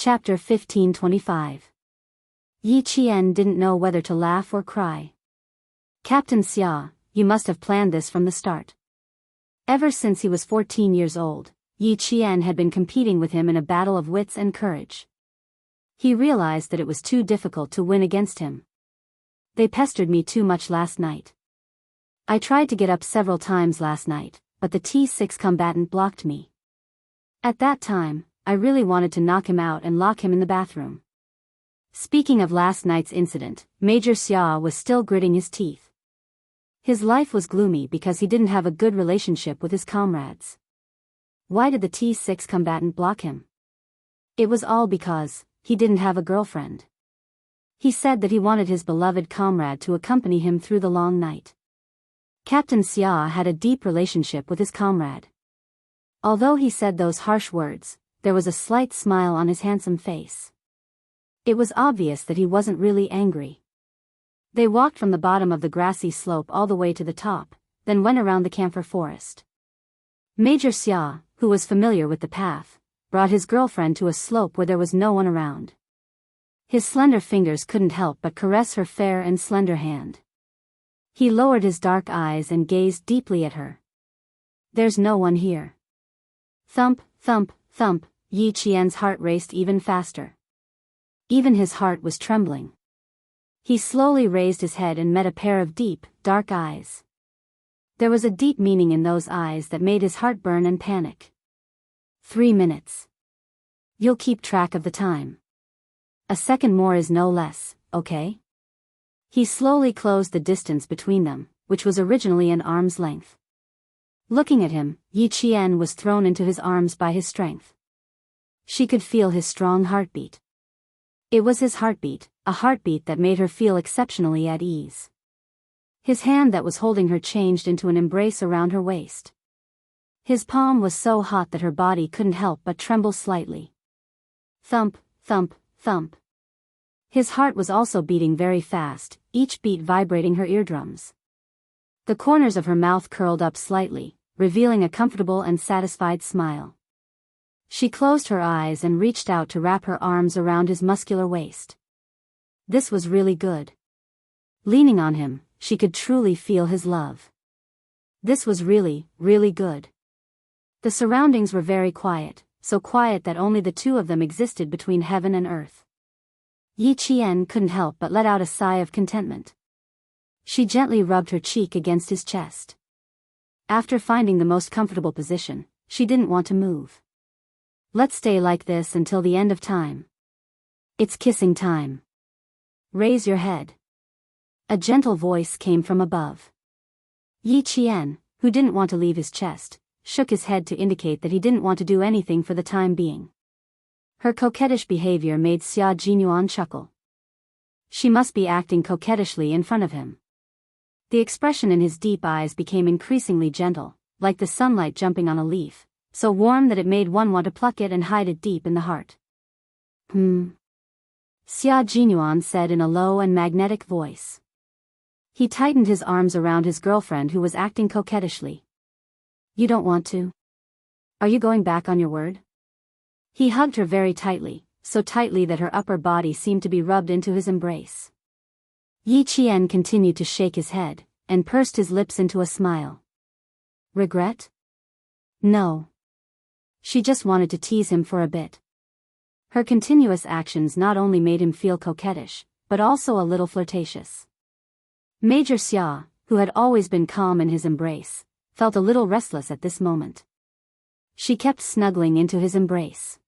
Chapter 1525. Yi Qian didn't know whether to laugh or cry. Captain Xia, you must have planned this from the start. Ever since he was 14 years old, Yi Qian had been competing with him in a battle of wits and courage. He realized that it was too difficult to win against him. They pestered me too much last night. I tried to get up several times last night, but the T6 combatant blocked me. At that time, I really wanted to knock him out and lock him in the bathroom. Speaking of last night's incident, Major Xia was still gritting his teeth. His life was gloomy because he didn't have a good relationship with his comrades. Why did the T6 combatant block him? It was all because he didn't have a girlfriend. He said that he wanted his beloved comrade to accompany him through the long night. Captain Xia had a deep relationship with his comrade. Although he said those harsh words, there was a slight smile on his handsome face. It was obvious that he wasn't really angry. They walked from the bottom of the grassy slope all the way to the top, then went around the camphor forest. Major Xia, who was familiar with the path, brought his girlfriend to a slope where there was no one around. His slender fingers couldn't help but caress her fair and slender hand. He lowered his dark eyes and gazed deeply at her. There's no one here. Thump, thump, thump, Yi Qian's heart raced even faster. Even his heart was trembling. He slowly raised his head and met a pair of deep, dark eyes. There was a deep meaning in those eyes that made his heart burn and panic. 3 minutes. You'll keep track of the time. A second more is no less, okay? He slowly closed the distance between them, which was originally an arm's length. Looking at him, Yi Qian was thrown into his arms by his strength. She could feel his strong heartbeat. It was his heartbeat, a heartbeat that made her feel exceptionally at ease. His hand that was holding her changed into an embrace around her waist. His palm was so hot that her body couldn't help but tremble slightly. Thump, thump, thump. His heart was also beating very fast, each beat vibrating her eardrums. The corners of her mouth curled up slightly, revealing a comfortable and satisfied smile. She closed her eyes and reached out to wrap her arms around his muscular waist. This was really good. Leaning on him, she could truly feel his love. This was really, really good. The surroundings were very quiet, so quiet that only the two of them existed between heaven and earth. Yi Qian couldn't help but let out a sigh of contentment. She gently rubbed her cheek against his chest. After finding the most comfortable position, she didn't want to move. Let's stay like this until the end of time. It's kissing time. Raise your head. A gentle voice came from above. Yi Qian, who didn't want to leave his chest, shook his head to indicate that he didn't want to do anything for the time being. Her coquettish behavior made Xia Jinyuan chuckle. She must be acting coquettishly in front of him. The expression in his deep eyes became increasingly gentle, like the sunlight jumping on a leaf, so warm that it made one want to pluck it and hide it deep in the heart. Xia Jinyuan said in a low and magnetic voice. He tightened his arms around his girlfriend who was acting coquettishly. You don't want to? Are you going back on your word? He hugged her very tightly, so tightly that her upper body seemed to be rubbed into his embrace. Yi Qian continued to shake his head, and pursed his lips into a smile. Regret? No. She just wanted to tease him for a bit. Her continuous actions not only made him feel coquettish, but also a little flirtatious. Major Xia, who had always been calm in his embrace, felt a little restless at this moment. She kept snuggling into his embrace.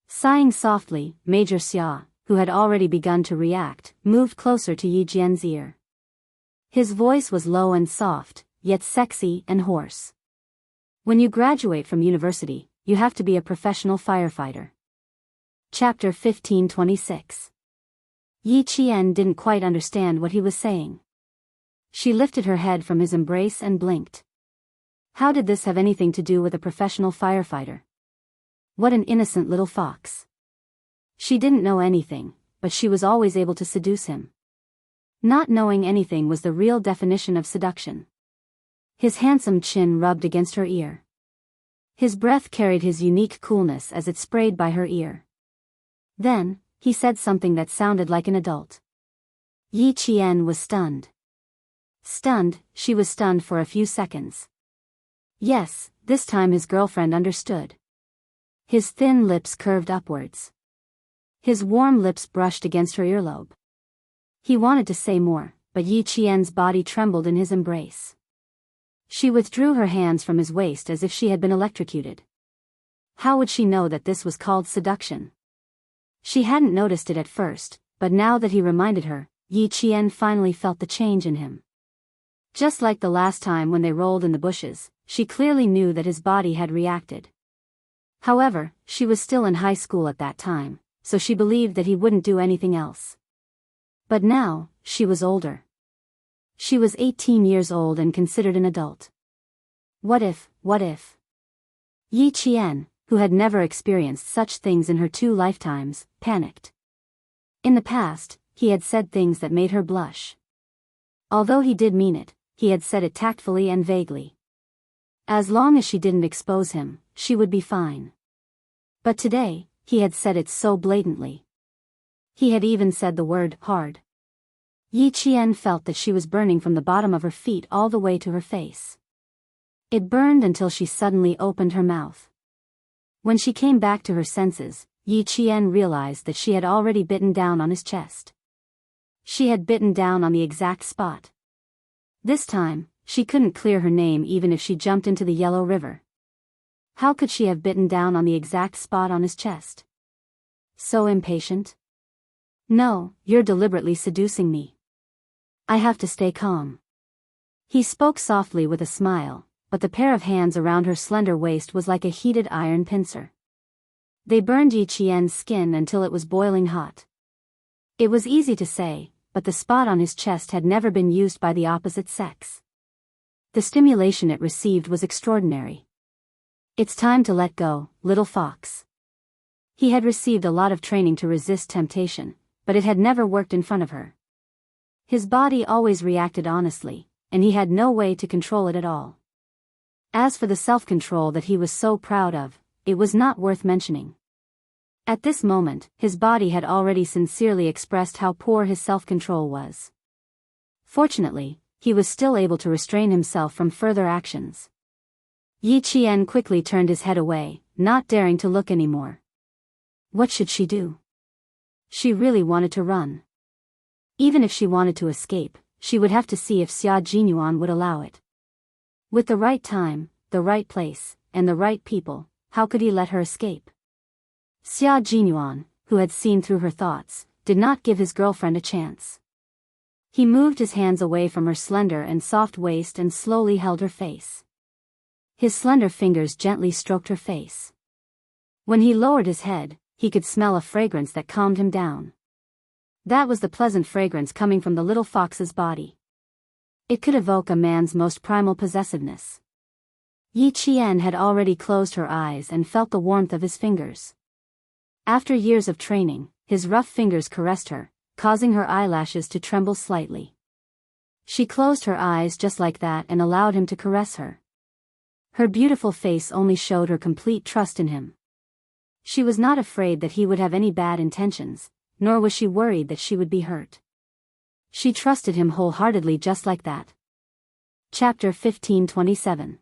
Sighing softly, Major Xia, who had already begun to react, moved closer to Yi Jian's ear. His voice was low and soft, yet sexy and hoarse. When you graduate from university, you have to be a professional firefighter. Chapter 1526. Yi Qian didn't quite understand what he was saying. She lifted her head from his embrace and blinked. How did this have anything to do with a professional firefighter? What an innocent little fox. She didn't know anything, but she was always able to seduce him. Not knowing anything was the real definition of seduction. His handsome chin rubbed against her ear. His breath carried his unique coolness as it sprayed by her ear. Then, he said something that sounded like an adult. Yi Qian was stunned. Stunned, she was stunned for a few seconds. Yes, this time his girlfriend understood. His thin lips curved upwards. His warm lips brushed against her earlobe. He wanted to say more, but Yi Qian's body trembled in his embrace. She withdrew her hands from his waist as if she had been electrocuted. How would she know that this was called seduction? She hadn't noticed it at first, but now that he reminded her, Yi Qian finally felt the change in him. Just like the last time when they rolled in the bushes, she clearly knew that his body had reacted. However, she was still in high school at that time, so she believed that he wouldn't do anything else. But now, she was older. She was 18 years old and considered an adult. What if? Yi Qian, who had never experienced such things in her 2 lifetimes, panicked. In the past, he had said things that made her blush. Although he did mean it, he had said it tactfully and vaguely. As long as she didn't expose him, she would be fine. But today, he had said it so blatantly. He had even said the word hard. Yi Qian felt that she was burning from the bottom of her feet all the way to her face. It burned until she suddenly opened her mouth. When she came back to her senses, Yi Qian realized that she had already bitten down on his chest. She had bitten down on the exact spot. This time, she couldn't clear her name even if she jumped into the Yellow River. How could she have bitten down on the exact spot on his chest? So impatient? No, you're deliberately seducing me. I have to stay calm. He spoke softly with a smile, but the pair of hands around her slender waist was like a heated iron pincer. They burned Yi Qian's skin until it was boiling hot. It was easy to say, but the spot on his chest had never been used by the opposite sex. The stimulation it received was extraordinary. It's time to let go, little fox. He had received a lot of training to resist temptation, but it had never worked in front of her. His body always reacted honestly, and he had no way to control it at all. As for the self-control that he was so proud of, it was not worth mentioning. At this moment, his body had already sincerely expressed how poor his self-control was. Fortunately, he was still able to restrain himself from further actions. Yi Qian quickly turned his head away, not daring to look anymore. What should she do? She really wanted to run. Even if she wanted to escape, she would have to see if Xia Jinyuan would allow it. With the right time, the right place, and the right people, how could he let her escape? Xia Jinyuan, who had seen through her thoughts, did not give his girlfriend a chance. He moved his hands away from her slender and soft waist and slowly held her face. His slender fingers gently stroked her face. When he lowered his head, he could smell a fragrance that calmed him down. That was the pleasant fragrance coming from the little fox's body. It could evoke a man's most primal possessiveness. Yi Qian had already closed her eyes and felt the warmth of his fingers. After years of training, his rough fingers caressed her, causing her eyelashes to tremble slightly. She closed her eyes just like that and allowed him to caress her. Her beautiful face only showed her complete trust in him. She was not afraid that he would have any bad intentions, nor was she worried that she would be hurt. She trusted him wholeheartedly just like that. Chapter 1527.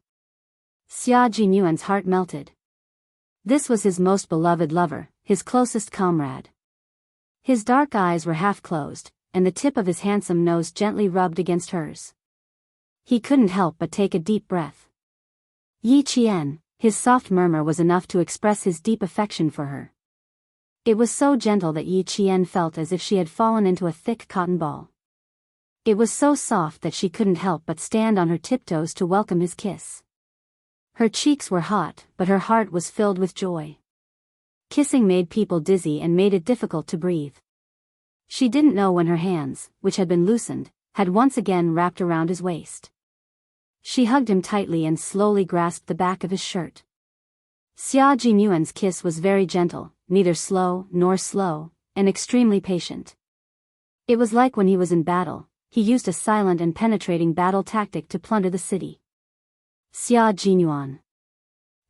Xia Jinyuan's heart melted. This was his most beloved lover, his closest comrade. His dark eyes were half closed, and the tip of his handsome nose gently rubbed against hers. He couldn't help but take a deep breath. Yi Qian, his soft murmur was enough to express his deep affection for her. It was so gentle that Yi Qian felt as if she had fallen into a thick cotton ball. It was so soft that she couldn't help but stand on her tiptoes to welcome his kiss. Her cheeks were hot, but her heart was filled with joy. Kissing made people dizzy and made it difficult to breathe. She didn't know when her hands, which had been loosened, had once again wrapped around his waist. She hugged him tightly and slowly grasped the back of his shirt. Xia Jinyuan's kiss was very gentle, neither slow nor slow, and extremely patient. It was like when he was in battle, he used a silent and penetrating battle tactic to plunder the city. Xia Jinyuan.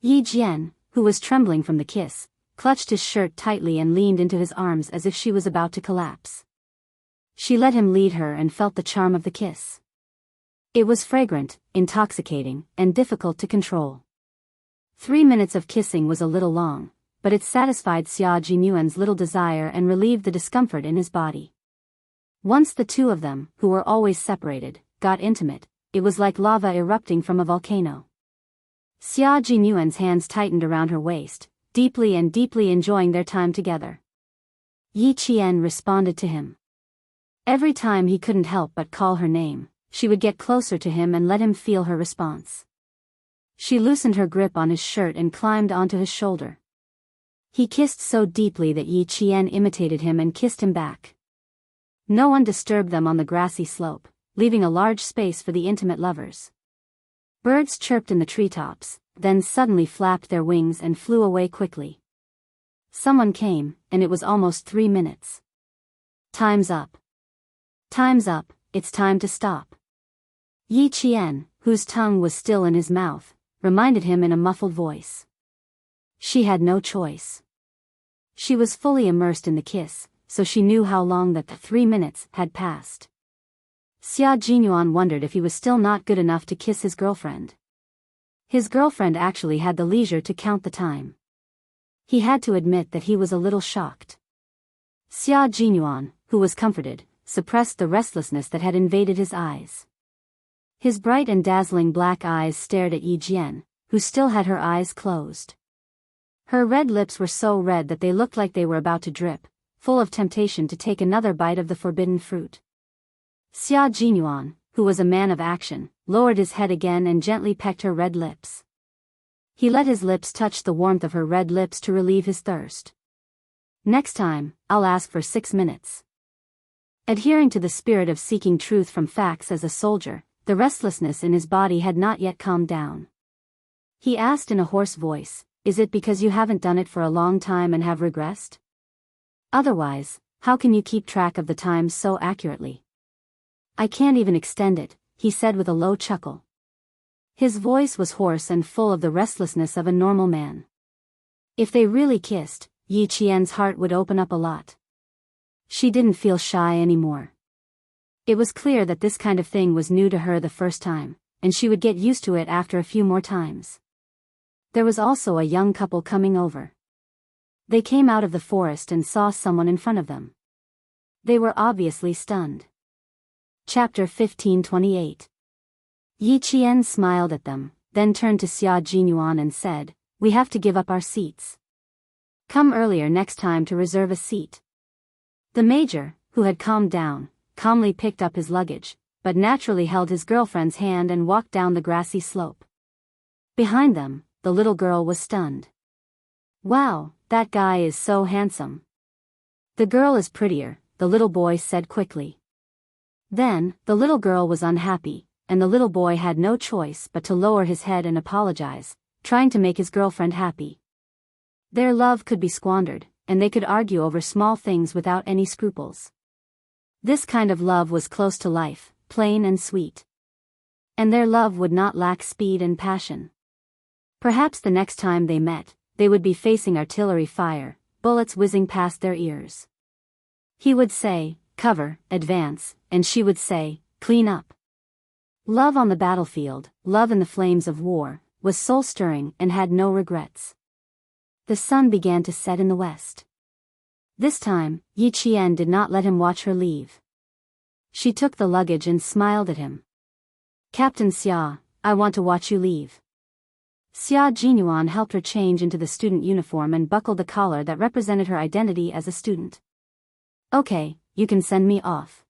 Yi Jian, who was trembling from the kiss, clutched his shirt tightly and leaned into his arms as if she was about to collapse. She let him lead her and felt the charm of the kiss. It was fragrant, intoxicating, and difficult to control. 3 minutes of kissing was a little long, but it satisfied Xia Jinyuan's little desire and relieved the discomfort in his body. Once the two of them, who were always separated, got intimate, it was like lava erupting from a volcano. Xia Jinyuan's hands tightened around her waist, deeply and deeply enjoying their time together. Yi Qian responded to him. Every time he couldn't help but call her name, she would get closer to him and let him feel her response. She loosened her grip on his shirt and climbed onto his shoulder. He kissed so deeply that Yi Qian imitated him and kissed him back. No one disturbed them on the grassy slope, leaving a large space for the intimate lovers. Birds chirped in the treetops, then suddenly flapped their wings and flew away quickly. Someone came, and it was almost 3 minutes. Time's up. Time's up, it's time to stop. Yi Qian, whose tongue was still in his mouth, reminded him in a muffled voice. She had no choice. She was fully immersed in the kiss, so she knew how long that the 3 minutes had passed. Xia Jinyuan wondered if he was still not good enough to kiss his girlfriend. His girlfriend actually had the leisure to count the time. He had to admit that he was a little shocked. Xia Jinyuan, who was comforted, suppressed the restlessness that had invaded his eyes. His bright and dazzling black eyes stared at Yi Jian, who still had her eyes closed. Her red lips were so red that they looked like they were about to drip, full of temptation to take another bite of the forbidden fruit. Xia Jinyuan, who was a man of action, lowered his head again and gently pecked her red lips. He let his lips touch the warmth of her red lips to relieve his thirst. Next time, I'll ask for 6 minutes. Adhering to the spirit of seeking truth from facts as a soldier, the restlessness in his body had not yet calmed down. He asked in a hoarse voice, "Is it because you haven't done it for a long time and have regressed? Otherwise, how can you keep track of the time so accurately?" "I can't even extend it," he said with a low chuckle. His voice was hoarse and full of the restlessness of a normal man. If they really kissed, Yi Qian's heart would open up a lot. She didn't feel shy anymore. It was clear that this kind of thing was new to her the first time, and she would get used to it after a few more times. There was also a young couple coming over. They came out of the forest and saw someone in front of them. They were obviously stunned. Chapter 15:28. Yi Qian smiled at them, then turned to Xia Jinyuan and said, "We have to give up our seats. Come earlier next time to reserve a seat." The major, who had calmed down, calmly picked up his luggage, but naturally held his girlfriend's hand and walked down the grassy slope. Behind them, the little girl was stunned. "Wow, that guy is so handsome." "The girl is prettier," the little boy said quickly. Then, the little girl was unhappy, and the little boy had no choice but to lower his head and apologize, trying to make his girlfriend happy. Their love could be squandered, and they could argue over small things without any scruples. This kind of love was close to life, plain and sweet. And their love would not lack speed and passion. Perhaps the next time they met, they would be facing artillery fire, bullets whizzing past their ears. He would say, "Cover, advance," and she would say, "Clean up." Love on the battlefield, love in the flames of war, was soul-stirring and had no regrets. The sun began to set in the west. This time, Yi Qian did not let him watch her leave. She took the luggage and smiled at him. "Captain Xia, I want to watch you leave." Xia Jinyuan helped her change into the student uniform and buckled the collar that represented her identity as a student. "Okay, you can send me off."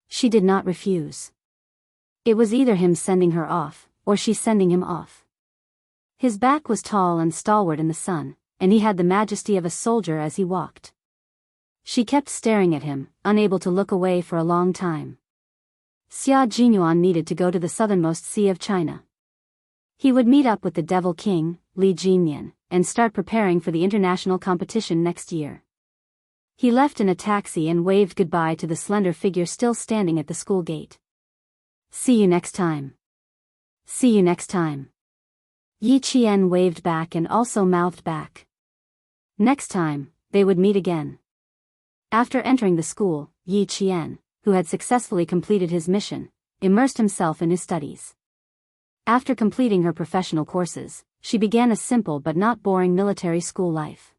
She did not refuse. It was either him sending her off, or she sending him off. His back was tall and stalwart in the sun, and he had the majesty of a soldier as he walked. She kept staring at him, unable to look away for a long time. Xia Jinyuan needed to go to the southernmost sea of China. He would meet up with the Devil King, Li Jinyan, and start preparing for the international competition next year. He left in a taxi and waved goodbye to the slender figure still standing at the school gate. "See you next time." "See you next time." Yi Qian waved back and also mouthed back. Next time, they would meet again. After entering the school, Yi Qian, who had successfully completed his mission, immersed himself in his studies. After completing her professional courses, she began a simple but not boring military school life.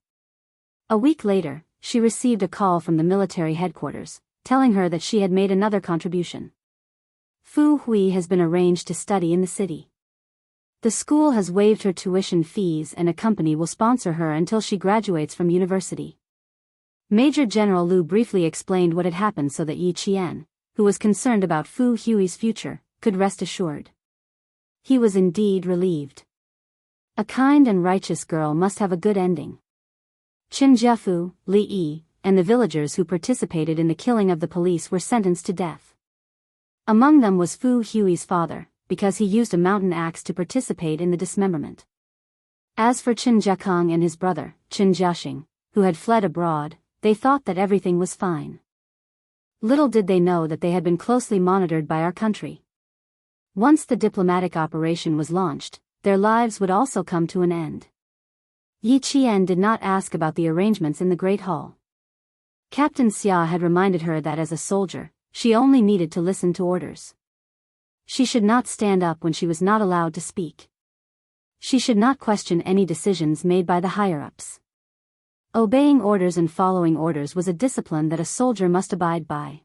A week later, she received a call from the military headquarters, telling her that she had made another contribution. Fu Hui has been arranged to study in the city. The school has waived her tuition fees and a company will sponsor her until she graduates from university. Major General Liu briefly explained what had happened so that Yi Qian, who was concerned about Fu Hui's future, could rest assured. He was indeed relieved. A kind and righteous girl must have a good ending. Qin Jiafu, Li Yi, and the villagers who participated in the killing of the police were sentenced to death. Among them was Fu Hui's father, because he used a mountain axe to participate in the dismemberment. As for Qin Jiakong and his brother, Qin Jiaxing, who had fled abroad, they thought that everything was fine. Little did they know that they had been closely monitored by our country. Once the diplomatic operation was launched, their lives would also come to an end. Yi Qian did not ask about the arrangements in the Great Hall. Captain Xia had reminded her that as a soldier, she only needed to listen to orders. She should not stand up when she was not allowed to speak. She should not question any decisions made by the higher-ups. Obeying orders and following orders was a discipline that a soldier must abide by.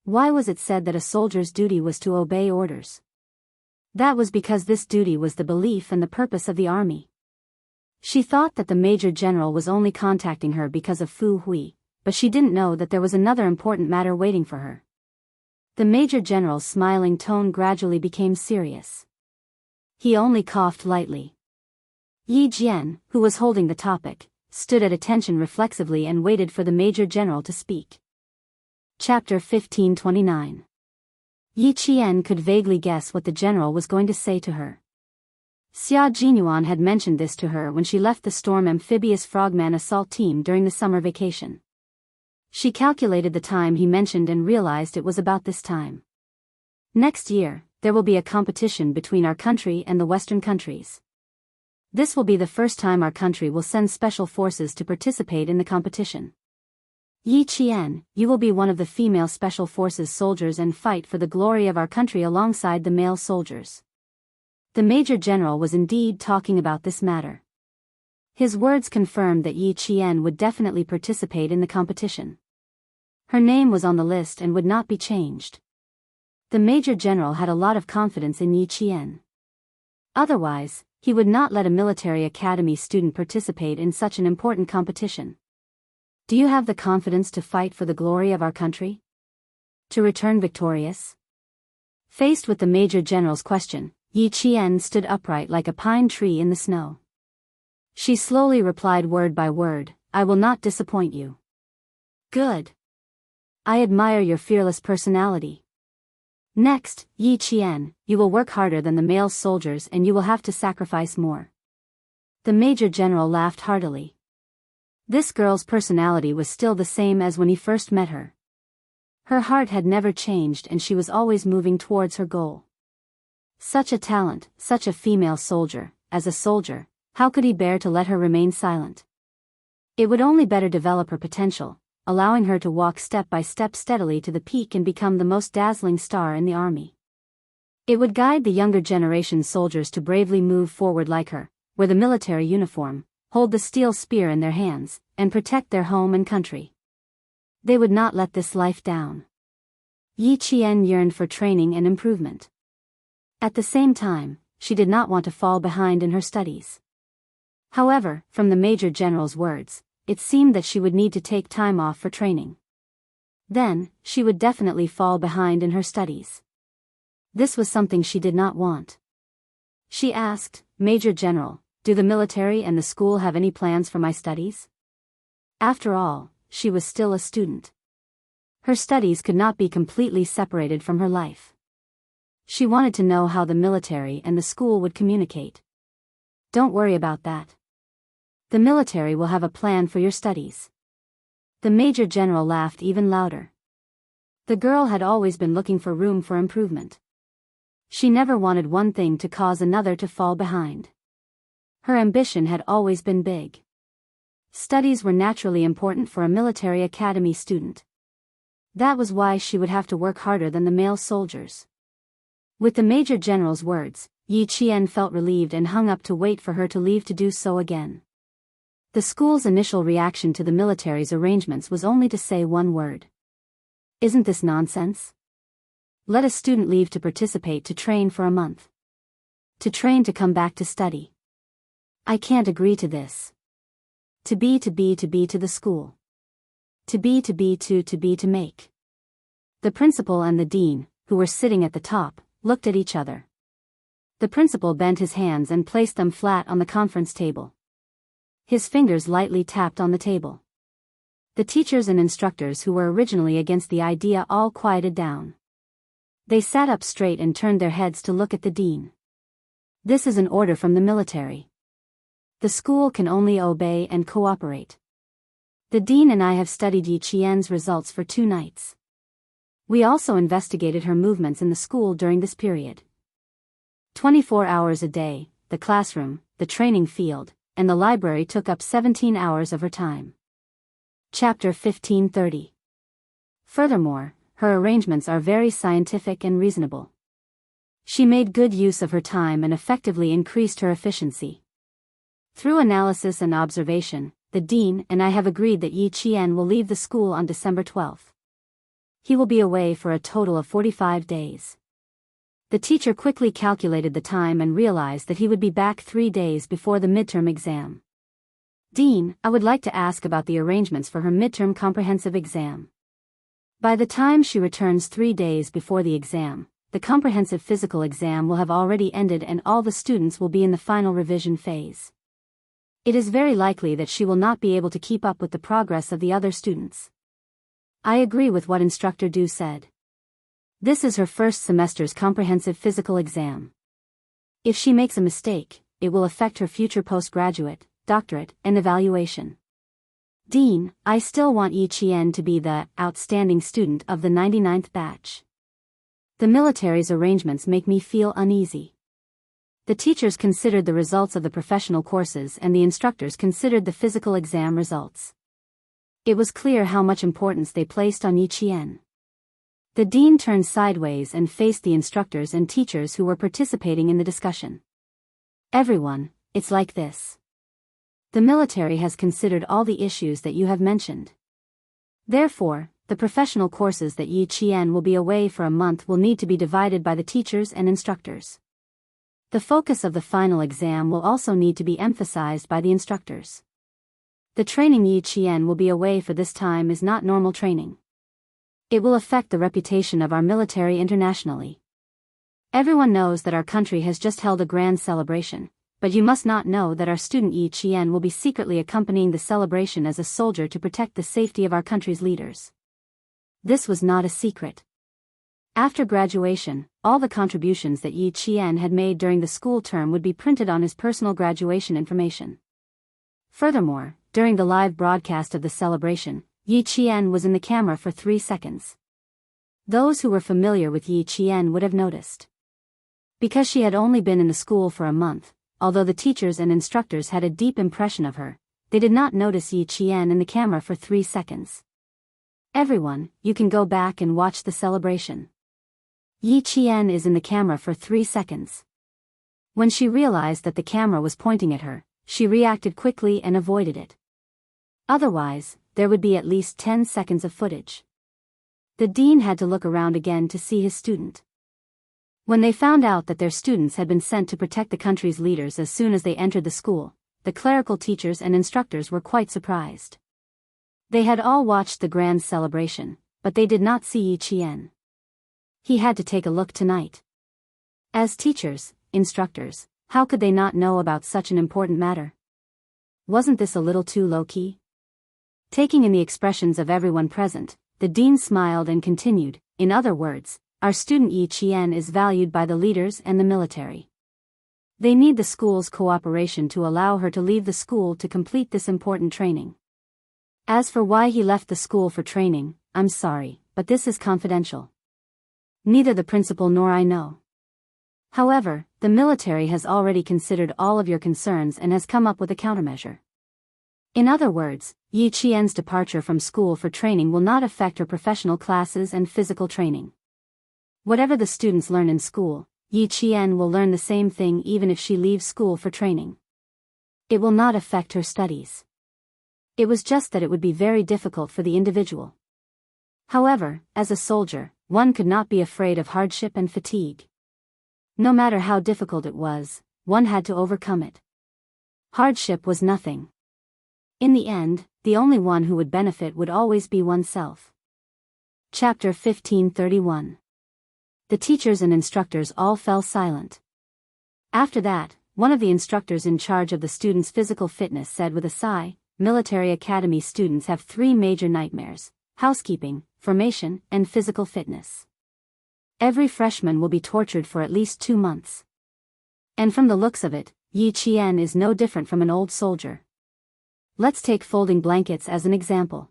Why was it said that a soldier's duty was to obey orders? That was because this duty was the belief and the purpose of the army. She thought that the Major General was only contacting her because of Fu Hui, but she didn't know that there was another important matter waiting for her. The Major General's smiling tone gradually became serious. He only coughed lightly. Yi Jian, who was holding the topic, stood at attention reflexively and waited for the Major General to speak. Chapter 1529. Yi Qian could vaguely guess what the general was going to say to her. Xia Jinyuan had mentioned this to her when she left the Storm Amphibious Frogman assault team during the summer vacation. She calculated the time he mentioned and realized it was about this time. Next year, there will be a competition between our country and the Western countries. This will be the first time our country will send special forces to participate in the competition. Yi Qian, you will be one of the female special forces soldiers and fight for the glory of our country alongside the male soldiers. The Major General was indeed talking about this matter. His words confirmed that Yi Qian would definitely participate in the competition. Her name was on the list and would not be changed. The Major General had a lot of confidence in Yi Qian. Otherwise, he would not let a military academy student participate in such an important competition. Do you have the confidence to fight for the glory of our country? To return victorious? Faced with the Major General's question, Yi Qian stood upright like a pine tree in the snow. She slowly replied word by word, I will not disappoint you. Good. I admire your fearless personality. Next, Yi Qian, you will work harder than the male soldiers and you will have to sacrifice more. The Major General laughed heartily. This girl's personality was still the same as when he first met her. Her heart had never changed and she was always moving towards her goal. Such a talent, such a female soldier, as a soldier, how could he bear to let her remain silent? It would only better develop her potential, allowing her to walk step by step steadily to the peak and become the most dazzling star in the army. It would guide the younger generation soldiers to bravely move forward like her, wear the military uniform, hold the steel spear in their hands, and protect their home and country. They would not let this life down. Yi Qian yearned for training and improvement. At the same time, she did not want to fall behind in her studies. However, from the Major General's words, it seemed that she would need to take time off for training. Then, she would definitely fall behind in her studies. This was something she did not want. She asked, Major General, do the military and the school have any plans for my studies? After all, she was still a student. Her studies could not be completely separated from her life. She wanted to know how the military and the school would communicate. Don't worry about that. The military will have a plan for your studies. The Major General laughed even louder. The girl had always been looking for room for improvement. She never wanted one thing to cause another to fall behind. Her ambition had always been big. Studies were naturally important for a military academy student. That was why she would have to work harder than the male soldiers. With the Major General's words, Yi Qian felt relieved and hung up to wait for her to leave to do so again. The school's initial reaction to the military's arrangements was only to say one word. Isn't this nonsense? Let a student leave to participate to train for a month. To train to come back to study. I can't agree to this. To be to the school. To make. The principal and the dean, who were sitting at the top, looked at each other. The principal bent his hands and placed them flat on the conference table. His fingers lightly tapped on the table. The teachers and instructors who were originally against the idea all quieted down. They sat up straight and turned their heads to look at the dean. This is an order from the military. The school can only obey and cooperate. The dean and I have studied Yi Qian's results for 2 nights. We also investigated her movements in the school during this period. 24 hours a day, the classroom, the training field, and the library took up 17 hours of her time. Chapter 1530. Furthermore, her arrangements are very scientific and reasonable. She made good use of her time and effectively increased her efficiency. Through analysis and observation, the dean and I have agreed that Yi Qian will leave the school on December 12th. He will be away for a total of 45 days. The teacher quickly calculated the time and realized that he would be back 3 days before the midterm exam. Dean, I would like to ask about the arrangements for her midterm comprehensive exam. By the time she returns 3 days before the exam, the comprehensive physical exam will have already ended and all the students will be in the final revision phase. It is very likely that she will not be able to keep up with the progress of the other students. I agree with what Instructor Du said. This is her first semester's comprehensive physical exam. If she makes a mistake, it will affect her future postgraduate, doctorate, and evaluation. Dean, I still want Yi Qian to be the outstanding student of the 99th batch. The military's arrangements make me feel uneasy. The teachers considered the results of the professional courses and the instructors considered the physical exam results. It was clear how much importance they placed on Yi Qian. The dean turned sideways and faced the instructors and teachers who were participating in the discussion. Everyone, it's like this. The military has considered all the issues that you have mentioned. Therefore, the professional courses that Yi Qian will be away for a month will need to be divided by the teachers and instructors. The focus of the final exam will also need to be emphasized by the instructors. The training Yi Qian will be away for this time is not normal training. It will affect the reputation of our military internationally. Everyone knows that our country has just held a grand celebration, but you must not know that our student Yi Qian will be secretly accompanying the celebration as a soldier to protect the safety of our country's leaders. This was not a secret. After graduation, all the contributions that Yi Qian had made during the school term would be printed on his personal graduation information. Furthermore, during the live broadcast of the celebration, Yi Qian was in the camera for 3 seconds. Those who were familiar with Yi Qian would have noticed. Because she had only been in the school for a month, although the teachers and instructors had a deep impression of her, they did not notice Yi Qian in the camera for 3 seconds. Everyone, you can go back and watch the celebration. Yi Qian is in the camera for 3 seconds. When she realized that the camera was pointing at her, she reacted quickly and avoided it. Otherwise, there would be at least 10 seconds of footage. The dean had to look around again to see his student. When they found out that their students had been sent to protect the country's leaders as soon as they entered the school, the clerical teachers and instructors were quite surprised. They had all watched the grand celebration, but they did not see Yi Qian. He had to take a look tonight. As teachers, instructors, how could they not know about such an important matter? Wasn't this a little too low-key? Taking in the expressions of everyone present, the dean smiled and continued, in other words, our student Yi Qian is valued by the leaders and the military. They need the school's cooperation to allow her to leave the school to complete this important training. As for why he left the school for training, I'm sorry, but this is confidential. Neither the principal nor I know. However, the military has already considered all of your concerns and has come up with a countermeasure. In other words, Yi Qian's departure from school for training will not affect her professional classes and physical training. Whatever the students learn in school, Yi Qian will learn the same thing even if she leaves school for training. It will not affect her studies. It was just that it would be very difficult for the individual. However, as a soldier, one could not be afraid of hardship and fatigue. No matter how difficult it was, one had to overcome it. Hardship was nothing. In the end, the only one who would benefit would always be oneself. Chapter 1531. The teachers and instructors all fell silent. After that, one of the instructors in charge of the students' physical fitness said with a sigh, "Military academy students have three major nightmares: housekeeping, formation, and physical fitness. Every freshman will be tortured for at least 2 months. And from the looks of it, Yi Qian is no different from an old soldier. Let's take folding blankets as an example.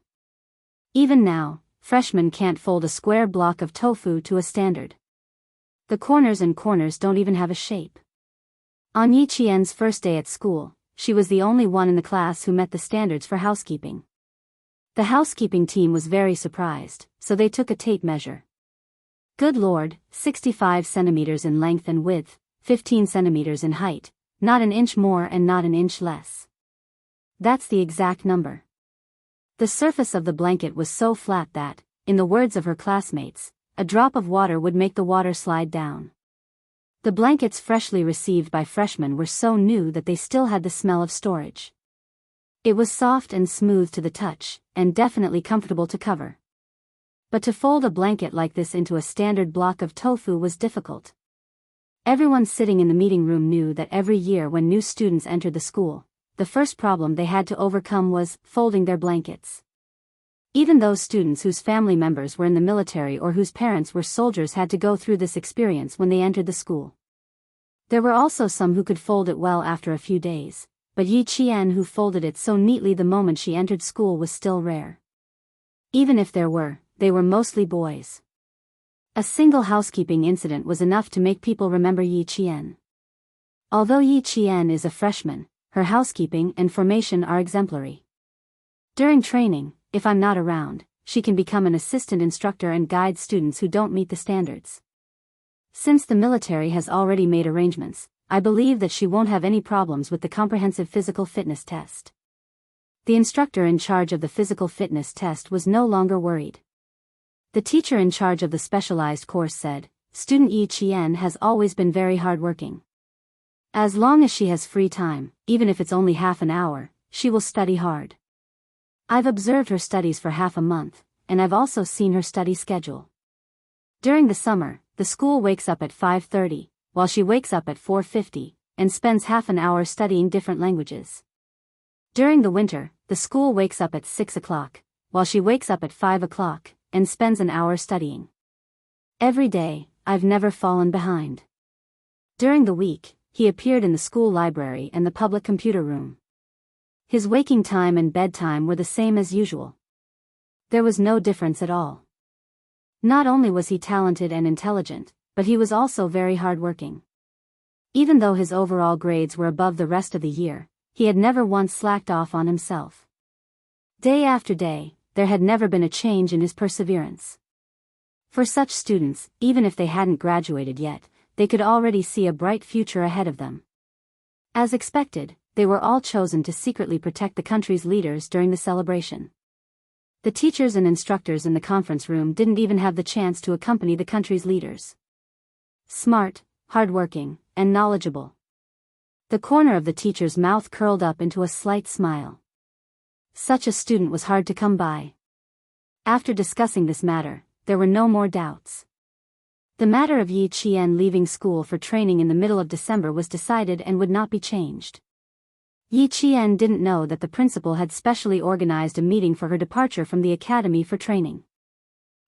Even now, freshmen can't fold a square block of tofu to a standard. The corners don't even have a shape." On Yi Qian's first day at school, she was the only one in the class who met the standards for housekeeping. The housekeeping team was very surprised, so they took a tape measure. Good Lord, 65 centimeters in length and width, 15 centimeters in height, not an inch more and not an inch less. That's the exact number. The surface of the blanket was so flat that, in the words of her classmates, a drop of water would make the water slide down. The blankets freshly received by freshmen were so new that they still had the smell of storage. It was soft and smooth to the touch, and definitely comfortable to cover. But to fold a blanket like this into a standard block of tofu was difficult. Everyone sitting in the meeting room knew that every year when new students entered the school, the first problem they had to overcome was folding their blankets. Even those students whose family members were in the military or whose parents were soldiers had to go through this experience when they entered the school. There were also some who could fold it well after a few days, but Yi Qian, who folded it so neatly the moment she entered school, was still rare. Even if there were, they were mostly boys. A single housekeeping incident was enough to make people remember Yi Qian. Although Yi Qian is a freshman, her housekeeping and formation are exemplary. During training, if I'm not around, she can become an assistant instructor and guide students who don't meet the standards. Since the military has already made arrangements, I believe that she won't have any problems with the comprehensive physical fitness test. The instructor in charge of the physical fitness test was no longer worried. The teacher in charge of the specialized course said, "Student Yi Qian has always been very hardworking. As long as she has free time, even if it's only half an hour, she will study hard. I've observed her studies for half a month, and I've also seen her study schedule. During the summer, the school wakes up at 5:30, while she wakes up at 4:50, and spends half an hour studying different languages. During the winter, the school wakes up at 6 o'clock, while she wakes up at 5 o'clock, and spends an hour studying. Every day, I've never fallen behind." During the week, he appeared in the school library and the public computer room. His waking time and bedtime were the same as usual. There was no difference at all. Not only was he talented and intelligent, but he was also very hardworking. Even though his overall grades were above the rest of the year, he had never once slacked off on himself. Day after day, there had never been a change in his perseverance. For such students, even if they hadn't graduated yet, they could already see a bright future ahead of them. As expected, they were all chosen to secretly protect the country's leaders during the celebration. The teachers and instructors in the conference room didn't even have the chance to accompany the country's leaders. Smart, hardworking, and knowledgeable. The corner of the teacher's mouth curled up into a slight smile. Such a student was hard to come by. After discussing this matter, there were no more doubts. The matter of Yi Qian leaving school for training in the middle of December was decided and would not be changed. Yi Qian didn't know that the principal had specially organized a meeting for her departure from the academy for training.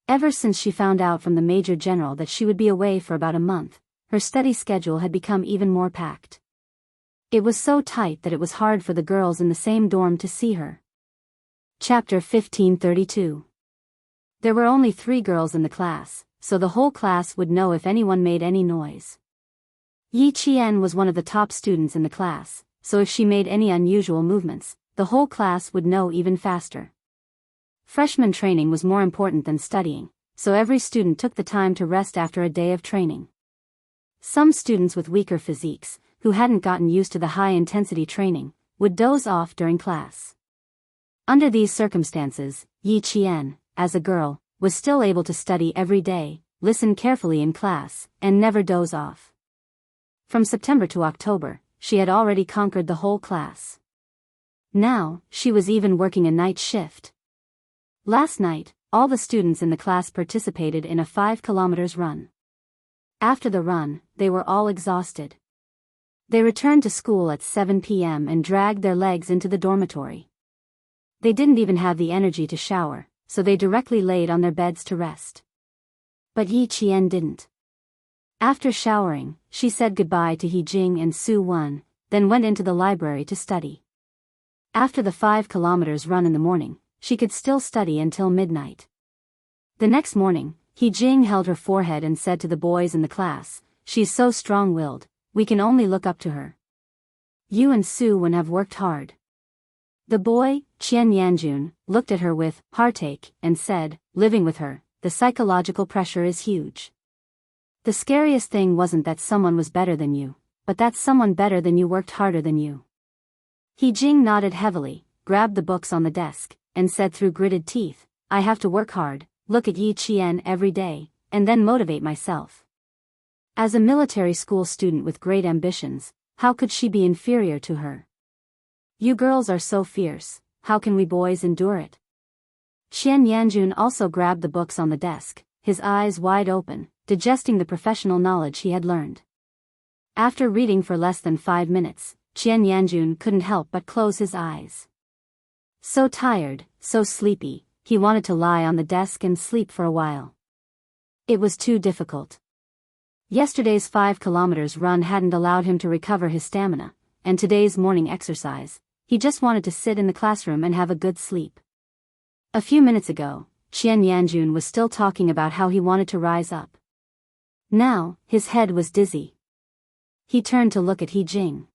Ever since she found out from the Major General that she would be away for about a month, her study schedule had become even more packed. It was so tight that it was hard for the girls in the same dorm to see her. Chapter 1532. There were only 3 girls in the class, so the whole class would know if anyone made any noise. Yi Qian was one of the top students in the class, so if she made any unusual movements, the whole class would know even faster. Freshman training was more important than studying, so every student took the time to rest after a day of training. Some students with weaker physiques, who hadn't gotten used to the high-intensity training, would doze off during class. Under these circumstances, Yi Qian, as a girl, was still able to study every day, listen carefully in class, and never doze off. From September to October, she had already conquered the whole class. Now, she was even working a night shift. Last night, all the students in the class participated in a 5 kilometers run. After the run, they were all exhausted. They returned to school at 7 p.m. and dragged their legs into the dormitory. They didn't even have the energy to shower, so they directly laid on their beds to rest. But Yi Qian didn't. After showering, she said goodbye to He Jing and Su Wen, then went into the library to study. After the 5 kilometers run in the morning, she could still study until midnight. The next morning, He Jing held her forehead and said to the boys in the class, "She's so strong-willed, we can only look up to her. You and Su Wen have worked hard." The boy, Qian Yanjun, looked at her with heartache and said, "Living with her, the psychological pressure is huge. The scariest thing wasn't that someone was better than you, but that someone better than you worked harder than you." He Jing nodded heavily, grabbed the books on the desk, and said through gritted teeth, "I have to work hard, look at Yi Qian every day, and then motivate myself." As a military school student with great ambitions, how could she be inferior to her? "You girls are so fierce, how can we boys endure it?" Qian Yanjun also grabbed the books on the desk, his eyes wide open, digesting the professional knowledge he had learned. After reading for less than 5 minutes, Qian Yanjun couldn't help but close his eyes. So tired, so sleepy, he wanted to lie on the desk and sleep for a while. It was too difficult. Yesterday's 5 kilometers run hadn't allowed him to recover his stamina, and today's morning exercise, he just wanted to sit in the classroom and have a good sleep. A few minutes ago, Qian Yanjun was still talking about how he wanted to rise up. Now, his head was dizzy. He turned to look at He Jing.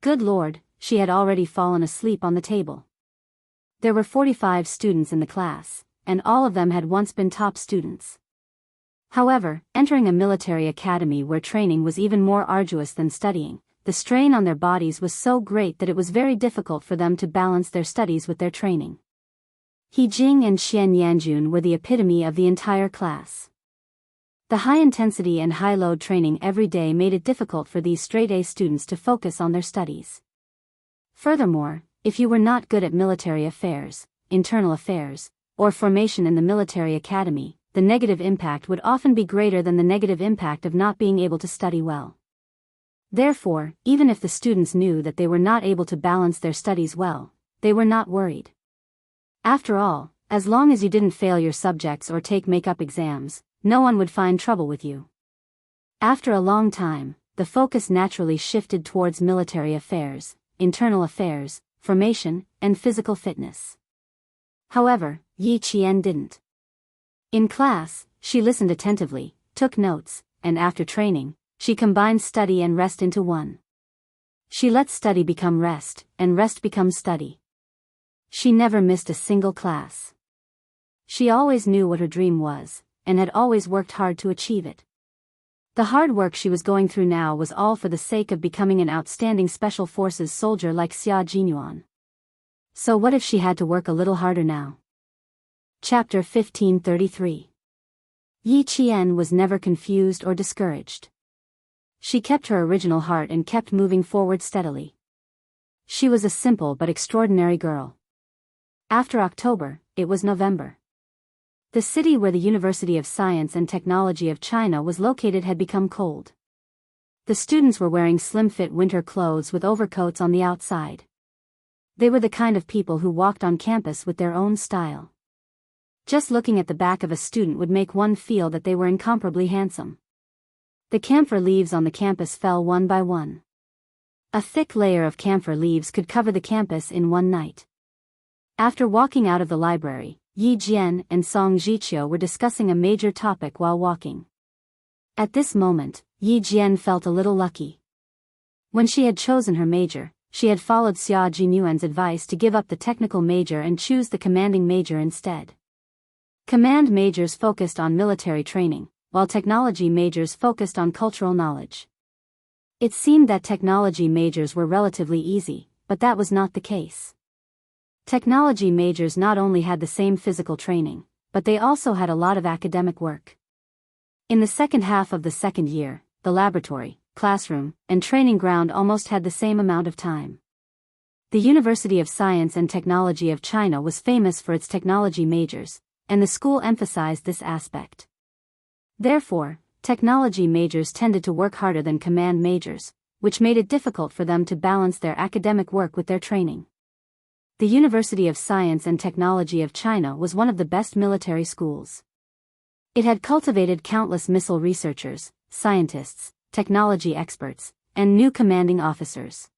Good Lord, she had already fallen asleep on the table. There were 45 students in the class, and all of them had once been top students. However, entering a military academy where training was even more arduous than studying, the strain on their bodies was so great that it was very difficult for them to balance their studies with their training. He Jing and Qian Yanjun were the epitome of the entire class. The high-intensity and high-load training every day made it difficult for these straight-A students to focus on their studies. Furthermore, if you were not good at military affairs, internal affairs, or formation in the military academy, the negative impact would often be greater than the negative impact of not being able to study well. Therefore, even if the students knew that they were not able to balance their studies well, they were not worried. After all, as long as you didn't fail your subjects or take make-up exams, no one would find trouble with you. After a long time, the focus naturally shifted towards military affairs, internal affairs, formation, and physical fitness. However, Yi Qian didn't. In class, she listened attentively, took notes, and after training, she combined study and rest into one. She let study become rest, and rest become study. She never missed a single class. She always knew what her dream was, and had always worked hard to achieve it. The hard work she was going through now was all for the sake of becoming an outstanding special forces soldier like Xia Jinyuan. So what if she had to work a little harder now? Chapter 1533. Yi Qian was never confused or discouraged. She kept her original heart and kept moving forward steadily. She was a simple but extraordinary girl. After October, it was November. The city where the University of Science and Technology of China was located had become cold. The students were wearing slim-fit winter clothes with overcoats on the outside. They were the kind of people who walked on campus with their own style. Just looking at the back of a student would make one feel that they were incomparably handsome. The camphor leaves on the campus fell one by one. A thick layer of camphor leaves could cover the campus in one night. After walking out of the library, Yi Jian and Song Zhiqiu were discussing a major topic while walking. At this moment, Yi Jian felt a little lucky. When she had chosen her major, she had followed Xia Jinyuan's advice to give up the technical major and choose the commanding major instead. Command majors focused on military training, while technology majors focused on cultural knowledge. It seemed that technology majors were relatively easy, but that was not the case. Technology majors not only had the same physical training, but they also had a lot of academic work. In the second half of the second year, the laboratory, classroom, and training ground almost had the same amount of time. The University of Science and Technology of China was famous for its technology majors, and the school emphasized this aspect. Therefore, technology majors tended to work harder than command majors, which made it difficult for them to balance their academic work with their training. The University of Science and Technology of China was one of the best military schools. It had cultivated countless missile researchers, scientists, technology experts, and new commanding officers.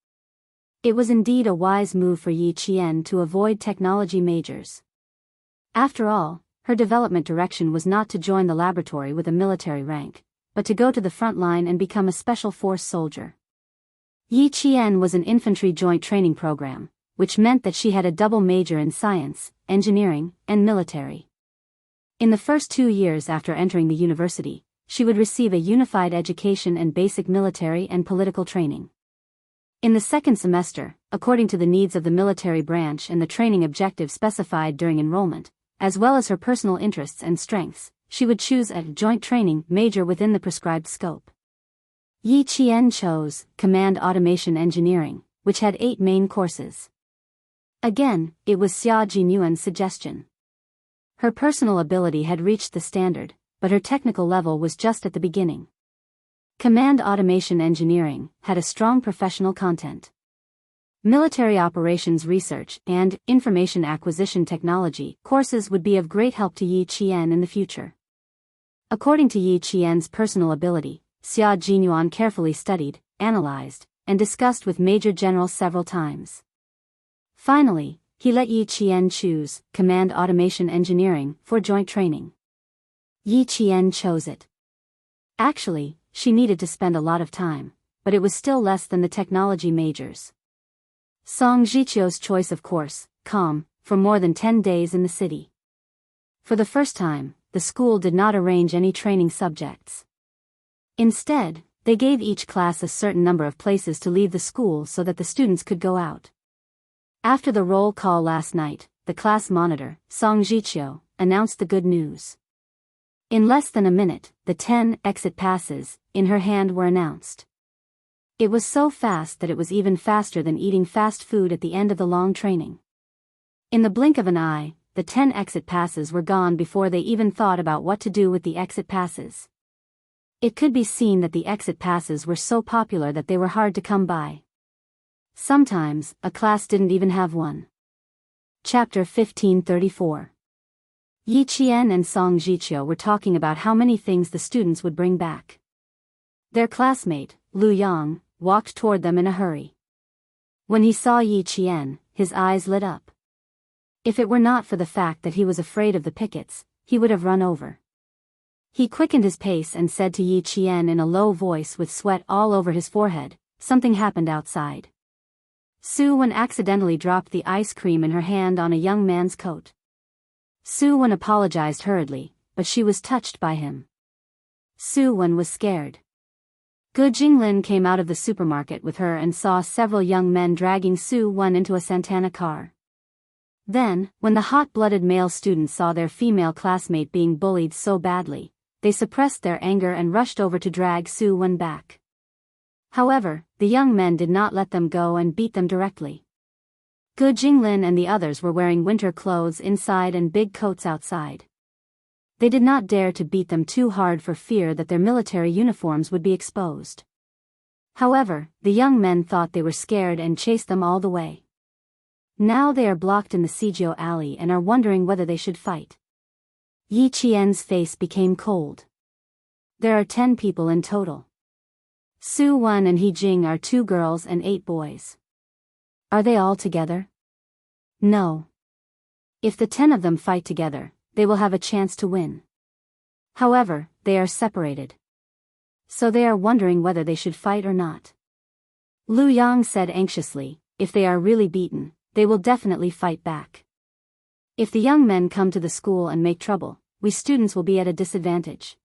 It was indeed a wise move for Yi Qian to avoid technology majors. After all, her development direction was not to join the laboratory with a military rank, but to go to the front line and become a special force soldier. Yi Qian was an infantry joint training program, which meant that she had a double major in science, engineering, and military. In the first 2 years after entering the university, she would receive a unified education and basic military and political training. In the second semester, according to the needs of the military branch and the training objectives specified during enrollment, as well as her personal interests and strengths, she would choose a joint training major within the prescribed scope. Yi Qian chose Command Automation Engineering, which had 8 main courses. Again, it was Xia Jinyuan's suggestion. Her personal ability had reached the standard, but her technical level was just at the beginning. Command Automation Engineering had a strong professional content. Military operations research and information acquisition technology courses would be of great help to Yi Qian in the future. According to Yi Qian's personal ability, Xia Jinyuan carefully studied, analyzed, and discussed with Major General several times. Finally, he let Yi Qian choose Command Automation Engineering for joint training. Yi Qian chose it. Actually, she needed to spend a lot of time, but it was still less than the technology majors. Song Zhiqiu's choice of course, for more than 10 days in the city. For the first time, the school did not arrange any training subjects. Instead, they gave each class a certain number of places to leave the school so that the students could go out. After the roll call last night, the class monitor, Song Zhiqiu, announced the good news. In less than a minute, the 10 exit passes in her hand were announced. It was so fast that it was even faster than eating fast food at the end of the long training. In the blink of an eye, the 10 exit passes were gone before they even thought about what to do with the exit passes. It could be seen that the exit passes were so popular that they were hard to come by. Sometimes, a class didn't even have one. Chapter 1534. Yi Qian and Song Zhiqiu were talking about how many things the students would bring back. Their classmate, Lu Yang, walked toward them in a hurry. When he saw Yi Qian, his eyes lit up. If it were not for the fact that he was afraid of the pickets, he would have run over. He quickened his pace and said to Yi Qian in a low voice with sweat all over his forehead, "Something happened outside." Su Wen accidentally dropped the ice cream in her hand on a young man's coat. Su Wen apologized hurriedly, but she was touched by him. Su Wen was scared. Gu Jinglin came out of the supermarket with her and saw several young men dragging Su Wen into a Santana car. Then, when the hot-blooded male students saw their female classmate being bullied so badly, they suppressed their anger and rushed over to drag Su Wen back. However, the young men did not let them go and beat them directly. Gu Jinglin and the others were wearing winter clothes inside and big coats outside. They did not dare to beat them too hard for fear that their military uniforms would be exposed. However, the young men thought they were scared and chased them all the way. Now they are blocked in the Sijio alley and are wondering whether they should fight. Yi Qian's face became cold. There are 10 people in total. Su Wen and He Jing are 2 girls and 8 boys. Are they all together? No. If the 10 of them fight together, they will have a chance to win. However, they are separated. So they are wondering whether they should fight or not. Lu Yang said anxiously, if they are really beaten, they will definitely fight back. If the young men come to the school and make trouble, we students will be at a disadvantage.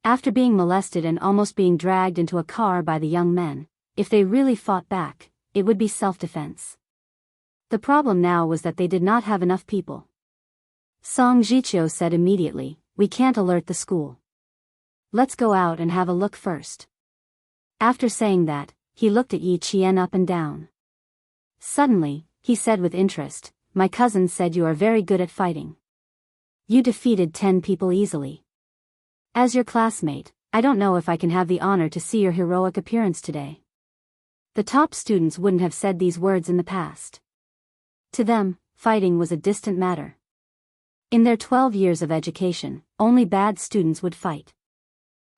After being molested and almost being dragged into a car by the young men, if they really fought back, it would be self-defense. The problem now was that they did not have enough people. Song Jichio said immediately, "We can't alert the school. Let's go out and have a look first." After saying that, he looked at Yi Qian up and down. Suddenly, he said with interest, "My cousin said you are very good at fighting. You defeated 10 people easily. As your classmate, I don't know if I can have the honor to see your heroic appearance today." The top students wouldn't have said these words in the past. To them, fighting was a distant matter. In their 12 years of education, only bad students would fight.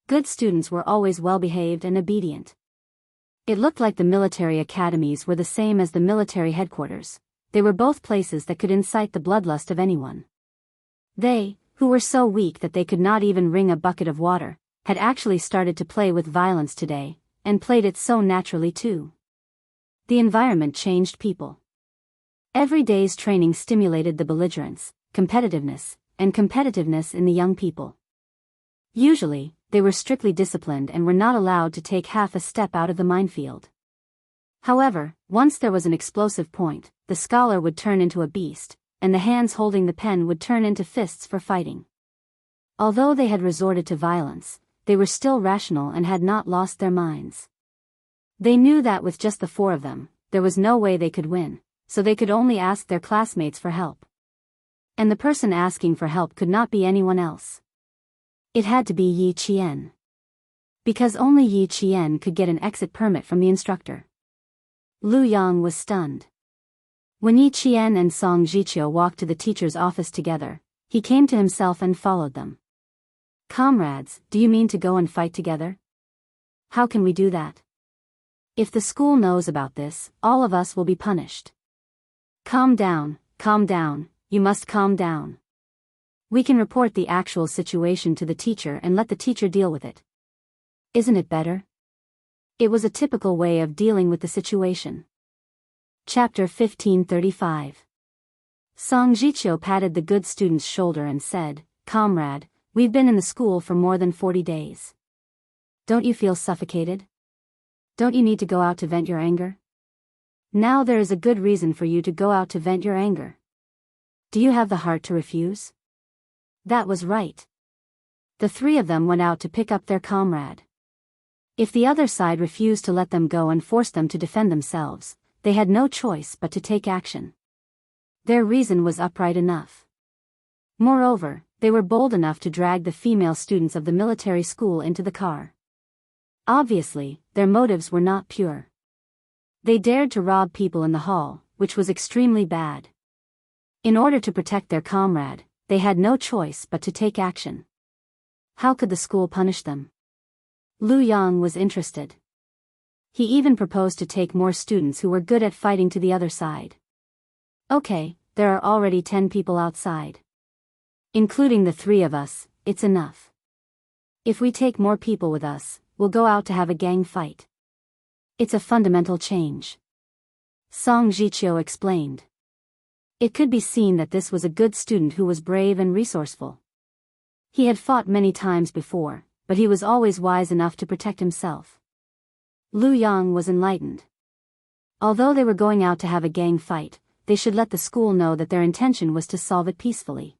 Good students were always well-behaved and obedient. It looked like the military academies were the same as the military headquarters. They were both places that could incite the bloodlust of anyone. They, who were so weak that they could not even wring a bucket of water, had actually started to play with violence today, and played it so naturally too. The environment changed people. Every day's training stimulated the belligerence, competitiveness in the young people. Usually, they were strictly disciplined and were not allowed to take half a step out of the minefield. However, once there was an explosive point, the scholar would turn into a beast, and the hands holding the pen would turn into fists for fighting. Although they had resorted to violence, they were still rational and had not lost their minds. They knew that with just the 4 of them, there was no way they could win, so they could only ask their classmates for help. And the person asking for help could not be anyone else. It had to be Yi Qian. Because only Yi Qian could get an exit permit from the instructor. Lu Yang was stunned. When Yi Qian and Song Jichio walked to the teacher's office together, he came to himself and followed them. "Comrades, do you mean to go and fight together? How can we do that? If the school knows about this, all of us will be punished." Calm down, you must calm down. We can report the actual situation to the teacher and let the teacher deal with it. Isn't it better? It was a typical way of dealing with the situation. Chapter 1535. Song Jichio patted the good student's shoulder and said, "Comrade, we've been in the school for more than 40 days. Don't you feel suffocated? Don't you need to go out to vent your anger? Now there is a good reason for you to go out to vent your anger. Do you have the heart to refuse?" That was right. The 3 of them went out to pick up their comrade. If the other side refused to let them go and forced them to defend themselves, they had no choice but to take action. Their reason was upright enough. Moreover, they were bold enough to drag the female students of the military school into the car. Obviously, their motives were not pure. They dared to rob people in the hall, which was extremely bad. In order to protect their comrade, they had no choice but to take action. How could the school punish them? Lu Yang was interested. He even proposed to take more students who were good at fighting to the other side. "Okay, there are already 10 people outside. Including the 3 of us, it's enough. If we take more people with us, we'll go out to have a gang fight. It's a fundamental change." Song Jichio explained. It could be seen that this was a good student who was brave and resourceful. He had fought many times before, but he was always wise enough to protect himself. Lu Yang was enlightened. Although they were going out to have a gang fight, they should let the school know that their intention was to solve it peacefully.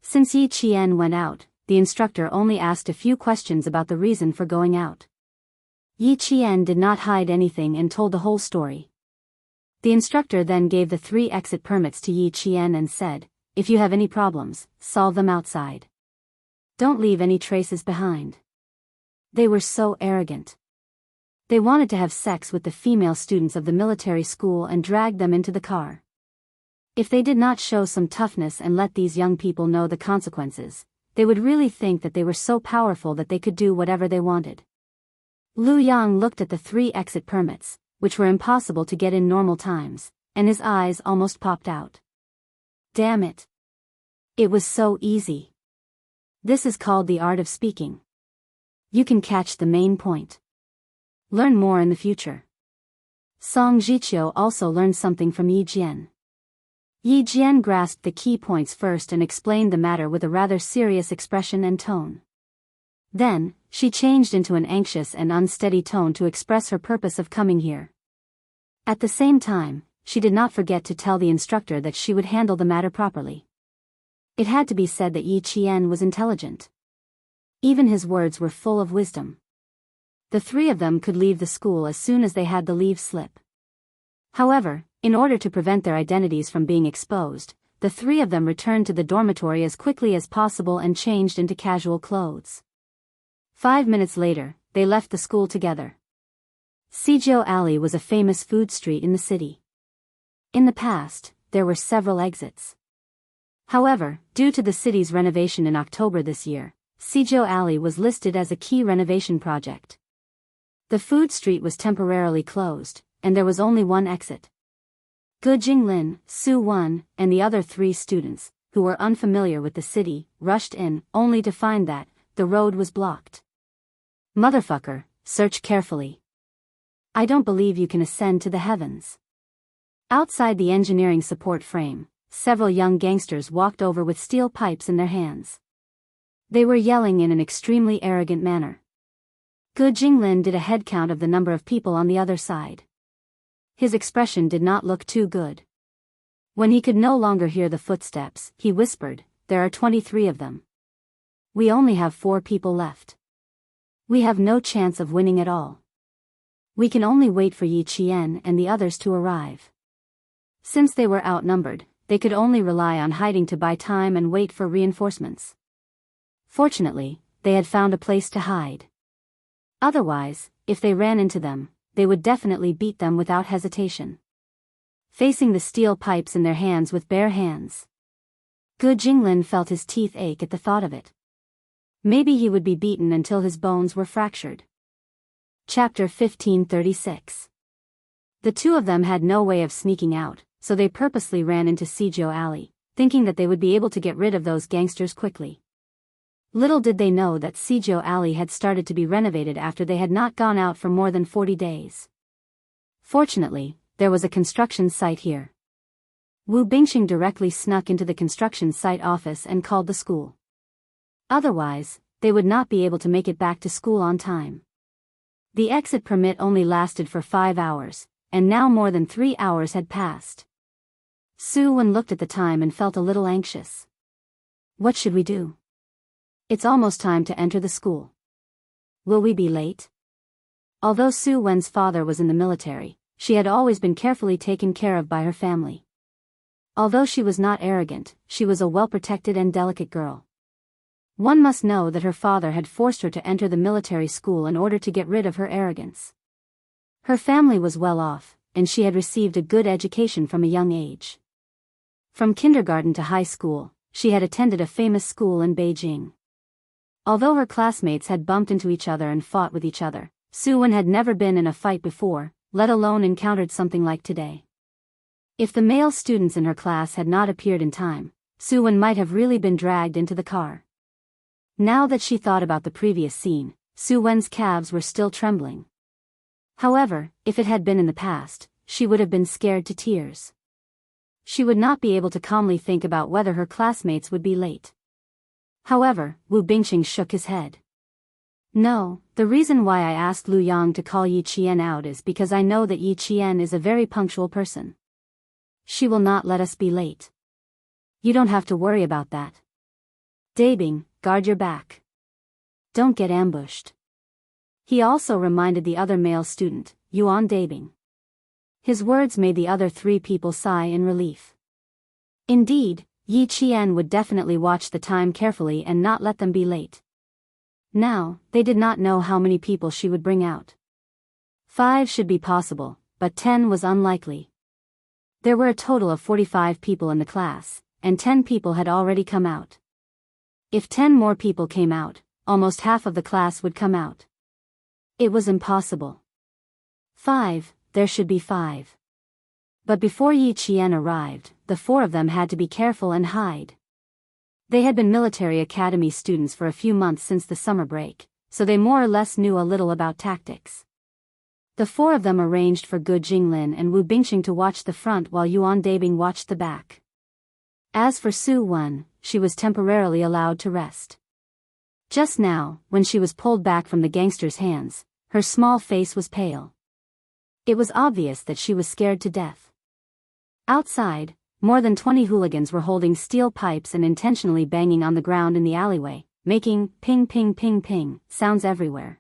Since Yi Qian went out, the instructor only asked a few questions about the reason for going out. Yi Qian did not hide anything and told the whole story. The instructor then gave the 3 exit permits to Yi Qian and said, "If you have any problems, solve them outside. Don't leave any traces behind." They were so arrogant. They wanted to have sex with the female students of the military school and drag them into the car. If they did not show some toughness and let these young people know the consequences, they would really think that they were so powerful that they could do whatever they wanted. Lu Yang looked at the 3 exit permits, which were impossible to get in normal times, and his eyes almost popped out. Damn it. It was so easy. This is called the art of speaking. You can catch the main point. Learn more in the future. Song Jiqiu also learned something from Yi Jian. Yi Jian grasped the key points first and explained the matter with a rather serious expression and tone. Then, she changed into an anxious and unsteady tone to express her purpose of coming here. At the same time, she did not forget to tell the instructor that she would handle the matter properly. It had to be said that Yi Qian was intelligent. Even his words were full of wisdom. The three of them could leave the school as soon as they had the leave slip. However, in order to prevent their identities from being exposed, the three of them returned to the dormitory as quickly as possible and changed into casual clothes. 5 minutes later, they left the school together. Sijiu Alley was a famous food street in the city. In the past, there were several exits. However, due to the city's renovation in October this year, Sijiu Alley was listed as a key renovation project. The food street was temporarily closed, and there was only one exit. Gu Jinglin, Su Wen, and the other 3 students, who were unfamiliar with the city, rushed in, only to find that the road was blocked. Motherfucker, search carefully. I don't believe you can ascend to the heavens. Outside the engineering support frame, several young gangsters walked over with steel pipes in their hands. They were yelling in an extremely arrogant manner. Gu Jinglin did a head count of the number of people on the other side. His expression did not look too good. When he could no longer hear the footsteps, he whispered, "There are 23 of them. We only have 4 people left. We have no chance of winning at all. We can only wait for Yi Qian and the others to arrive." Since they were outnumbered, they could only rely on hiding to buy time and wait for reinforcements. Fortunately, they had found a place to hide. Otherwise, if they ran into them, they would definitely beat them without hesitation. Facing the steel pipes in their hands with bare hands, Gu Jinglin felt his teeth ache at the thought of it. Maybe he would be beaten until his bones were fractured. Chapter 1536. The 2 of them had no way of sneaking out, so they purposely ran into Sijiu Alley, thinking that they would be able to get rid of those gangsters quickly. Little did they know that Sijiu Alley had started to be renovated after they had not gone out for more than 40 days. Fortunately, there was a construction site here. Wu Bingxing directly snuck into the construction site office and called the school. Otherwise, they would not be able to make it back to school on time. The exit permit only lasted for 5 hours, and now more than 3 hours had passed. Su Wen looked at the time and felt a little anxious. What should we do? It's almost time to enter the school. Will we be late? Although Su Wen's father was in the military, she had always been carefully taken care of by her family. Although she was not arrogant, she was a well-protected and delicate girl. One must know that her father had forced her to enter the military school in order to get rid of her arrogance. Her family was well off, and she had received a good education from a young age. From kindergarten to high school, she had attended a famous school in Beijing. Although her classmates had bumped into each other and fought with each other, Su Wen had never been in a fight before, let alone encountered something like today. If the male students in her class had not appeared in time, Su Wen might have really been dragged into the car. Now that she thought about the previous scene, Su Wen's calves were still trembling. However, if it had been in the past, she would have been scared to tears. She would not be able to calmly think about whether her classmates would be late. However, Wu Bingxing shook his head. No, the reason why I asked Lu Yang to call Yi Qian out is because I know that Yi Qian is a very punctual person. She will not let us be late. You don't have to worry about that. Dabing, guard your back. Don't get ambushed. He also reminded the other male student, Yuan Dabing. His words made the other 3 people sigh in relief. Indeed, Yi Qian would definitely watch the time carefully and not let them be late. Now, they did not know how many people she would bring out. 5 should be possible, but 10 was unlikely. There were a total of 45 people in the class, and 10 people had already come out. If 10 more people came out, almost half of the class would come out. It was impossible. 5, there should be 5. But before Yi Qian arrived, the 4 of them had to be careful and hide. They had been military academy students for a few months since the summer break, so they more or less knew a little about tactics. The four of them arranged for Gu Jinglin and Wu Bingxing to watch the front while Yuan Dabing watched the back. As for Su Wen, she was temporarily allowed to rest. Just now, when she was pulled back from the gangster's hands, her small face was pale. It was obvious that she was scared to death. Outside, more than 20 hooligans were holding steel pipes and intentionally banging on the ground in the alleyway, making ping ping ping ping sounds everywhere.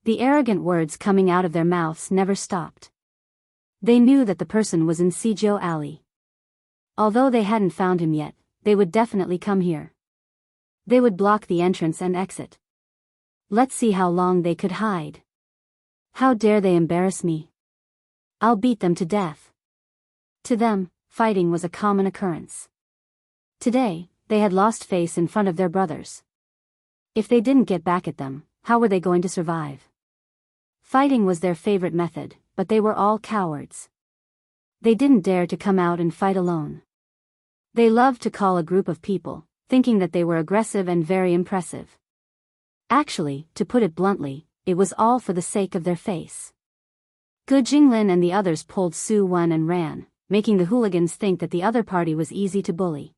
The arrogant words coming out of their mouths never stopped. They knew that the person was in Sijou Alley. Although they hadn't found him yet, they would definitely come here. They would block the entrance and exit. Let's see how long they could hide. How dare they embarrass me? I'll beat them to death. To them, fighting was a common occurrence. Today, they had lost face in front of their brothers. If they didn't get back at them, how were they going to survive? Fighting was their favorite method, but they were all cowards. They didn't dare to come out and fight alone. They loved to call a group of people, thinking that they were aggressive and very impressive. Actually, to put it bluntly, it was all for the sake of their face. Gu Jinglin and the others pulled Su Wen and ran, making the hooligans think that the other party was easy to bully.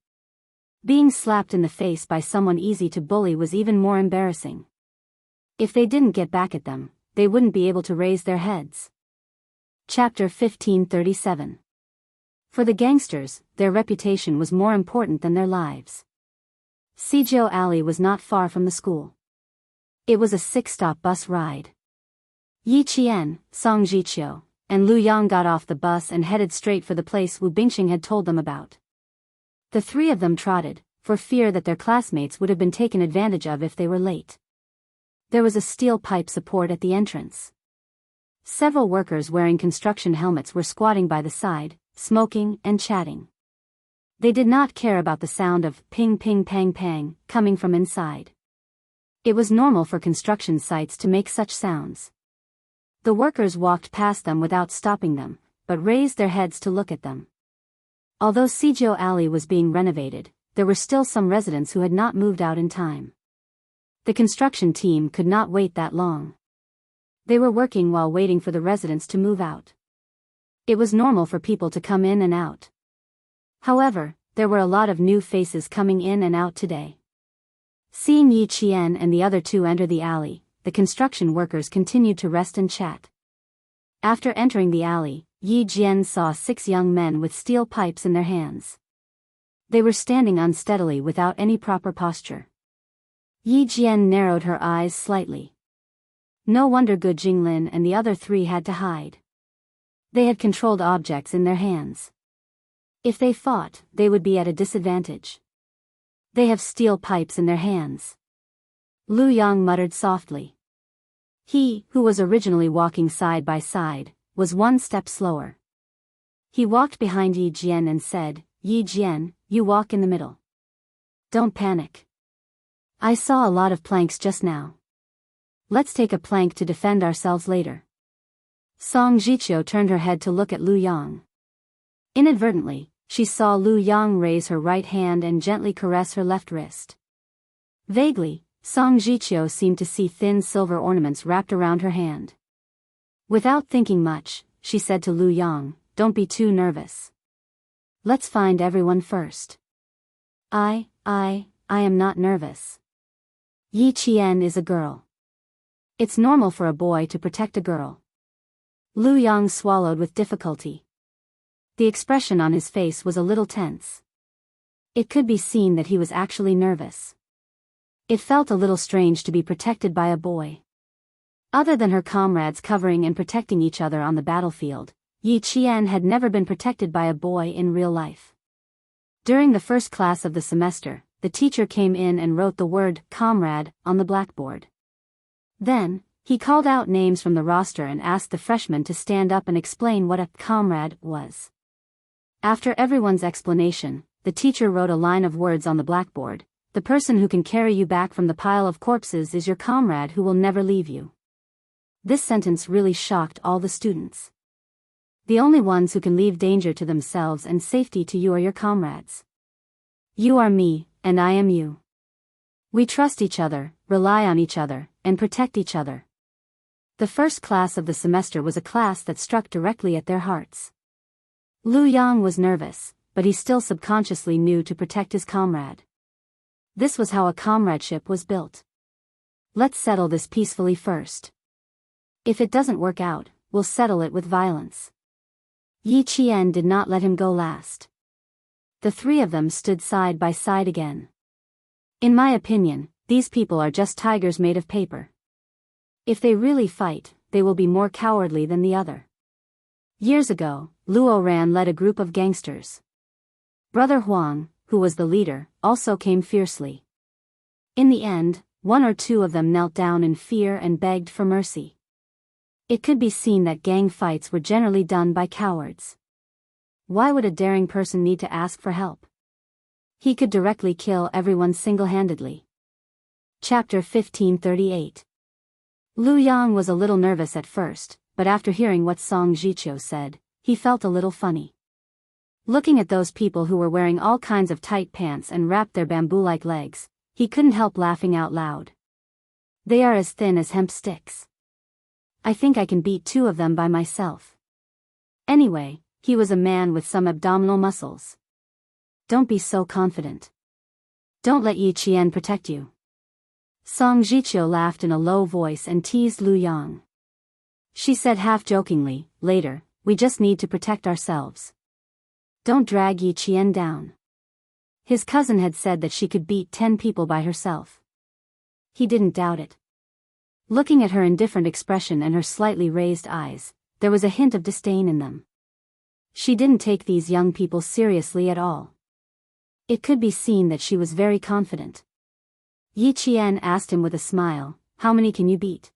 Being slapped in the face by someone easy to bully was even more embarrassing. If they didn't get back at them, they wouldn't be able to raise their heads. Chapter 1537. For the gangsters, their reputation was more important than their lives. Sijou Alley was not far from the school. It was a 6-stop bus ride. Yi Qian, Song Jiqiu, and Lu Yang got off the bus and headed straight for the place Wu Bingxing had told them about. The three of them trotted, for fear that their classmates would have been taken advantage of if they were late. There was a steel pipe support at the entrance. Several workers wearing construction helmets were squatting by the side, smoking and chatting. They did not care about the sound of ping ping pang pang coming from inside. It was normal for construction sites to make such sounds. The workers walked past them without stopping them, but raised their heads to look at them. Although Sijou Alley was being renovated, there were still some residents who had not moved out in time. The construction team could not wait that long. They were working while waiting for the residents to move out. It was normal for people to come in and out. However, there were a lot of new faces coming in and out today. Seeing Yi Qian and the other two enter the alley, the construction workers continued to rest and chat. After entering the alley, Yi Jian saw 6 young men with steel pipes in their hands. They were standing unsteadily without any proper posture. Yi Jian narrowed her eyes slightly. No wonder Gu Jinglin and the other 3 had to hide. They had controlled objects in their hands. If they fought, they would be at a disadvantage. They have steel pipes in their hands. Lu Yang muttered softly. He, who was originally walking side by side, was 1 step slower. He walked behind Yi Jian and said, Yi Jian, you walk in the middle. Don't panic. I saw a lot of planks just now. Let's take a plank to defend ourselves later. Song Jiqiu turned her head to look at Lu Yang. Inadvertently, she saw Lu Yang raise her right hand and gently caress her left wrist. Vaguely, Song Jiqiu seemed to see thin silver ornaments wrapped around her hand. Without thinking much, she said to Lu Yang, don't be too nervous. Let's find everyone first. I am not nervous. Yi Qian is a girl. It's normal for a boy to protect a girl. Lu Yang swallowed with difficulty. The expression on his face was a little tense. It could be seen that he was actually nervous. It felt a little strange to be protected by a boy. Other than her comrades covering and protecting each other on the battlefield, Yi Qian had never been protected by a boy in real life. During the first class of the semester, the teacher came in and wrote the word comrade on the blackboard. Then, he called out names from the roster and asked the freshmen to stand up and explain what a comrade was. After everyone's explanation, the teacher wrote a line of words on the blackboard. The person who can carry you back from the pile of corpses is your comrade who will never leave you. This sentence really shocked all the students. The only ones who can leave danger to themselves and safety to you are your comrades. You are me, and I am you. We trust each other, rely on each other, and protect each other. The first class of the semester was a class that struck directly at their hearts. Lu Yang was nervous, but he still subconsciously knew to protect his comrade. This was how a comradeship was built. Let's settle this peacefully first. If it doesn't work out, we'll settle it with violence. Yi Qian did not let him go last. The three of them stood side by side again. In my opinion, these people are just tigers made of paper. If they really fight, they will be more cowardly than the other. Years ago, Luo Ran led a group of gangsters. Brother Huang, who was the leader, also came fiercely. In the end, one or two of them knelt down in fear and begged for mercy. It could be seen that gang fights were generally done by cowards. Why would a daring person need to ask for help? He could directly kill everyone single-handedly. Chapter 1538. Lu Yang was a little nervous at first, but after hearing what Song Jiqiu said, he felt a little funny. Looking at those people who were wearing all kinds of tight pants and wrapped their bamboo-like legs, he couldn't help laughing out loud. They are as thin as hemp sticks. I think I can beat two of them by myself. Anyway, he was a man with some abdominal muscles. Don't be so confident. Don't let Yi Qian protect you. Song Jiqiu laughed in a low voice and teased Lu Yang. She said half-jokingly, later, we just need to protect ourselves. Don't drag Yi Qian down. His cousin had said that she could beat 10 people by herself. He didn't doubt it. Looking at her indifferent expression and her slightly raised eyes, there was a hint of disdain in them. She didn't take these young people seriously at all. It could be seen that she was very confident. Yi Qian asked him with a smile, how many can you beat?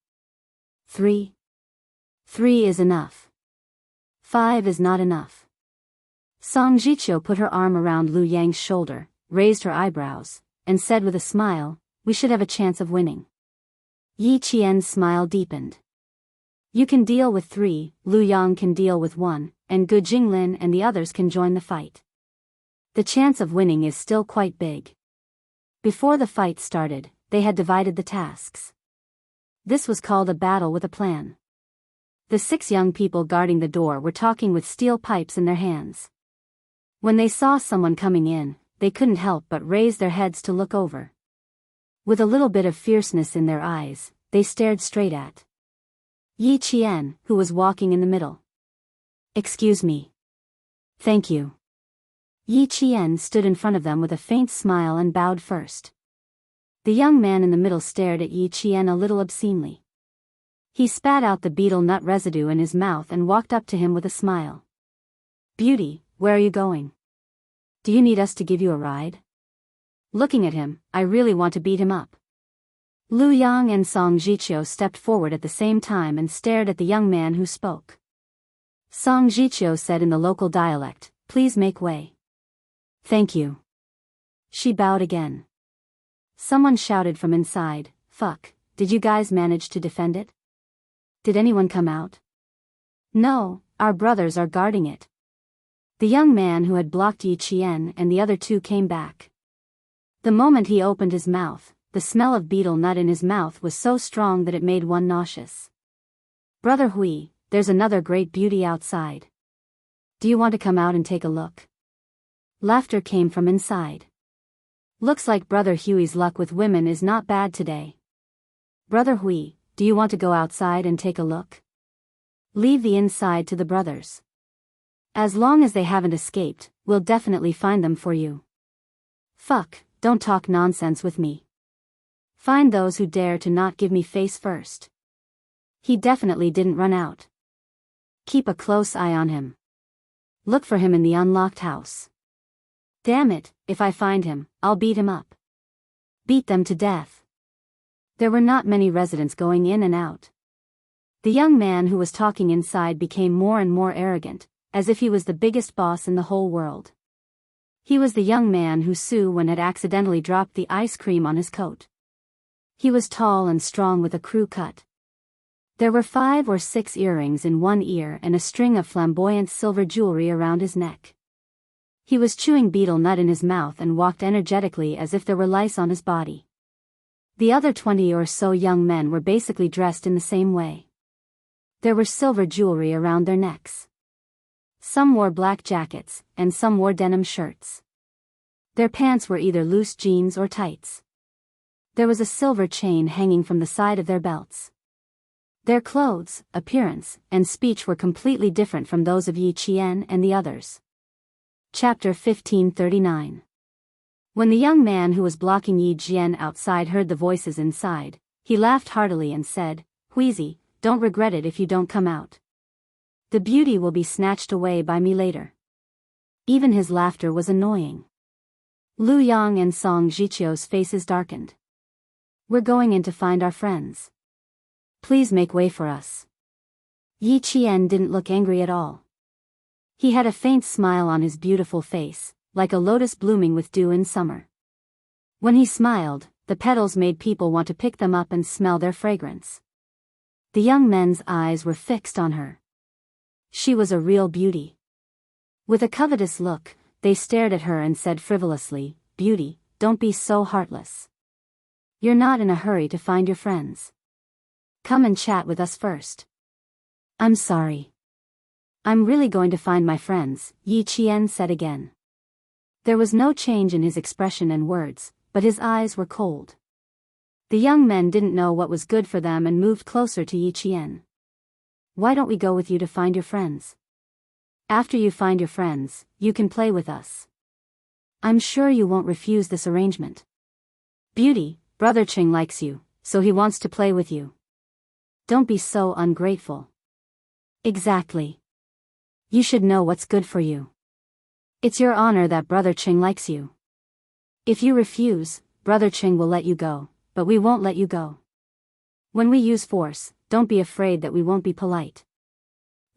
3. 3 is enough. 5 is not enough. Song Jiqiu put her arm around Lu Yang's shoulder, raised her eyebrows, and said with a smile, we should have a chance of winning. Yi Qian's smile deepened. You can deal with 3, Lu Yang can deal with 1, and Gu Jinglin and the others can join the fight. The chance of winning is still quite big. Before the fight started, they had divided the tasks. This was called a battle with a plan. The 6 young people guarding the door were talking with steel pipes in their hands. When they saw someone coming in, they couldn't help but raise their heads to look over. With a little bit of fierceness in their eyes, they stared straight at Yi Qian, who was walking in the middle. Excuse me. Thank you. Yi Qian stood in front of them with a faint smile and bowed first. The young man in the middle stared at Yi Qian a little obscenely. He spat out the betel nut residue in his mouth and walked up to him with a smile. Beauty, where are you going? Do you need us to give you a ride? Looking at him, I really want to beat him up. Lu Yang and Song Jiqiu stepped forward at the same time and stared at the young man who spoke. Song Jiqiu said in the local dialect, please make way. Thank you. She bowed again. Someone shouted from inside, fuck, did you guys manage to defend it? Did anyone come out? No, our brothers are guarding it. The young man who had blocked Yi Qian and the other 2 came back. The moment he opened his mouth, the smell of betel nut in his mouth was so strong that it made one nauseous. Brother Hui, there's another great beauty outside. Do you want to come out and take a look? Laughter came from inside. Looks like Brother Huey's luck with women is not bad today. Brother Hui, do you want to go outside and take a look? Leave the inside to the brothers. As long as they haven't escaped, we'll definitely find them for you. Fuck, don't talk nonsense with me. Find those who dare to not give me face first. He definitely didn't run out. Keep a close eye on him. Look for him in the unlocked house. Damn it, if I find him, I'll beat him up. Beat them to death. There were not many residents going in and out. The young man who was talking inside became more and more arrogant, as if he was the biggest boss in the whole world. He was the young man who Su Wen had accidentally dropped the ice cream on his coat. He was tall and strong with a crew cut. There were 5 or 6 earrings in one ear and a string of flamboyant silver jewelry around his neck. He was chewing betel nut in his mouth and walked energetically as if there were lice on his body. The other 20 or so young men were basically dressed in the same way. There were silver jewelry around their necks. Some wore black jackets, and some wore denim shirts. Their pants were either loose jeans or tights. There was a silver chain hanging from the side of their belts. Their clothes, appearance, and speech were completely different from those of Yi Qian and the others. Chapter 1539. When the young man who was blocking Yi Qian outside heard the voices inside, he laughed heartily and said, "Huizi, don't regret it if you don't come out. The beauty will be snatched away by me later." Even his laughter was annoying. Lu Yang and Song Jiqiu's faces darkened. "We're going in to find our friends. Please make way for us." Yi Qian didn't look angry at all. He had a faint smile on his beautiful face, like a lotus blooming with dew in summer. When he smiled, the petals made people want to pick them up and smell their fragrance. The young men's eyes were fixed on her. She was a real beauty. With a covetous look, they stared at her and said frivolously, "Beauty, don't be so heartless. You're not in a hurry to find your friends. Come and chat with us first." "I'm sorry. I'm really going to find my friends," Yi Qian said again. There was no change in his expression and words, but his eyes were cold. The young men didn't know what was good for them and moved closer to Yi Qian. "Why don't we go with you to find your friends? After you find your friends, you can play with us. I'm sure you won't refuse this arrangement. Beauty, Brother Qing likes you, so he wants to play with you. Don't be so ungrateful." "Exactly. You should know what's good for you. It's your honor that Brother Qing likes you. If you refuse, Brother Qing will let you go, but we won't let you go. When we use force, don't be afraid that we won't be polite."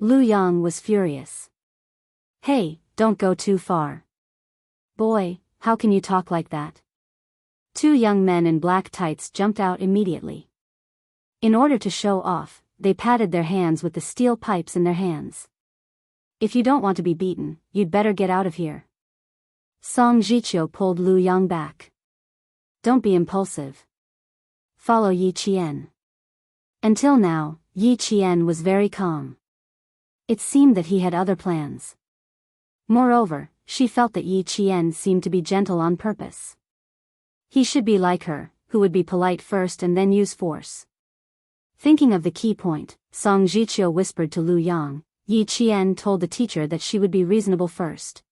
Lu Yang was furious. "Hey, don't go too far. Boy, how can you talk like that?" Two young men in black tights jumped out immediately. In order to show off, they patted their hands with the steel pipes in their hands. "If you don't want to be beaten, you'd better get out of here." Song Jiqiu pulled Lu Yang back. "Don't be impulsive. Follow Yi Qian." Until now, Yi Qian was very calm. It seemed that he had other plans. Moreover, she felt that Yi Qian seemed to be gentle on purpose. He should be like her, who would be polite first and then use force. Thinking of the key point, Song Jiqiu whispered to Lu Yang. Yi Qian told the teacher that she would be reasonable first.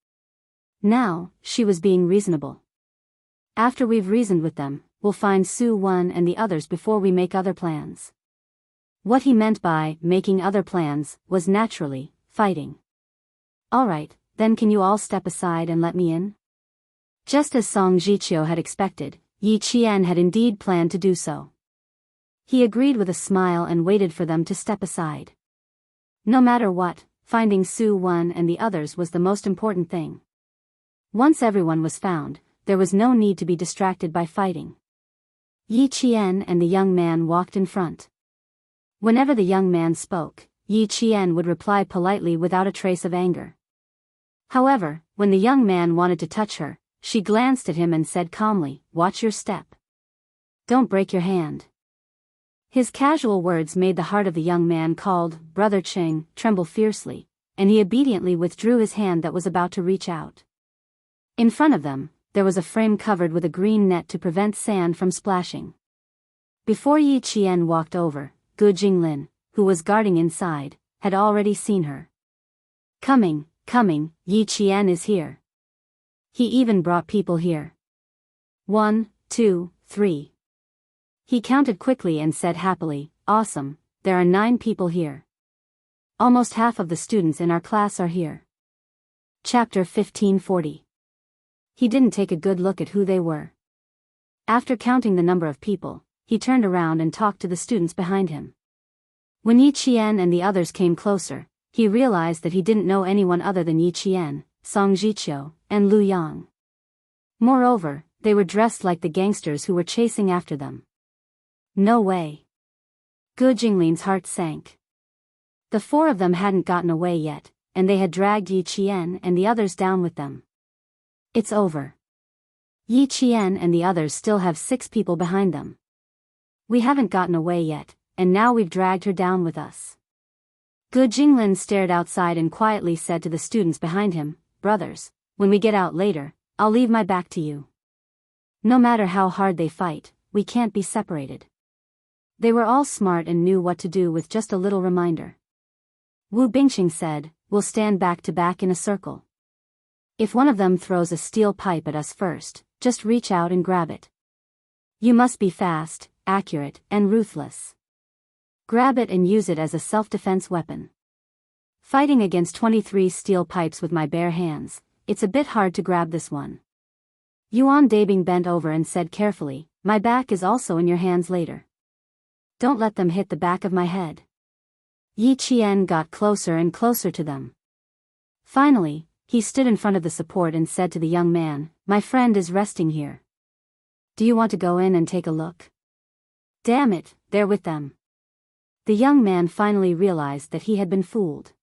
Now, she was being reasonable. "After we've reasoned with them, we'll find Su Wen and the others before we make other plans." What he meant by making other plans was naturally fighting. "All right, then can you all step aside and let me in?" Just as Song Jiqiu had expected, Yi Qian had indeed planned to do so. He agreed with a smile and waited for them to step aside. No matter what, finding Su Wen and the others was the most important thing. Once everyone was found, there was no need to be distracted by fighting. Yi Qian and the young man walked in front. Whenever the young man spoke, Yi Qian would reply politely without a trace of anger. However, when the young man wanted to touch her, she glanced at him and said calmly, "Watch your step. Don't break your hand." His casual words made the heart of the young man called Brother Qing tremble fiercely, and he obediently withdrew his hand that was about to reach out. In front of them, there was a frame covered with a green net to prevent sand from splashing. Before Yi Qian walked over, Gu Jinglin, who was guarding inside, had already seen her. Coming, Yi Qian is here. He even brought people here. 1, 2, 3. He counted quickly and said happily, "Awesome, there are 9 people here. Almost half of the students in our class are here." Chapter 1540. He didn't take a good look at who they were. After counting the number of people, he turned around and talked to the students behind him. When Yi Qian and the others came closer, he realized that he didn't know anyone other than Yi Qian, Song Jiqiu, and Lu Yang. Moreover, they were dressed like the gangsters who were chasing after them. No way. Gu Jinglin's heart sank. The 4 of them hadn't gotten away yet, and they had dragged Yi Qian and the others down with them. It's over. Yi Qian and the others still have 6 people behind them. We haven't gotten away yet, and now we've dragged her down with us. Gu Jinglin stared outside and quietly said to the students behind him, "Brothers, when we get out later, I'll leave my back to you. No matter how hard they fight, we can't be separated." They were all smart and knew what to do with just a little reminder. Wu Bingqing said, "We'll stand back to back in a circle. If one of them throws a steel pipe at us first, just reach out and grab it. You must be fast, accurate, and ruthless. Grab it and use it as a self-defense weapon. Fighting against 23 steel pipes with my bare hands, it's a bit hard to grab this one." Yuan Dabing bent over and said carefully, "My back is also in your hands later. Don't let them hit the back of my head." Yi Qian got closer and closer to them. Finally, he stood in front of the support and said to the young man, "My friend is resting here. Do you want to go in and take a look?" "Damn it, they're with them." The young man finally realized that he had been fooled.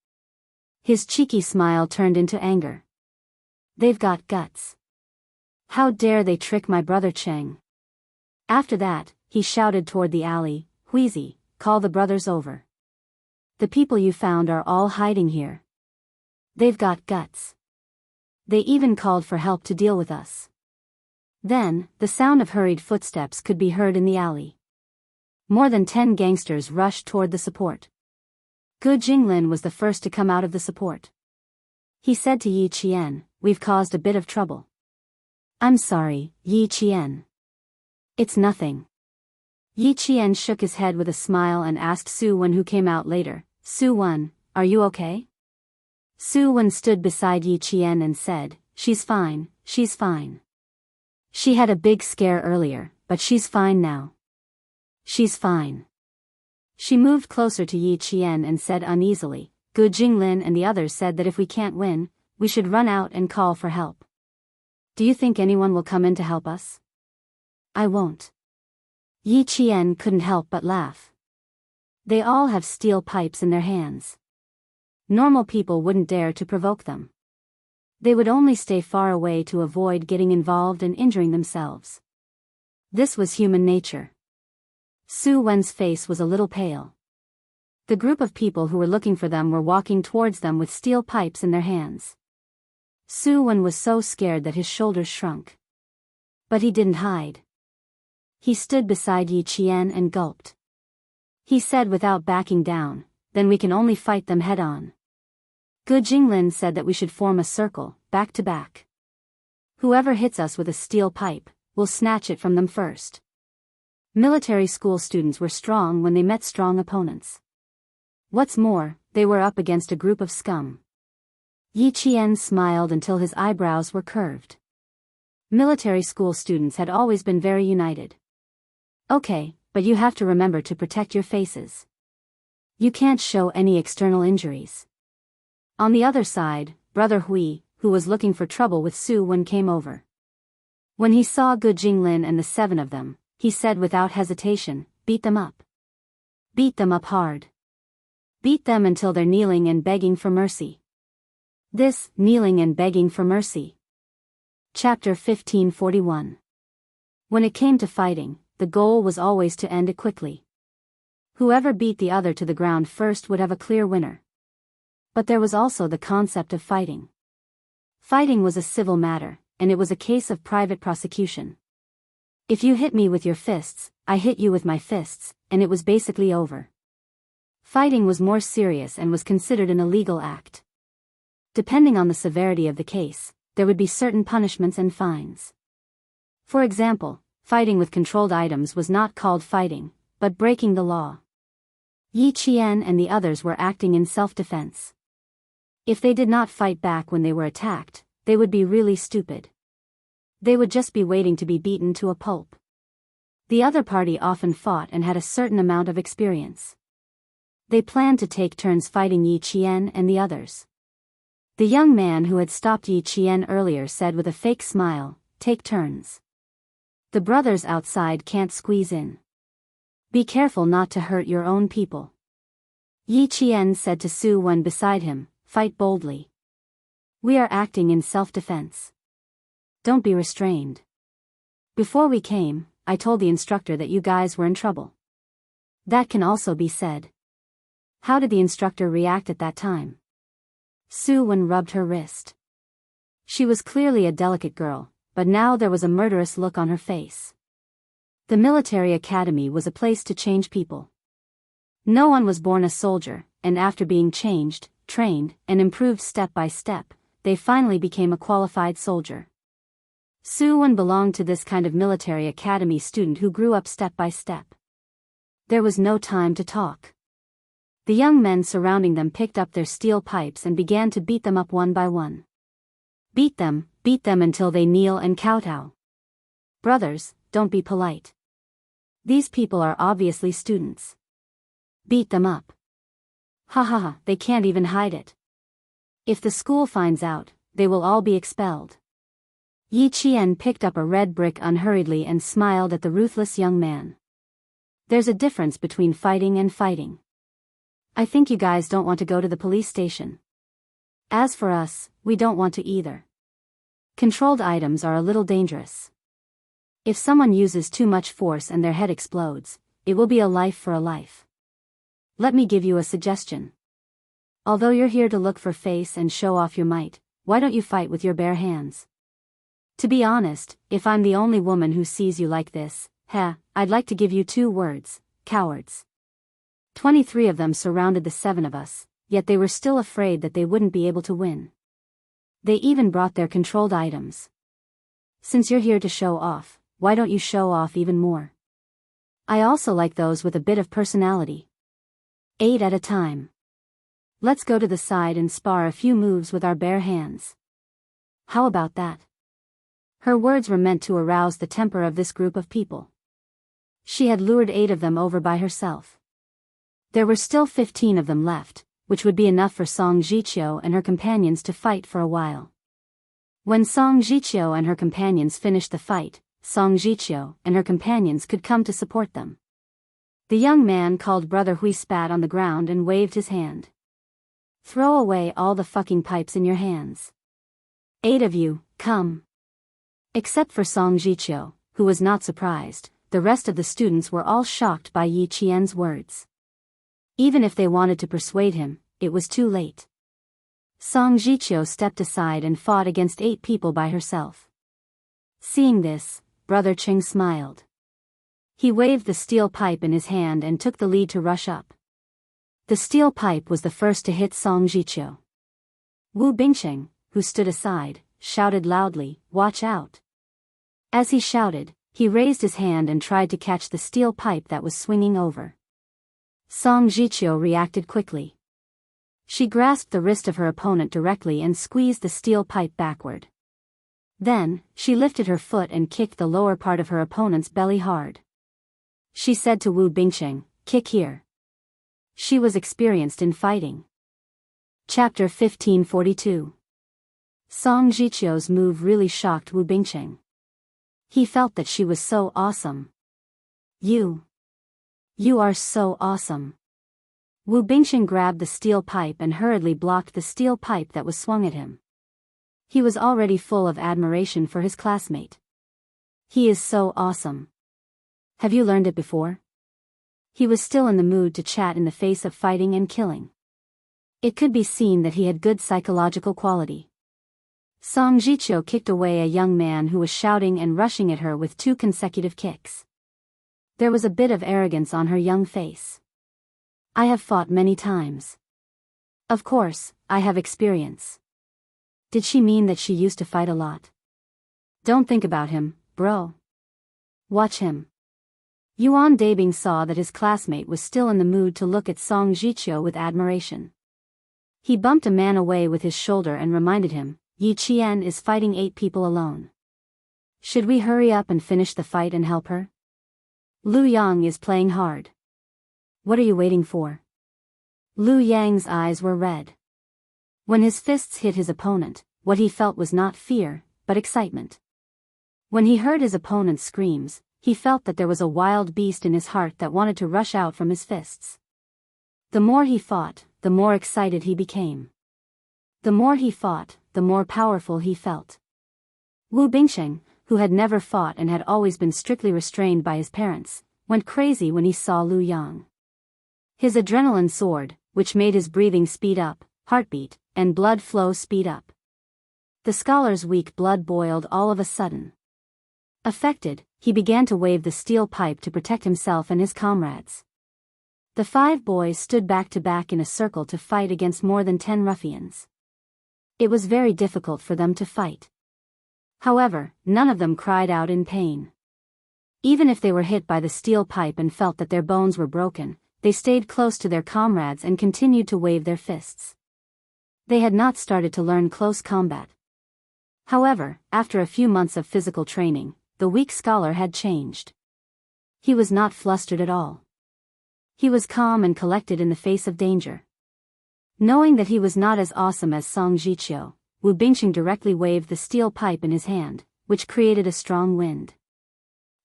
His cheeky smile turned into anger. "They've got guts. How dare they trick my brother Cheng?" After that, he shouted toward the alley, "Huizi, call the brothers over. The people you found are all hiding here. They've got guts. They even called for help to deal with us." Then, the sound of hurried footsteps could be heard in the alley. More than 10 gangsters rushed toward the support. Gu Jinglin was the first to come out of the support. He said to Yi Qian, "We've caused a bit of trouble." "I'm sorry, Yi Qian. It's nothing." Yi Qian shook his head with a smile and asked Su Wen, who came out later, "Su Wen, are you okay?" Su Wen stood beside Yi Qian and said, "She's fine, she's fine. She had a big scare earlier, but she's fine now. She's fine." She moved closer to Yi Qian and said uneasily, "Gu Jinglin and the others said that if we can't win, we should run out and call for help. Do you think anyone will come in to help us?" "I won't." Yi Qian couldn't help but laugh. They all have steel pipes in their hands. Normal people wouldn't dare to provoke them. They would only stay far away to avoid getting involved and injuring themselves. This was human nature. Su Wen's face was a little pale. The group of people who were looking for them were walking towards them with steel pipes in their hands. Su Wen was so scared that his shoulders shrunk. But he didn't hide. He stood beside Yi Qian and gulped. He said without backing down, "Then we can only fight them head-on." Gu Jinglin said that we should form a circle, back to back. Whoever hits us with a steel pipe, we'll snatch it from them first. Military school students were strong when they met strong opponents. What's more, they were up against a group of scum. Yi Qian smiled until his eyebrows were curved. Military school students had always been very united. "Okay, but you have to remember to protect your faces. You can't show any external injuries." On the other side, Brother Hui, who was looking for trouble with Su Wen, came over. When he saw Gu Jinglin and the 7 of them, he said without hesitation, "Beat them up. Beat them up hard. Beat them until they're kneeling and begging for mercy." This, kneeling and begging for mercy. Chapter 1541. When it came to fighting, the goal was always to end it quickly. Whoever beat the other to the ground first would have a clear winner. But there was also the concept of fighting. Fighting was a civil matter, and it was a case of private prosecution. If you hit me with your fists, I hit you with my fists, and it was basically over. Fighting was more serious and was considered an illegal act. Depending on the severity of the case, there would be certain punishments and fines. For example, fighting with controlled items was not called fighting, but breaking the law. Yi Qian and the others were acting in self-defense. If they did not fight back when they were attacked, they would be really stupid. They would just be waiting to be beaten to a pulp. The other party often fought and had a certain amount of experience. They planned to take turns fighting Yi Qian and the others. The young man who had stopped Yi Qian earlier said with a fake smile, "Take turns. The brothers outside can't squeeze in. Be careful not to hurt your own people." Yi Qian said to Su Wen beside him, "Fight boldly. We are acting in self-defense. Don't be restrained. Before we came, I told the instructor that you guys were in trouble. That can also be said." How did the instructor react at that time? Su Wen rubbed her wrist. She was clearly a delicate girl, but now there was a murderous look on her face. The military academy was a place to change people. No one was born a soldier, and after being changed, trained, and improved step by step, they finally became a qualified soldier. Su Wen belonged to this kind of military academy student who grew up step by step. There was no time to talk. The young men surrounding them picked up their steel pipes and began to beat them up one by one. Beat them until they kneel and kowtow. Brothers, don't be polite. These people are obviously students. Beat them up. Ha ha ha, they can't even hide it. If the school finds out, they will all be expelled. Yi Qian picked up a red brick unhurriedly and smiled at the ruthless young man. There's a difference between fighting and fighting. I think you guys don't want to go to the police station. As for us, we don't want to either. Controlled items are a little dangerous. If someone uses too much force and their head explodes, it will be a life for a life. Let me give you a suggestion. Although you're here to look for face and show off your might, why don't you fight with your bare hands? To be honest, if I'm the only woman who sees you like this, I'd like to give you 2 words: cowards. 23 of them surrounded the 7 of us, yet they were still afraid that they wouldn't be able to win. They even brought their controlled items. Since you're here to show off, why don't you show off even more? I also like those with a bit of personality. 8 at a time. Let's go to the side and spar a few moves with our bare hands. How about that? Her words were meant to arouse the temper of this group of people. She had lured 8 of them over by herself. There were still 15 of them left, which would be enough for Song Jiqiu and her companions to fight for a while. When Song Jiqiu and her companions finished the fight, Song Jiqiu and her companions could come to support them. The young man called Brother Hui spat on the ground and waved his hand. Throw away all the fucking pipes in your hands. 8 of you, come. Except for Song Jiqiu, who was not surprised, the rest of the students were all shocked by Yi Qian's words. Even if they wanted to persuade him, it was too late. Song Jiqiu stepped aside and fought against 8 people by herself. Seeing this, Brother Ching smiled. He waved the steel pipe in his hand and took the lead to rush up. The steel pipe was the first to hit Song Jiqiu. Wu Bingqing, who stood aside, shouted loudly, "Watch out!" As he shouted, he raised his hand and tried to catch the steel pipe that was swinging over. Song Jiqiu reacted quickly. She grasped the wrist of her opponent directly and squeezed the steel pipe backward. Then, she lifted her foot and kicked the lower part of her opponent's belly hard. She said to Wu Bingqing, "Kick here." She was experienced in fighting. Chapter 1542. Song Jiqiu's move really shocked Wu Bingqing. He felt that she was so awesome. You are so awesome. Wu Bingqing grabbed the steel pipe and hurriedly blocked the steel pipe that was swung at him. He was already full of admiration for his classmate. He is so awesome. Have you learned it before? He was still in the mood to chat in the face of fighting and killing. It could be seen that he had good psychological quality. Song Jiqiu kicked away a young man who was shouting and rushing at her with 2 consecutive kicks. There was a bit of arrogance on her young face. I have fought many times. Of course, I have experience. Did she mean that she used to fight a lot? Don't think about him, bro. Watch him. Yuan Dabing saw that his classmate was still in the mood to look at Song Jiqiu with admiration. He bumped a man away with his shoulder and reminded him, Yi Qian is fighting 8 people alone. Should we hurry up and finish the fight and help her? Lu Yang is playing hard. What are you waiting for? Lu Yang's eyes were red. When his fists hit his opponent, what he felt was not fear, but excitement. When he heard his opponent's screams, he felt that there was a wild beast in his heart that wanted to rush out from his fists. The more he fought, the more excited he became. The more he fought, the more powerful he felt. Wu Bingqing, who had never fought and had always been strictly restrained by his parents, went crazy when he saw Lu Yang. His adrenaline soared, which made his breathing speed up, heartbeat, and blood flow speed up. The scholar's weak blood boiled all of a sudden. Affected, he began to wave the steel pipe to protect himself and his comrades. The 5 boys stood back to back in a circle to fight against more than 10 ruffians. It was very difficult for them to fight. However, none of them cried out in pain. Even if they were hit by the steel pipe and felt that their bones were broken, they stayed close to their comrades and continued to wave their fists. They had not started to learn close combat. However, after a few months of physical training, the weak scholar had changed. He was not flustered at all. He was calm and collected in the face of danger. Knowing that he was not as awesome as Song Jiqiu, Wu Bingqing directly waved the steel pipe in his hand, which created a strong wind.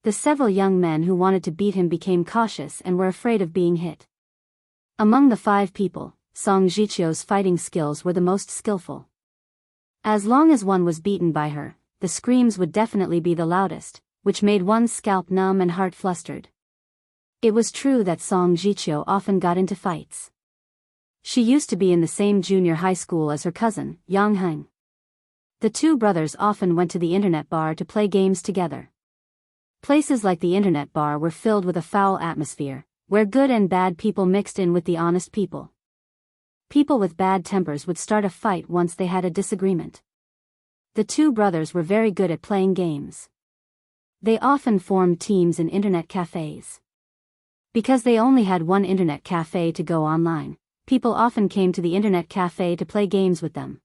The several young men who wanted to beat him became cautious and were afraid of being hit. Among the 5 people, Song Jiqiu's fighting skills were the most skillful. As long as one was beaten by her, the screams would definitely be the loudest, which made one's scalp numb and heart flustered. It was true that Song Jiqiu often got into fights. She used to be in the same junior high school as her cousin, Yang Heng. The 2 brothers often went to the internet bar to play games together. Places like the internet bar were filled with a foul atmosphere, where good and bad people mixed in with the honest people. People with bad tempers would start a fight once they had a disagreement. The 2 brothers were very good at playing games. They often formed teams in internet cafes. Because they only had one internet cafe to go online, people often came to the internet cafe to play games with them.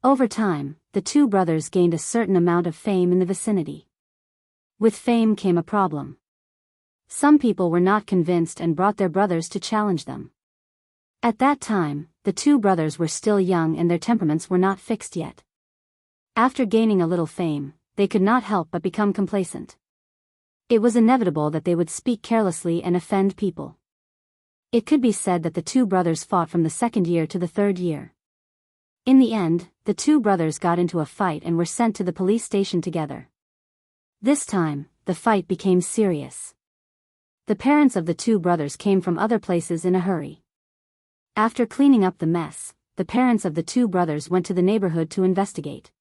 Over time, the 2 brothers gained a certain amount of fame in the vicinity. With fame came a problem. Some people were not convinced and brought their brothers to challenge them. At that time, the 2 brothers were still young and their temperaments were not fixed yet. After gaining a little fame, they could not help but become complacent. It was inevitable that they would speak carelessly and offend people. It could be said that the 2 brothers fought from the 2nd year to the 3rd year. In the end, the 2 brothers got into a fight and were sent to the police station together. This time, the fight became serious. The parents of the 2 brothers came from other places in a hurry. After cleaning up the mess, the parents of the 2 brothers went to the neighborhood to investigate.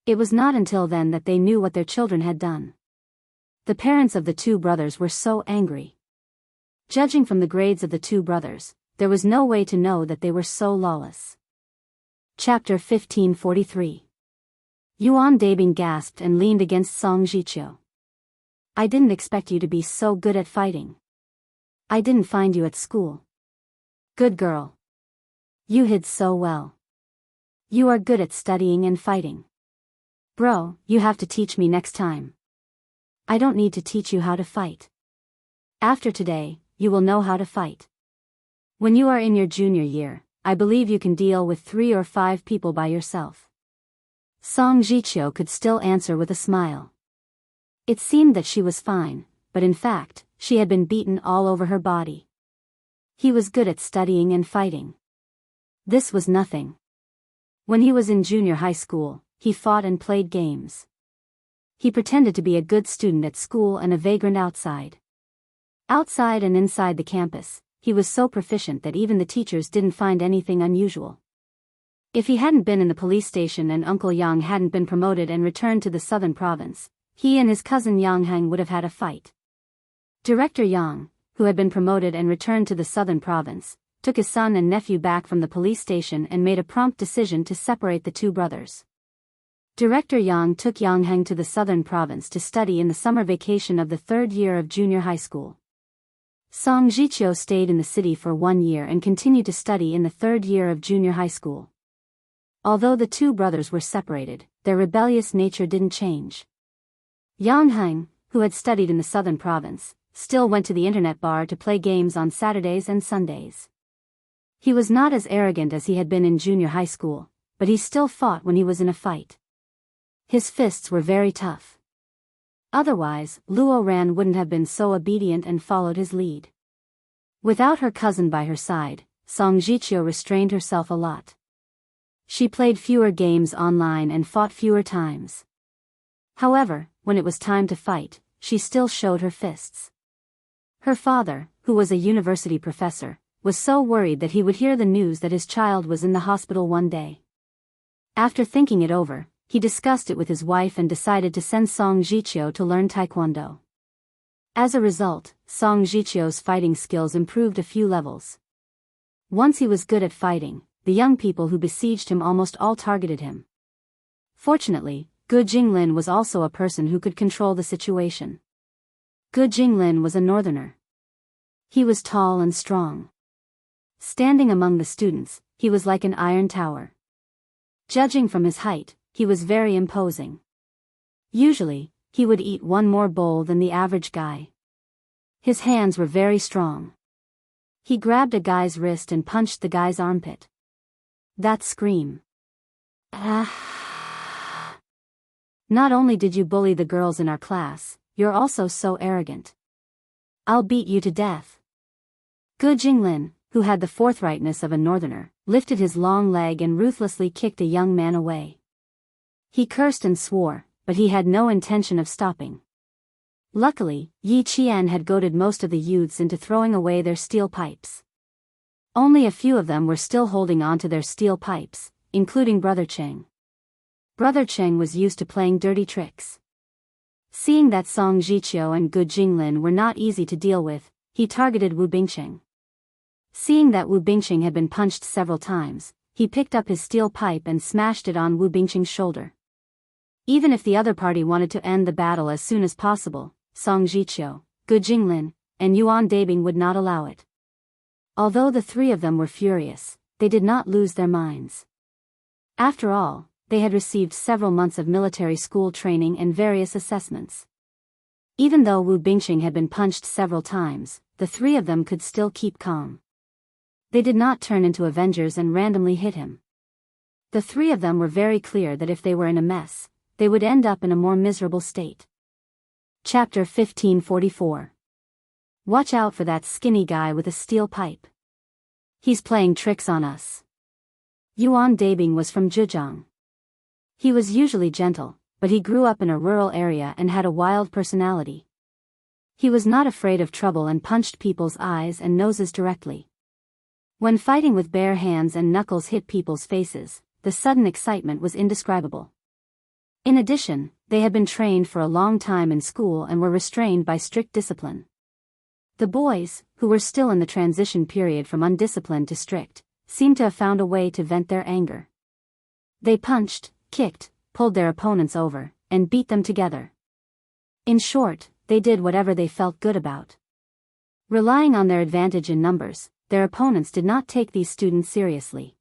It was not until then that they knew what their children had done. The parents of the 2 brothers were so angry. Judging from the grades of the 2 brothers, there was no way to know that they were so lawless. Chapter 1543. Yuan Dabing gasped and leaned against Song Jiqiu. I didn't expect you to be so good at fighting. I didn't find you at school. Good girl. You hid so well. You are good at studying and fighting. Bro, you have to teach me next time. I don't need to teach you how to fight. After today, you will know how to fight. When you are in your junior year, I believe you can deal with 3 or 5 people by yourself. Song Jiqiu could still answer with a smile. It seemed that she was fine, but in fact, she had been beaten all over her body. He was good at studying and fighting. This was nothing. When he was in junior high school, he fought and played games. He pretended to be a good student at school and a vagrant outside. Outside and inside the campus, he was so proficient that even the teachers didn't find anything unusual. If he hadn't been in the police station and Uncle Yang hadn't been promoted and returned to the southern province, he and his cousin Yang Heng would have had a fight. Director Yang, who had been promoted and returned to the southern province, took his son and nephew back from the police station and made a prompt decision to separate the 2 brothers. Director Yang took Yang Heng to the southern province to study in the summer vacation of the 3rd year of junior high school. Song Jiqiu stayed in the city for 1 year and continued to study in the 3rd year of junior high school. Although the 2 brothers were separated, their rebellious nature didn't change. Yang Heng, who had studied in the southern province, still went to the internet bar to play games on Saturdays and Sundays. He was not as arrogant as he had been in junior high school, but he still fought when he was in a fight. His fists were very tough. Otherwise, Luo Ran wouldn't have been so obedient and followed his lead. Without her cousin by her side, Song Jiqiu restrained herself a lot. She played fewer games online and fought fewer times. However, when it was time to fight, she still showed her fists. Her father, who was a university professor, was so worried that he would hear the news that his child was in the hospital one day. After thinking it over, he discussed it with his wife and decided to send Song Jiqiu to learn taekwondo. As a result, Song Jiqiu's fighting skills improved a few levels. Once he was good at fighting, the young people who besieged him almost all targeted him. Fortunately, Gu Jinglin was also a person who could control the situation. Gu Jinglin was a northerner. He was tall and strong. Standing among the students, he was like an iron tower. Judging from his height, he was very imposing. Usually, he would eat one more bowl than the average guy. His hands were very strong. He grabbed a guy's wrist and punched the guy's armpit. That scream. Ah! Not only did you bully the girls in our class, you're also so arrogant. I'll beat you to death. Gu Jinglin, who had the forthrightness of a northerner, lifted his long leg and ruthlessly kicked a young man away. He cursed and swore, but he had no intention of stopping. Luckily, Yi Qian had goaded most of the youths into throwing away their steel pipes. Only a few of them were still holding on to their steel pipes, including Brother Cheng. Brother Cheng was used to playing dirty tricks. Seeing that Song Jiqiu and Gu Jinglin were not easy to deal with, he targeted Wu Bingqing. Seeing that Wu Bingqing had been punched several times, he picked up his steel pipe and smashed it on Wu Bingqing's shoulder. Even if the other party wanted to end the battle as soon as possible, Song Jiqiu, Gu Jinglin, and Yuan Dabing would not allow it. Although the three of them were furious, they did not lose their minds. After all, they had received several months of military school training and various assessments. Even though Wu Bingqing had been punched several times, the three of them could still keep calm. They did not turn into Avengers and randomly hit him. The three of them were very clear that if they were in a mess, they would end up in a more miserable state. Chapter 1544. Watch out for that skinny guy with a steel pipe. He's playing tricks on us. Yuan Dabing was from Zhejiang. He was usually gentle, but he grew up in a rural area and had a wild personality. He was not afraid of trouble and punched people's eyes and noses directly. When fighting with bare hands and knuckles hit people's faces, the sudden excitement was indescribable. In addition, they had been trained for a long time in school and were restrained by strict discipline. The boys, who were still in the transition period from undisciplined to strict, seemed to have found a way to vent their anger. They punched, kicked, pulled their opponents over, and beat them together. In short, they did whatever they felt good about. Relying on their advantage in numbers, their opponents did not take these students seriously.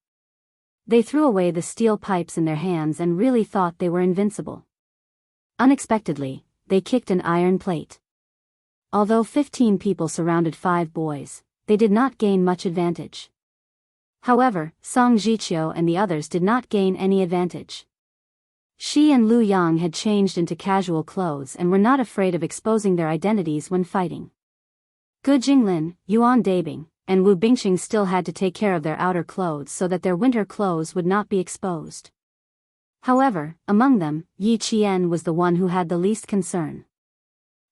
They threw away the steel pipes in their hands and really thought they were invincible. Unexpectedly, they kicked an iron plate. Although 15 people surrounded 5 boys, they did not gain much advantage. However, Song Jiqiu and the others did not gain any advantage. Shi and Lu Yang had changed into casual clothes and were not afraid of exposing their identities when fighting. Gu Jinglin, Yuan Dabing, and Wu Bingqing still had to take care of their outer clothes so that their winter clothes would not be exposed. However, among them, Yi Qian was the one who had the least concern.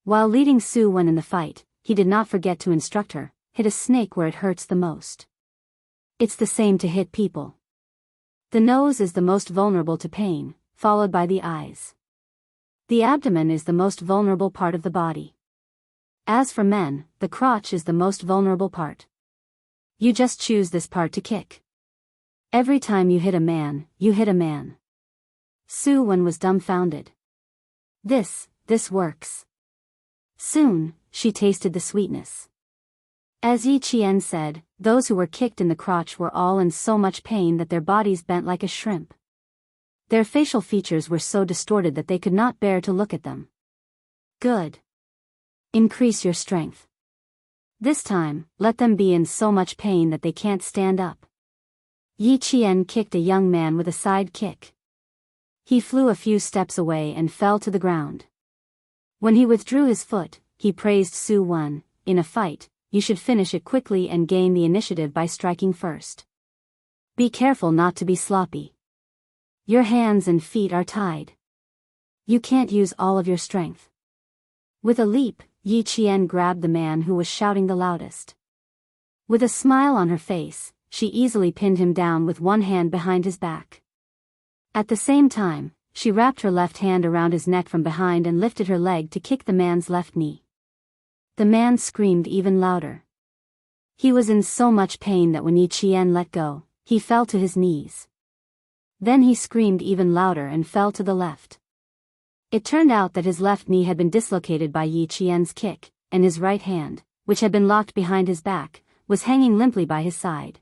While leading Su Wen in the fight, he did not forget to instruct her, hit a snake where it hurts the most. It's the same to hit people. The nose is the most vulnerable to pain, followed by the eyes. The abdomen is the most vulnerable part of the body. As for men, the crotch is the most vulnerable part. You just choose this part to kick. Every time you hit a man, you hit a man. Su Wen was dumbfounded. This works. Soon, she tasted the sweetness. As Yi Qian said, those who were kicked in the crotch were all in so much pain that their bodies bent like a shrimp. Their facial features were so distorted that they could not bear to look at them. Good. Increase your strength. This time, let them be in so much pain that they can't stand up. Yi Qian kicked a young man with a side kick. He flew a few steps away and fell to the ground. When he withdrew his foot, he praised Su Wen. In a fight, you should finish it quickly and gain the initiative by striking first. Be careful not to be sloppy. Your hands and feet are tied. You can't use all of your strength. With a leap, Yi Qian grabbed the man who was shouting the loudest. With a smile on her face, she easily pinned him down with one hand behind his back. At the same time, she wrapped her left hand around his neck from behind and lifted her leg to kick the man's left knee. The man screamed even louder. He was in so much pain that when Yi Qian let go, he fell to his knees. Then he screamed even louder and fell to the left. It turned out that his left knee had been dislocated by Yi Qian's kick, and his right hand, which had been locked behind his back, was hanging limply by his side.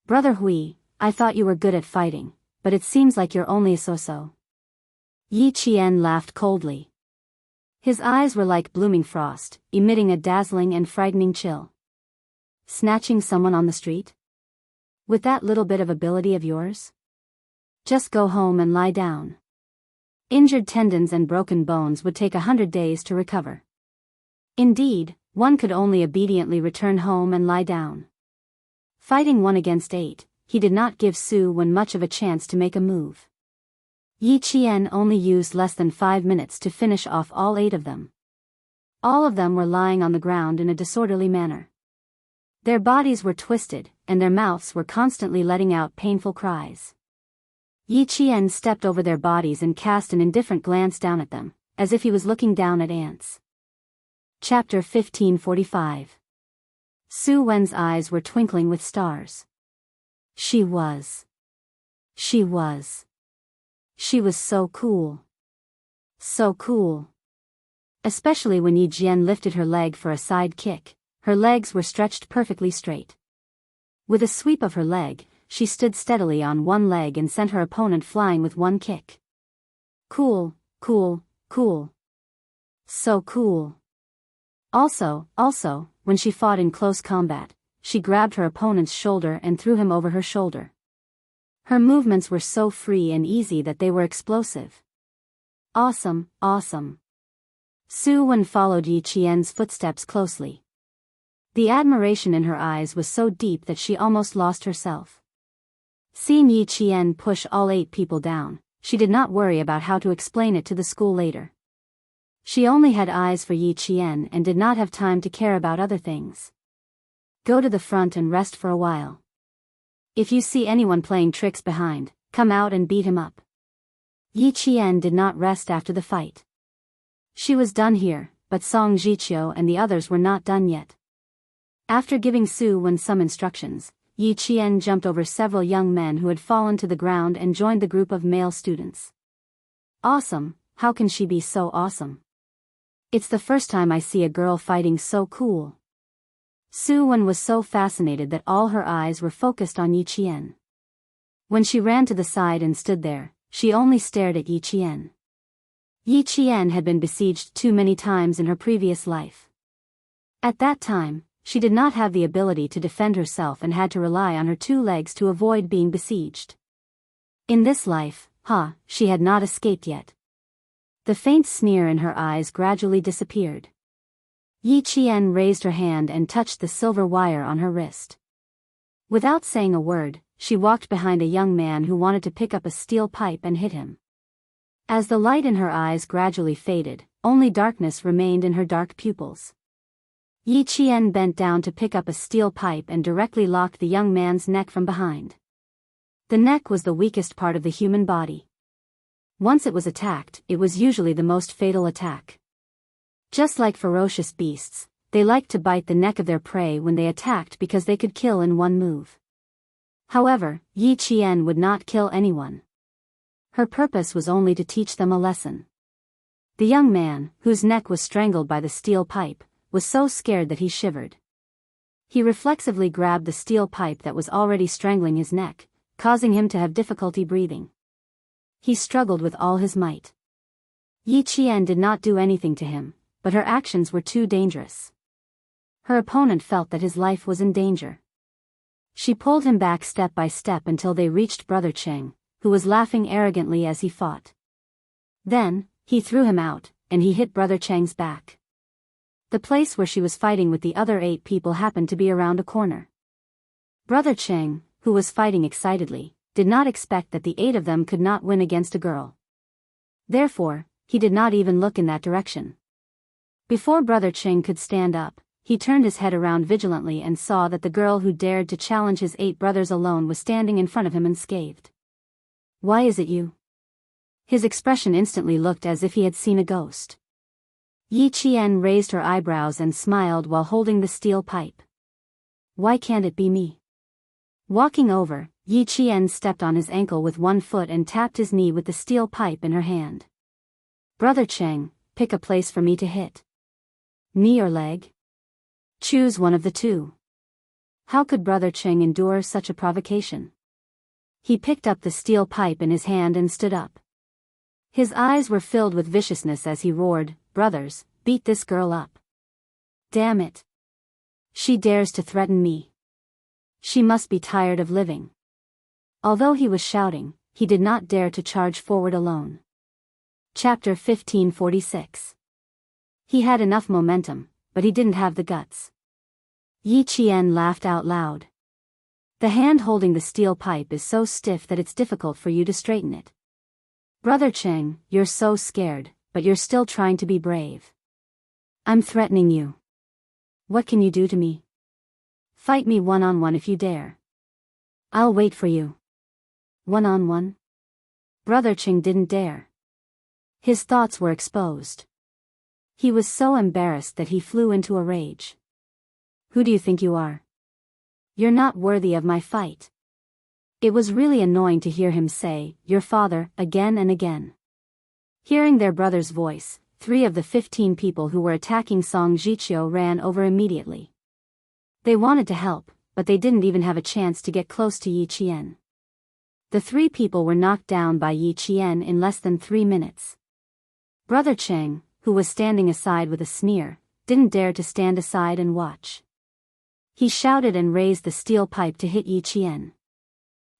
Brother Hui, I thought you were good at fighting, but it seems like you're only a so-so. Yi Qian laughed coldly. His eyes were like blooming frost, emitting a dazzling and frightening chill. Snatching someone on the street? With that little bit of ability of yours? Just go home and lie down. Injured tendons and broken bones would take 100 days to recover. Indeed, one could only obediently return home and lie down. Fighting 1 against 8, he did not give Su Wen much of a chance to make a move. Yi Qian only used less than 5 minutes to finish off all 8 of them. All of them were lying on the ground in a disorderly manner. Their bodies were twisted, and their mouths were constantly letting out painful cries. Yi Qian stepped over their bodies and cast an indifferent glance down at them, as if he was looking down at ants. Chapter 1545. Su Wen's eyes were twinkling with stars. She was so cool. So cool. Especially when Yi Jian lifted her leg for a side kick, her legs were stretched perfectly straight. With a sweep of her leg, she stood steadily on one leg and sent her opponent flying with one kick. Cool, cool, cool. So cool. Also, when she fought in close combat, she grabbed her opponent's shoulder and threw him over her shoulder. Her movements were so free and easy that they were explosive. Awesome, awesome. Su Wen followed Yi Qian's footsteps closely. The admiration in her eyes was so deep that she almost lost herself. Seeing Yi Qian push all 8 people down, she did not worry about how to explain it to the school later. She only had eyes for Yi Qian and did not have time to care about other things. Go to the front and rest for a while. If you see anyone playing tricks behind, come out and beat him up. Yi Qian did not rest after the fight. She was done here, but Song Jiqiu and the others were not done yet. After giving Su Wen some instructions, Yi Qian jumped over several young men who had fallen to the ground and joined the group of male students. Awesome, how can she be so awesome? It's the first time I see a girl fighting so cool. Su Wen was so fascinated that all her eyes were focused on Yi Qian. When she ran to the side and stood there, she only stared at Yi Qian. Yi Qian had been besieged too many times in her previous life. At that time, she did not have the ability to defend herself and had to rely on her 2 legs to avoid being besieged. In this life, she had not escaped yet. The faint sneer in her eyes gradually disappeared. Yi Qian raised her hand and touched the silver wire on her wrist. Without saying a word, she walked behind a young man who wanted to pick up a steel pipe and hit him. As the light in her eyes gradually faded, only darkness remained in her dark pupils. Yi Qian bent down to pick up a steel pipe and directly locked the young man's neck from behind. The neck was the weakest part of the human body. Once it was attacked, it was usually the most fatal attack. Just like ferocious beasts, they liked to bite the neck of their prey when they attacked because they could kill in one move. However, Yi Qian would not kill anyone. Her purpose was only to teach them a lesson. The young man, whose neck was strangled by the steel pipe, was so scared that he shivered. He reflexively grabbed the steel pipe that was already strangling his neck, causing him to have difficulty breathing. He struggled with all his might. Yi Qian did not do anything to him, but her actions were too dangerous. Her opponent felt that his life was in danger. She pulled him back step by step until they reached Brother Cheng, who was laughing arrogantly as he fought. Then, he threw him out, and he hit Brother Cheng's back. The place where she was fighting with the other 8 people happened to be around a corner. Brother Cheng, who was fighting excitedly, did not expect that the 8 of them could not win against a girl. Therefore, he did not even look in that direction. Before Brother Ching could stand up, he turned his head around vigilantly and saw that the girl who dared to challenge his 8 brothers alone was standing in front of him unscathed. "Why is it you?" His expression instantly looked as if he had seen a ghost. Yi Qian raised her eyebrows and smiled while holding the steel pipe. "Why can't it be me?" Walking over, Yi Qian stepped on his ankle with one foot and tapped his knee with the steel pipe in her hand. "Brother Cheng, pick a place for me to hit. Knee or leg? Choose one of the two." How could Brother Cheng endure such a provocation? He picked up the steel pipe in his hand and stood up. His eyes were filled with viciousness as he roared, "Brothers, beat this girl up. Damn it. She dares to threaten me. She must be tired of living." Although he was shouting, he did not dare to charge forward alone. Chapter 1546. He had enough momentum, but he didn't have the guts. Yi Qian laughed out loud. "The hand holding the steel pipe is so stiff that it's difficult for you to straighten it. Brother Cheng, you're so scared, but you're still trying to be brave. I'm threatening you. What can you do to me? Fight me one-on-one if you dare. I'll wait for you." One-on-one? Brother Cheng didn't dare. His thoughts were exposed. He was so embarrassed that he flew into a rage. "Who do you think you are? You're not worthy of my fight." It was really annoying to hear him say, "Your father," again and again. Hearing their brother's voice, 3 of the 15 people who were attacking Song Jiqiu ran over immediately. They wanted to help, but they didn't even have a chance to get close to Yi Qian. The 3 people were knocked down by Yi Qian in less than 3 minutes. Brother Cheng, who was standing aside with a sneer, didn't dare to stand aside and watch. He shouted and raised the steel pipe to hit Yi Qian.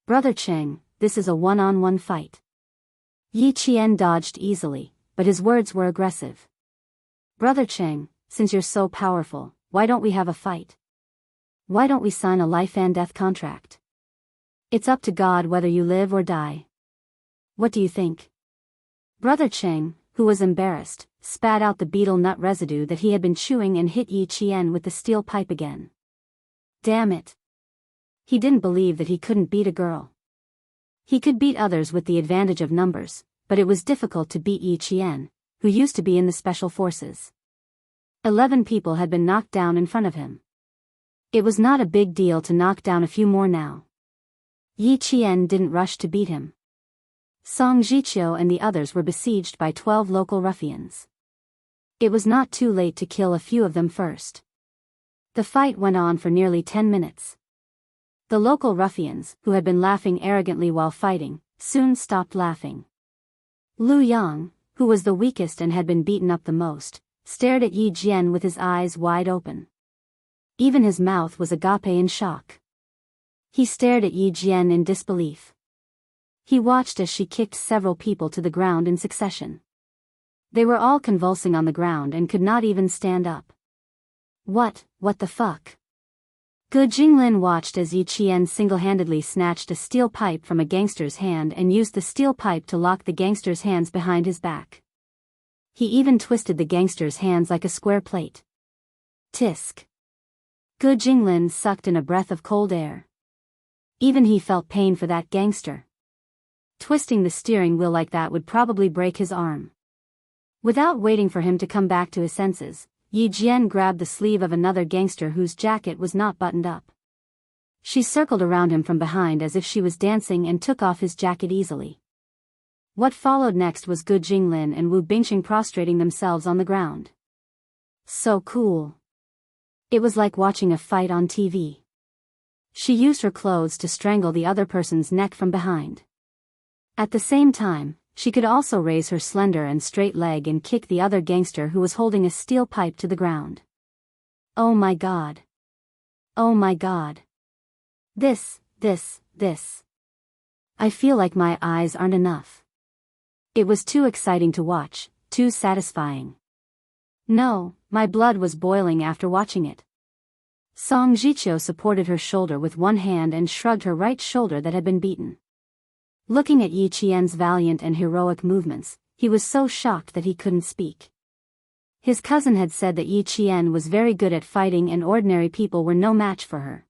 "Brother Cheng, this is a one-on-one fight." Yi Qian dodged easily, but his words were aggressive. "Brother Cheng, since you're so powerful, why don't we have a fight? Why don't we sign a life and death contract? It's up to God whether you live or die. What do you think?" Brother Cheng, who was embarrassed, spat out the betel nut residue that he had been chewing and hit Yi Qian with the steel pipe again. Damn it. He didn't believe that he couldn't beat a girl. He could beat others with the advantage of numbers, but it was difficult to beat Yi Qian, who used to be in the special forces. 11 people had been knocked down in front of him. It was not a big deal to knock down a few more now. Yi Qian didn't rush to beat him. Song Jiqiu and the others were besieged by 12 local ruffians. It was not too late to kill a few of them first. The fight went on for nearly 10 minutes. The local ruffians, who had been laughing arrogantly while fighting, soon stopped laughing. Lu Yang, who was the weakest and had been beaten up the most, stared at Yi Jian with his eyes wide open. Even his mouth was agape in shock. He stared at Yi Jian in disbelief. He watched as she kicked several people to the ground in succession. They were all convulsing on the ground and could not even stand up. What the fuck? Gu Jinglin watched as Yi Qian single-handedly snatched a steel pipe from a gangster's hand and used the steel pipe to lock the gangster's hands behind his back. He even twisted the gangster's hands like a square plate. Tisk. Gu Jinglin sucked in a breath of cold air. Even he felt pain for that gangster. Twisting the steering wheel like that would probably break his arm. Without waiting for him to come back to his senses, Yi Jian grabbed the sleeve of another gangster whose jacket was not buttoned up. She circled around him from behind as if she was dancing and took off his jacket easily. What followed next was Gu Jinglin and Wu Bingqing prostrating themselves on the ground. So cool. It was like watching a fight on TV. She used her clothes to strangle the other person's neck from behind. At the same time, she could also raise her slender and straight leg and kick the other gangster who was holding a steel pipe to the ground. Oh my God. Oh my God. This. I feel like my eyes aren't enough. It was too exciting to watch, too satisfying. No, my blood was boiling after watching it. Song Jiqiu supported her shoulder with one hand and shrugged her right shoulder that had been beaten. Looking at Yi Qian's valiant and heroic movements, he was so shocked that he couldn't speak. His cousin had said that Yi Qian was very good at fighting and ordinary people were no match for her.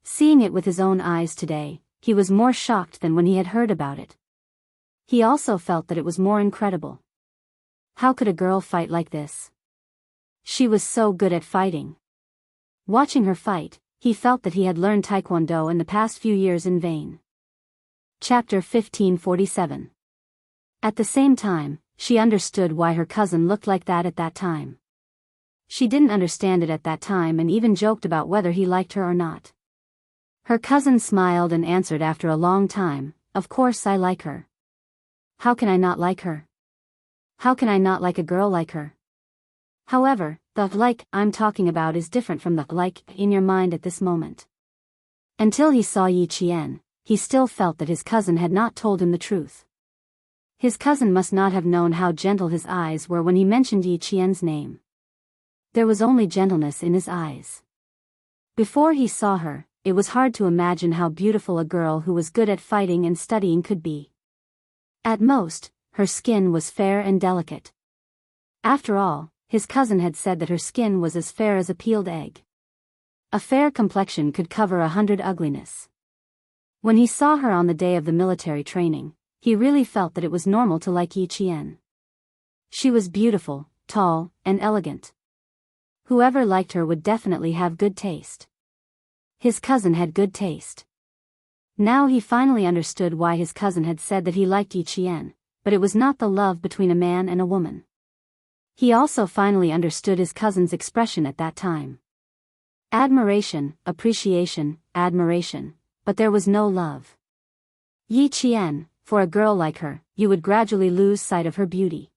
Seeing it with his own eyes today, he was more shocked than when he had heard about it. He also felt that it was more incredible. How could a girl fight like this? She was so good at fighting. Watching her fight, he felt that he had learned Taekwondo in the past few years in vain. Chapter 1547. At the same time, she understood why her cousin looked like that at that time. She didn't understand it at that time and even joked about whether he liked her or not. Her cousin smiled and answered after a long time, "Of course I like her. How can I not like her? How can I not like a girl like her?" However, the like I'm talking about is different from the like in your mind at this moment. Until he saw Yi Qian, he still felt that his cousin had not told him the truth. His cousin must not have known how gentle his eyes were when he mentioned Yi Qian's name. There was only gentleness in his eyes. Before he saw her, it was hard to imagine how beautiful a girl who was good at fighting and studying could be. At most, her skin was fair and delicate. After all, his cousin had said that her skin was as fair as a peeled egg. A fair complexion could cover 100 ugliness. When he saw her on the day of the military training, he really felt that it was normal to like Yi Qian. She was beautiful, tall, and elegant. Whoever liked her would definitely have good taste. His cousin had good taste. Now he finally understood why his cousin had said that he liked Yi Qian, but it was not the love between a man and a woman. He also finally understood his cousin's expression at that time. Admiration, appreciation, admiration, but there was no love. Yi Qian, for a girl like her, you would gradually lose sight of her beauty.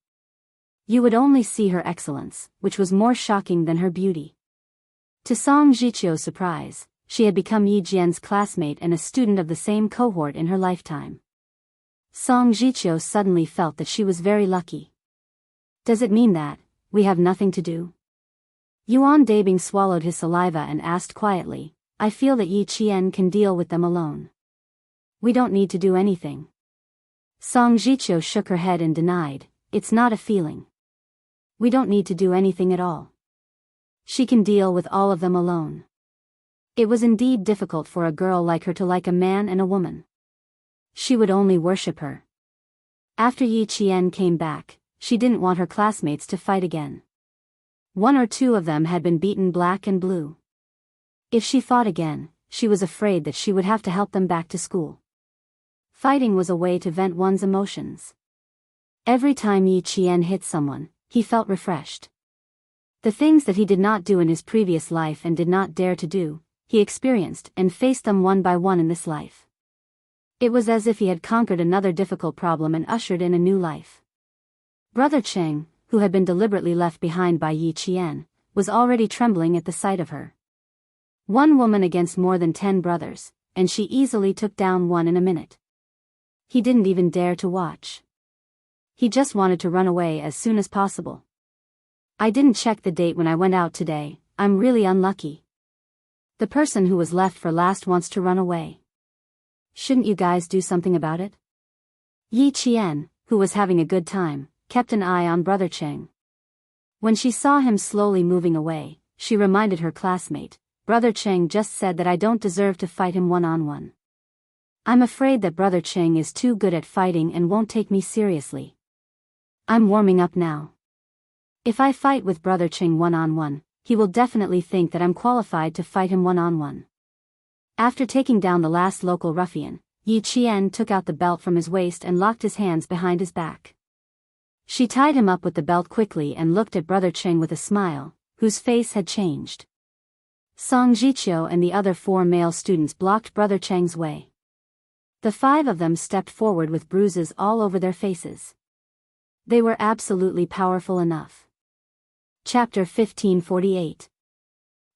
You would only see her excellence, which was more shocking than her beauty. To Song Jiqiu's surprise, she had become Yi Jian's classmate and a student of the same cohort in her lifetime. Song Jiqiu suddenly felt that she was very lucky. Does it mean that we have nothing to do? Yuan Dabing swallowed his saliva and asked quietly, I feel that Yi Qian can deal with them alone. We don't need to do anything. Song Jiqiu shook her head and denied, it's not a feeling. We don't need to do anything at all. She can deal with all of them alone. It was indeed difficult for a girl like her to like a man and a woman. She would only worship her. After Yi Qian came back, she didn't want her classmates to fight again. One or two of them had been beaten black and blue. If she fought again, she was afraid that she would have to help them back to school. Fighting was a way to vent one's emotions. Every time Yi Qian hit someone, he felt refreshed. The things that he did not do in his previous life and did not dare to do, he experienced and faced them one by one in this life. It was as if he had conquered another difficult problem and ushered in a new life. Brother Cheng, who had been deliberately left behind by Yi Qian, was already trembling at the sight of her. One woman against more than 10 brothers, and she easily took down one in a minute. He didn't even dare to watch. He just wanted to run away as soon as possible. I didn't check the date when I went out today, I'm really unlucky. The person who was left for last wants to run away. Shouldn't you guys do something about it? Yi Qian, who was having a good time, kept an eye on Brother Cheng. When she saw him slowly moving away, she reminded her classmate, Brother Cheng just said that I don't deserve to fight him one-on-one. I'm afraid that Brother Cheng is too good at fighting and won't take me seriously. I'm warming up now. If I fight with Brother Cheng one-on-one, he will definitely think that I'm qualified to fight him one-on-one. After taking down the last local ruffian, Yi Qian took out the belt from his waist and locked his hands behind his back. She tied him up with the belt quickly and looked at Brother Cheng with a smile, whose face had changed. Song Jiqiu and the other 4 male students blocked Brother Cheng's way. The 5 of them stepped forward with bruises all over their faces. They were absolutely powerful enough. Chapter 1548.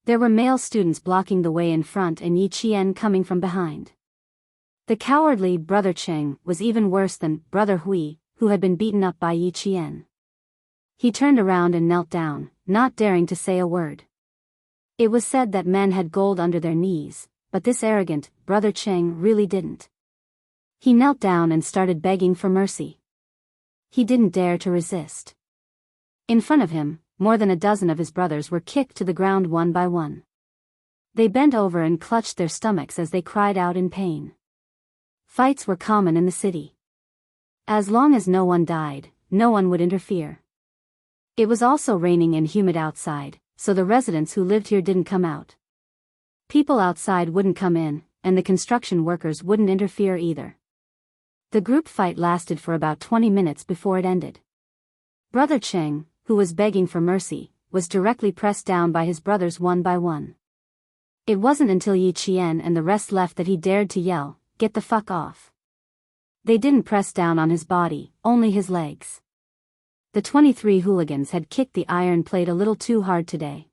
There were male students blocking the way in front and Yi Qian coming from behind. The cowardly Brother Cheng was even worse than Brother Hui, who had been beaten up by Yi Qian. He turned around and knelt down, not daring to say a word. It was said that men had gold under their knees, but this arrogant Brother Cheng really didn't. He knelt down and started begging for mercy. He didn't dare to resist. In front of him, more than a dozen of his brothers were kicked to the ground one by one. They bent over and clutched their stomachs as they cried out in pain. Fights were common in the city. As long as no one died, no one would interfere. It was also raining and humid outside, so the residents who lived here didn't come out. People outside wouldn't come in, and the construction workers wouldn't interfere either. The group fight lasted for about 20 minutes before it ended. Brother Cheng, who was begging for mercy, was directly pressed down by his brothers one by one. It wasn't until Yi Qian and the rest left that he dared to yell, "Get the fuck off." They didn't press down on his body, only his legs. The 23 hooligans had kicked the iron plate a little too hard today.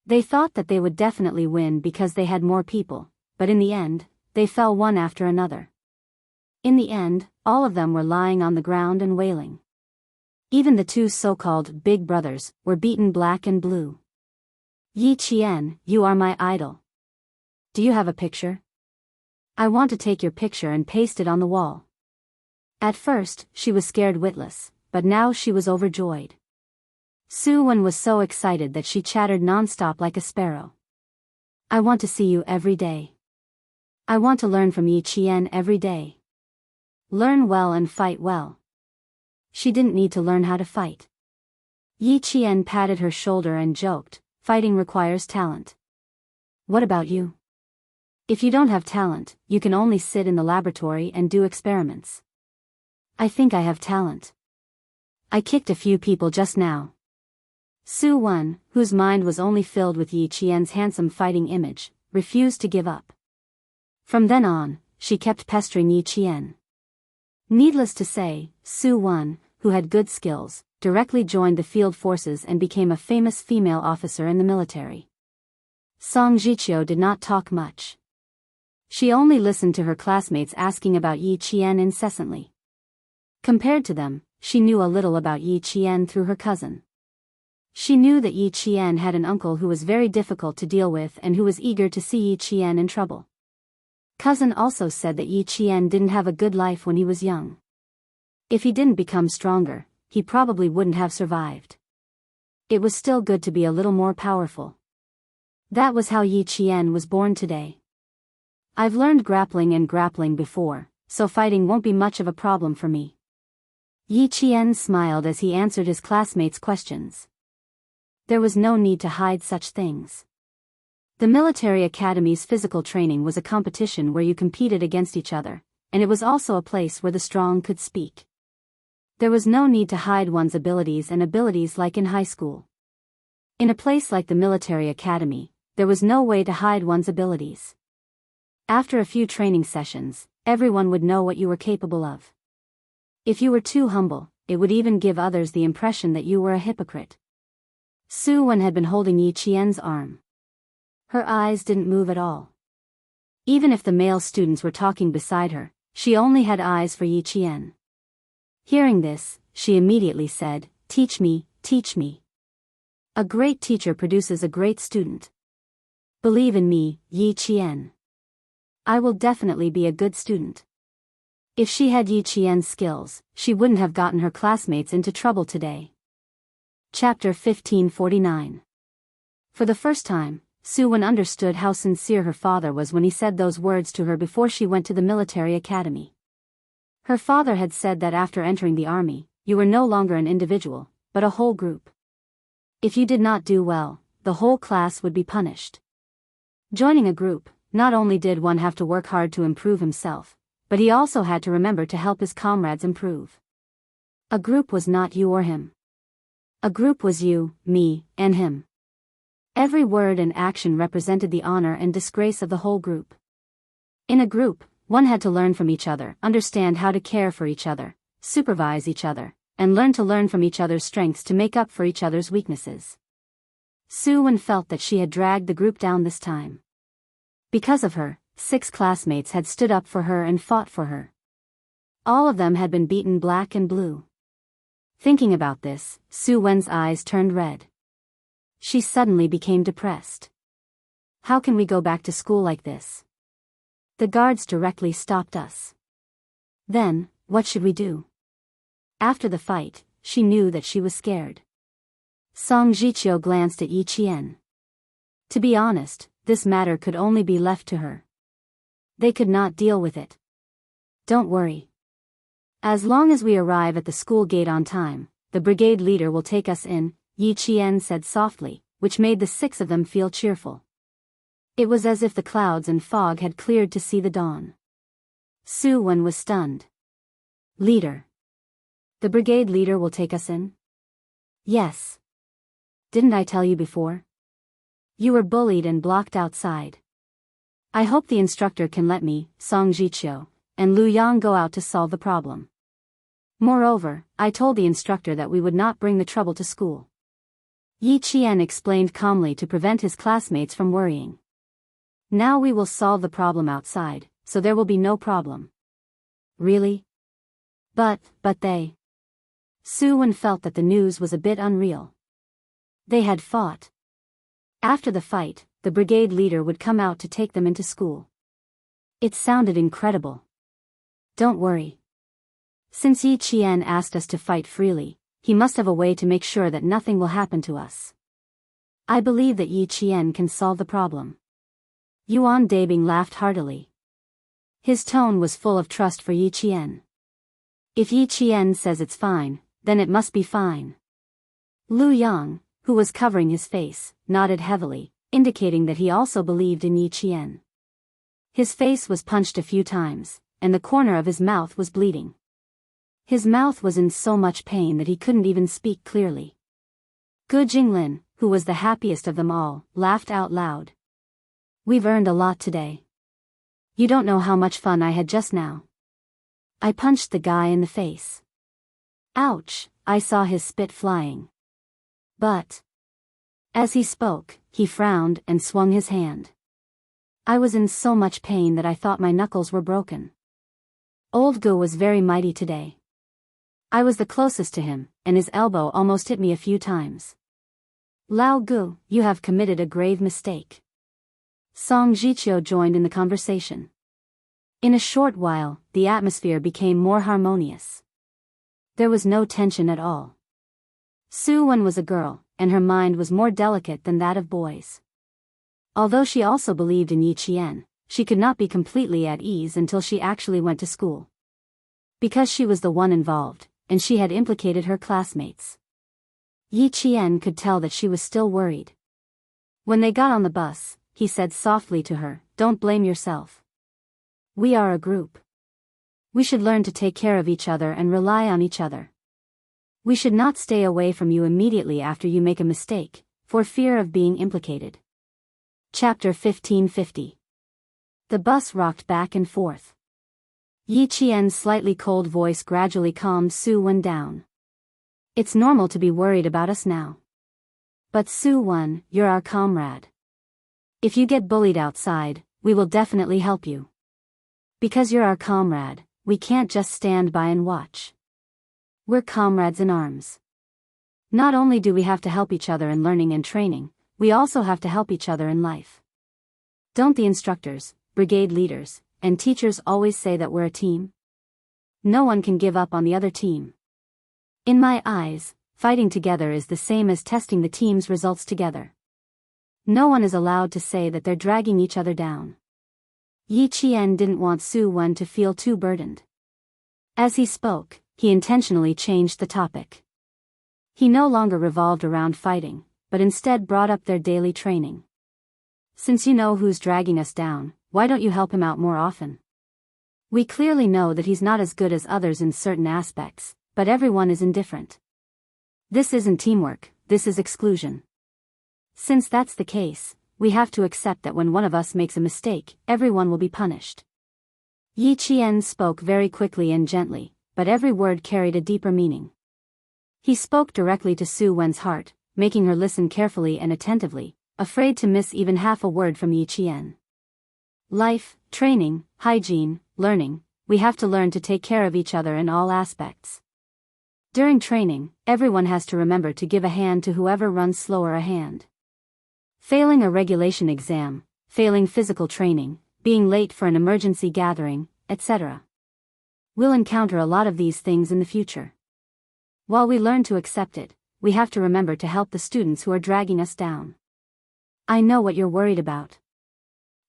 They thought that they would definitely win because they had more people, but in the end, they fell one after another. In the end, all of them were lying on the ground and wailing. Even the two so-called big brothers were beaten black and blue. "Yi Qian, you are my idol. Do you have a picture? I want to take your picture and paste it on the wall." At first, she was scared witless, but now she was overjoyed. Su Wen was so excited that she chattered non-stop like a sparrow. "I want to see you every day. I want to learn from Yi Qian every day. Learn well and fight well." She didn't need to learn how to fight. Yi Qian patted her shoulder and joked, "Fighting requires talent. What about you? If you don't have talent, you can only sit in the laboratory and do experiments." "I think I have talent. I kicked a few people just now." Su Wen, whose mind was only filled with Yi Qian's handsome fighting image, refused to give up. From then on, she kept pestering Yi Qian. Needless to say, Su Wen, who had good skills, directly joined the field forces and became a famous female officer in the military. Song Jiqiu did not talk much. She only listened to her classmates asking about Yi Qian incessantly. Compared to them, she knew a little about Yi Qian through her cousin. She knew that Yi Qian had an uncle who was very difficult to deal with and who was eager to see Yi Qian in trouble. Cousin also said that Yi Qian didn't have a good life when he was young. If he didn't become stronger, he probably wouldn't have survived. It was still good to be a little more powerful. That was how Yi Qian was born today. "I've learned grappling before, so fighting won't be much of a problem for me." Yi Qian smiled as he answered his classmates' questions. There was no need to hide such things. The military academy's physical training was a competition where you competed against each other, and it was also a place where the strong could speak. There was no need to hide one's abilities like in high school. In a place like the military academy, there was no way to hide one's abilities. After a few training sessions, everyone would know what you were capable of. If you were too humble, it would even give others the impression that you were a hypocrite. Su Wen had been holding Yi Qian's arm. Her eyes didn't move at all. Even if the male students were talking beside her, she only had eyes for Yi Qian. Hearing this, she immediately said, "Teach me, teach me. A great teacher produces a great student. Believe in me, Yi Qian. I will definitely be a good student." If she had Yi Qian's skills, she wouldn't have gotten her classmates into trouble today. Chapter 1549. For the first time, Su Wen understood how sincere her father was when he said those words to her before she went to the military academy. Her father had said that after entering the army, you were no longer an individual, but a whole group. If you did not do well, the whole class would be punished. Joining a group, not only did one have to work hard to improve himself, but he also had to remember to help his comrades improve. A group was not you or him. A group was you, me, and him. Every word and action represented the honor and disgrace of the whole group. In a group, one had to learn from each other, understand how to care for each other, supervise each other, and learn from each other's strengths to make up for each other's weaknesses. Su Wen felt that she had dragged the group down this time. Because of her, 6 classmates had stood up for her and fought for her. All of them had been beaten black and blue. Thinking about this, Su Wen's eyes turned red. She suddenly became depressed. How can we go back to school like this? The guards directly stopped us. Then, what should we do? After the fight, she knew that she was scared. Song Jiqiu glanced at Yi Qian. To be honest, this matter could only be left to her. They could not deal with it. Don't worry. As long as we arrive at the school gate on time, the brigade leader will take us in, Yi Qian said softly, which made the six of them feel cheerful. It was as if the clouds and fog had cleared to see the dawn. Su Wen was stunned. Leader. The brigade leader will take us in? Yes. Didn't I tell you before? You were bullied and blocked outside. I hope the instructor can let me, Song Jiqiu, and Lu Yang go out to solve the problem. Moreover, I told the instructor that we would not bring the trouble to school. Yi Qian explained calmly to prevent his classmates from worrying. Now we will solve the problem outside, so there will be no problem. Really? But they. Su Wen felt that the news was a bit unreal. They had fought. After the fight, the brigade leader would come out to take them into school. It sounded incredible. Don't worry. Since Yi Qian asked us to fight freely, he must have a way to make sure that nothing will happen to us. I believe that Yi Qian can solve the problem. Yuan Dabing laughed heartily. His tone was full of trust for Yi Qian. If Yi Qian says it's fine, then it must be fine. Lu Yang, who was covering his face, nodded heavily, indicating that he also believed in Yi Qian. His face was punched a few times, and the corner of his mouth was bleeding. His mouth was in so much pain that he couldn't even speak clearly. Gu Jinglin, who was the happiest of them all, laughed out loud. We've earned a lot today. You don't know how much fun I had just now. I punched the guy in the face. Ouch, I saw his spit flying. But. As he spoke, he frowned and swung his hand. I was in so much pain that I thought my knuckles were broken. Old Gu was very mighty today. I was the closest to him, and his elbow almost hit me a few times. Lao Gu, you have committed a grave mistake. Song Jiqiu joined in the conversation. In a short while, the atmosphere became more harmonious. There was no tension at all. Su Wen was a girl, and her mind was more delicate than that of boys. Although she also believed in Yi Qian, she could not be completely at ease until she actually went to school. Because she was the one involved, and she had implicated her classmates. Yi Qian could tell that she was still worried. When they got on the bus, he said softly to her, "Don't blame yourself. We are a group. We should learn to take care of each other and rely on each other. We should not stay away from you immediately after you make a mistake, for fear of being implicated." Chapter 1550. The bus rocked back and forth. Yi Qian's slightly cold voice gradually calmed Su Wen down. It's normal to be worried about us now. But Su Wen, you're our comrade. If you get bullied outside, we will definitely help you. Because you're our comrade, we can't just stand by and watch. We're comrades in arms. Not only do we have to help each other in learning and training, we also have to help each other in life. Don't the instructors, brigade leaders, and teachers always say that we're a team? No one can give up on the other team. In my eyes, fighting together is the same as testing the team's results together. No one is allowed to say that they're dragging each other down. Yi Qian didn't want Su Wen to feel too burdened. As he spoke, he intentionally changed the topic. He no longer revolved around fighting, but instead brought up their daily training. Since you know who's dragging us down, why don't you help him out more often? We clearly know that he's not as good as others in certain aspects, but everyone is indifferent. This isn't teamwork, this is exclusion. Since that's the case, we have to accept that when one of us makes a mistake, everyone will be punished. Yi Qian spoke very quickly and gently, but every word carried a deeper meaning. He spoke directly to Su Wen's heart, making her listen carefully and attentively, afraid to miss even half a word from Yi Qian. Life, training, hygiene, learning, we have to learn to take care of each other in all aspects. During training, everyone has to remember to give a hand to whoever runs slower a hand. Failing a regulation exam, failing physical training, being late for an emergency gathering, etc. We'll encounter a lot of these things in the future. While we learn to accept it, we have to remember to help the students who are dragging us down. I know what you're worried about.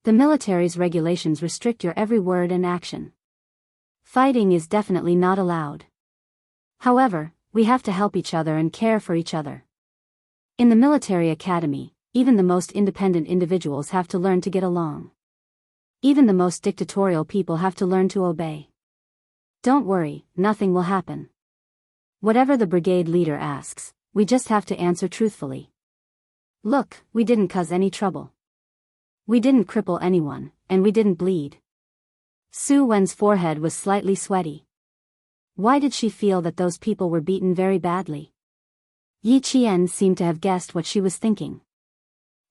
The military's regulations restrict your every word and action. Fighting is definitely not allowed. However, we have to help each other and care for each other. In the military academy, even the most independent individuals have to learn to get along. Even the most dictatorial people have to learn to obey. Don't worry, nothing will happen. Whatever the brigade leader asks, we just have to answer truthfully. Look, we didn't cause any trouble. We didn't cripple anyone, and we didn't bleed. Su Wen's forehead was slightly sweaty. Why did she feel that those people were beaten very badly? Yi Qian seemed to have guessed what she was thinking.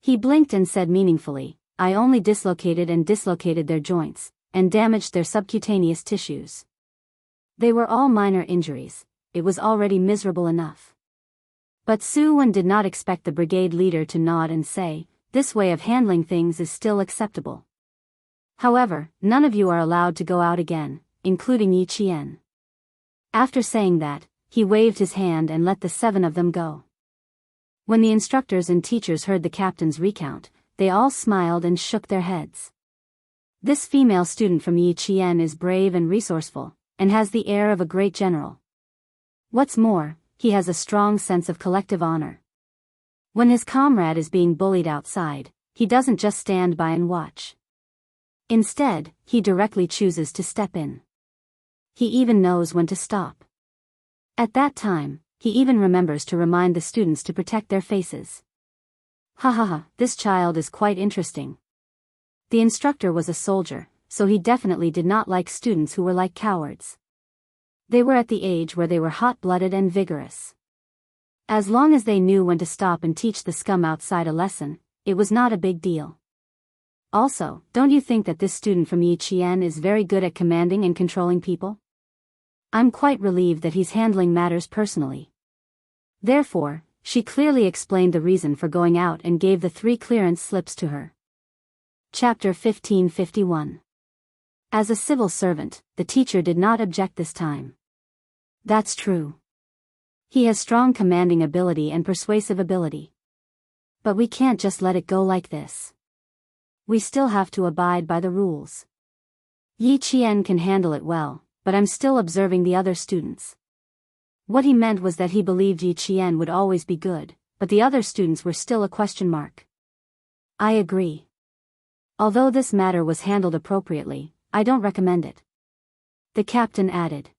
He blinked and said meaningfully, I only dislocated their joints, and damaged their subcutaneous tissues. They were all minor injuries, it was already miserable enough. But Su Wen did not expect the brigade leader to nod and say, this way of handling things is still acceptable. However, none of you are allowed to go out again, including Yi Qian. After saying that, he waved his hand and let the 7 of them go. When the instructors and teachers heard the captain's recount, they all smiled and shook their heads. This female student from Yi Qian is brave and resourceful, and has the air of a great general. What's more, he has a strong sense of collective honor. When his comrade is being bullied outside, he doesn't just stand by and watch. Instead, he directly chooses to step in. He even knows when to stop. At that time, he even remembers to remind the students to protect their faces. Ha ha ha, this child is quite interesting. The instructor was a soldier, so he definitely did not like students who were like cowards. They were at the age where they were hot-blooded and vigorous. As long as they knew when to stop and teach the scum outside a lesson, it was not a big deal. Also, don't you think that this student from Yi Qian is very good at commanding and controlling people? I'm quite relieved that he's handling matters personally. Therefore, she clearly explained the reason for going out and gave the 3 clearance slips to her. Chapter 1551. As a civil servant, the teacher did not object this time. That's true. He has strong commanding ability and persuasive ability. But we can't just let it go like this. We still have to abide by the rules. Yi Qian can handle it well, but I'm still observing the other students. What he meant was that he believed Yi Qian would always be good, but the other students were still a question mark. I agree. Although this matter was handled appropriately, I don't recommend it. The captain added.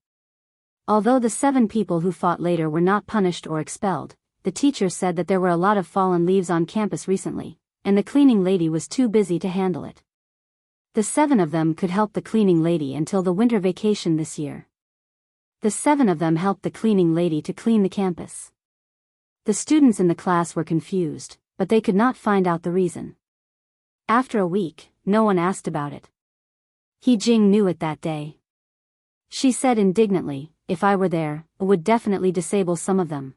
Although the 7 people who fought later were not punished or expelled, the teacher said that there were a lot of fallen leaves on campus recently, and the cleaning lady was too busy to handle it. The 7 of them could help the cleaning lady until the winter vacation this year. The 7 of them helped the cleaning lady to clean the campus. The students in the class were confused, but they could not find out the reason. After a week, no one asked about it. He Jing knew it that day. She said indignantly, if I were there, I would definitely disable some of them.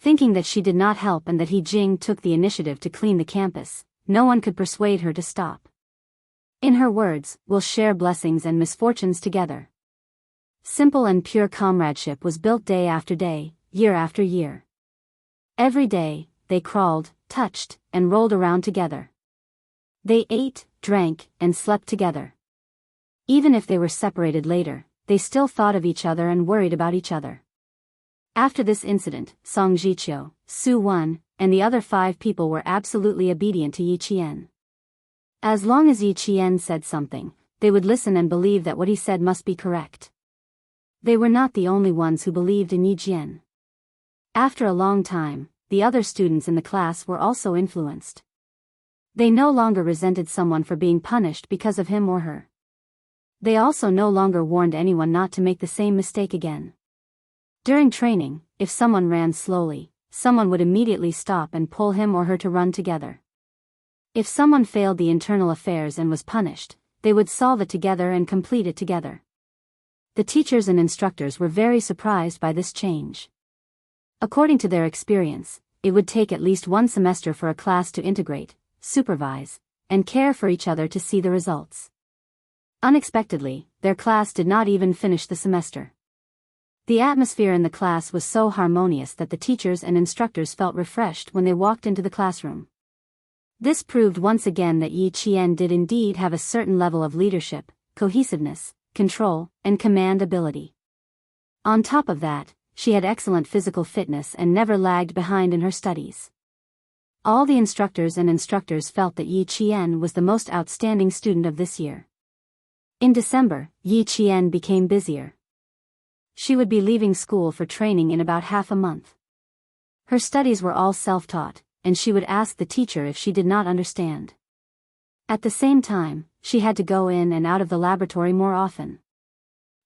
Thinking that she did not help and that He Jing took the initiative to clean the campus, no one could persuade her to stop. In her words, we'll share blessings and misfortunes together. Simple and pure comradeship was built day after day, year after year. Every day, they crawled, touched, and rolled around together. They ate, drank, and slept together. Even if they were separated later, they still thought of each other and worried about each other. After this incident, Song Jiqiu, Su Wen, and the other 5 people were absolutely obedient to Yi Qian. As long as Yi Qian said something, they would listen and believe that what he said must be correct. They were not the only ones who believed in Yi Qian. After a long time, the other students in the class were also influenced. They no longer resented someone for being punished because of him or her. They also no longer warned anyone not to make the same mistake again. During training, if someone ran slowly, someone would immediately stop and pull him or her to run together. If someone failed the internal affairs and was punished, they would solve it together and complete it together. The teachers and instructors were very surprised by this change. According to their experience, it would take at least 1 semester for a class to integrate, supervise, and care for each other to see the results. Unexpectedly, their class did not even finish the semester. The atmosphere in the class was so harmonious that the teachers and instructors felt refreshed when they walked into the classroom. This proved once again that Yi Qian did indeed have a certain level of leadership, cohesiveness, control, and command ability. On top of that, she had excellent physical fitness and never lagged behind in her studies. All the instructors felt that Yi Qian was the most outstanding student of this year. In December, Yi Qian became busier. She would be leaving school for training in about half a month. Her studies were all self-taught, and she would ask the teacher if she did not understand. At the same time, she had to go in and out of the laboratory more often.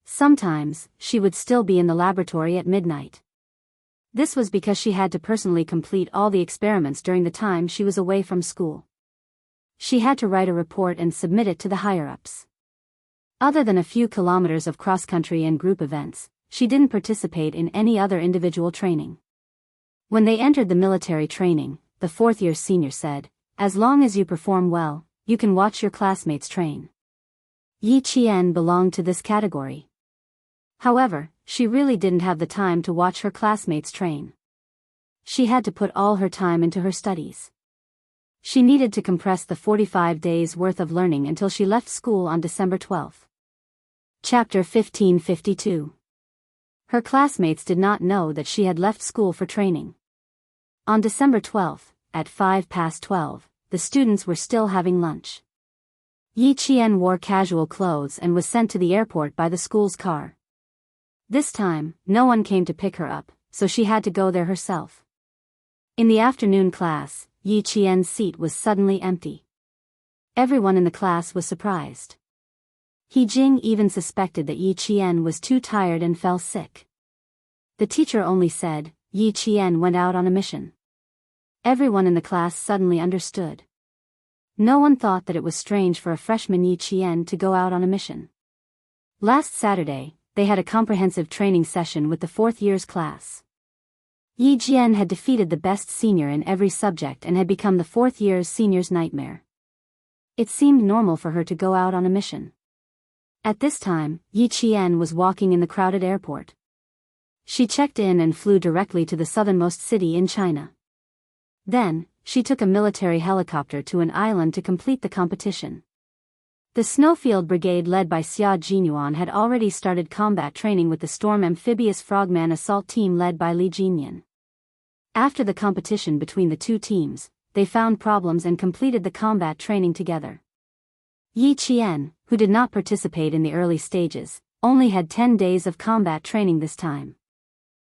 Sometimes, she would still be in the laboratory at midnight. This was because she had to personally complete all the experiments during the time she was away from school. She had to write a report and submit it to the higher-ups. Other than a few kilometers of cross-country and group events, she didn't participate in any other individual training. When they entered the military training, the fourth-year senior said, "As long as you perform well, you can watch your classmates train." Yi Qian belonged to this category. However, she really didn't have the time to watch her classmates train. She had to put all her time into her studies. She needed to compress the 45 days' worth of learning until she left school on December 12. Chapter 1552. Her classmates did not know that she had left school for training. On December 12, at 12:05, the students were still having lunch. Yi Qian wore casual clothes and was sent to the airport by the school's car. This time, no one came to pick her up, so she had to go there herself. In the afternoon class, Yi Qian's seat was suddenly empty. Everyone in the class was surprised. He Jing even suspected that Yi Qian was too tired and fell sick. The teacher only said, "Yi Qian went out on a mission." Everyone in the class suddenly understood. No one thought that it was strange for a freshman Yi Qian to go out on a mission. Last Saturday, they had a comprehensive training session with the fourth year's class. Yi Qian had defeated the best senior in every subject and had become the fourth year's senior's nightmare. It seemed normal for her to go out on a mission. At this time, Yi Qian was walking in the crowded airport. She checked in and flew directly to the southernmost city in China. Then, she took a military helicopter to an island to complete the competition. The Snowfield Brigade led by Xia Jinyuan had already started combat training with the Storm Amphibious Frogman Assault Team led by Li Jinyan. After the competition between the two teams, they found problems and completed the combat training together. Yi Qian, who did not participate in the early stages, only had 10 days of combat training this time.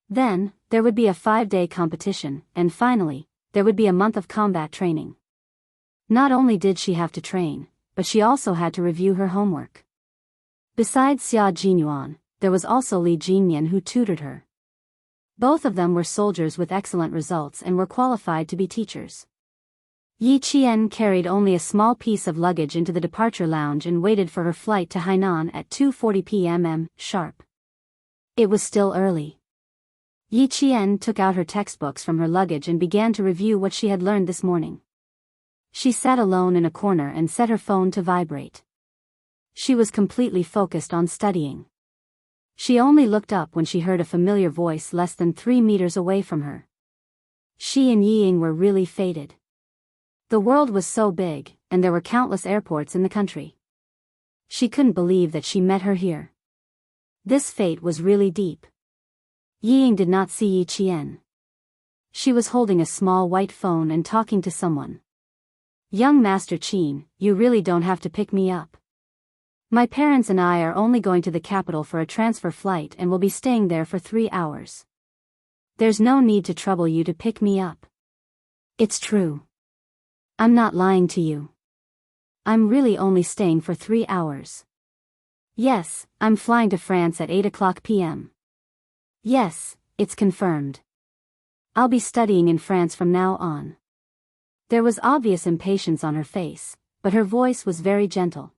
Then, there would be a 5-day competition, and finally, there would be a month of combat training. Not only did she have to train, but she also had to review her homework. Besides Xia Jinyuan, there was also Li Jinyan who tutored her. Both of them were soldiers with excellent results and were qualified to be teachers. Yi Qian carried only a small piece of luggage into the departure lounge and waited for her flight to Hainan at 2:40 p.m. sharp. It was still early. Yi Qian took out her textbooks from her luggage and began to review what she had learned this morning. She sat alone in a corner and set her phone to vibrate. She was completely focused on studying. She only looked up when she heard a familiar voice less than 3 meters away from her. She and Yiying were really fated. The world was so big, and there were countless airports in the country. She couldn't believe that she met her here. This fate was really deep. Yiying did not see Yi Qian. She was holding a small white phone and talking to someone. "Young Master Qin, you really don't have to pick me up. My parents and I are only going to the capital for a transfer flight and will be staying there for 3 hours. There's no need to trouble you to pick me up. It's true. I'm not lying to you. I'm really only staying for 3 hours. Yes, I'm flying to France at 8 p.m. Yes, it's confirmed. I'll be studying in France from now on." There was obvious impatience on her face, but her voice was very gentle.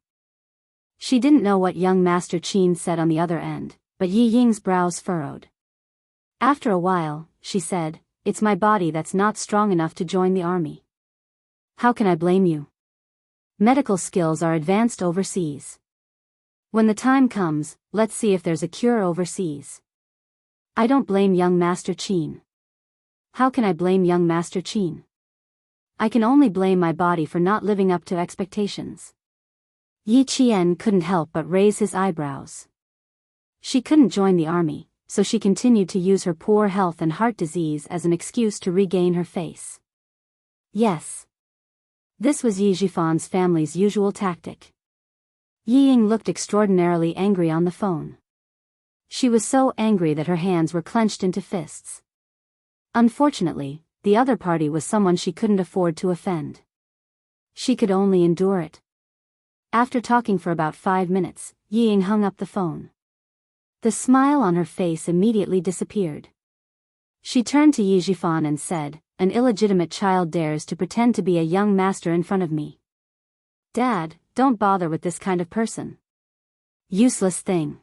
She didn't know what young Master Qin said on the other end, but Yi Ying's brows furrowed. After a while, she said, "It's my body that's not strong enough to join the army. How can I blame you? Medical skills are advanced overseas. When the time comes, let's see if there's a cure overseas." I don't blame young Master Qin. How can I blame young Master Qin? I can only blame my body for not living up to expectations. Yi Qian couldn't help but raise his eyebrows. She couldn't join the army, so she continued to use her poor health and heart disease as an excuse to regain her face. Yes. This was Yi Jifan's family's usual tactic. Yi Ying looked extraordinarily angry on the phone. She was so angry that her hands were clenched into fists. Unfortunately, the other party was someone she couldn't afford to offend. She could only endure it. After talking for about 5 minutes, Yi Ying hung up the phone. The smile on her face immediately disappeared. She turned to Yi Jifan and said, "An illegitimate child dares to pretend to be a young master in front of me. Dad, don't bother with this kind of person. Useless thing."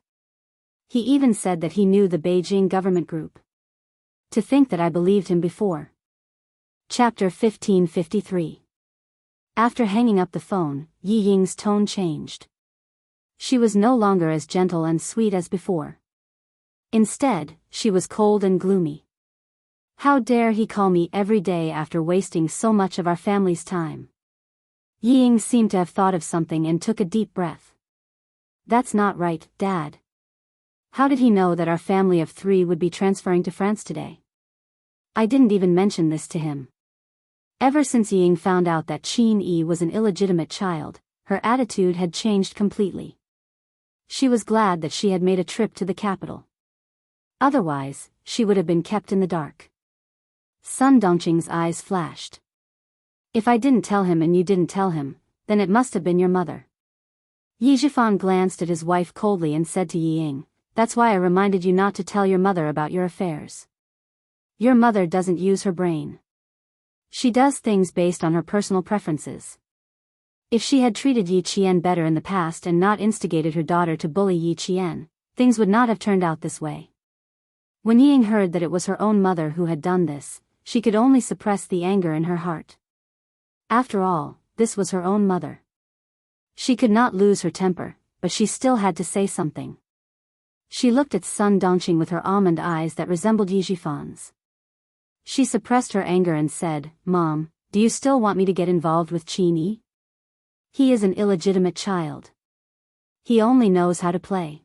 He even said that he knew the Beijing government group. To think that I believed him before. Chapter 1553. After hanging up the phone, Yi Ying's tone changed. She was no longer as gentle and sweet as before. Instead, she was cold and gloomy. How dare he call me every day after wasting so much of our family's time? Yi Ying seemed to have thought of something and took a deep breath. That's not right, Dad. How did he know that our family of 3 would be transferring to France today? I didn't even mention this to him. Ever since Yi Ying found out that Qin Yi was an illegitimate child, her attitude had changed completely. She was glad that she had made a trip to the capital. Otherwise, she would have been kept in the dark. Sun Dongqing's eyes flashed. If I didn't tell him and you didn't tell him, then it must have been your mother. Yi Jifan glanced at his wife coldly and said to Yi Ying, "That's why I reminded you not to tell your mother about your affairs. Your mother doesn't use her brain. She does things based on her personal preferences. If she had treated Yi Qian better in the past and not instigated her daughter to bully Yi Qian, things would not have turned out this way." When Yi Ying heard that it was her own mother who had done this, she could only suppress the anger in her heart. After all, this was her own mother. She could not lose her temper, but she still had to say something. She looked at Sun Dongqing with her almond eyes that resembled Yi Jifan's. She suppressed her anger and said, "Mom, do you still want me to get involved with Qin Yi? He is an illegitimate child. He only knows how to play.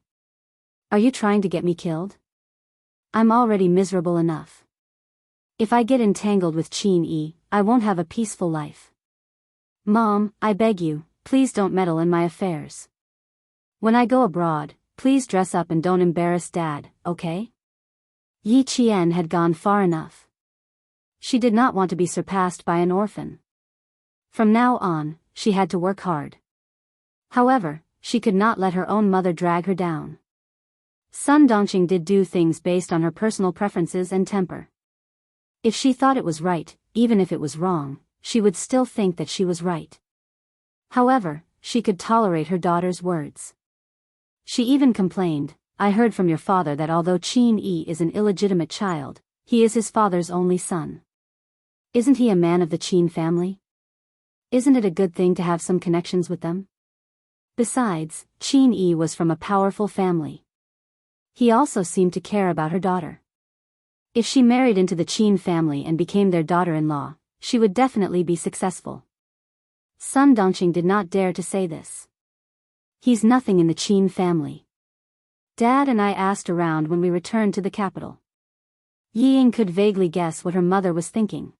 Are you trying to get me killed? I'm already miserable enough. If I get entangled with Qin Yi, I won't have a peaceful life. Mom, I beg you, please don't meddle in my affairs. When I go abroad, please dress up and don't embarrass Dad, okay?" Yi Qian had gone far enough. She did not want to be surpassed by an orphan. From now on, she had to work hard. However, she could not let her own mother drag her down. Sun Dongqing did do things based on her personal preferences and temper. If she thought it was right, even if it was wrong, she would still think that she was right. However, she could tolerate her daughter's words. She even complained, "I heard from your father that although Qin Yi is an illegitimate child, he is his father's only son. Isn't he a man of the Qin family? Isn't it a good thing to have some connections with them? Besides, Qin Yi was from a powerful family. He also seemed to care about her daughter. If she married into the Qin family and became their daughter-in-law, she would definitely be successful." Sun Dongqing did not dare to say this. "He's nothing in the Qin family. Dad and I asked around when we returned to the capital." Yi Ying could vaguely guess what her mother was thinking.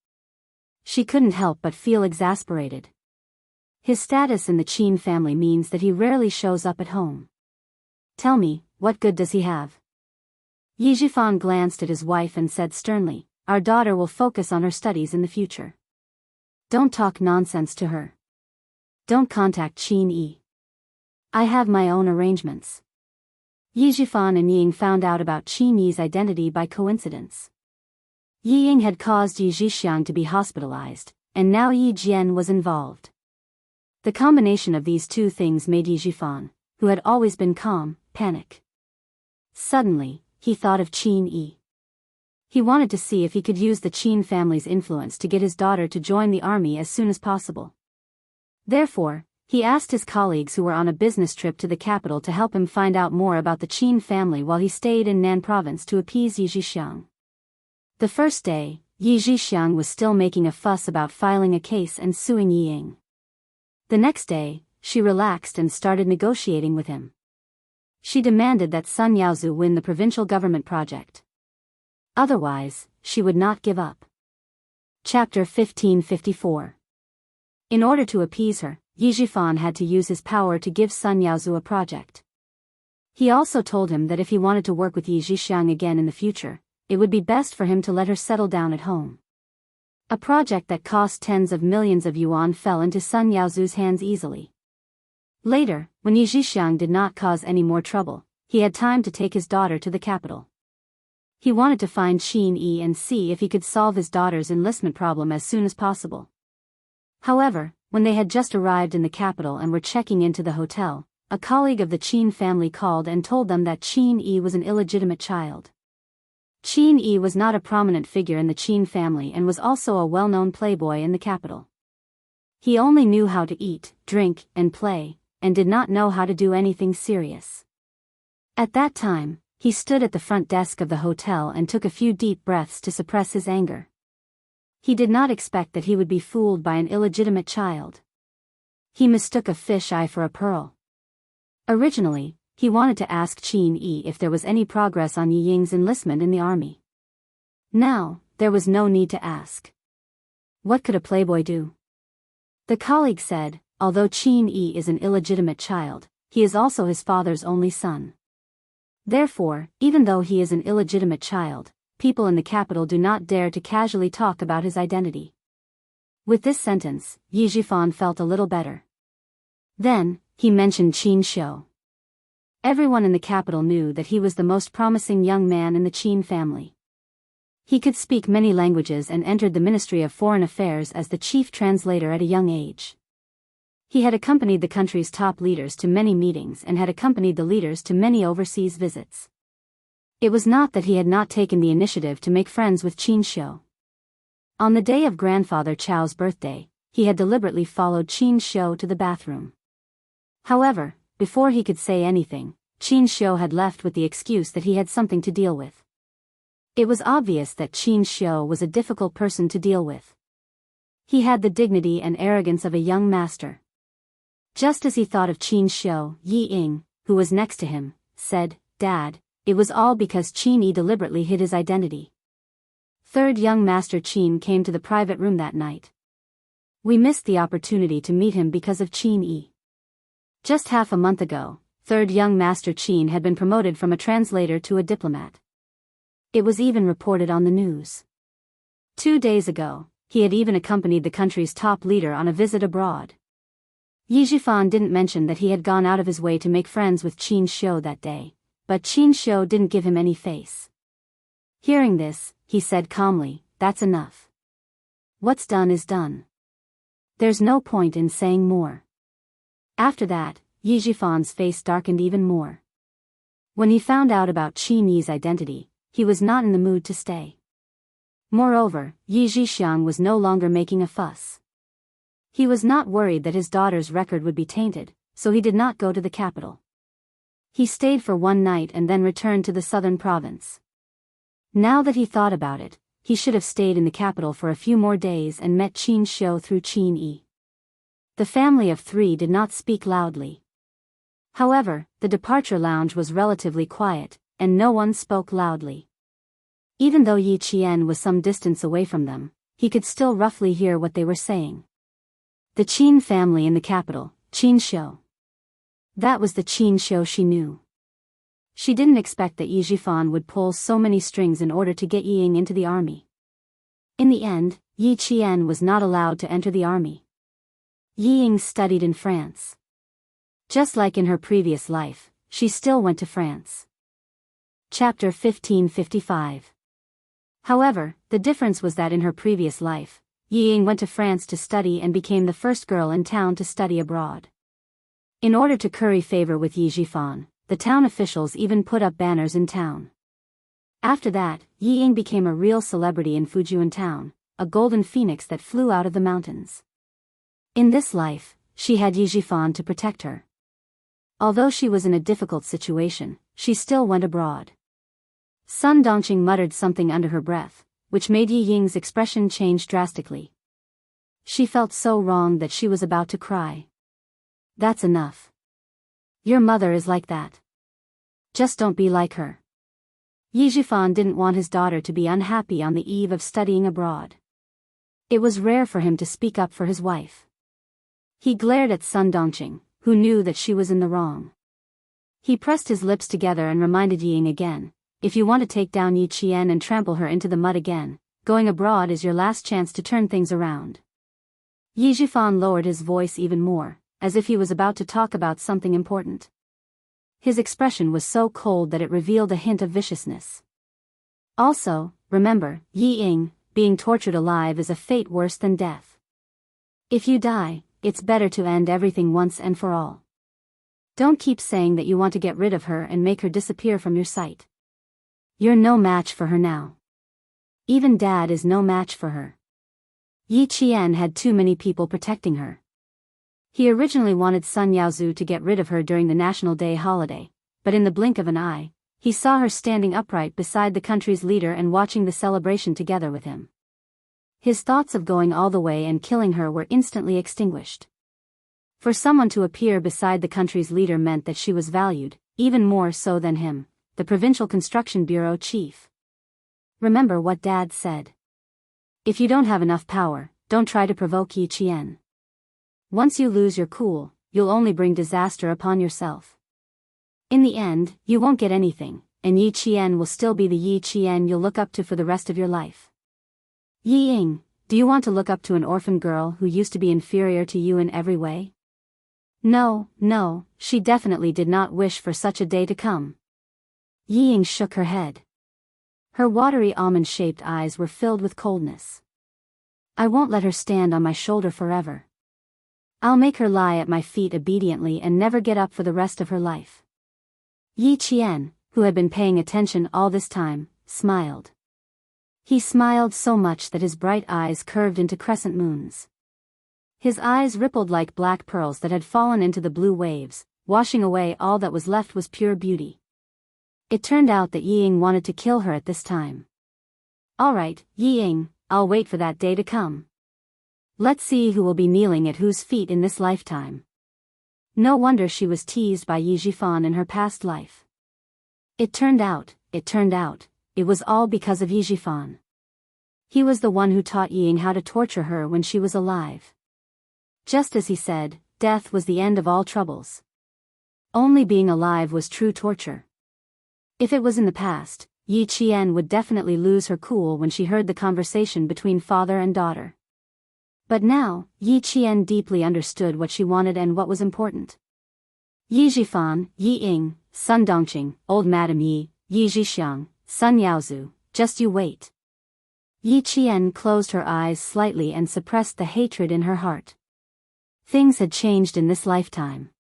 She couldn't help but feel exasperated. His status in the Qin family means that he rarely shows up at home. Tell me, what good does he have? Yi Jifan glanced at his wife and said sternly, "Our daughter will focus on her studies in the future. Don't talk nonsense to her. Don't contact Qin Yi. I have my own arrangements." Yi Jifan and Yi Ying found out about Qin Yi's identity by coincidence. Yi Ying had caused Yi Zhixiang to be hospitalized, and now Yi Jian was involved. The combination of these two things made Yi Jifan, who had always been calm, panic. Suddenly, he thought of Qin Yi. He wanted to see if he could use the Qin family's influence to get his daughter to join the army as soon as possible. Therefore, He asked his colleagues who were on a business trip to the capital to help him find out more about the Qin family while he stayed in Nan province to appease Yi Zhixiang. The first day, Yi Zhixiang was still making a fuss about filing a case and suing Yi Ying. The next day, she relaxed and started negotiating with him. She demanded that Sun Yaozu win the provincial government project. Otherwise, she would not give up. Chapter 1554. In order to appease her, Yi Zhifan had to use his power to give Sun Yaozu a project. He also told him that if he wanted to work with Yi Zhixiang again in the future, it would be best for him to let her settle down at home. A project that cost tens of millions of yuan fell into Sun Yaozu's hands easily. Later, when Yi Zhixiang did not cause any more trouble, he had time to take his daughter to the capital. He wanted to find Qin Yi and see if he could solve his daughter's enlistment problem as soon as possible. However, when they had just arrived in the capital and were checking into the hotel, a colleague of the Qin family called and told them that Qin Yi was an illegitimate child. Qin Yi was not a prominent figure in the Qin family and was also a well-known playboy in the capital. He only knew how to eat, drink, and play, and did not know how to do anything serious. At that time, he stood at the front desk of the hotel and took a few deep breaths to suppress his anger. He did not expect that he would be fooled by an illegitimate child. He mistook a fish eye for a pearl. Originally, he wanted to ask Qin Yi if there was any progress on Yi Ying's enlistment in the army. Now, there was no need to ask. What could a playboy do? The colleague said, although Qin Yi is an illegitimate child, he is also his father's only son. Therefore, even though he is an illegitimate child, people in the capital do not dare to casually talk about his identity. With this sentence, Yi Zhifan felt a little better. Then, he mentioned Qin Shou. Everyone in the capital knew that he was the most promising young man in the Qin family. He could speak many languages and entered the Ministry of Foreign Affairs as the chief translator at a young age. He had accompanied the country's top leaders to many meetings and had accompanied the leaders to many overseas visits. It was not that he had not taken the initiative to make friends with Qin Shou. On the day of grandfather Chao's birthday, he had deliberately followed Qin Shou to the bathroom. However, before he could say anything, Qin Shou had left with the excuse that he had something to deal with. It was obvious that Qin Shou was a difficult person to deal with. He had the dignity and arrogance of a young master. Just as he thought of Qin Shou, Yi Ying, who was next to him, said, "Dad, it was all because Qin Yi deliberately hid his identity." Third young master Qin came to the private room that night. We missed the opportunity to meet him because of Qin Yi. Just half a month ago, third young master Qin had been promoted from a translator to a diplomat. It was even reported on the news. 2 days ago, he had even accompanied the country's top leader on a visit abroad. Yi Zhifan didn't mention that he had gone out of his way to make friends with Qin Shou that day, but Qin Shou didn't give him any face. Hearing this, he said calmly, "That's enough. What's done is done. There's no point in saying more." After that, Yi Zhifan's face darkened even more. When he found out about Qin Yi's identity, he was not in the mood to stay. Moreover, Yi Zhixiang was no longer making a fuss. He was not worried that his daughter's record would be tainted, so he did not go to the capital. He stayed for one night and then returned to the southern province. Now that he thought about it, he should have stayed in the capital for a few more days and met Qin Shou through Qin Yi. The family of three did not speak loudly. However, the departure lounge was relatively quiet, and no one spoke loudly. Even though Yi Qian was some distance away from them, he could still roughly hear what they were saying. The Qin family in the capital, Qin Shou. That was the Qin Shou she knew. She didn't expect that Yi Zhifan would pull so many strings in order to get Yi Ying into the army. In the end, Yi Qian was not allowed to enter the army. Yi Ying studied in France. Just like in her previous life, she still went to France. Chapter 1555. However, the difference was that in her previous life, Yi Ying went to France to study and became the first girl in town to study abroad. In order to curry favor with Yi Zhifan, the town officials even put up banners in town. After that, Yi Ying became a real celebrity in Fujian town, a golden phoenix that flew out of the mountains. In this life, she had Yi Jifan to protect her. Although she was in a difficult situation, she still went abroad. Sun Dongqing muttered something under her breath, which made Yi Ying's expression change drastically. She felt so wrong that she was about to cry. That's enough. Your mother is like that. Just don't be like her. Yi Jifan didn't want his daughter to be unhappy on the eve of studying abroad. It was rare for him to speak up for his wife. He glared at Sun Dongqing, who knew that she was in the wrong. He pressed his lips together and reminded Yi Ying again, if you want to take down Yi Qian and trample her into the mud again, going abroad is your last chance to turn things around. Yi Jifan lowered his voice even more, as if he was about to talk about something important. His expression was so cold that it revealed a hint of viciousness. Also, remember, Yi Ying, being tortured alive is a fate worse than death. If you die, it's better to end everything once and for all. Don't keep saying that you want to get rid of her and make her disappear from your sight. You're no match for her now. Even Dad is no match for her. Yi Qian had too many people protecting her. He originally wanted Sun Yaozu to get rid of her during the National Day holiday, but in the blink of an eye, he saw her standing upright beside the country's leader and watching the celebration together with him. His thoughts of going all the way and killing her were instantly extinguished. For someone to appear beside the country's leader meant that she was valued, even more so than him, the Provincial Construction Bureau chief. Remember what Dad said. If you don't have enough power, don't try to provoke Yi Qian. Once you lose your cool, you'll only bring disaster upon yourself. In the end, you won't get anything, and Yi Qian will still be the Yi Qian you'll look up to for the rest of your life. Yi Ying, do you want to look up to an orphan girl who used to be inferior to you in every way? No, she definitely did not wish for such a day to come. Yi Ying shook her head. Her watery almond-shaped eyes were filled with coldness. I won't let her stand on my shoulder forever. I'll make her lie at my feet obediently and never get up for the rest of her life. Yi Qian, who had been paying attention all this time, smiled. He smiled so much that his bright eyes curved into crescent moons. His eyes rippled like black pearls that had fallen into the blue waves, washing away all that was left was pure beauty. It turned out that Yi Ying wanted to kill her at this time. All right, Yi Ying, I'll wait for that day to come. Let's see who will be kneeling at whose feet in this lifetime. No wonder she was teased by Yi Jifan in her past life. It turned out, it was all because of Yi Jifan. He was the one who taught Yi Ying how to torture her when she was alive. Just as he said, death was the end of all troubles. Only being alive was true torture. If it was in the past, Yi Qian would definitely lose her cool when she heard the conversation between father and daughter. But now, Yi Qian deeply understood what she wanted and what was important. Yi Jifan, Yi Ying, Sun Dongqing, old Madam Yi, Yi Zhixiang, Sun Yaozu, just you wait. Yi Qian closed her eyes slightly and suppressed the hatred in her heart. Things had changed in this lifetime.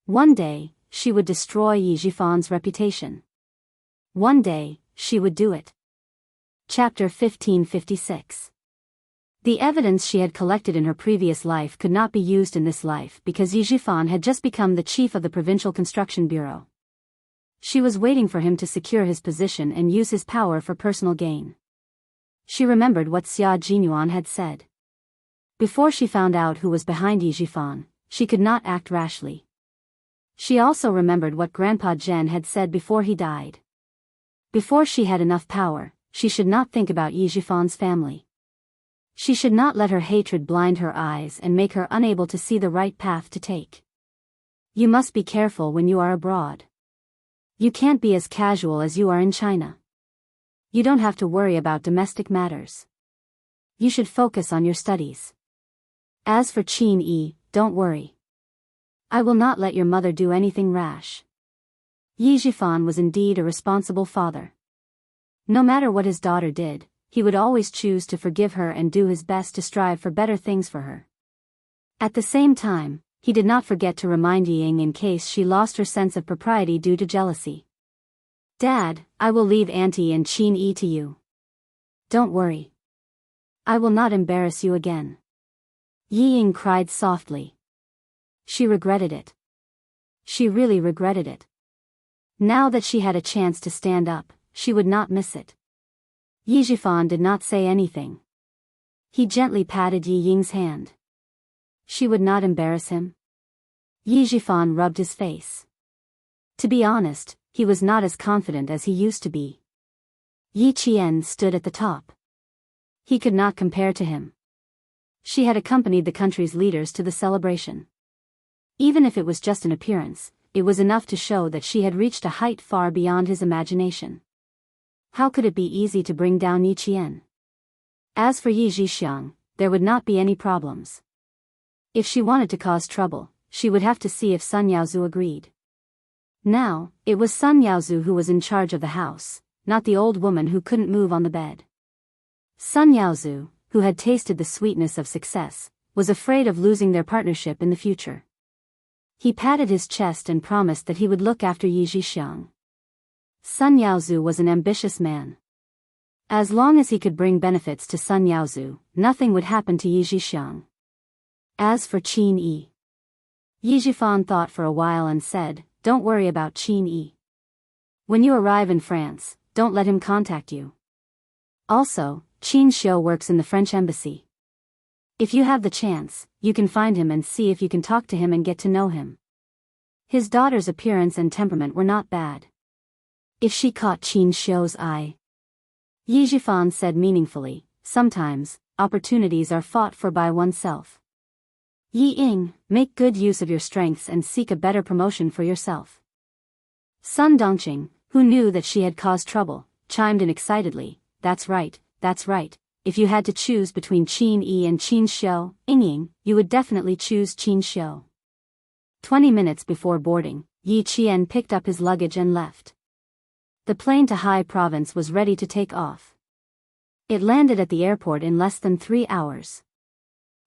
One day, she would destroy Yi Jifan's reputation. One day, she would do it. Chapter 1556. The evidence she had collected in her previous life could not be used in this life because Yi Jifan had just become the chief of the Provincial Construction Bureau. She was waiting for him to secure his position and use his power for personal gain. She remembered what Xia Jinyuan had said. Before she found out who was behind Yi Jifan, she could not act rashly. She also remembered what Grandpa Zhen had said before he died. Before she had enough power, she should not think about Yi Jifan's family. She should not let her hatred blind her eyes and make her unable to see the right path to take. You must be careful when you are abroad. You can't be as casual as you are in China. You don't have to worry about domestic matters. You should focus on your studies. As for Qin Yi, don't worry. I will not let your mother do anything rash. Yi Jifan was indeed a responsible father. No matter what his daughter did, he would always choose to forgive her and do his best to strive for better things for her. At the same time, he did not forget to remind Yi Ying in case she lost her sense of propriety due to jealousy. Dad, I will leave Auntie and Qin Yi to you. Don't worry. I will not embarrass you again. Yi Ying cried softly. She regretted it. She really regretted it. Now that she had a chance to stand up, she would not miss it. Yi Jifan did not say anything. He gently patted Yi Ying's hand. She would not embarrass him. Yi Jifan rubbed his face. To be honest, he was not as confident as he used to be. Yi Qian stood at the top. He could not compare to him. She had accompanied the country's leaders to the celebration. Even if it was just an appearance, it was enough to show that she had reached a height far beyond his imagination. How could it be easy to bring down Yi Qian? As for Yi Zhixiang, there would not be any problems. If she wanted to cause trouble, she would have to see if Sun Yaozu agreed. Now, it was Sun Yaozu who was in charge of the house, not the old woman who couldn't move on the bed. Sun Yaozu, who had tasted the sweetness of success, was afraid of losing their partnership in the future. He patted his chest and promised that he would look after Yi Zhixiang. Sun Yaozu was an ambitious man. As long as he could bring benefits to Sun Yaozu, nothing would happen to Yi Zhixiang. As for Qin Yi, Yi Jifan thought for a while and said, "Don't worry about Qin Yi. When you arrive in France, don't let him contact you. Also, Qin Xiu works in the French embassy. If you have the chance, you can find him and see if you can talk to him and get to know him." His daughter's appearance and temperament were not bad. If she caught Qin Xiu's eye, Yi Jifan said meaningfully, sometimes, opportunities are fought for by oneself. Yi Ying, make good use of your strengths and seek a better promotion for yourself. Sun Dongqing, who knew that she had caused trouble, chimed in excitedly, that's right, that's right. If you had to choose between Qin Yi and Qin Xiu, Ying, you would definitely choose Qin Xiu. 20 minutes before boarding, Yi Qian picked up his luggage and left. The plane to Hai Province was ready to take off. It landed at the airport in less than 3 hours.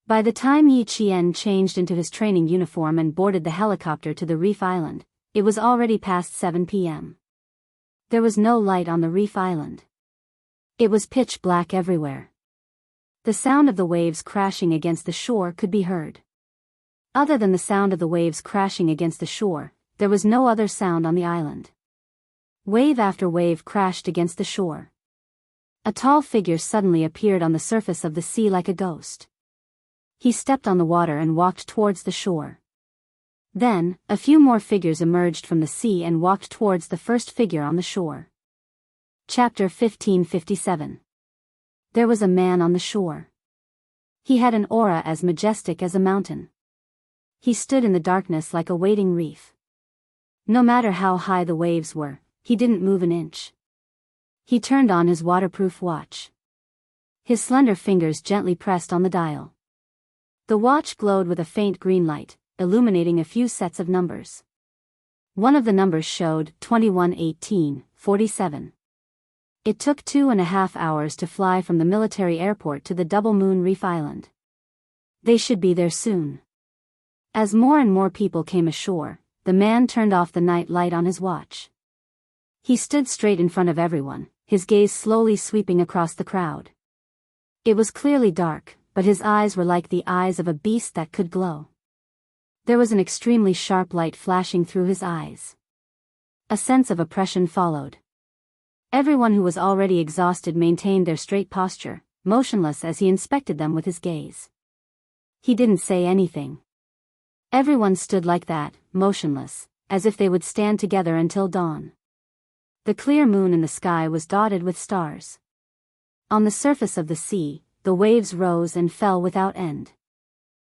By the time Yi Qian changed into his training uniform and boarded the helicopter to the Reef Island, it was already past 7 p.m. There was no light on the Reef Island. It was pitch black everywhere. The sound of the waves crashing against the shore could be heard. Other than the sound of the waves crashing against the shore, there was no other sound on the island. Wave after wave crashed against the shore. A tall figure suddenly appeared on the surface of the sea like a ghost. He stepped on the water and walked towards the shore. Then, a few more figures emerged from the sea and walked towards the first figure on the shore. Chapter 1557. There was a man on the shore. He had an aura as majestic as a mountain. He stood in the darkness like a waiting reef. No matter how high the waves were, he didn't move an inch. He turned on his waterproof watch. His slender fingers gently pressed on the dial. The watch glowed with a faint green light, illuminating a few sets of numbers. One of the numbers showed 2118-47. It took 2.5 hours to fly from the military airport to the Double Moon Reef Island. They should be there soon. As more and more people came ashore, the man turned off the night light on his watch. He stood straight in front of everyone, his gaze slowly sweeping across the crowd. It was clearly dark, but his eyes were like the eyes of a beast that could glow. There was an extremely sharp light flashing through his eyes. A sense of oppression followed. Everyone who was already exhausted maintained their straight posture, motionless as he inspected them with his gaze. He didn't say anything. Everyone stood like that, motionless, as if they would stand together until dawn. The clear moon in the sky was dotted with stars. On the surface of the sea, the waves rose and fell without end.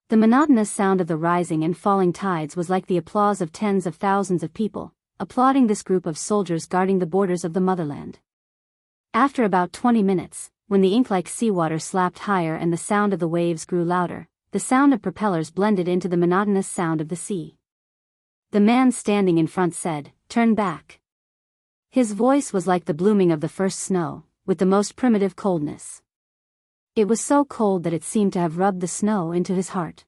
The monotonous sound of the rising and falling tides was like the applause of tens of thousands of people, applauding this group of soldiers guarding the borders of the motherland. After about 20 minutes, when the ink-like seawater slapped higher and the sound of the waves grew louder, the sound of propellers blended into the monotonous sound of the sea. The man standing in front said, "Turn back." His voice was like the blooming of the first snow, with the most primitive coldness. It was so cold that it seemed to have rubbed the snow into his heart.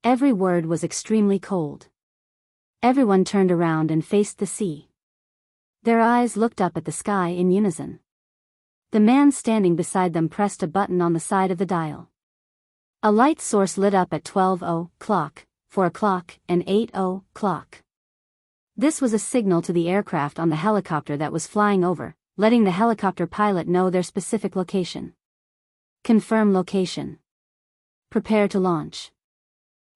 Every word was extremely cold. Everyone turned around and faced the sea. Their eyes looked up at the sky in unison. The man standing beside them pressed a button on the side of the dial. A light source lit up at 12:00 4 o'clock, and 8 o'clock. This was a signal to the aircraft on the helicopter that was flying over, letting the helicopter pilot know their specific location. Confirm location. Prepare to launch.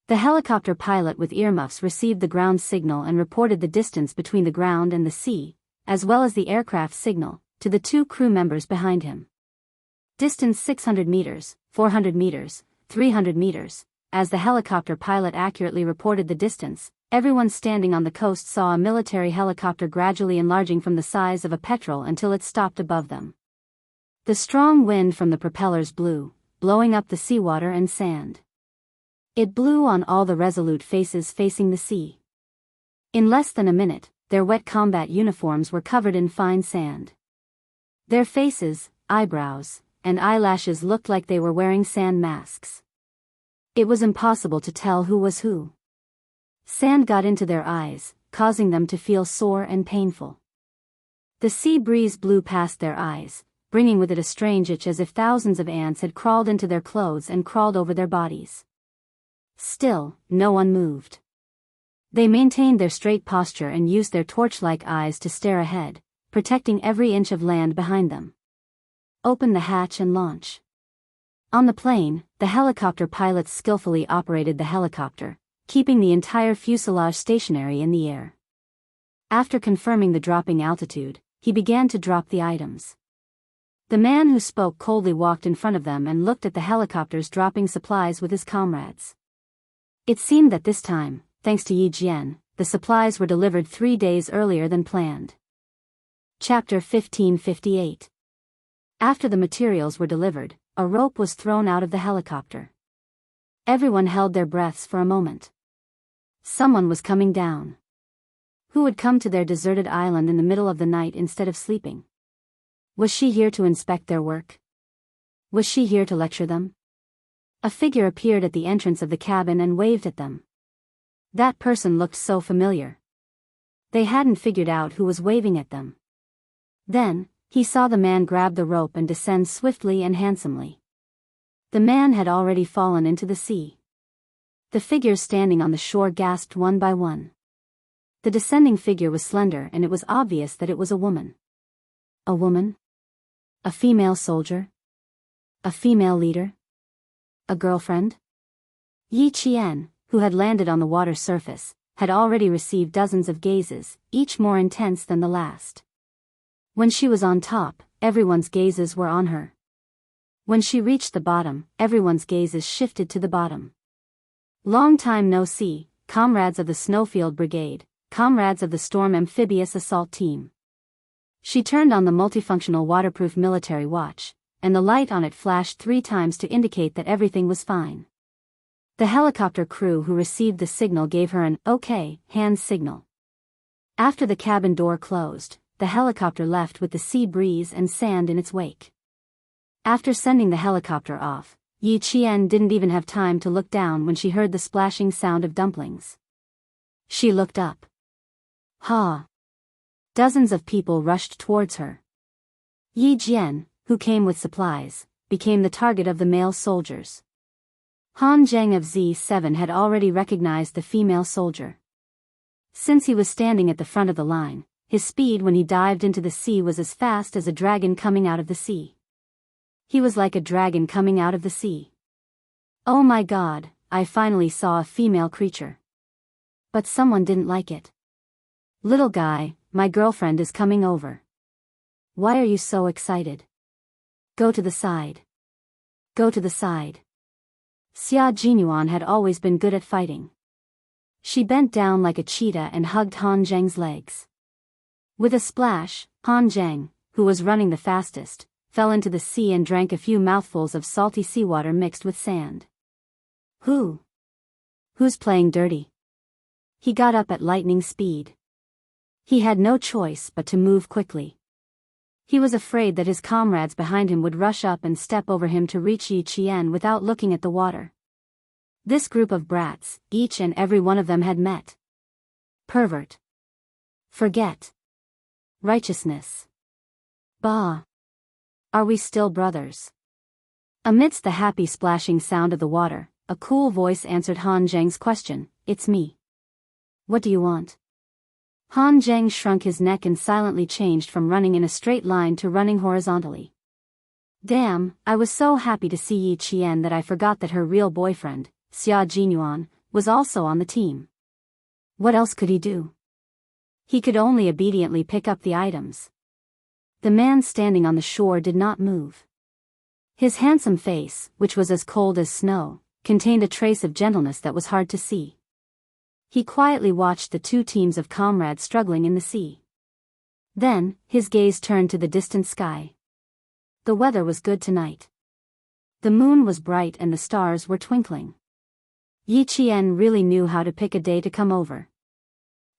The helicopter pilot with earmuffs received the ground signal and reported the distance between the ground and the sea, as well as the aircraft signal, to the 2 crew members behind him. Distance 600 meters, 400 meters, 300 meters. As the helicopter pilot accurately reported the distance, everyone standing on the coast saw a military helicopter gradually enlarging from the size of a petrel until it stopped above them. The strong wind from the propellers blew, blowing up the seawater and sand. It blew on all the resolute faces facing the sea. In less than a minute, their wet combat uniforms were covered in fine sand. Their faces, eyebrows, and eyelashes looked like they were wearing sand masks. It was impossible to tell who was who. Sand got into their eyes, causing them to feel sore and painful. The sea breeze blew past their eyes, bringing with it a strange itch as if thousands of ants had crawled into their clothes and crawled over their bodies. Still, no one moved. They maintained their straight posture and used their torch-like eyes to stare ahead, protecting every inch of land behind them. Open the hatch and launch. On the plane, the helicopter pilots skillfully operated the helicopter, keeping the entire fuselage stationary in the air. After confirming the dropping altitude, he began to drop the items. The man who spoke coldly walked in front of them and looked at the helicopters dropping supplies with his comrades. It seemed that this time, thanks to Yi Jian, the supplies were delivered 3 days earlier than planned. Chapter 1558. After the materials were delivered, a rope was thrown out of the helicopter. Everyone held their breaths for a moment. Someone was coming down. Who would come to their deserted island in the middle of the night instead of sleeping? Was she here to inspect their work? Was she here to lecture them? A figure appeared at the entrance of the cabin and waved at them. That person looked so familiar. They hadn't figured out who was waving at them. Then, he saw the man grab the rope and descend swiftly and handsomely. The man had already fallen into the sea. The figures standing on the shore gasped one by one. The descending figure was slender and it was obvious that it was a woman. A woman? A female soldier? A female leader? A girlfriend? Yi Qian, who had landed on the water surface, had already received dozens of gazes, each more intense than the last. When she was on top, everyone's gazes were on her. When she reached the bottom, everyone's gazes shifted to the bottom. Long time no see, comrades of the Snowfield Brigade, comrades of the Storm Amphibious Assault Team. She turned on the multifunctional waterproof military watch, and the light on it flashed 3 times to indicate that everything was fine. The helicopter crew who received the signal gave her an "OK" hand signal. After the cabin door closed, the helicopter left with the sea breeze and sand in its wake. After sending the helicopter off, Yi Qian didn't even have time to look down when she heard the splashing sound of dumplings. She looked up. Ha! Dozens of people rushed towards her. Yi Jian, who came with supplies, became the target of the male soldiers. Han Zheng of Z7 had already recognized the female soldier. Since he was standing at the front of the line, his speed when he dived into the sea was as fast as a dragon coming out of the sea. He was like a dragon coming out of the sea. Oh my God, I finally saw a female creature. But someone didn't like it. Little guy, my girlfriend is coming over. Why are you so excited? Go to the side. Go to the side. Xia Jinyuan had always been good at fighting. She bent down like a cheetah and hugged Han Zheng's legs. With a splash, Han Zheng, who was running the fastest, fell into the sea and drank a few mouthfuls of salty seawater mixed with sand. Who's playing dirty? He got up at lightning speed. He had no choice but to move quickly. He was afraid that his comrades behind him would rush up and step over him to reach Yi Qian without looking at the water. This group of brats, each and every one of them had met. Pervert. Forget. Righteousness. Bah. Are we still brothers? Amidst the happy splashing sound of the water, a cool voice answered Han Zheng's question. It's me. What do you want? Han Zheng shrunk his neck and silently changed from running in a straight line to running horizontally. Damn, I was so happy to see Yi Qian that I forgot that her real boyfriend, Xia Jinyuan, was also on the team. What else could he do? He could only obediently pick up the items. The man standing on the shore did not move. His handsome face, which was as cold as snow, contained a trace of gentleness that was hard to see. He quietly watched the two teams of comrades struggling in the sea. Then, his gaze turned to the distant sky. The weather was good tonight. The moon was bright and the stars were twinkling. Yi Qian really knew how to pick a day to come over.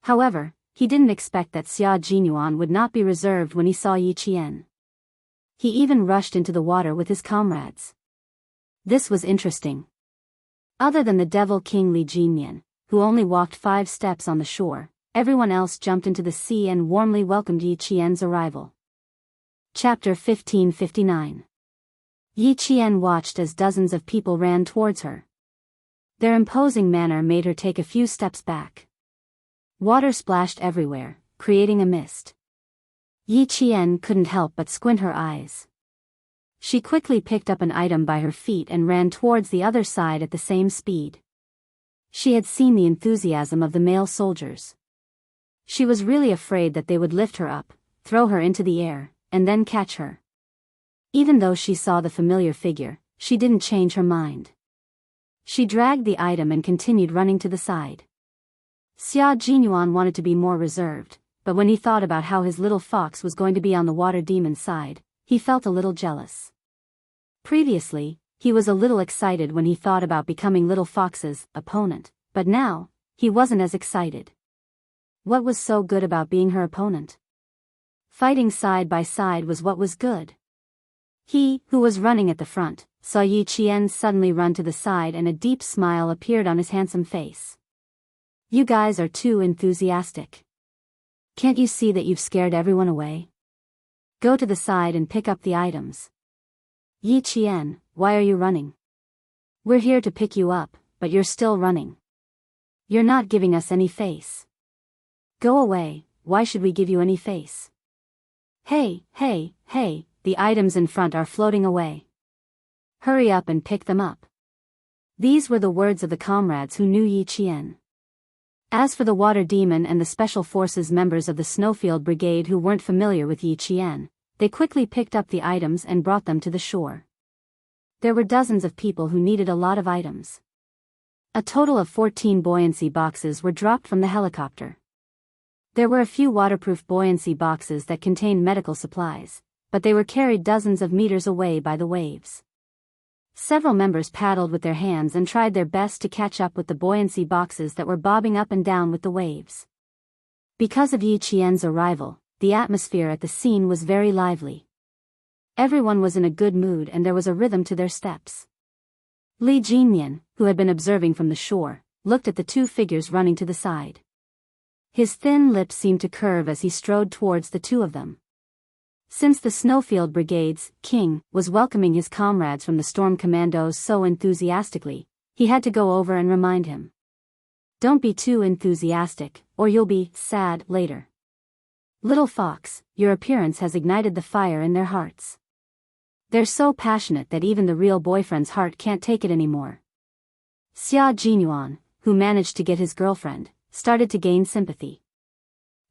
However, he didn't expect that Xia Jinyuan would not be reserved when he saw Yi Qian. He even rushed into the water with his comrades. This was interesting. Other than the Devil King Li Jinyan, who only walked 5 steps on the shore, everyone else jumped into the sea and warmly welcomed Yi Qian's arrival. Chapter 1559. Yi Qian watched as dozens of people ran towards her. Their imposing manner made her take a few steps back. Water splashed everywhere, creating a mist. Yi Qian couldn't help but squint her eyes. She quickly picked up an item by her feet and ran towards the other side at the same speed. She had seen the enthusiasm of the male soldiers. She was really afraid that they would lift her up, throw her into the air, and then catch her. Even though she saw the familiar figure, she didn't change her mind. She dragged the item and continued running to the side. Xia Jinyuan wanted to be more reserved, but when he thought about how his little fox was going to be on the water demon's side, he felt a little jealous. Previously, he was a little excited when he thought about becoming Little Fox's opponent, but now, he wasn't as excited. What was so good about being her opponent? Fighting side by side was what was good. He, who was running at the front, saw Yi Qian suddenly run to the side and a deep smile appeared on his handsome face. You guys are too enthusiastic. Can't you see that you've scared everyone away? Go to the side and pick up the items. Yi Qian, why are you running? We're here to pick you up, but you're still running. You're not giving us any face. Go away, why should we give you any face? Hey, hey, hey, the items in front are floating away. Hurry up and pick them up. These were the words of the comrades who knew Yi Qian. As for the water demon and the special forces members of the Snowfield Brigade who weren't familiar with Yi Qian, they quickly picked up the items and brought them to the shore. There were dozens of people who needed a lot of items. A total of 14 buoyancy boxes were dropped from the helicopter. There were a few waterproof buoyancy boxes that contained medical supplies, but they were carried dozens of meters away by the waves. Several members paddled with their hands and tried their best to catch up with the buoyancy boxes that were bobbing up and down with the waves. Because of Yi Qian's arrival, the atmosphere at the scene was very lively. Everyone was in a good mood and there was a rhythm to their steps. Li Jinyan, who had been observing from the shore, looked at the two figures running to the side. His thin lips seemed to curve as he strode towards the two of them. Since the Snowfield Brigade's king was welcoming his comrades from the Storm Commandos so enthusiastically, he had to go over and remind him. Don't be too enthusiastic, or you'll be sad later. Little Fox, your appearance has ignited the fire in their hearts. They're so passionate that even the real boyfriend's heart can't take it anymore. Xia Jinyuan, who managed to get his girlfriend, started to gain sympathy.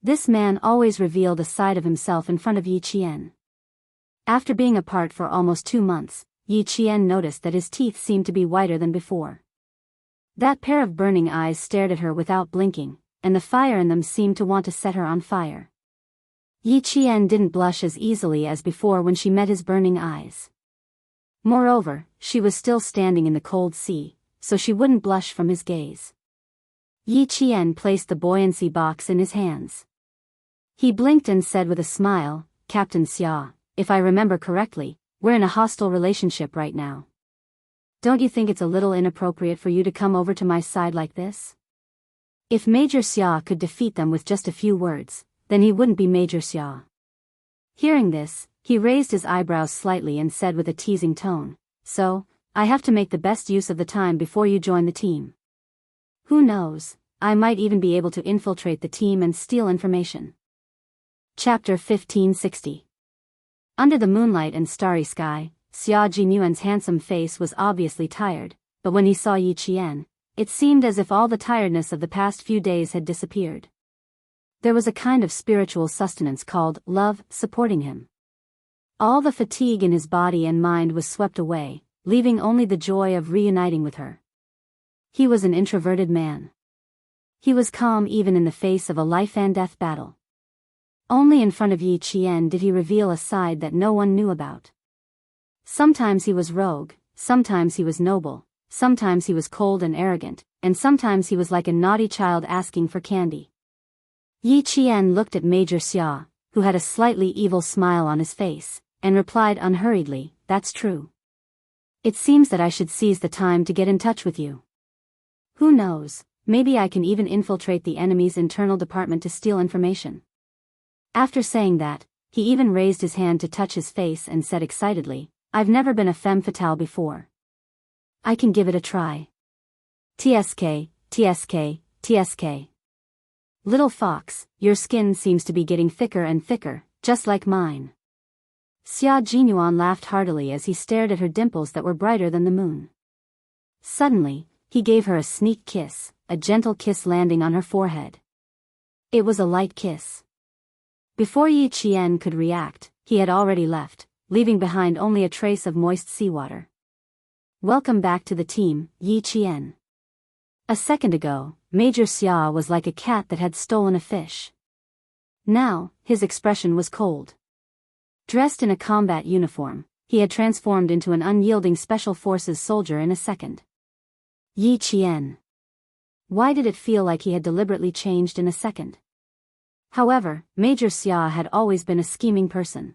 This man always revealed a side of himself in front of Yi Qian. After being apart for almost 2 months, Yi Qian noticed that his teeth seemed to be whiter than before. That pair of burning eyes stared at her without blinking, and the fire in them seemed to want to set her on fire. Yi Qian didn't blush as easily as before when she met his burning eyes. Moreover, she was still standing in the cold sea, so she wouldn't blush from his gaze. Yi Qian placed the buoyancy box in his hands. He blinked and said with a smile, Captain Xia, if I remember correctly, we're in a hostile relationship right now. Don't you think it's a little inappropriate for you to come over to my side like this? If Major Xia could defeat them with just a few words, then he wouldn't be Major Xia. Hearing this, he raised his eyebrows slightly and said with a teasing tone, So, I have to make the best use of the time before you join the team. Who knows, I might even be able to infiltrate the team and steal information. Chapter 1560. Under the moonlight and starry sky, Xia Jinyuan's handsome face was obviously tired, but when he saw Yi Qian, it seemed as if all the tiredness of the past few days had disappeared. There was a kind of spiritual sustenance called love supporting him. All the fatigue in his body and mind was swept away, leaving only the joy of reuniting with her. He was an introverted man. He was calm even in the face of a life-and-death battle. Only in front of Yi Qian did he reveal a side that no one knew about. Sometimes he was rogue, sometimes he was noble, sometimes he was cold and arrogant, and sometimes he was like a naughty child asking for candy. Yi Qian looked at Major Xia, who had a slightly evil smile on his face, and replied unhurriedly, "That's true. It seems that I should seize the time to get in touch with you. Who knows, maybe I can even infiltrate the enemy's internal department to steal information." After saying that, he even raised his hand to touch his face and said excitedly, "I've never been a femme fatale before. I can give it a try. TSK, TSK, TSK. Little fox, your skin seems to be getting thicker and thicker, just like mine." Xia Jinyuan laughed heartily as he stared at her dimples that were brighter than the moon. Suddenly, he gave her a sneak kiss, a gentle kiss landing on her forehead. It was a light kiss. Before Yi Qian could react, he had already left, leaving behind only a trace of moist seawater. "Welcome back to the team, Yi Qian." A second ago, Major Xia was like a cat that had stolen a fish. Now, his expression was cold. Dressed in a combat uniform, he had transformed into an unyielding Special Forces soldier in a second. Yi Qian. Why did it feel like he had deliberately changed in a second? However, Major Xia had always been a scheming person.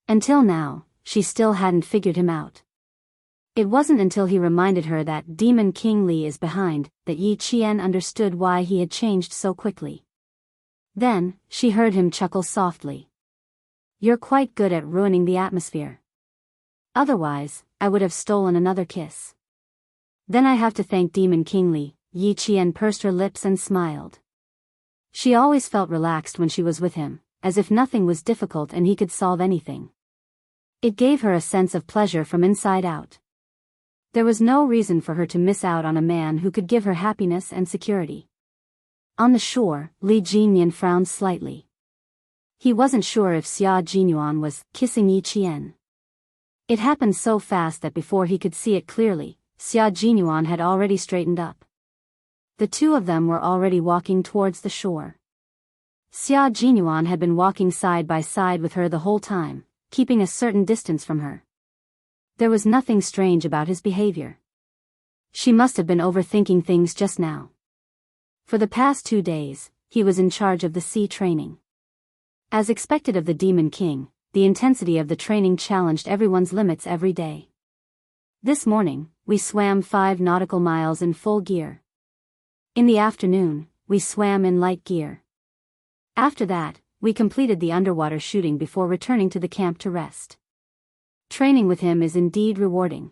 Until now, she still hadn't figured him out. It wasn't until he reminded her that Demon King Li is behind that Yi Qian understood why he had changed so quickly. Then, she heard him chuckle softly. "You're quite good at ruining the atmosphere. Otherwise, I would have stolen another kiss." "Then I have to thank Demon King Li." Yi Qian pursed her lips and smiled. She always felt relaxed when she was with him, as if nothing was difficult and he could solve anything. It gave her a sense of pleasure from inside out. There was no reason for her to miss out on a man who could give her happiness and security. On the shore, Li Jinyan frowned slightly. He wasn't sure if Xia Jinyuan was kissing Yi Qian. It happened so fast that before he could see it clearly, Xia Jinyuan had already straightened up. The two of them were already walking towards the shore. Xia Jinyuan had been walking side by side with her the whole time, keeping a certain distance from her. There was nothing strange about his behavior. She must have been overthinking things just now. For the past 2 days, he was in charge of the sea training. As expected of the Demon King, the intensity of the training challenged everyone's limits every day. This morning, we swam 5 nautical miles in full gear. In the afternoon, we swam in light gear. After that, we completed the underwater shooting before returning to the camp to rest. Training with him is indeed rewarding.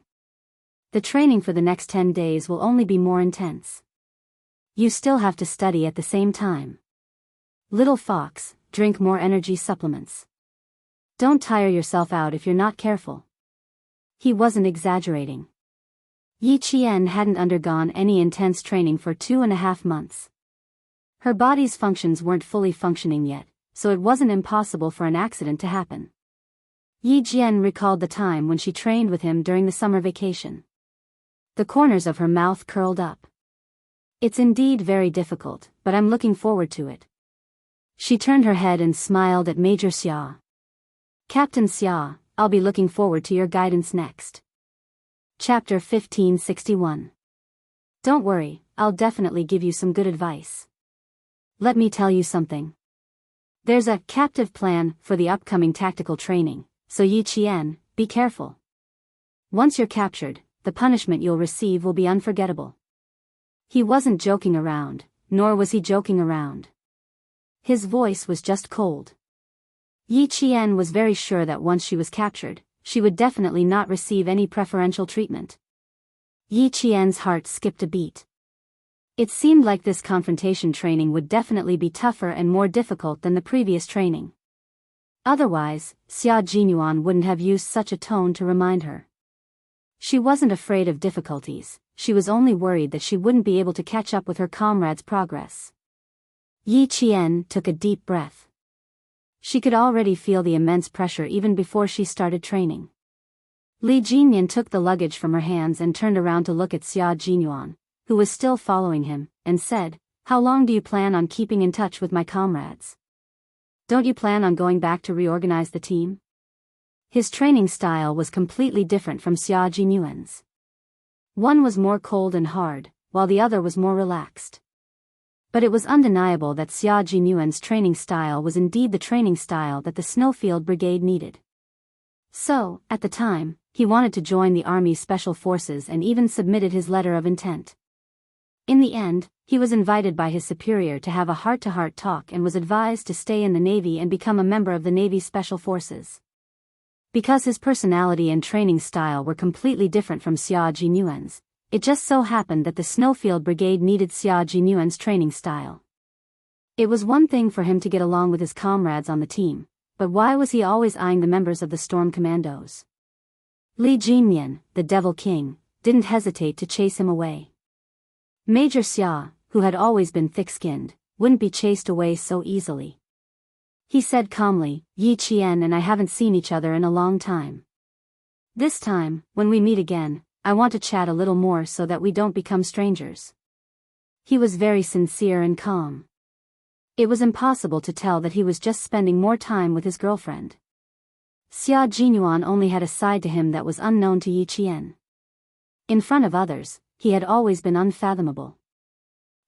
The training for the next 10 days will only be more intense. You still have to study at the same time. Little fox, drink more energy supplements. Don't tire yourself out if you're not careful. He wasn't exaggerating. Yi Qian hadn't undergone any intense training for 2.5 months. Her body's functions weren't fully functioning yet, so it wasn't impossible for an accident to happen. Yi Jian recalled the time when she trained with him during the summer vacation. The corners of her mouth curled up. "It's indeed very difficult, but I'm looking forward to it." She turned her head and smiled at Major Xia. "Captain Xia, I'll be looking forward to your guidance next." Chapter 1561. Don't worry, I'll definitely give you some good advice. Let me tell you something. There's a captive plan for the upcoming tactical training, so Yi Qian, be careful. Once you're captured, the punishment you'll receive will be unforgettable. He wasn't joking around, nor was he joking around. His voice was just cold. Yi Qian was very sure that once she was captured, she would definitely not receive any preferential treatment. Yi Qian's heart skipped a beat. It seemed like this confrontation training would definitely be tougher and more difficult than the previous training. Otherwise, Xia Jinyuan wouldn't have used such a tone to remind her. She wasn't afraid of difficulties, she was only worried that she wouldn't be able to catch up with her comrade's progress. Yi Qian took a deep breath. She could already feel the immense pressure even before she started training. Li Jinyan took the luggage from her hands and turned around to look at Xia Jinyuan, who was still following him, and said, "How long do you plan on keeping in touch with my comrades? Don't you plan on going back to reorganize the team?" His training style was completely different from Xia Jinyuan's. One was more cold and hard, while the other was more relaxed. But it was undeniable that Xia Jinyuan's training style was indeed the training style that the Snowfield Brigade needed. So, at the time, he wanted to join the Army's Special Forces and even submitted his letter of intent. In the end, he was invited by his superior to have a heart-to-heart talk and was advised to stay in the Navy and become a member of the Navy's Special Forces. Because his personality and training style were completely different from Xia Jinyuan's, it just so happened that the Snowfield Brigade needed Xia Jinyuan's training style. It was one thing for him to get along with his comrades on the team, but why was he always eyeing the members of the Storm Commandos? Li Jinyan, the Devil King, didn't hesitate to chase him away. Major Xia, who had always been thick-skinned, wouldn't be chased away so easily. He said calmly, "Yi Qian and I haven't seen each other in a long time. This time, when we meet again, I want to chat a little more so that we don't become strangers." He was very sincere and calm. It was impossible to tell that he was just spending more time with his girlfriend. Xia Jinyuan only had a side to him that was unknown to Yi Qian. In front of others, he had always been unfathomable.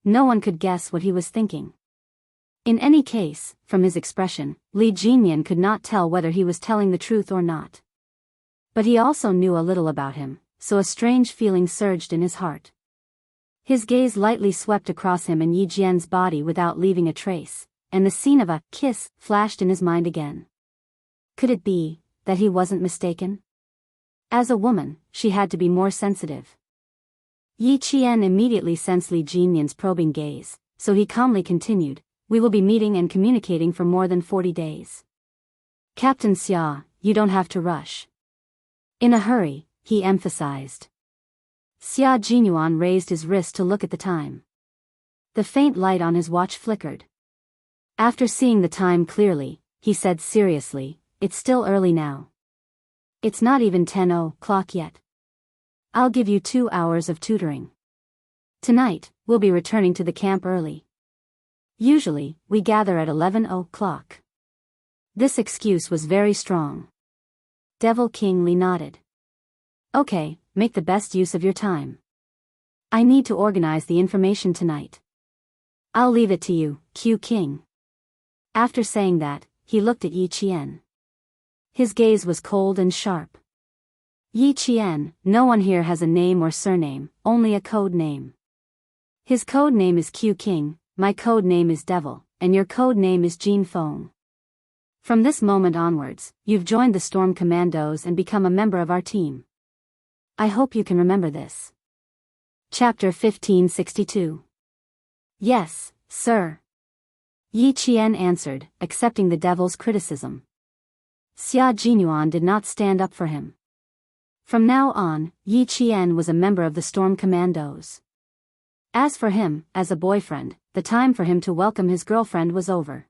No one could guess what he was thinking. In any case, from his expression, Li Jinyan could not tell whether he was telling the truth or not. But he also knew a little about him, so a strange feeling surged in his heart. His gaze lightly swept across him and Yi Jian's body without leaving a trace, and the scene of a kiss flashed in his mind again. Could it be that he wasn't mistaken? As a woman, she had to be more sensitive. Yi Qian immediately sensed Li Jinyan's probing gaze, so he calmly continued, "We will be meeting and communicating for more than 40 days. Captain Xia, you don't have to rush." "In a hurry," he emphasized. Xia Jinyuan raised his wrist to look at the time. The faint light on his watch flickered. After seeing the time clearly, he said seriously, "It's still early now. It's not even 10 o'clock yet. I'll give you 2 hours of tutoring. Tonight, we'll be returning to the camp early. Usually, we gather at 11 o'clock." This excuse was very strong. Devil King Li nodded. "Okay, make the best use of your time. I need to organize the information tonight. I'll leave it to you, Q King." After saying that, he looked at Yi Qian. His gaze was cold and sharp. "Yi Qian, no one here has a name or surname, only a code name. His code name is Q King, my code name is Devil, and your code name is Jin Feng. From this moment onwards, you've joined the Storm Commandos and become a member of our team. I hope you can remember this." Chapter 1562. "Yes, sir," Yi Qian answered, accepting the devil's criticism. Xia Jinyuan did not stand up for him. From now on, Yi Qian was a member of the Storm Commandos. As for him, as a boyfriend, the time for him to welcome his girlfriend was over.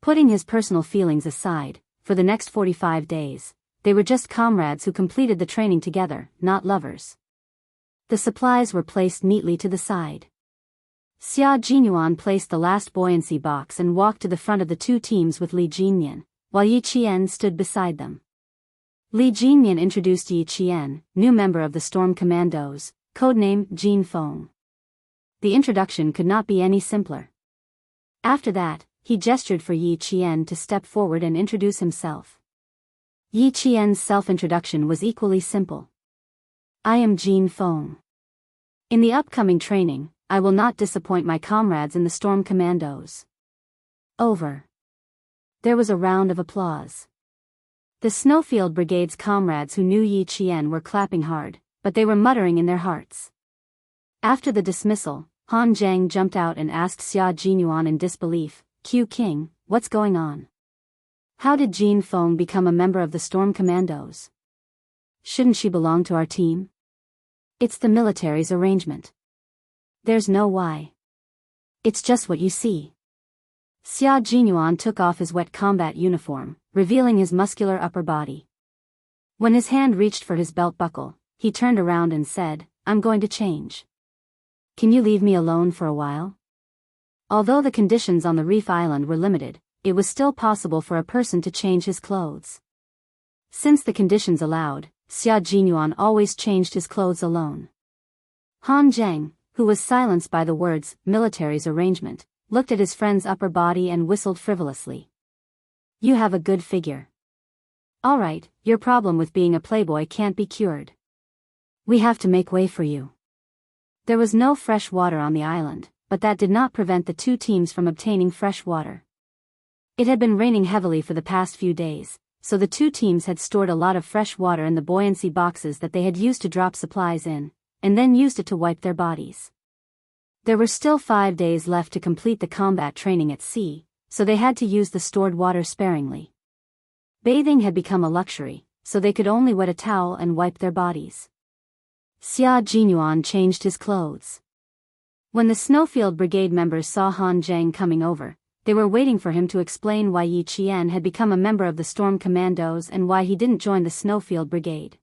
Putting his personal feelings aside, for the next 45 days, they were just comrades who completed the training together, not lovers. The supplies were placed neatly to the side. Xia Jinyuan placed the last buoyancy box and walked to the front of the two teams with Li Jinyan, while Yi Qian stood beside them. Li Jinyan introduced Yi Qian, new member of the Storm Commandos, codename Jin Feng. The introduction could not be any simpler. After that, he gestured for Yi Qian to step forward and introduce himself. Yi Qian's self-introduction was equally simple. "I am Jin Feng. In the upcoming training, I will not disappoint my comrades in the Storm Commandos." Over. There was a round of applause. The Snowfield Brigade's comrades who knew Yi Qian were clapping hard, but they were muttering in their hearts. After the dismissal, Han Zhang jumped out and asked Xia Jinyuan in disbelief, "Q King, what's going on? How did Jean Feng become a member of the Storm Commandos? Shouldn't she belong to our team? It's the military's arrangement. There's no why. It's just what you see." Xia Jinyuan took off his wet combat uniform, revealing his muscular upper body. When his hand reached for his belt buckle, he turned around and said, "I'm going to change. Can you leave me alone for a while?" Although the conditions on the reef island were limited, it was still possible for a person to change his clothes. Since the conditions allowed, Xia Jinyuan always changed his clothes alone. Han Zhang, who was silenced by the words, "military's arrangement," looked at his friend's upper body and whistled frivolously. "You have a good figure. All right, your problem with being a playboy can't be cured. We have to make way for you." There was no fresh water on the island, but that did not prevent the two teams from obtaining fresh water. It had been raining heavily for the past few days, so the two teams had stored a lot of fresh water in the buoyancy boxes that they had used to drop supplies in, and then used it to wipe their bodies. There were still 5 days left to complete the combat training at sea, so they had to use the stored water sparingly. Bathing had become a luxury, so they could only wet a towel and wipe their bodies. Xia Jinyuan changed his clothes. When the Snowfield Brigade members saw Han Zhang coming over, they were waiting for him to explain why Yi Qian had become a member of the Storm Commandos and why he didn't join the Snowfield Brigade.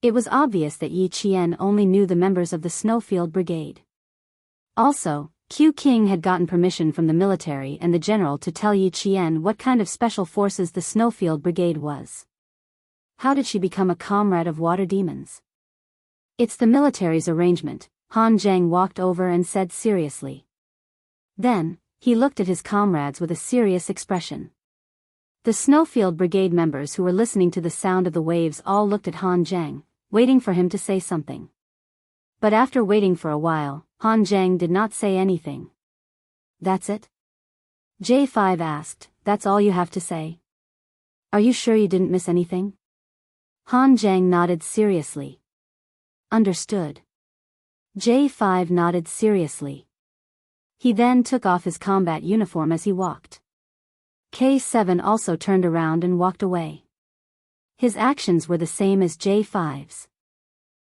It was obvious that Yi Qian only knew the members of the Snowfield Brigade. Also, Q King had gotten permission from the military and the general to tell Yi Qian what kind of special forces the Snowfield Brigade was. How did she become a comrade of water demons? "It's the military's arrangement," Han Zhang walked over and said seriously. Then, he looked at his comrades with a serious expression. The Snowfield Brigade members who were listening to the sound of the waves all looked at Han Zhang, waiting for him to say something. But after waiting for a while, Han Zhang did not say anything. "That's it?" J5 asked, "That's all you have to say? Are you sure you didn't miss anything?" Han Zhang nodded seriously. "Understood." J5 nodded seriously. He then took off his combat uniform as he walked. K7 also turned around and walked away. His actions were the same as J5's.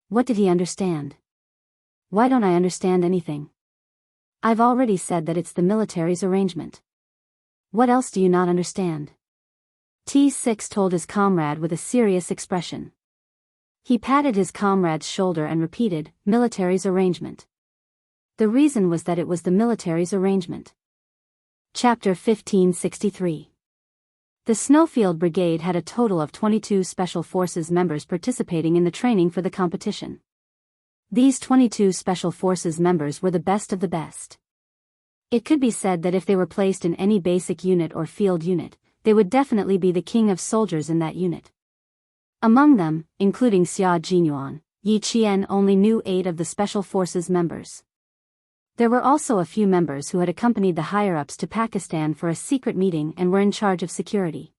What did he understand? Why don't I understand anything? I've already said that it's the military's arrangement. What else do you not understand? T6 told his comrade with a serious expression. He patted his comrade's shoulder and repeated, "Military's arrangement." The reason was that it was the military's arrangement. Chapter 1563. The Snowfield Brigade had a total of 22 Special Forces members participating in the training for the competition. These 22 Special Forces members were the best of the best. It could be said that if they were placed in any basic unit or field unit, they would definitely be the king of soldiers in that unit. Among them, including Xia Jinyuan, Yi Qian only knew 8 of the Special Forces members. There were also a few members who had accompanied the higher-ups to Pakistan for a secret meeting and were in charge of security.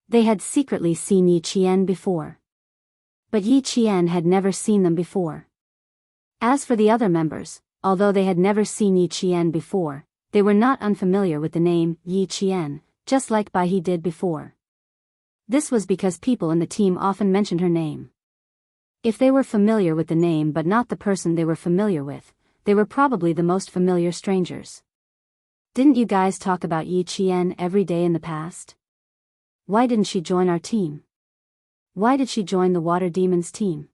They had secretly seen Yi Qian before. But Yi Qian had never seen them before. As for the other members, although they had never seen Yi Qian before, they were not unfamiliar with the name Yi Qian, just like Bai He did before. This was because people in the team often mentioned her name. If they were familiar with the name but not the person they were familiar with, they were probably the most familiar strangers. "Didn't you guys talk about Yi Qian every day in the past? Why didn't she join our team? Why did she join the Water Demons team?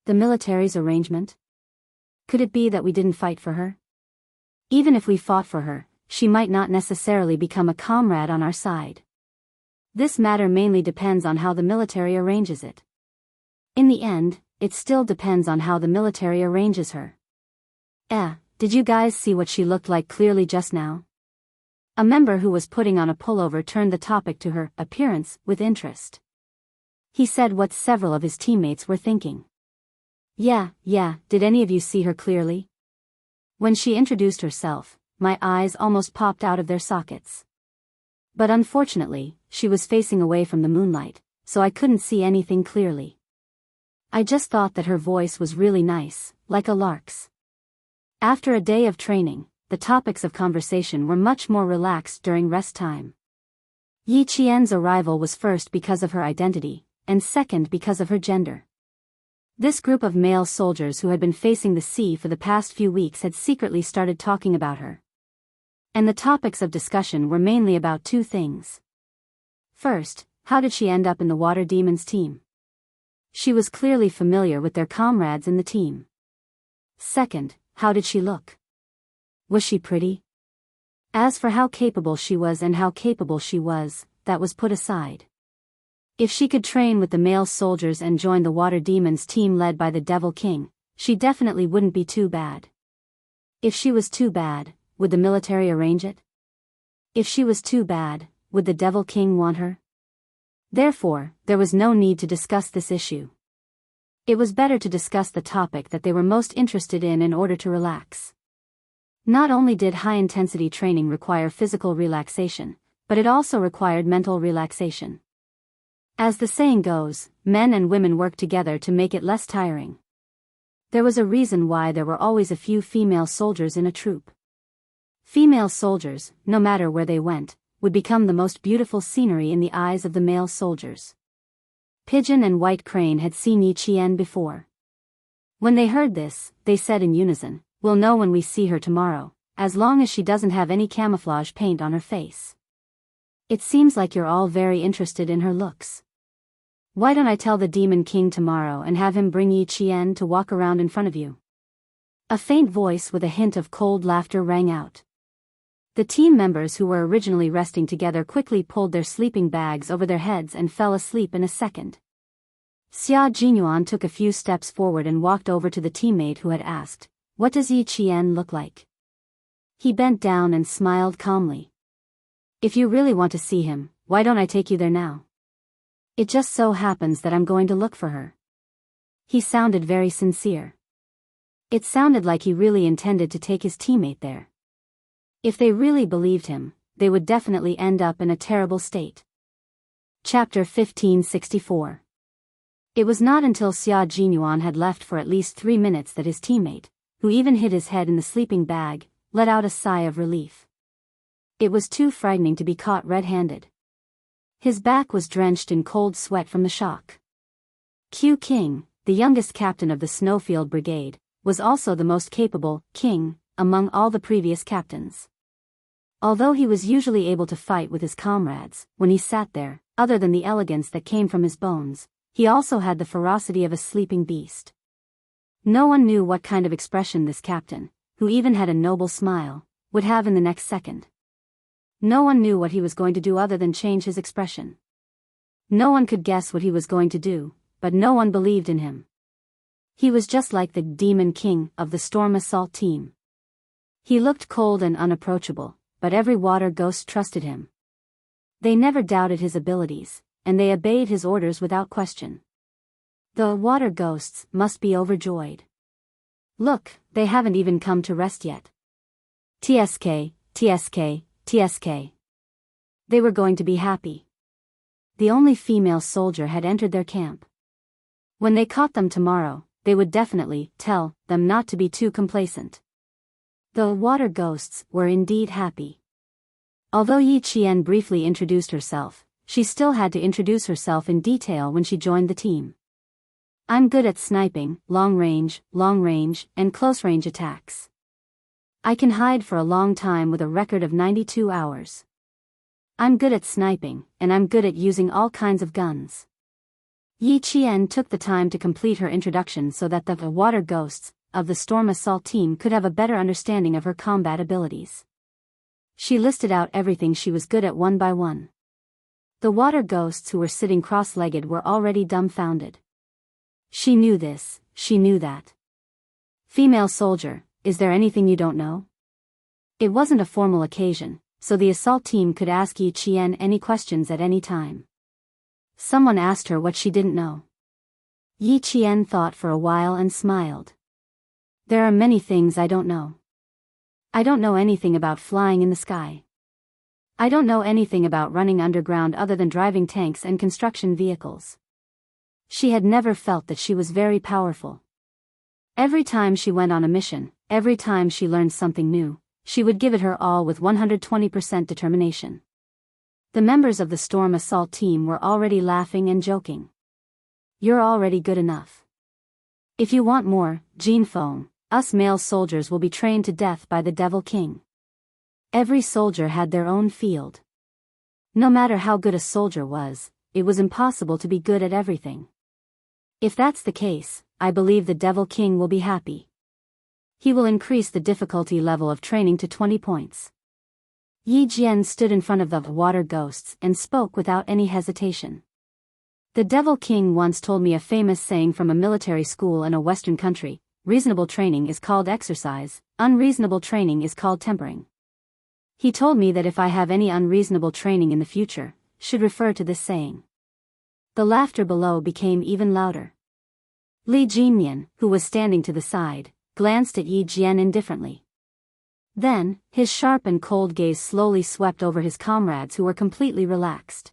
The military's arrangement? Could it be that we didn't fight for her? Even if we fought for her, she might not necessarily become a comrade on our side. This matter mainly depends on how the military arranges it. In the end, it still depends on how the military arranges her." Did you guys see what she looked like clearly just now?" A member who was putting on a pullover turned the topic to her appearance with interest. He said what several of his teammates were thinking. Yeah, did any of you see her clearly? When she introduced herself, my eyes almost popped out of their sockets. But unfortunately, she was facing away from the moonlight, so I couldn't see anything clearly. I just thought that her voice was really nice, like a lark's. After a day of training, the topics of conversation were much more relaxed during rest time. Yi Qian's arrival was first because of her identity, and second because of her gender. This group of male soldiers who had been facing the sea for the past few weeks had secretly started talking about her. And the topics of discussion were mainly about two things. First, how did she end up in the Water Demons team? She was clearly familiar with their comrades in the team. Second, how did she look? Was she pretty? As for how capable she was, that was put aside. If she could train with the male soldiers and join the Water Demons team led by the Devil King, she definitely wouldn't be too bad. If she was too bad, would the military arrange it? If she was too bad, would the Devil King want her? Therefore, there was no need to discuss this issue. It was better to discuss the topic that they were most interested in order to relax. Not only did high-intensity training require physical relaxation, but it also required mental relaxation. As the saying goes, men and women work together to make it less tiring. There was a reason why there were always a few female soldiers in a troop. Female soldiers, no matter where they went, would become the most beautiful scenery in the eyes of the male soldiers. Pigeon and White Crane had seen Yi Qian before. When they heard this, they said in unison, "We'll know when we see her tomorrow, as long as she doesn't have any camouflage paint on her face. It seems like you're all very interested in her looks. Why don't I tell the Demon King tomorrow and have him bring Yi Qian to walk around in front of you?" A faint voice with a hint of cold laughter rang out. The team members who were originally resting together quickly pulled their sleeping bags over their heads and fell asleep in a second. Xia Jinyuan took a few steps forward and walked over to the teammate who had asked, "What does Yi Qian look like?" He bent down and smiled calmly. "If you really want to see him, why don't I take you there now? It just so happens that I'm going to look for her." He sounded very sincere. It sounded like he really intended to take his teammate there. If they really believed him, they would definitely end up in a terrible state. Chapter 1564. It was not until Xia Jinyuan had left for at least 3 minutes that his teammate, who even hid his head in the sleeping bag, let out a sigh of relief. It was too frightening to be caught red-handed. His back was drenched in cold sweat from the shock. Q King, the youngest captain of the Snowfield Brigade, was also the most capable king among all the previous captains. Although he was usually able to fight with his comrades, when he sat there, other than the elegance that came from his bones, he also had the ferocity of a sleeping beast. No one knew what kind of expression this captain, who even had a noble smile, would have in the next second. No one knew what he was going to do other than change his expression. No one could guess what he was going to do, but no one believed in him. He was just like the Demon King of the Storm Assault team. He looked cold and unapproachable, but every water ghost trusted him. They never doubted his abilities, and they obeyed his orders without question. The water ghosts must be overjoyed. Look, they haven't even come to rest yet. TSK, TSK, TSK. They were going to be happy. The only female soldier had entered their camp. When they caught them tomorrow, they would definitely tell them not to be too complacent. The water ghosts were indeed happy. Although Yi Qian briefly introduced herself, she still had to introduce herself in detail when she joined the team. "I'm good at sniping, long range, and close-range attacks. I can hide for a long time with a record of 92 hours. I'm good at sniping, and I'm good at using all kinds of guns." Yi Qian took the time to complete her introduction so that the water ghosts of the Storm Assault team could have a better understanding of her combat abilities. She listed out everything she was good at one by one. The water ghosts who were sitting cross-legged were already dumbfounded. She knew this, she knew that. "Female soldier, is there anything you don't know?" It wasn't a formal occasion, so the assault team could ask Yi Qian any questions at any time. Someone asked her what she didn't know. Yi Qian thought for a while and smiled. "There are many things I don't know. I don't know anything about flying in the sky. I don't know anything about running underground other than driving tanks and construction vehicles. She had never felt that she was very powerful. Every time she went on a mission, every time she learned something new, she would give it her all with 120% determination. The members of the storm assault team were already laughing and joking. You're already good enough. If you want more, Jean Fong, us male soldiers will be trained to death by the Devil King. Every soldier had their own field. No matter how good a soldier was, it was impossible to be good at everything. If that's the case, I believe the Devil King will be happy. He will increase the difficulty level of training to 20 points. Yi Jian stood in front of the water ghosts and spoke without any hesitation. The Devil King once told me a famous saying from a military school in a Western country: reasonable training is called exercise, unreasonable training is called tempering. He told me that if I have any unreasonable training in the future, should refer to this saying. The laughter below became even louder. Li Jinmian, who was standing to the side, glanced at Yi Jian indifferently. Then, his sharp and cold gaze slowly swept over his comrades who were completely relaxed.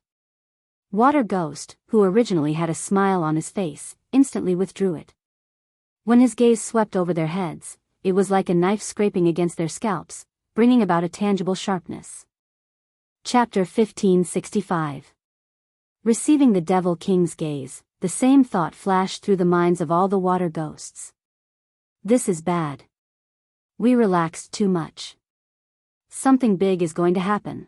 Water Ghost, who originally had a smile on his face, instantly withdrew it. When his gaze swept over their heads, it was like a knife scraping against their scalps, bringing about a tangible sharpness. Chapter 1565. Receiving the Devil King's gaze, the same thought flashed through the minds of all the water ghosts. This is bad. We relaxed too much. Something big is going to happen.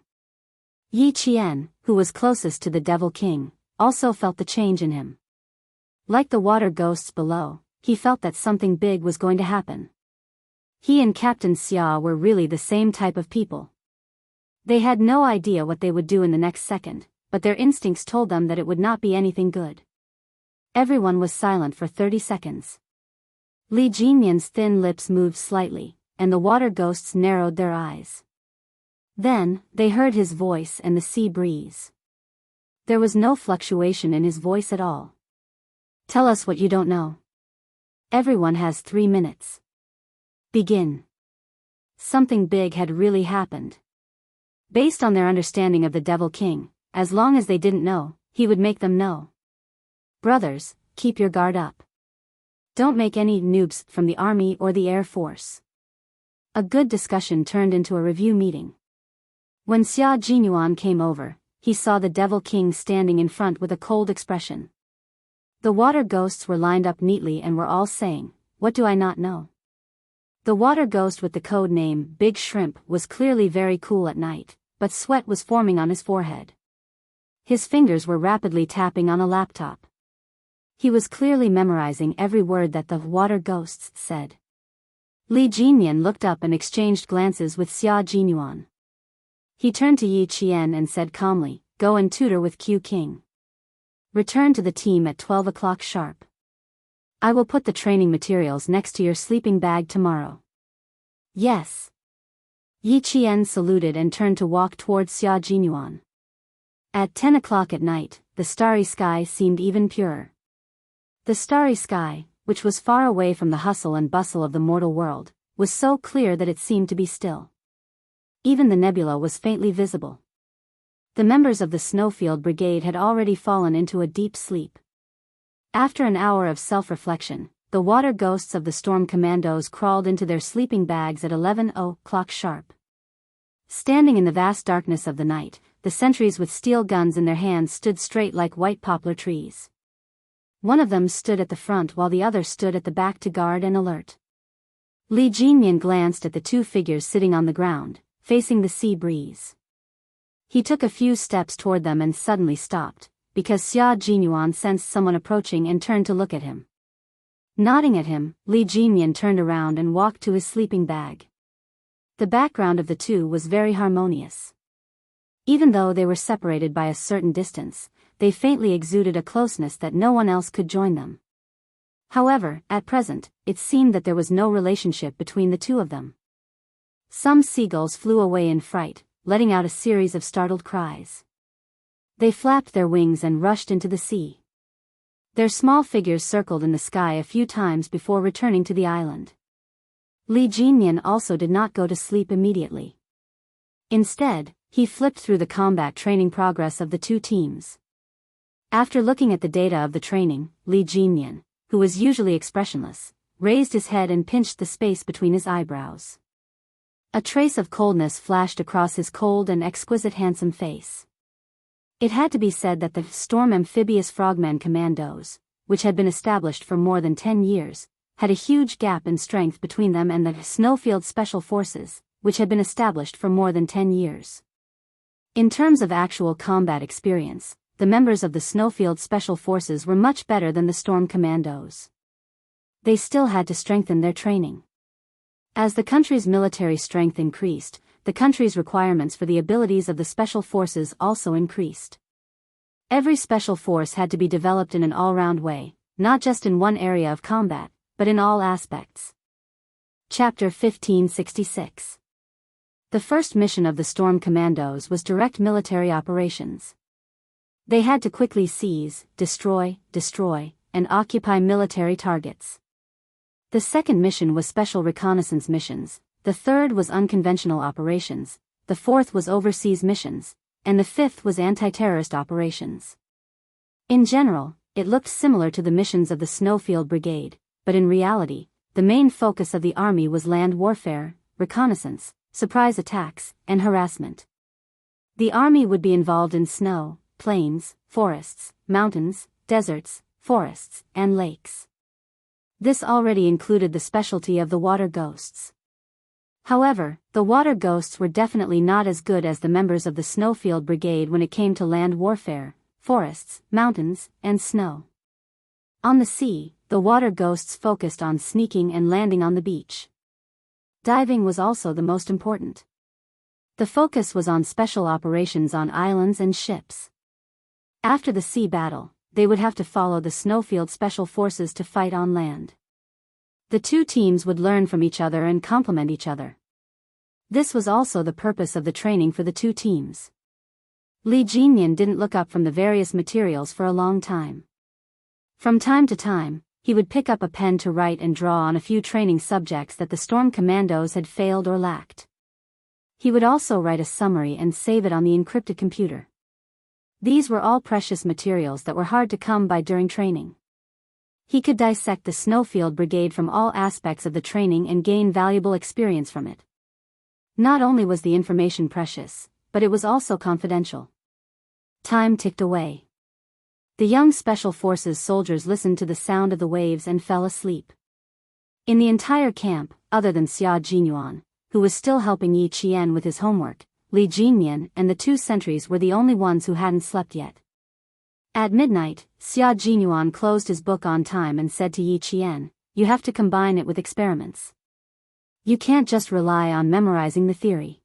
Yi Qian, who was closest to the Devil King, also felt the change in him. Like the water ghosts below, he felt that something big was going to happen. He and Captain Xia were really the same type of people. They had no idea what they would do in the next second, but their instincts told them that it would not be anything good. Everyone was silent for 30 seconds. Li Jinmian's thin lips moved slightly, and the water ghosts narrowed their eyes. Then, they heard his voice and the sea breeze. There was no fluctuation in his voice at all. Tell us what you don't know. Everyone has 3 minutes. Begin. Something big had really happened. Based on their understanding of the Devil King, as long as they didn't know, he would make them know. Brothers, keep your guard up. Don't make any noobs from the army or the air force. A good discussion turned into a review meeting. When Xia Jinyuan came over, he saw the Devil King standing in front with a cold expression. The water ghosts were lined up neatly and were all saying, "What do I not know?" The water ghost with the code name Big Shrimp was clearly very cool at night, but sweat was forming on his forehead. His fingers were rapidly tapping on a laptop. He was clearly memorizing every word that the water ghosts said. Li Jinmian looked up and exchanged glances with Xia Jinyuan. He turned to Yi Qian and said calmly, "Go and tutor with Q King. Return to the team at 12 o'clock sharp. I will put the training materials next to your sleeping bag tomorrow." Yes. Yi Qian saluted and turned to walk towards Xia Jinyuan. At 10 o'clock at night, the starry sky seemed even purer. The starry sky, which was far away from the hustle and bustle of the mortal world, was so clear that it seemed to be still. Even the nebula was faintly visible. The members of the Snowfield Brigade had already fallen into a deep sleep. After an hour of self-reflection, the water ghosts of the Storm Commandos crawled into their sleeping bags at 11 o'clock sharp. Standing in the vast darkness of the night, the sentries with steel guns in their hands stood straight like white poplar trees. One of them stood at the front while the other stood at the back to guard and alert. Li Jinmian glanced at the two figures sitting on the ground, facing the sea breeze. He took a few steps toward them and suddenly stopped, because Xia Jinyuan sensed someone approaching and turned to look at him. Nodding at him, Li Jinmian turned around and walked to his sleeping bag. The background of the two was very harmonious. Even though they were separated by a certain distance, they faintly exuded a closeness that no one else could join them. However, at present, it seemed that there was no relationship between the two of them. Some seagulls flew away in fright, letting out a series of startled cries. They flapped their wings and rushed into the sea. Their small figures circled in the sky a few times before returning to the island. Li Jinmian also did not go to sleep immediately. Instead, He flipped through the combat training progress of the two teams. After looking at the data of the training, Li Jinyan, who was usually expressionless, raised his head and pinched the space between his eyebrows. A trace of coldness flashed across his cold and exquisite handsome face. It had to be said that the Storm Amphibious Frogmen Commandos, which had been established for more than 10 years, had a huge gap in strength between them and the Snowfield Special Forces, which had been established for more than 10 years. In terms of actual combat experience, the members of the Snowfield Special Forces were much better than the Storm Commandos. They still had to strengthen their training. As the country's military strength increased, the country's requirements for the abilities of the special forces also increased. Every special force had to be developed in an all-round way, not just in one area of combat, but in all aspects. Chapter 1566. The first mission of the Storm Commandos was direct military operations. They had to quickly seize, destroy, and occupy military targets. The second mission was special reconnaissance missions, the third was unconventional operations, the fourth was overseas missions, and the fifth was anti-terrorist operations. In general, it looked similar to the missions of the Snowfield Brigade, but in reality, the main focus of the army was land warfare, reconnaissance, surprise attacks, and harassment. The army would be involved in snow, plains, forests, mountains, deserts, forests, and lakes. This already included the specialty of the water ghosts. However, the water ghosts were definitely not as good as the members of the Snowfield Brigade when it came to land warfare, forests, mountains, and snow. On the sea, the water ghosts focused on sneaking and landing on the beach. Diving was also the most important. The focus was on special operations on islands and ships. After the sea battle, they would have to follow the Snowfield Special Forces to fight on land. The two teams would learn from each other and complement each other. This was also the purpose of the training for the two teams. Li Jinyan didn't look up from the various materials for a long time. From time to time, he would pick up a pen to write and draw on a few training subjects that the Storm Commandos had failed or lacked. He would also write a summary and save it on the encrypted computer. These were all precious materials that were hard to come by during training. He could dissect the Snowfield Brigade from all aspects of the training and gain valuable experience from it. Not only was the information precious, but it was also confidential. Time ticked away. The young Special Forces soldiers listened to the sound of the waves and fell asleep. In the entire camp, other than Xia Jinyuan, who was still helping Yi Qian with his homework, Li Jinyan and the two sentries were the only ones who hadn't slept yet. At midnight, Xia Jinyuan closed his book on time and said to Yi Qian, "You have to combine it with experiments. You can't just rely on memorizing the theory.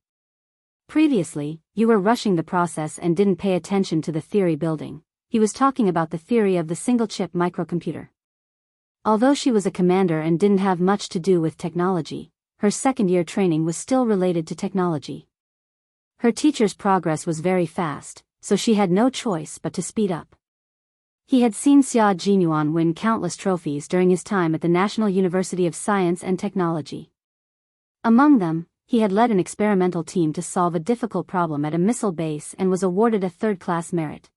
Previously, you were rushing the process and didn't pay attention to the theory building." He was talking about the theory of the single-chip microcomputer. Although she was a commander and didn't have much to do with technology, her second-year training was still related to technology. Her teacher's progress was very fast, so she had no choice but to speed up. He had seen Xia Jinyuan win countless trophies during his time at the National University of Science and Technology. Among them, he had led an experimental team to solve a difficult problem at a missile base and was awarded a third-class merit.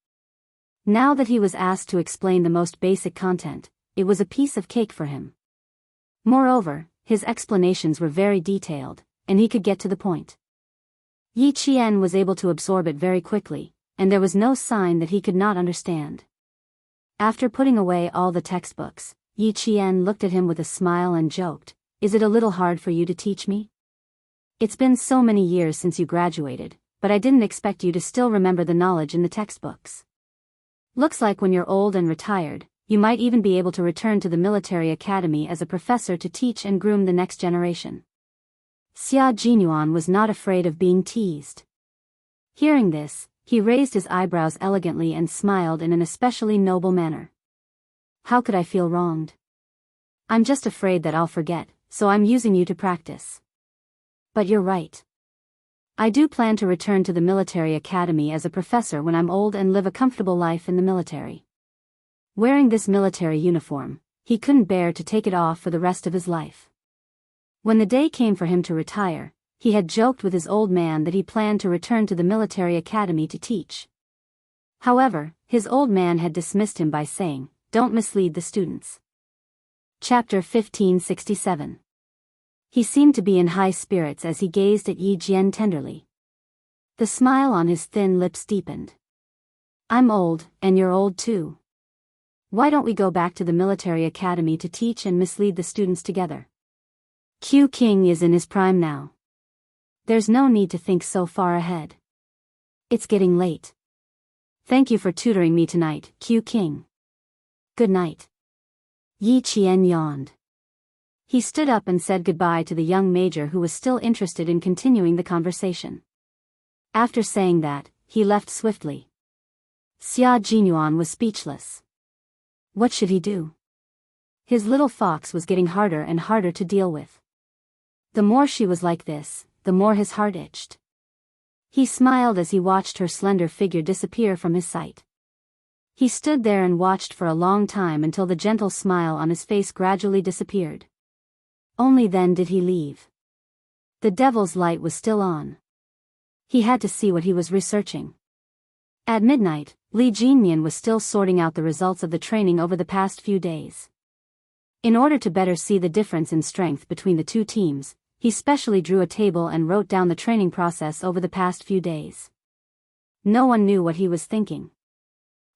Now that he was asked to explain the most basic content, it was a piece of cake for him. Moreover, his explanations were very detailed, and he could get to the point. Yi Qian was able to absorb it very quickly, and there was no sign that he could not understand. After putting away all the textbooks, Yi Qian looked at him with a smile and joked, "Is it a little hard for you to teach me? It's been so many years since you graduated, but I didn't expect you to still remember the knowledge in the textbooks. Looks like when you're old and retired, you might even be able to return to the military academy as a professor to teach and groom the next generation." Xia Jinyuan was not afraid of being teased. Hearing this, he raised his eyebrows elegantly and smiled in an especially noble manner. "How could I feel wronged? I'm just afraid that I'll forget, so I'm using you to practice. But you're right. I do plan to return to the military academy as a professor when I'm old and live a comfortable life in the military." Wearing this military uniform, he couldn't bear to take it off for the rest of his life. When the day came for him to retire, He had joked with his old man that he planned to return to the military academy to teach. However, his old man had dismissed him by saying, "Don't mislead the students." Chapter 1567. He seemed to be in high spirits as he gazed at Yi Jian tenderly. The smile on his thin lips deepened. "I'm old, and you're old too. Why don't we go back to the military academy to teach and mislead the students together? Q King is in his prime now. There's no need to think so far ahead. It's getting late. Thank you for tutoring me tonight, Q King. Good night." Yi Qian yawned. He stood up and said goodbye to the young major who was still interested in continuing the conversation. After saying that, he left swiftly. Xia Jinyuan was speechless. What should he do? His little fox was getting harder and harder to deal with. The more she was like this, the more his heart itched. He smiled as he watched her slender figure disappear from his sight. He stood there and watched for a long time until the gentle smile on his face gradually disappeared. Only then did he leave. The devil's light was still on. He had to see what he was researching. At midnight, Li Jinmian was still sorting out the results of the training over the past few days. In order to better see the difference in strength between the two teams, he specially drew a table and wrote down the training process over the past few days. No one knew what he was thinking.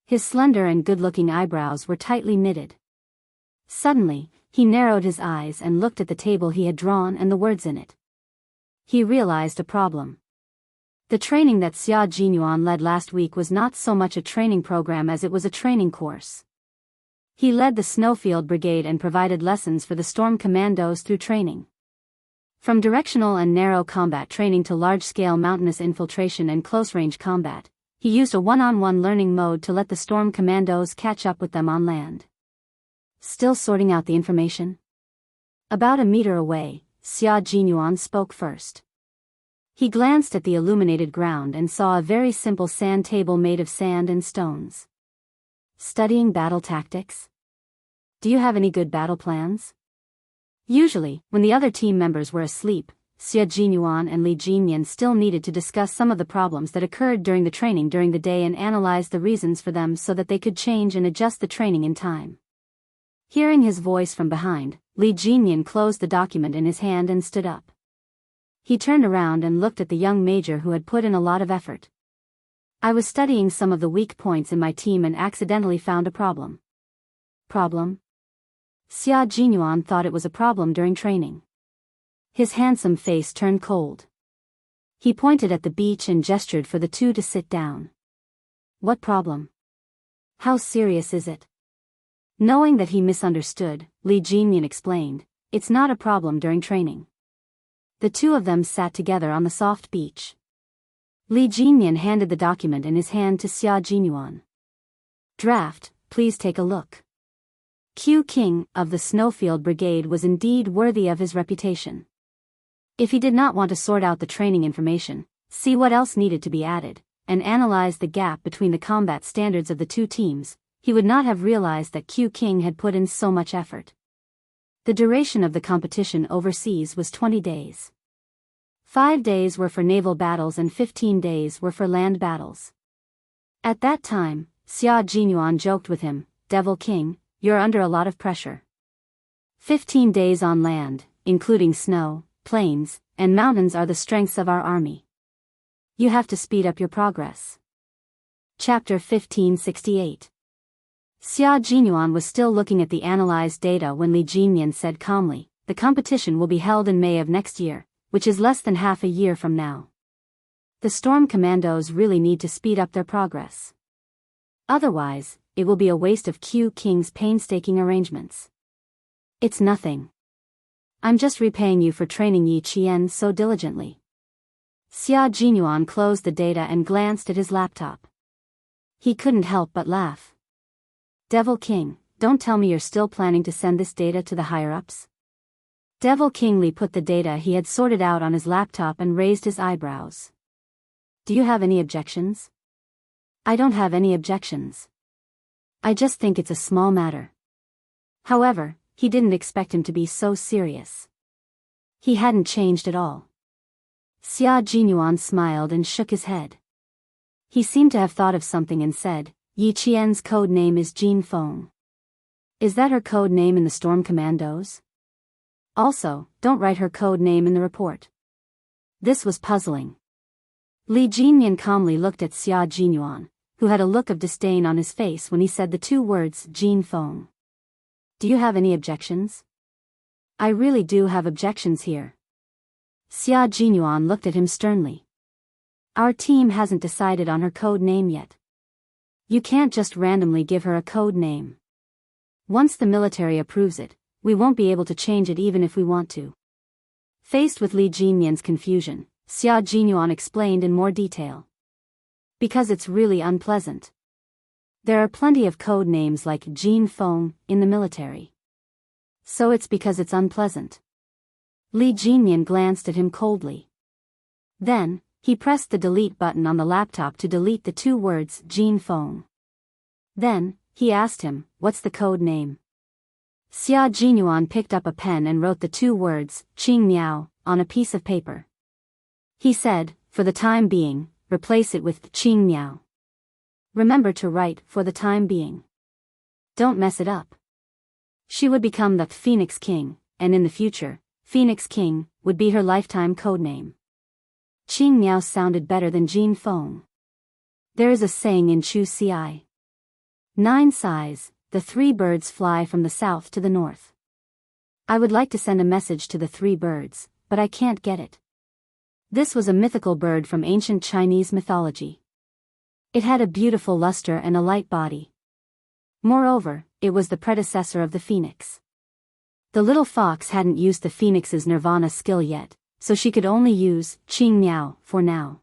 His slender and good-looking eyebrows were tightly knitted. Suddenly, he narrowed his eyes and looked at the table he had drawn and the words in it. He realized a problem. The training that Xia Jinyuan led last week was not so much a training program as it was a training course. He led the Snowfield Brigade and provided lessons for the Storm Commandos through training. From directional and narrow combat training to large-scale mountainous infiltration and close-range combat, he used a one-on-one learning mode to let the Storm Commandos catch up with them on land. Still sorting out the information? About a meter away, Xia Jinyuan spoke first. He glanced at the illuminated ground and saw a very simple sand table made of sand and stones. Studying battle tactics? Do you have any good battle plans? Usually, when the other team members were asleep, Xia Jinyuan and Li Jinmian still needed to discuss some of the problems that occurred during the training during the day and analyze the reasons for them so that they could change and adjust the training in time. Hearing his voice from behind, Li Jinmian closed the document in his hand and stood up. He turned around and looked at the young major who had put in a lot of effort. "I was studying some of the weak points in my team and accidentally found a problem." Problem? Xia Jinyuan thought it was a problem during training. His handsome face turned cold. He pointed at the beach and gestured for the two to sit down. "What problem? How serious is it?" Knowing that he misunderstood, Li Jinmian explained, "It's not a problem during training." The two of them sat together on the soft beach. Li Jinmian handed the document in his hand to Xia Jinyuan. "Draft, please take a look." Q King of the Snowfield Brigade was indeed worthy of his reputation. If he did not want to sort out the training information, see what else needed to be added, and analyze the gap between the combat standards of the two teams, he would not have realized that Q King had put in so much effort. The duration of the competition overseas was 20 days. 5 days were for naval battles and 15 days were for land battles. At that time, Xia Jinyuan joked with him, "Devil King, you're under a lot of pressure. 15 days on land, including snow, plains, and mountains are the strengths of our army. You have to speed up your progress." Chapter 1568. Xia Jinyuan was still looking at the analyzed data when Li Jinmian said calmly, "The competition will be held in May of next year, which is less than half a year from now. The Storm Commandos really need to speed up their progress. Otherwise, it will be a waste of Q King's painstaking arrangements. It's nothing. I'm just repaying you for training Yi Qian so diligently." Xia Jinyuan closed the data and glanced at his laptop. He couldn't help but laugh. "Devil King, don't tell me you're still planning to send this data to the higher-ups?" Devil King Li put the data he had sorted out on his laptop and raised his eyebrows. "Do you have any objections?" "I don't have any objections. I just think it's a small matter." However, he didn't expect him to be so serious. He hadn't changed at all. Xia Jinyuan smiled and shook his head. He seemed to have thought of something and said, Yi Qian's code name is Jin Feng. Is that her code name in the Storm Commandos? Also, don't write her code name in the report. This was puzzling. Li Jinyan calmly looked at Xia Jinyuan, who had a look of disdain on his face when he said the two words Jin Feng. Do you have any objections? I really do have objections here. Xia Jinyuan looked at him sternly. Our team hasn't decided on her code name yet. You can't just randomly give her a code name. Once the military approves it, we won't be able to change it even if we want to. Faced with Li Jinyan's confusion, Xia Jinyuan explained in more detail. Because it's really unpleasant. There are plenty of code names like Jin Feng in the military. So it's because it's unpleasant. Li Jinyan glanced at him coldly. Then, he pressed the delete button on the laptop to delete the two words Jin Feng. Then, he asked him, what's the code name? Xia Jinyuan picked up a pen and wrote the two words, Qing Miao, on a piece of paper. He said, for the time being, replace it with Qing Miao. Remember to write, for the time being. Don't mess it up. She would become the Phoenix King, and in the future, Phoenix King would be her lifetime codename. Qing Miao sounded better than Jin Feng. There is a saying in Chu Ci. 9 sighs, the 3 birds fly from the south to the north. I would like to send a message to the 3 birds, but I can't get it. This was a mythical bird from ancient Chinese mythology. It had a beautiful luster and a light body. Moreover, it was the predecessor of the phoenix. The little fox hadn't used the phoenix's nirvana skill yet, so she could only use Qing Miao for now.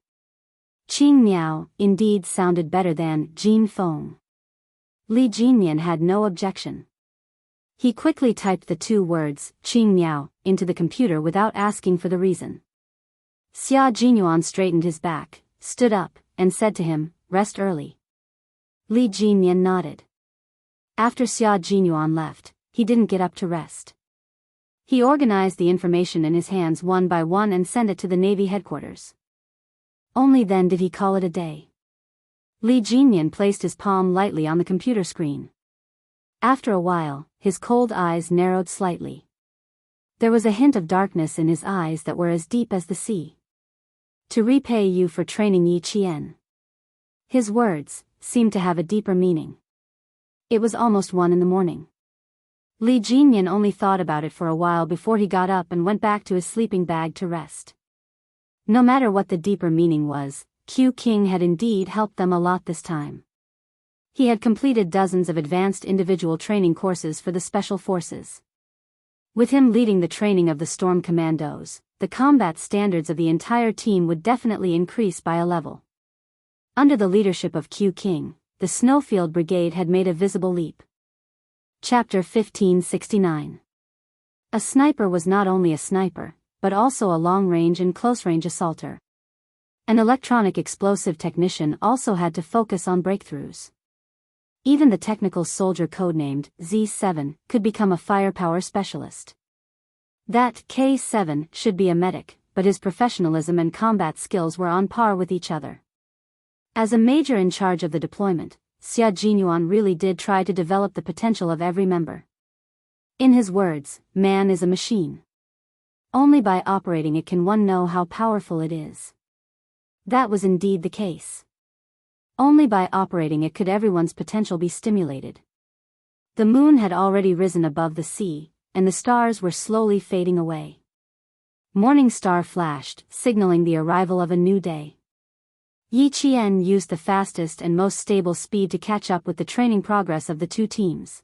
Qing Miao indeed sounded better than Jin Feng. Li Jinyan had no objection. He quickly typed the 2 words, Qing Miao, into the computer without asking for the reason. Xia Jinyuan straightened his back, stood up, and said to him, rest early. Li Jinyan nodded. After Xia Jinyuan left, he didn't get up to rest. He organized the information in his hands one by one and sent it to the Navy headquarters. Only then did he call it a day. Li Jinyan placed his palm lightly on the computer screen. After a while, his cold eyes narrowed slightly. There was a hint of darkness in his eyes that were as deep as the sea. To repay you for training Yi Qian. His words seemed to have a deeper meaning. It was almost 1 a.m. Li Jinyan only thought about it for a while before he got up and went back to his sleeping bag to rest. No matter what the deeper meaning was, Q King had indeed helped them a lot this time. He had completed dozens of advanced individual training courses for the Special Forces. With him leading the training of the Storm Commandos, the combat standards of the entire team would definitely increase by a level. Under the leadership of Q King, the Snowfield Brigade had made a visible leap. Chapter 1569. A sniper was not only a sniper, but also a long-range and close-range assaulter. An electronic explosive technician also had to focus on breakthroughs. Even the technical soldier codenamed Z7 could become a firepower specialist. That K7 should be a medic, but his professionalism and combat skills were on par with each other. As a major in charge of the deployment, Xia Jinyuan really did try to develop the potential of every member. In his words, man is a machine. Only by operating it can one know how powerful it is. That was indeed the case. Only by operating it could everyone's potential be stimulated. The moon had already risen above the sea, and the stars were slowly fading away. Morning star flashed, signaling the arrival of a new day. Yi Qian used the fastest and most stable speed to catch up with the training progress of the 2 teams.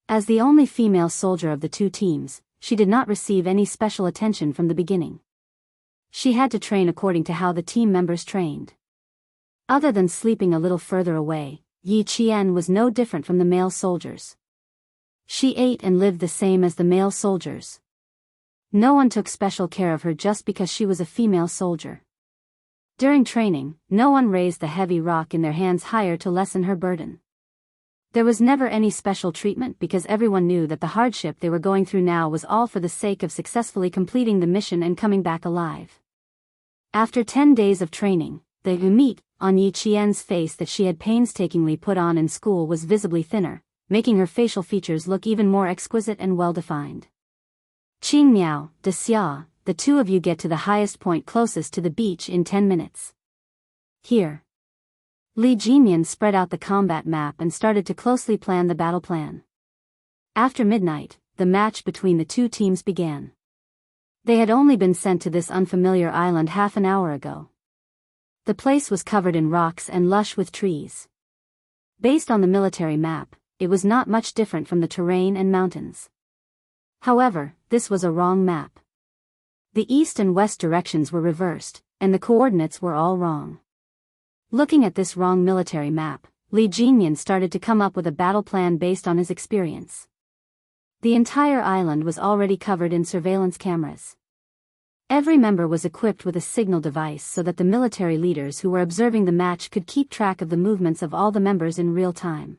As the only female soldier of the 2 teams, she did not receive any special attention from the beginning. She had to train according to how the team members trained. Other than sleeping a little further away, Yi Qian was no different from the male soldiers. She ate and lived the same as the male soldiers. No one took special care of her just because she was a female soldier. During training, no one raised the heavy rock in their hands higher to lessen her burden. There was never any special treatment because everyone knew that the hardship they were going through now was all for the sake of successfully completing the mission and coming back alive. After 10 days of training, the meat on Yi Qian's face that she had painstakingly put on in school was visibly thinner, making her facial features look even more exquisite and well-defined. Qing Miao, de Xia, the two of you get to the highest point closest to the beach in 10 minutes. Here. Li Jinyan spread out the combat map and started to closely plan the battle plan. After midnight, the match between the two teams began. They had only been sent to this unfamiliar island half an hour ago. The place was covered in rocks and lush with trees. Based on the military map, it was not much different from the terrain and mountains. However, this was a wrong map. The east and west directions were reversed, and the coordinates were all wrong. Looking at this wrong military map, Li Jinyan started to come up with a battle plan based on his experience. The entire island was already covered in surveillance cameras. Every member was equipped with a signal device so that the military leaders who were observing the match could keep track of the movements of all the members in real time.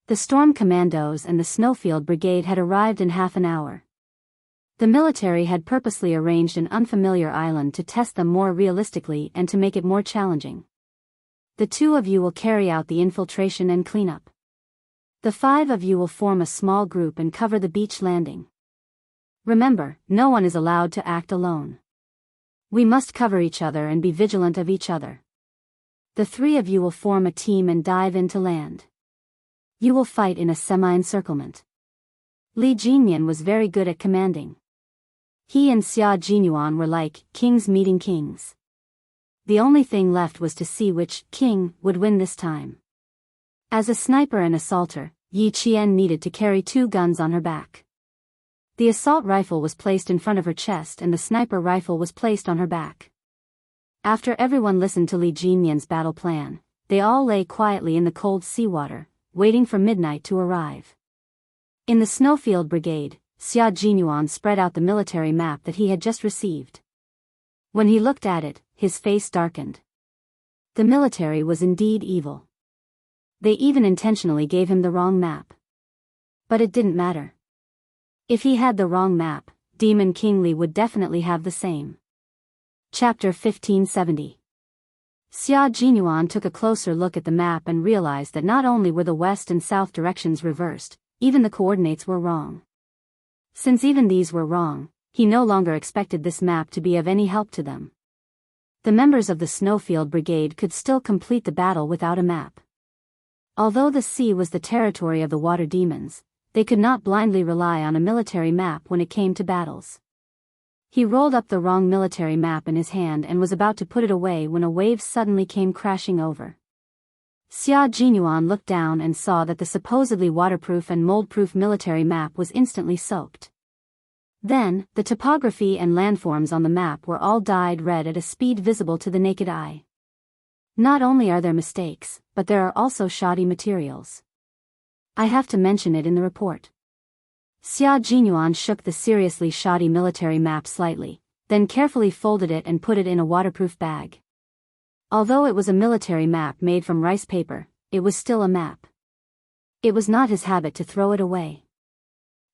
The Storm Commandos and the Snowfield Brigade had arrived in half an hour. The military had purposely arranged an unfamiliar island to test them more realistically and to make it more challenging. The two of you will carry out the infiltration and cleanup. The 5 of you will form a small group and cover the beach landing. Remember, no one is allowed to act alone. We must cover each other and be vigilant of each other. The 3 of you will form a team and dive into land. You will fight in a semi-encirclement. Li Jinyan was very good at commanding. He and Xia Jinyuan were like kings meeting kings. The only thing left was to see which king would win this time. As a sniper and assaulter, Yi Qian needed to carry 2 guns on her back. The assault rifle was placed in front of her chest and the sniper rifle was placed on her back. After everyone listened to Li Jinyan's battle plan, they all lay quietly in the cold seawater, waiting for midnight to arrive. In the Snowfield Brigade, Xia Jinyuan spread out the military map that he had just received. When he looked at it, his face darkened. The military was indeed evil. They even intentionally gave him the wrong map. But it didn't matter. If he had the wrong map, Demon King Li would definitely have the same. Chapter 1570. Xia Jinyuan took a closer look at the map and realized that not only were the west and south directions reversed, even the coordinates were wrong. Since even these were wrong, he no longer expected this map to be of any help to them. The members of the Snowfield Brigade could still complete the battle without a map. Although the sea was the territory of the water demons, they could not blindly rely on a military map when it came to battles. He rolled up the wrong military map in his hand and was about to put it away when a wave suddenly came crashing over. Xia Jinyuan looked down and saw that the supposedly waterproof and mold-proof military map was instantly soaked. Then, the topography and landforms on the map were all dyed red at a speed visible to the naked eye. Not only are there mistakes, but there are also shoddy materials. I have to mention it in the report. Xia Jinyuan shook the seriously shoddy military map slightly, then carefully folded it and put it in a waterproof bag. Although it was a military map made from rice paper, it was still a map. It was not his habit to throw it away.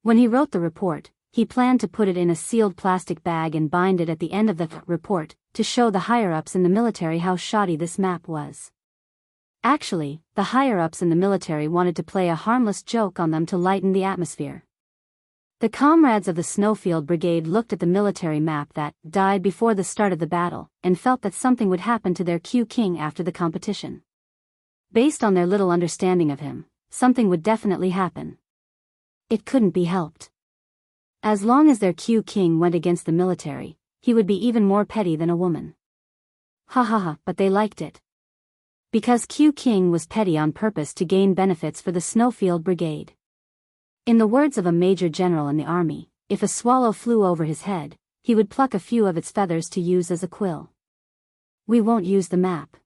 When he wrote the report, he planned to put it in a sealed plastic bag and bind it at the end of the report, to show the higher-ups in the military how shoddy this map was. Actually, the higher-ups in the military wanted to play a harmless joke on them to lighten the atmosphere. The comrades of the Snowfield Brigade looked at the military map that died before the start of the battle, and felt that something would happen to their Q King after the competition. Based on their little understanding of him, something would definitely happen. It couldn't be helped. As long as their Q King went against the military, he would be even more petty than a woman. Ha ha ha, but they liked it. Because Q King was petty on purpose to gain benefits for the Snowfield Brigade. In the words of a major general in the army, if a swallow flew over his head, he would pluck a few of its feathers to use as a quill. We won't use the map.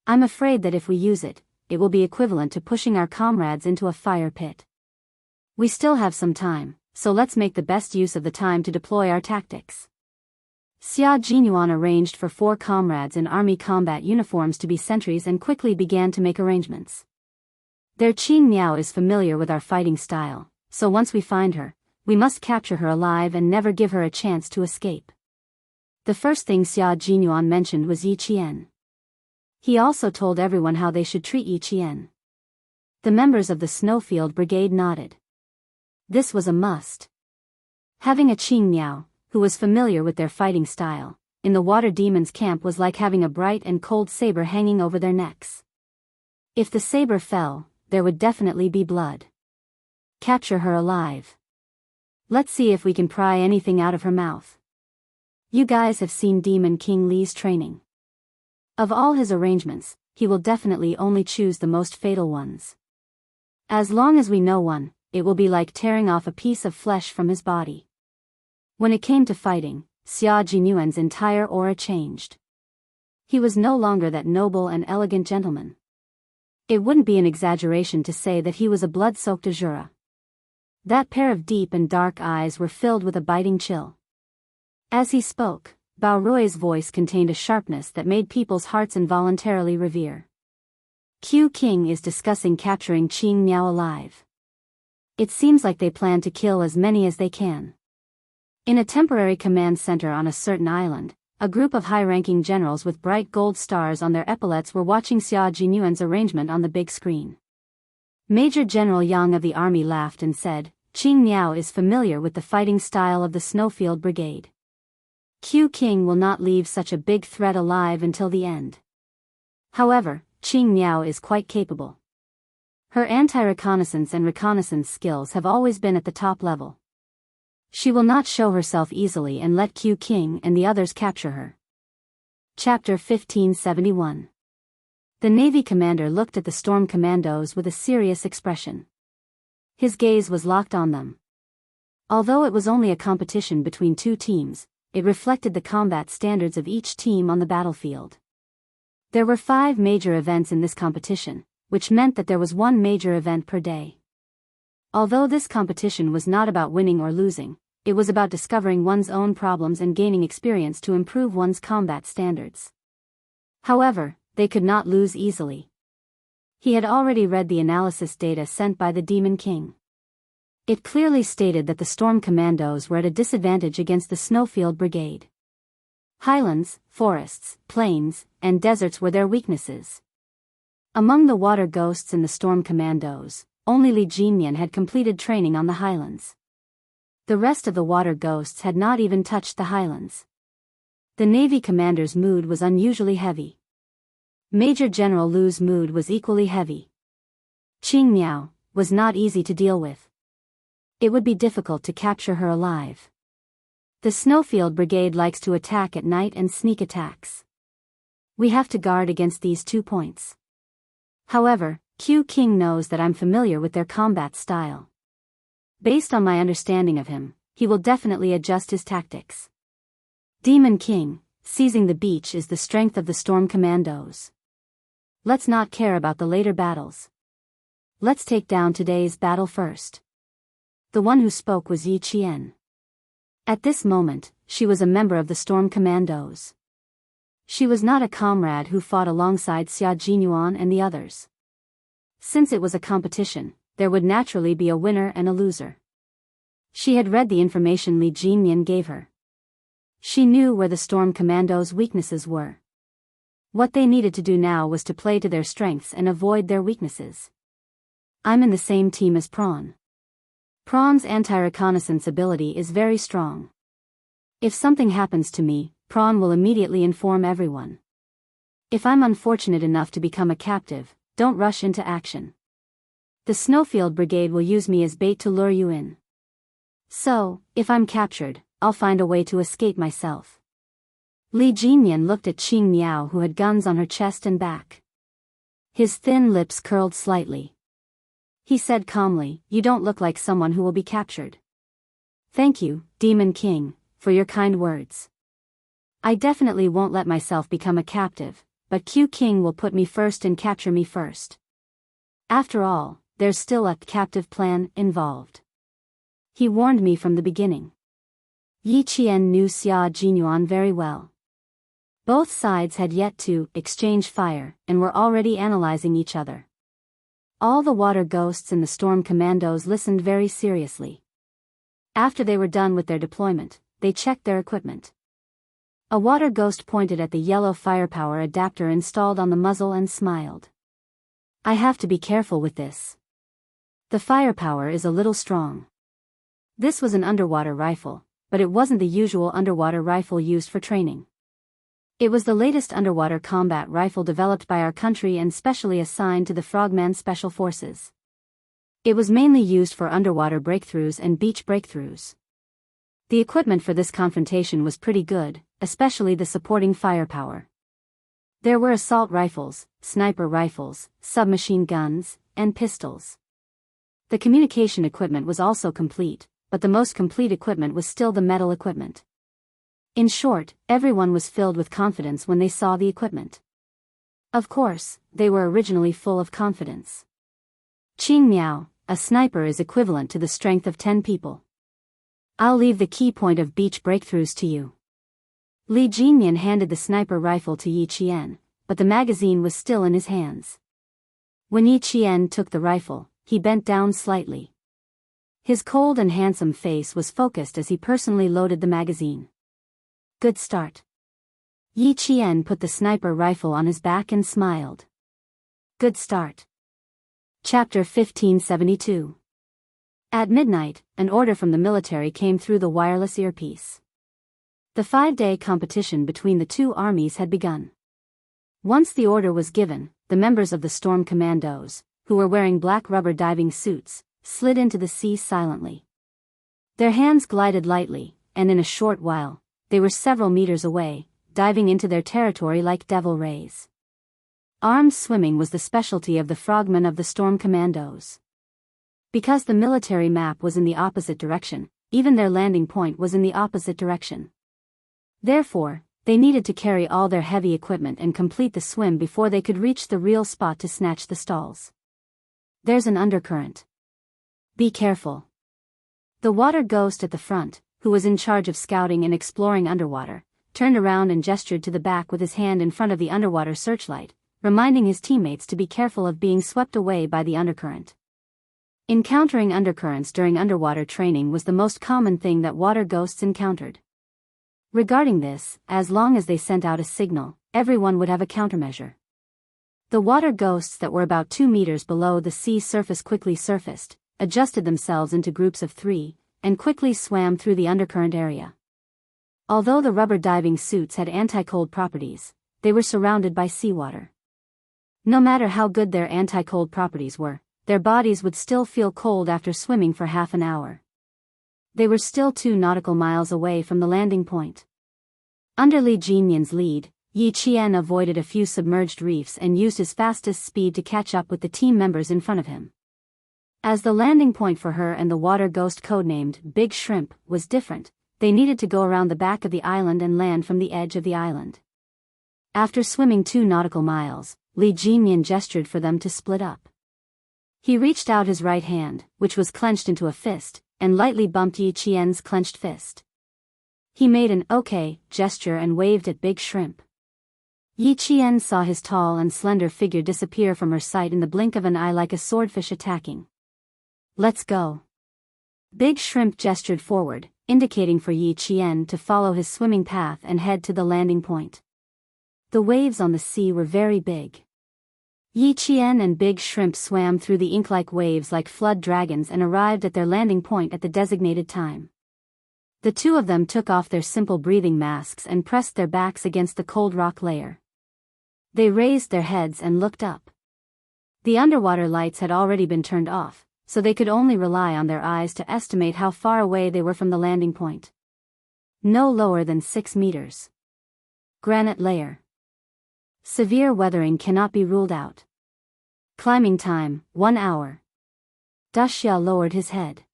I'm afraid that if we use it, it will be equivalent to pushing our comrades into a fire pit. We still have some time, so let's make the best use of the time to deploy our tactics. Xia Jinyuan arranged for 4 comrades in army combat uniforms to be sentries and quickly began to make arrangements. Their Qing Miao is familiar with our fighting style, so once we find her, we must capture her alive and never give her a chance to escape. The first thing Xia Jinyuan mentioned was Yi Qian. He also told everyone how they should treat Yi Qian. The members of the Snowfield Brigade nodded. This was a must. Having a Qing Miao, who was familiar with their fighting style, in the water demons' camp was like having a bright and cold saber hanging over their necks. If the saber fell, there would definitely be blood. Capture her alive. Let's see if we can pry anything out of her mouth. You guys have seen Demon King Li's training. Of all his arrangements, he will definitely only choose the most fatal ones. As long as we know one, it will be like tearing off a piece of flesh from his body. When it came to fighting, Xia Jinyuan's entire aura changed. He was no longer that noble and elegant gentleman. It wouldn't be an exaggeration to say that he was a blood-soaked Azura. That pair of deep and dark eyes were filled with a biting chill. As he spoke, Bao Rui's voice contained a sharpness that made people's hearts involuntarily revere. Q King is discussing capturing Qing Miao alive. It seems like they plan to kill as many as they can. In a temporary command center on a certain island, a group of high-ranking generals with bright gold stars on their epaulets were watching Xia Jinyuan's arrangement on the big screen. Major General Yang of the army laughed and said, Qing Miao is familiar with the fighting style of the Snowfield Brigade. Q King will not leave such a big threat alive until the end. However, Qing Miao is quite capable. Her anti-reconnaissance and reconnaissance skills have always been at the top level. She will not show herself easily and let Q King and the others capture her. Chapter 1571. The Navy commander looked at the Storm Commandos with a serious expression. His gaze was locked on them. Although it was only a competition between two teams, it reflected the combat standards of each team on the battlefield. There were 5 major events in this competition, which meant that there was one major event per day. Although this competition was not about winning or losing, it was about discovering one's own problems and gaining experience to improve one's combat standards. However, they could not lose easily. He had already read the analysis data sent by the Demon King. It clearly stated that the Storm Commandos were at a disadvantage against the Snowfield Brigade. Highlands, forests, plains, and deserts were their weaknesses. Among the water ghosts in the Storm Commandos, only Li Jinyan had completed training on the highlands. The rest of the water ghosts had not even touched the highlands. The Navy commander's mood was unusually heavy. Major General Lu's mood was equally heavy. Qing Miao was not easy to deal with. It would be difficult to capture her alive. The Snowfield Brigade likes to attack at night and sneak attacks. We have to guard against these 2 points. However, Q King knows that I'm familiar with their combat style. Based on my understanding of him, he will definitely adjust his tactics. Demon King, seizing the beach is the strength of the Storm Commandos. Let's not care about the later battles. Let's take down today's battle first. The one who spoke was Yi Qian. At this moment, she was a member of the Storm Commandos. She was not a comrade who fought alongside Xia Jinyuan and the others. Since it was a competition, there would naturally be a winner and a loser. She had read the information Li Jinyan gave her. She knew where the Storm Commandos' weaknesses were. What they needed to do now was to play to their strengths and avoid their weaknesses. I'm in the same team as Prawn. Prawn's anti-reconnaissance ability is very strong. If something happens to me, Prawn will immediately inform everyone. If I'm unfortunate enough to become a captive, don't rush into action. The Snowfield Brigade will use me as bait to lure you in. So, if I'm captured, I'll find a way to escape myself. Li Jinyan looked at Qing Miao, who had guns on her chest and back. His thin lips curled slightly. He said calmly, "You don't look like someone who will be captured." "Thank you, Demon King, for your kind words. I definitely won't let myself become a captive, but Q King will put me first and capture me first. After all, there's still a captive plan involved. He warned me from the beginning." Yi Qian knew Xia Jinyuan very well. Both sides had yet to exchange fire and were already analyzing each other. All the water ghosts in the Storm Commandos listened very seriously. After they were done with their deployment, they checked their equipment. A water ghost pointed at the yellow firepower adapter installed on the muzzle and smiled. I have to be careful with this. The firepower is a little strong. This was an underwater rifle, but it wasn't the usual underwater rifle used for training. It was the latest underwater combat rifle developed by our country and specially assigned to the Frogman Special Forces. It was mainly used for underwater breakthroughs and beach breakthroughs. The equipment for this confrontation was pretty good, especially the supporting firepower. There were assault rifles, sniper rifles, submachine guns, and pistols. The communication equipment was also complete, but the most complete equipment was still the metal equipment. In short, everyone was filled with confidence when they saw the equipment. Of course, they were originally full of confidence. Ching Miao, a sniper is equivalent to the strength of 10 people. I'll leave the key point of beach breakthroughs to you. Li Jinyan handed the sniper rifle to Yi Qian, but the magazine was still in his hands. When Yi Qian took the rifle, he bent down slightly. His cold and handsome face was focused as he personally loaded the magazine. Good start. Yi Qian put the sniper rifle on his back and smiled. Good start. Chapter 1572. At midnight, an order from the military came through the wireless earpiece. The 5-day competition between the two armies had begun. Once the order was given, the members of the Storm Commandos, who were wearing black rubber diving suits, slid into the sea silently. Their hands glided lightly, and in a short while, they were several meters away, diving into their territory like devil rays. Armed swimming was the specialty of the frogmen of the Storm Commandos. Because the military map was in the opposite direction, even their landing point was in the opposite direction. Therefore, they needed to carry all their heavy equipment and complete the swim before they could reach the real spot to snatch the stalls. There's an undercurrent. Be careful. The water ghost at the front, who was in charge of scouting and exploring underwater, turned around and gestured to the back with his hand in front of the underwater searchlight, reminding his teammates to be careful of being swept away by the undercurrent. Encountering undercurrents during underwater training was the most common thing that water ghosts encountered. Regarding this, as long as they sent out a signal, everyone would have a countermeasure. The water ghosts that were about 2 meters below the sea surface quickly surfaced, adjusted themselves into groups of 3, and quickly swam through the undercurrent area. Although the rubber diving suits had anti-cold properties, they were surrounded by seawater. No matter how good their anti-cold properties were, their bodies would still feel cold after swimming for half an hour. They were still 2 nautical miles away from the landing point. Under Li Jinyan's lead, Yi Qian avoided a few submerged reefs and used his fastest speed to catch up with the team members in front of him. As the landing point for her and the water ghost codenamed Big Shrimp was different, they needed to go around the back of the island and land from the edge of the island. After swimming 2 nautical miles, Li Jinyan gestured for them to split up. He reached out his right hand, which was clenched into a fist, and lightly bumped Yi Qian's clenched fist. He made an "okay" gesture and waved at Big Shrimp. Yi Qian saw his tall and slender figure disappear from her sight in the blink of an eye like a swordfish attacking. Let's go. Big Shrimp gestured forward, indicating for Yi Qian to follow his swimming path and head to the landing point. The waves on the sea were very big. Yi Qian and Big Shrimp swam through the ink-like waves like flood dragons and arrived at their landing point at the designated time. The two of them took off their simple breathing masks and pressed their backs against the cold rock layer. They raised their heads and looked up. The underwater lights had already been turned off, so they could only rely on their eyes to estimate how far away they were from the landing point. No lower than 6 meters. Granite layer. Severe weathering cannot be ruled out. Climbing time, 1 hour. Daxia lowered his head.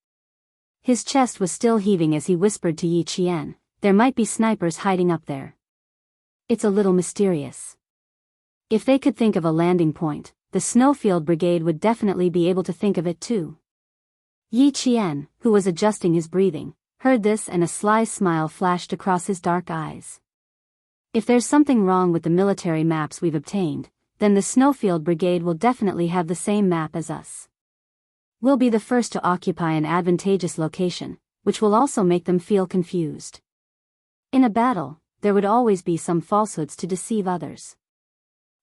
His chest was still heaving as he whispered to Yi Qian, there might be snipers hiding up there. It's a little mysterious. If they could think of a landing point, the Snowfield Brigade would definitely be able to think of it too. Yi Qian, who was adjusting his breathing, heard this and a sly smile flashed across his dark eyes. If there's something wrong with the military maps we've obtained, then the Snowfield Brigade will definitely have the same map as us. We'll be the first to occupy an advantageous location, which will also make them feel confused. In a battle, there would always be some falsehoods to deceive others.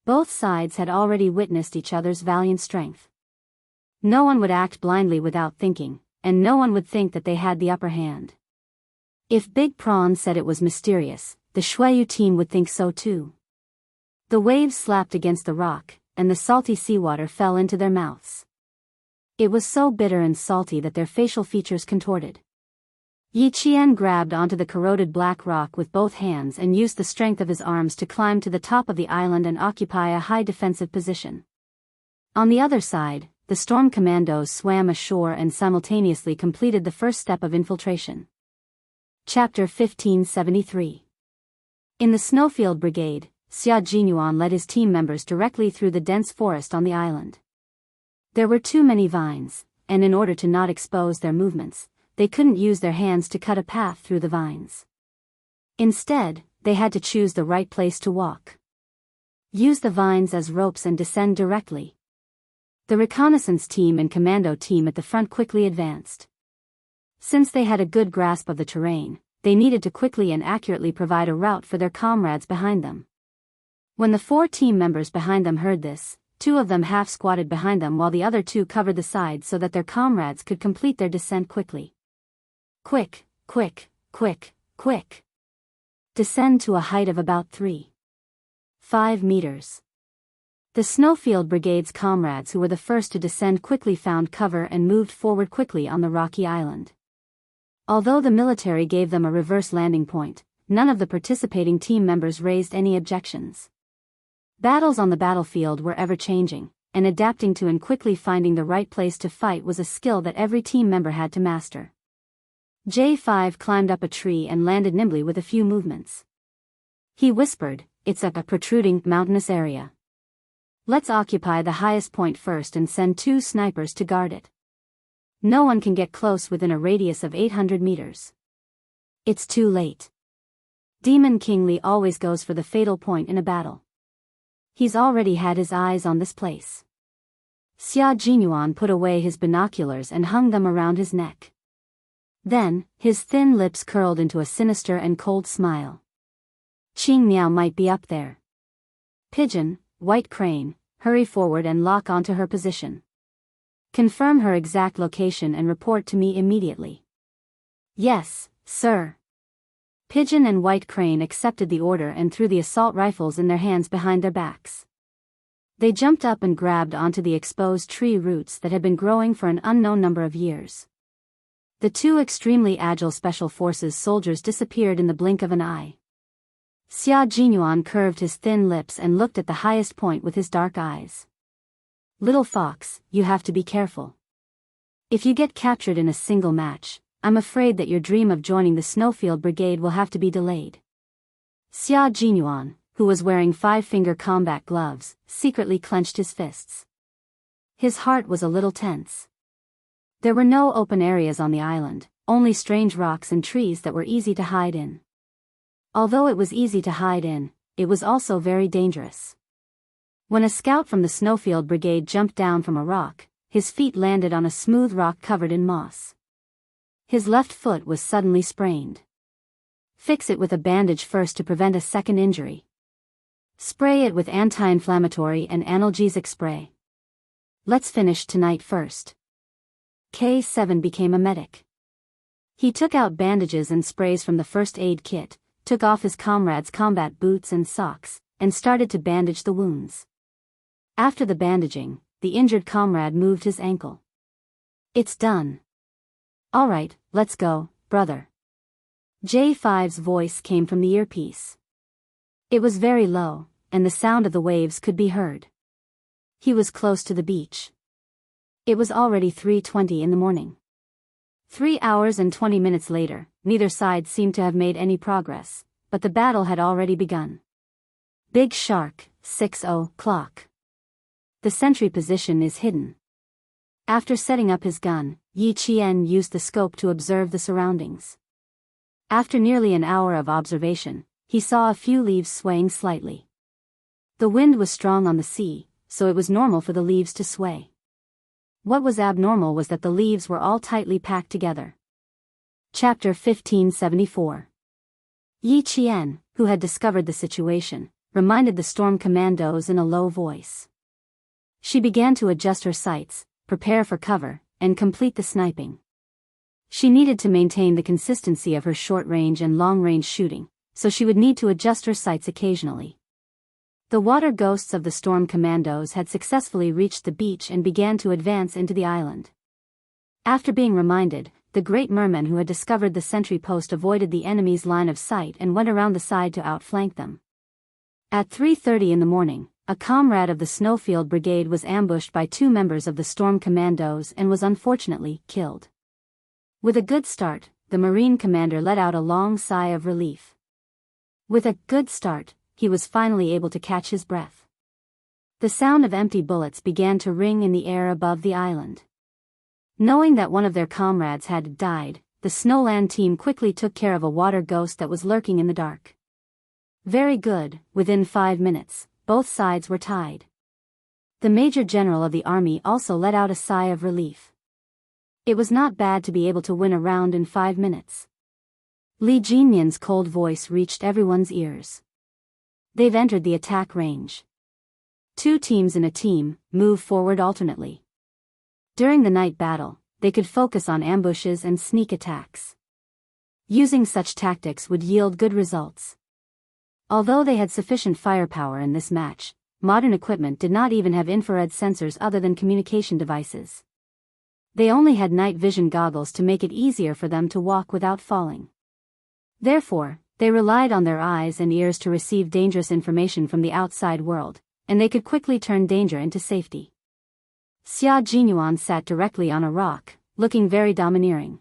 Both sides had already witnessed each other's valiant strength. No one would act blindly without thinking, and no one would think that they had the upper hand. If Big Prawn said it was mysterious, the Shuayu team would think so too. The waves slapped against the rock, and the salty seawater fell into their mouths. It was so bitter and salty that their facial features contorted. Yi Qian grabbed onto the corroded black rock with both hands and used the strength of his arms to climb to the top of the island and occupy a high defensive position. On the other side, the storm commandos swam ashore and simultaneously completed the first step of infiltration. Chapter 1573. In the Snowfield Brigade, Xia Jinyuan led his team members directly through the dense forest on the island. There were too many vines, and in order to not expose their movements, they couldn't use their hands to cut a path through the vines. Instead, they had to choose the right place to walk. Use the vines as ropes and descend directly. The reconnaissance team and commando team at the front quickly advanced. Since they had a good grasp of the terrain, they needed to quickly and accurately provide a route for their comrades behind them. When the 4 team members behind them heard this, 2 of them half-squatted behind them while the other 2 covered the sides so that their comrades could complete their descent quickly. Quick, quick, quick, quick. Descend to a height of about 3.5 meters. The Snowfield Brigade's comrades who were the first to descend quickly found cover and moved forward quickly on the rocky island. Although the military gave them a reverse landing point, none of the participating team members raised any objections. Battles on the battlefield were ever-changing, and adapting to and quickly finding the right place to fight was a skill that every team member had to master. J5 climbed up a tree and landed nimbly with a few movements. He whispered, "It's a protruding, mountainous area. Let's occupy the highest point first and send 2 snipers to guard it. No one can get close within a radius of 800 meters. It's too late. Demon King Li always goes for the fatal point in a battle. He's already had his eyes on this place." Xia Jinyuan put away his binoculars and hung them around his neck. Then, his thin lips curled into a sinister and cold smile. "Qing Miao might be up there. Pigeon, White Crane, hurry forward and lock onto her position. Confirm her exact location and report to me immediately." "Yes, sir." Pigeon and White Crane accepted the order and threw the assault rifles in their hands behind their backs. They jumped up and grabbed onto the exposed tree roots that had been growing for an unknown number of years. The 2 extremely agile Special Forces soldiers disappeared in the blink of an eye. Xia Jinyuan curved his thin lips and looked at the highest point with his dark eyes. "Little fox, you have to be careful. If you get captured in a single match, I'm afraid that your dream of joining the Snowfield Brigade will have to be delayed." Xia Jinyuan, who was wearing 5-finger combat gloves, secretly clenched his fists. His heart was a little tense. There were no open areas on the island, only strange rocks and trees that were easy to hide in. Although it was easy to hide in, it was also very dangerous. When a scout from the Snowfield Brigade jumped down from a rock, his feet landed on a smooth rock covered in moss. His left foot was suddenly sprained. Fix it with a bandage first to prevent a second injury. Spray it with anti-inflammatory and analgesic spray. Let's finish tonight first. K7 became a medic. He took out bandages and sprays from the first aid kit, took off his comrades' combat boots and socks, and started to bandage the wounds. After the bandaging, the injured comrade moved his ankle. "It's done. All right, let's go, brother." J5's voice came from the earpiece. It was very low, and the sound of the waves could be heard. He was close to the beach. It was already 3:20 in the morning. 3 hours and 20 minutes later, neither side seemed to have made any progress, but the battle had already begun. Big Shark, 6:00. The sentry position is hidden. After setting up his gun, Yi Qian used the scope to observe the surroundings. After nearly an hour of observation, he saw a few leaves swaying slightly. The wind was strong on the sea, so it was normal for the leaves to sway. What was abnormal was that the leaves were all tightly packed together. Chapter 1574. Yi Qian, who had discovered the situation, reminded the storm commandos in a low voice. She began to adjust her sights, prepare for cover, and complete the sniping. She needed to maintain the consistency of her short-range and long-range shooting, so she would need to adjust her sights occasionally. The water ghosts of the storm commandos had successfully reached the beach and began to advance into the island. After being reminded, the great merman who had discovered the sentry post avoided the enemy's line of sight and went around the side to outflank them. At 3:30 in the morning, a comrade of the Snowfield Brigade was ambushed by 2 members of the Storm Commandos and was unfortunately killed. With a good start, the Marine commander let out a long sigh of relief. With a good start, he was finally able to catch his breath. The sound of empty bullets began to ring in the air above the island. Knowing that one of their comrades had died, the Snowland team quickly took care of a water ghost that was lurking in the dark. Very good, within 5 minutes, both sides were tied. The Major General of the Army also let out a sigh of relief. It was not bad to be able to win a round in 5 minutes. Li Jinyan's cold voice reached everyone's ears. They've entered the attack range. 2 teams in a team, move forward alternately. During the night battle, they could focus on ambushes and sneak attacks. Using such tactics would yield good results. Although they had sufficient firepower in this match, modern equipment did not even have infrared sensors other than communication devices. They only had night vision goggles to make it easier for them to walk without falling. Therefore, they relied on their eyes and ears to receive dangerous information from the outside world, and they could quickly turn danger into safety. Xia Jinyuan sat directly on a rock, looking very domineering.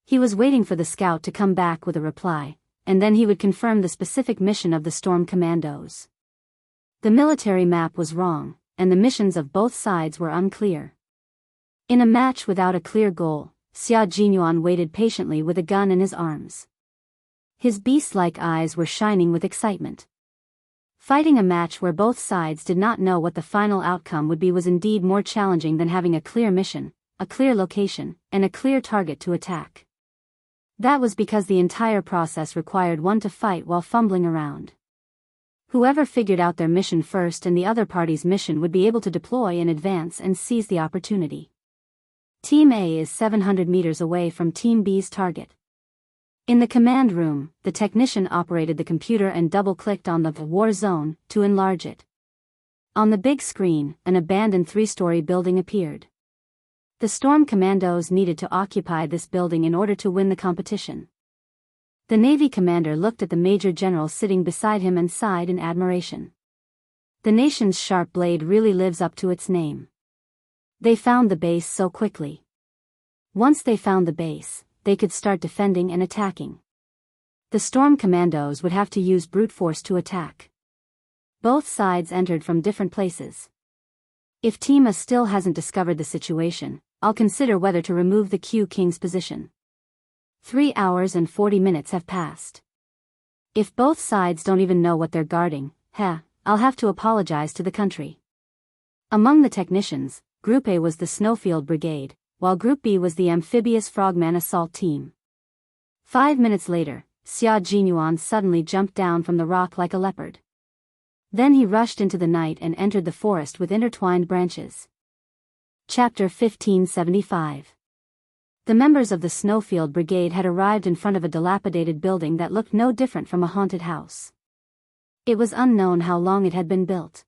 He was waiting for the scout to come back with a reply, and then he would confirm the specific mission of the Storm Commandos. The military map was wrong, and the missions of both sides were unclear. In a match without a clear goal, Xia Jinyuan waited patiently with a gun in his arms. His beast-like eyes were shining with excitement. Fighting a match where both sides did not know what the final outcome would be was indeed more challenging than having a clear mission, a clear location, and a clear target to attack. That was because the entire process required one to fight while fumbling around. Whoever figured out their mission first and the other party's mission would be able to deploy in advance and seize the opportunity. Team A is 700 meters away from Team B's target. In the command room, the technician operated the computer and double-clicked on the war zone to enlarge it. On the big screen, an abandoned 3-story building appeared. The Storm Commandos needed to occupy this building in order to win the competition. The Navy commander looked at the Major General sitting beside him and sighed in admiration. The nation's sharp blade really lives up to its name. They found the base so quickly. Once they found the base, they could start defending and attacking. The Storm Commandos would have to use brute force to attack. Both sides entered from different places. If Team A still hasn't discovered the situation, I'll consider whether to remove the Q King's position. 3 hours and 40 minutes have passed. If both sides don't even know what they're guarding, I'll have to apologize to the country. Among the technicians, Group A was the Snowfield Brigade, while Group B was the Amphibious Frogman Assault Team. 5 minutes later, Xia Jinyuan suddenly jumped down from the rock like a leopard. Then he rushed into the night and entered the forest with intertwined branches. Chapter 1575. The members of the Snowfield Brigade had arrived in front of a dilapidated building that looked no different from a haunted house. It was unknown how long it had been built.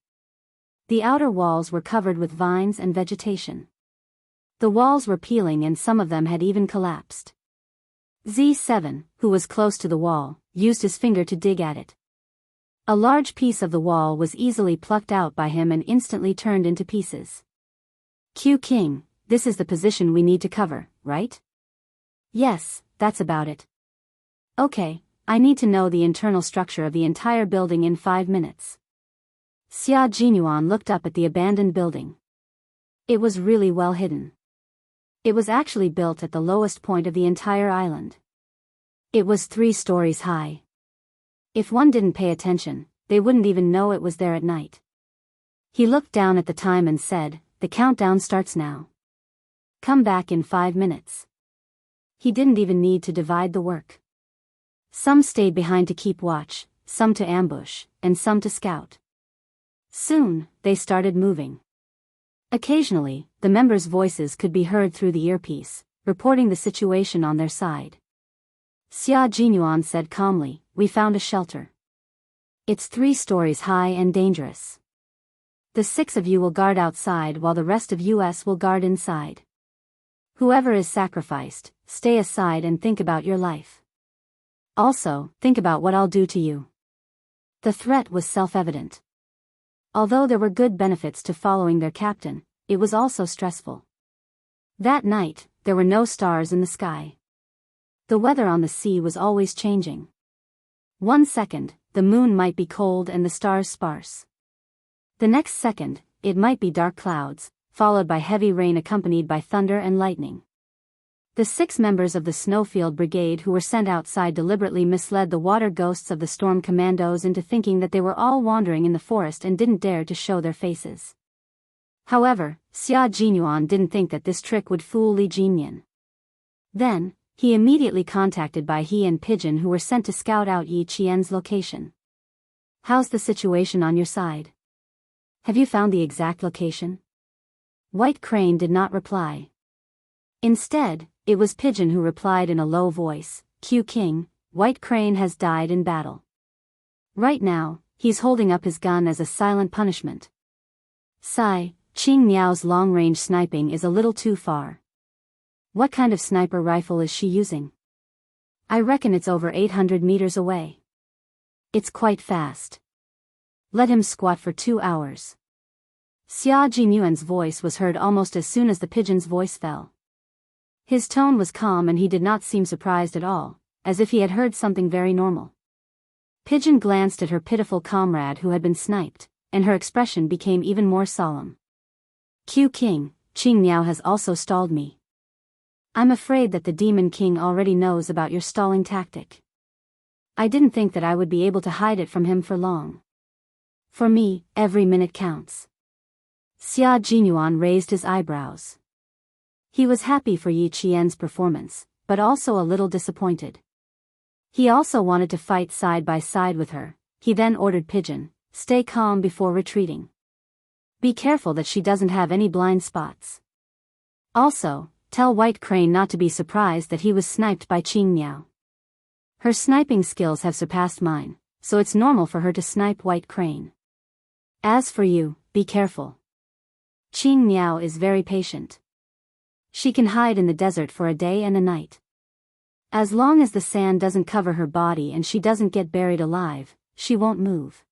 The outer walls were covered with vines and vegetation. The walls were peeling and some of them had even collapsed. Z7, who was close to the wall, used his finger to dig at it. A large piece of the wall was easily plucked out by him and instantly turned into pieces. Q King, this is the position we need to cover, right? Yes, that's about it. Okay, I need to know the internal structure of the entire building in 5 minutes. Xia Jinyuan looked up at the abandoned building. It was really well hidden. It was actually built at the lowest point of the entire island. It was 3 stories high. If one didn't pay attention, they wouldn't even know it was there at night. He looked down at the time and said, "The countdown starts now. Come back in 5 minutes." He didn't even need to divide the work. Some stayed behind to keep watch, some to ambush, and some to scout. Soon, they started moving. Occasionally, the members' voices could be heard through the earpiece, reporting the situation on their side. Xia Jinyuan said calmly, "We found a shelter. It's 3 stories high and dangerous. The 6 of you will guard outside while the rest of us will guard inside. Whoever is sacrificed, stay aside and think about your life. Also, think about what I'll do to you." The threat was self-evident. Although there were good benefits to following their captain, it was also stressful. That night, there were no stars in the sky. The weather on the sea was always changing. One second, the moon might be cold and the stars sparse. The next second, it might be dark clouds, followed by heavy rain accompanied by thunder and lightning. The 6 members of the Snowfield Brigade who were sent outside deliberately misled the water ghosts of the storm commandos into thinking that they were all wandering in the forest and didn't dare to show their faces. However, Xia Jinyuan didn't think that this trick would fool Li Jinyan. Then, he immediately contacted Bai He and Pigeon who were sent to scout out Yi Qian's location. "How's the situation on your side? Have you found the exact location?" White Crane did not reply. Instead, it was Pigeon who replied in a low voice, "Q King, White Crane has died in battle. Right now, he's holding up his gun as a silent punishment. Sigh, Qing Miao's long-range sniping is a little too far. What kind of sniper rifle is she using? I reckon it's over 800 meters away. It's quite fast. Let him squat for 2 hours." Xia Jinyuan's voice was heard almost as soon as the pigeon's voice fell. His tone was calm and he did not seem surprised at all, as if he had heard something very normal. Pigeon glanced at her pitiful comrade who had been sniped, and her expression became even more solemn. "Q King, Qing Miao has also stalled me. I'm afraid that the Demon King already knows about your stalling tactic. I didn't think that I would be able to hide it from him for long. For me, every minute counts." Xia Jinyuan raised his eyebrows. He was happy for Yi Qian's performance, but also a little disappointed. He also wanted to fight side by side with her. He then ordered Pigeon, "Stay calm before retreating. Be careful that she doesn't have any blind spots. Also, tell White Crane not to be surprised that he was sniped by Qing Miao. Her sniping skills have surpassed mine, so it's normal for her to snipe White Crane. As for you, be careful. Qing Miao is very patient. She can hide in the desert for a day and a night. As long as the sand doesn't cover her body and she doesn't get buried alive, she won't move.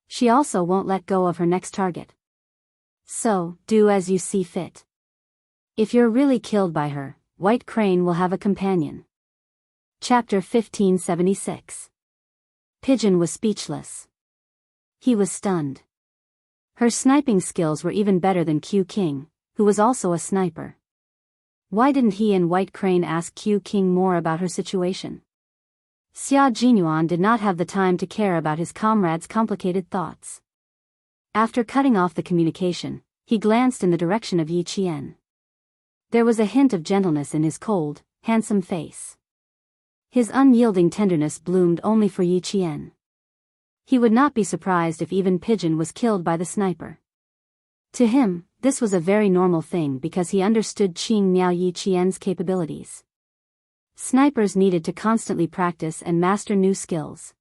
She also won't let go of her next target. So, do as you see fit. If you're really killed by her, White Crane will have a companion." Chapter 1576. Pigeon was speechless. He was stunned. Her sniping skills were even better than Q King, who was also a sniper. Why didn't he and White Crane ask Q King more about her situation? Xia Jinyuan did not have the time to care about his comrade's complicated thoughts. After cutting off the communication, he glanced in the direction of Yi Qian. There was a hint of gentleness in his cold, handsome face. His unyielding tenderness bloomed only for Yi Qian. He would not be surprised if even Pigeon was killed by the sniper. To him, this was a very normal thing because he understood Qing Miao Yi Qian's capabilities. Snipers needed to constantly practice and master new skills.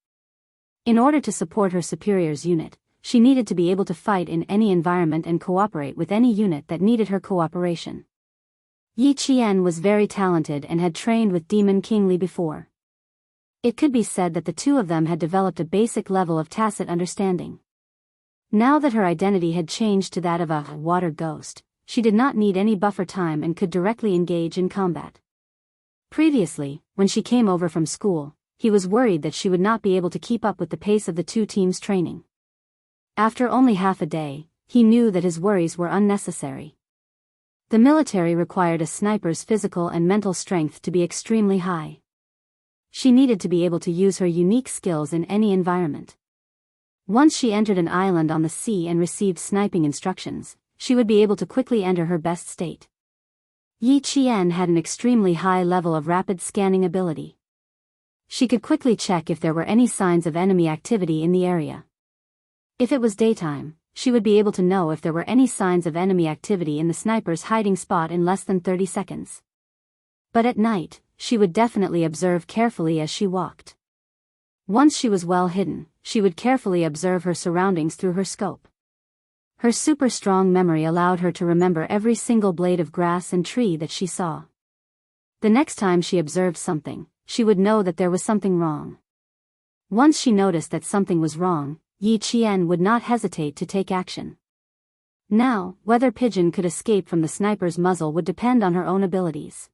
In order to support her superior's unit, she needed to be able to fight in any environment and cooperate with any unit that needed her cooperation. Yi Qian was very talented and had trained with Demon King Li before. It could be said that the two of them had developed a basic level of tacit understanding. Now that her identity had changed to that of a water ghost, she did not need any buffer time and could directly engage in combat. Previously, when she came over from school, he was worried that she would not be able to keep up with the pace of the two teams' training. After only half a day, he knew that his worries were unnecessary. The military required a sniper's physical and mental strength to be extremely high. She needed to be able to use her unique skills in any environment. Once she entered an island on the sea and received sniping instructions, she would be able to quickly enter her best state. Yi Qian had an extremely high level of rapid scanning ability. She could quickly check if there were any signs of enemy activity in the area. If it was daytime, she would be able to know if there were any signs of enemy activity in the sniper's hiding spot in less than 30 seconds. But at night, she would definitely observe carefully as she walked. Once she was well hidden, she would carefully observe her surroundings through her scope. Her super strong memory allowed her to remember every single blade of grass and tree that she saw. The next time she observed something, she would know that there was something wrong. Once she noticed that something was wrong, Yi Qian would not hesitate to take action. Now, whether Pigeon could escape from the sniper's muzzle would depend on her own abilities.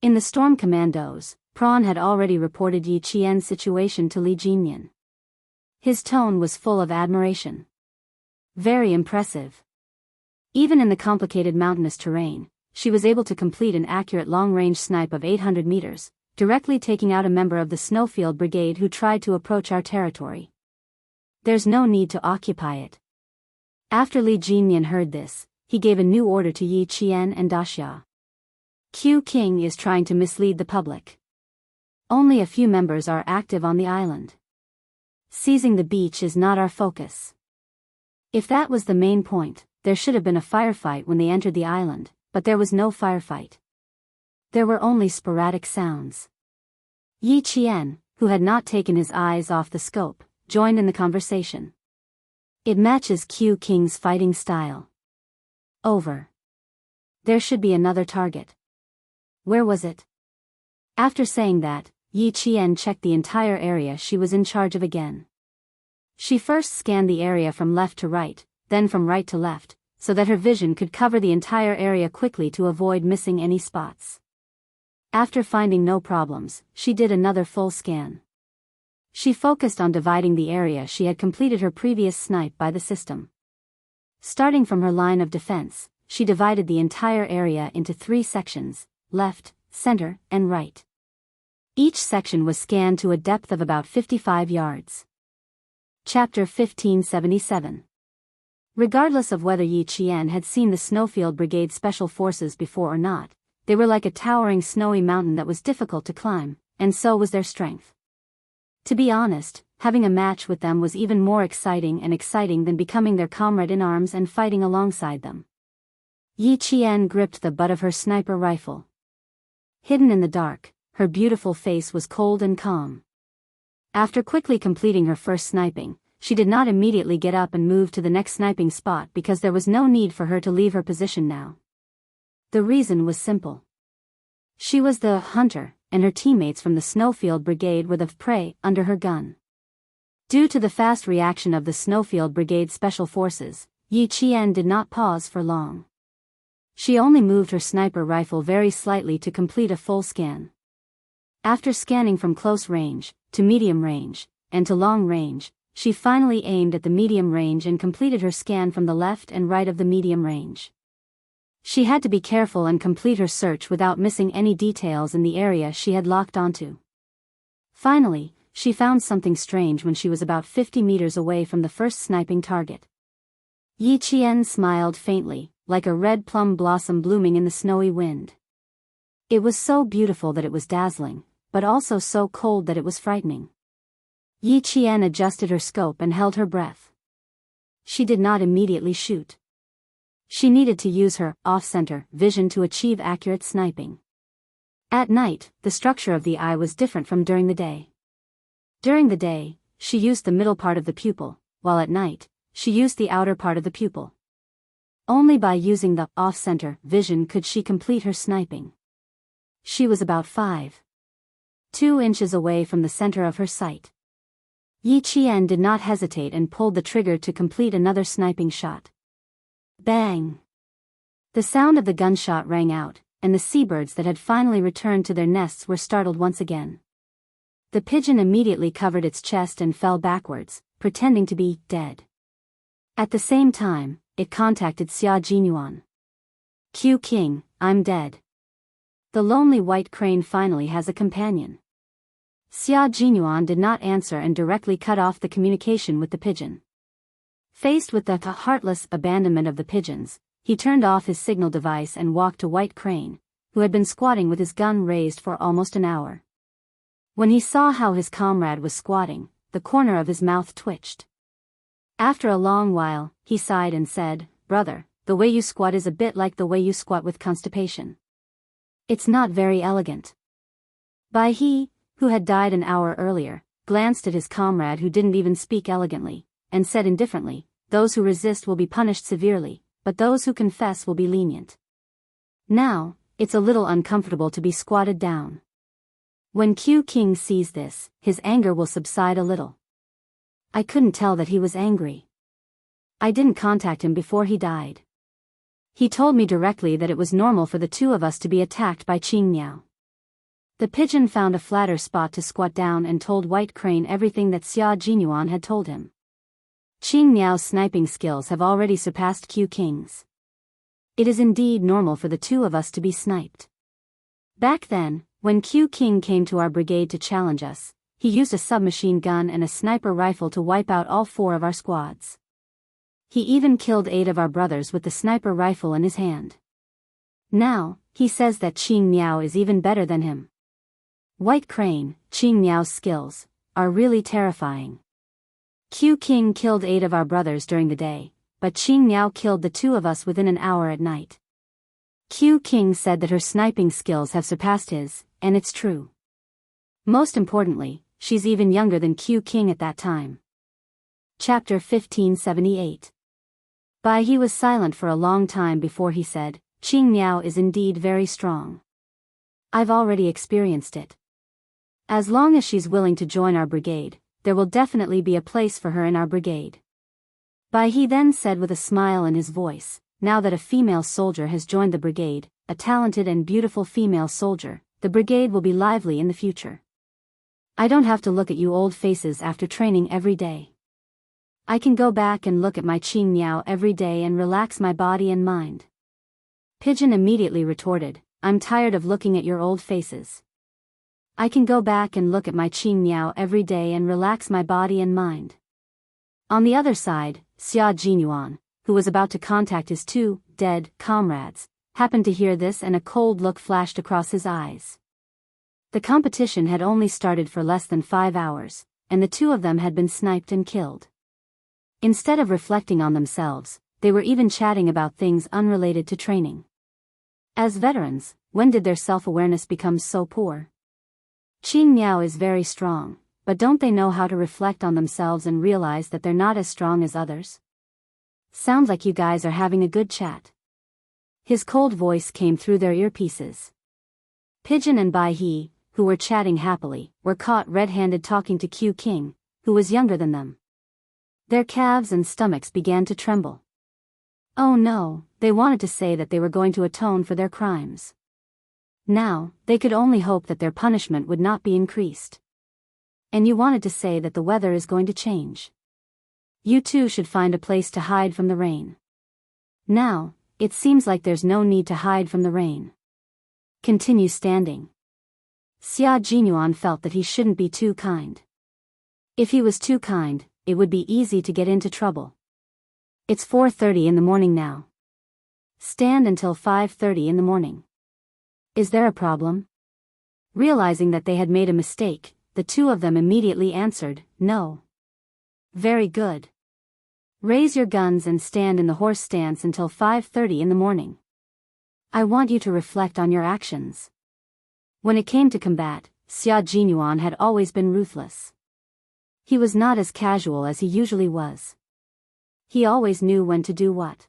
In the Storm Commandos, Prawn had already reported Yi Qian's situation to Li Jinyan. His tone was full of admiration. Very impressive. Even in the complicated mountainous terrain, she was able to complete an accurate long-range snipe of 800 meters, directly taking out a member of the Snowfield Brigade who tried to approach our territory. There's no need to occupy it. After Li Jinyan heard this, he gave a new order to Yi Qian and Daxia. Q King is trying to mislead the public. Only a few members are active on the island. Seizing the beach is not our focus. If that was the main point, there should have been a firefight when they entered the island, but there was no firefight. There were only sporadic sounds. Yi Qian, who had not taken his eyes off the scope, joined in the conversation. It matches Q King's fighting style. Over. There should be another target. Where was it? After saying that, Yi Qian checked the entire area she was in charge of again. She first scanned the area from left to right, then from right to left, so that her vision could cover the entire area quickly to avoid missing any spots. After finding no problems, she did another full scan. She focused on dividing the area she had completed her previous snipe by the system. Starting from her line of defense, she divided the entire area into 3 sections, left, center, and right. Each section was scanned to a depth of about 55 yards. Chapter 1577. Regardless of whether Yi Qian had seen the Snowfield Brigade Special Forces before or not, they were like a towering snowy mountain that was difficult to climb, and so was their strength. To be honest, having a match with them was even more exciting than becoming their comrade in arms and fighting alongside them. Yi Qian gripped the butt of her sniper rifle. Hidden in the dark, her beautiful face was cold and calm. After quickly completing her first sniping, she did not immediately get up and move to the next sniping spot because there was no need for her to leave her position now. The reason was simple. She was the hunter, and her teammates from the Snowfield Brigade were the prey under her gun. Due to the fast reaction of the Snowfield Brigade Special Forces, Yi Qian did not pause for long. She only moved her sniper rifle very slightly to complete a full scan. After scanning from close range, to medium range, and to long range, she finally aimed at the medium range and completed her scan from the left and right of the medium range. She had to be careful and complete her search without missing any details in the area she had locked onto. Finally, she found something strange when she was about 50 meters away from the first sniping target. Yi Qian smiled faintly, like a red plum blossom blooming in the snowy wind. It was so beautiful that it was dazzling, but also so cold that it was frightening. Yi Qian adjusted her scope and held her breath. She did not immediately shoot. She needed to use her off-center vision to achieve accurate sniping. At night, the structure of the eye was different from during the day. During the day, she used the middle part of the pupil, while at night, she used the outer part of the pupil. Only by using the off-center vision could she complete her sniping. She was about 5.2 inches away from the center of her sight. Yi Qian did not hesitate and pulled the trigger to complete another sniping shot. Bang! The sound of the gunshot rang out, and the seabirds that had finally returned to their nests were startled once again. The pigeon immediately covered its chest and fell backwards, pretending to be dead. At the same time, it contacted Xia Jinyuan. Q King, I'm dead. The lonely white crane finally has a companion. Xia Jinyuan did not answer and directly cut off the communication with the pigeon. Faced with the heartless abandonment of the pigeons, he turned off his signal device and walked to White Crane, who had been squatting with his gun raised for almost an hour. When he saw how his comrade was squatting, the corner of his mouth twitched. After a long while, he sighed and said, "Brother, the way you squat is a bit like the way you squat with constipation. It's not very elegant." Bai He, who had died an hour earlier, glanced at his comrade who didn't even speak elegantly, and said indifferently, "Those who resist will be punished severely, but those who confess will be lenient. Now, it's a little uncomfortable to be squatted down." When Q King sees this, his anger will subside a little. I couldn't tell that he was angry. I didn't contact him before he died. He told me directly that it was normal for the two of us to be attacked by Qing Miao. The pigeon found a flatter spot to squat down and told White Crane everything that Xia Jinyuan had told him. Qing Miao's sniping skills have already surpassed Q King's. It is indeed normal for the two of us to be sniped. Back then, when Q King came to our brigade to challenge us, he used a submachine gun and a sniper rifle to wipe out all 4 of our squads. He even killed 8 of our brothers with the sniper rifle in his hand. Now, he says that Qing Miao is even better than him. White Crane, Qing Miao's skills are really terrifying. Q King killed 8 of our brothers during the day, but Qing Miao killed the 2 of us within an hour at night. Q King said that her sniping skills have surpassed his, and it's true. Most importantly, she's even younger than Q King at that time. Chapter 1578. Bai He was silent for a long time before he said, "Qing Miao is indeed very strong. I've already experienced it. As long as she's willing to join our brigade, there will definitely be a place for her in our brigade." Bai He then said with a smile in his voice, "Now that a female soldier has joined the brigade, a talented and beautiful female soldier, the brigade will be lively in the future. I don't have to look at you old faces after training every day. I can go back and look at my Qing Miao every day and relax my body and mind." Pigeon immediately retorted, "I'm tired of looking at your old faces. I can go back and look at my Qing Miao every day and relax my body and mind." On the other side, Xia Jinyuan, who was about to contact his 2 dead comrades, happened to hear this and a cold look flashed across his eyes. The competition had only started for less than 5 hours, and the 2 of them had been sniped and killed. Instead of reflecting on themselves, they were even chatting about things unrelated to training. As veterans, when did their self-awareness become so poor? Qing Miao is very strong, but don't they know how to reflect on themselves and realize that they're not as strong as others? Sounds like you guys are having a good chat. His cold voice came through their earpieces. Pigeon and Bai He, who were chatting happily, were caught red-handed talking to Q King, who was younger than them. Their calves and stomachs began to tremble. Oh no, they wanted to say that they were going to atone for their crimes. Now, they could only hope that their punishment would not be increased. And you wanted to say that the weather is going to change. You too should find a place to hide from the rain. Now, it seems like there's no need to hide from the rain. Continue standing. Xia Jinyuan felt that he shouldn't be too kind. If he was too kind, it would be easy to get into trouble. It's 4:30 in the morning now. Stand until 5:30 in the morning. Is there a problem? Realizing that they had made a mistake, the 2 of them immediately answered, "No." Very good. Raise your guns and stand in the horse stance until 5:30 in the morning. I want you to reflect on your actions. When it came to combat, Xia Jinyuan had always been ruthless. He was not as casual as he usually was. He always knew when to do what.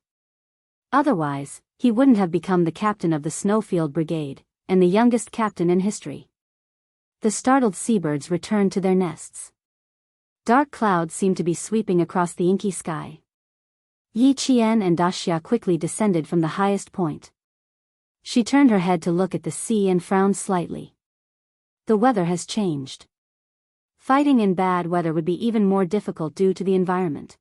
Otherwise, he wouldn't have become the captain of the Snowfield Brigade, and the youngest captain in history. The startled seabirds returned to their nests. Dark clouds seemed to be sweeping across the inky sky. Yi Qian and Daxia quickly descended from the highest point. She turned her head to look at the sea and frowned slightly. The weather has changed. Fighting in bad weather would be even more difficult due to the environment.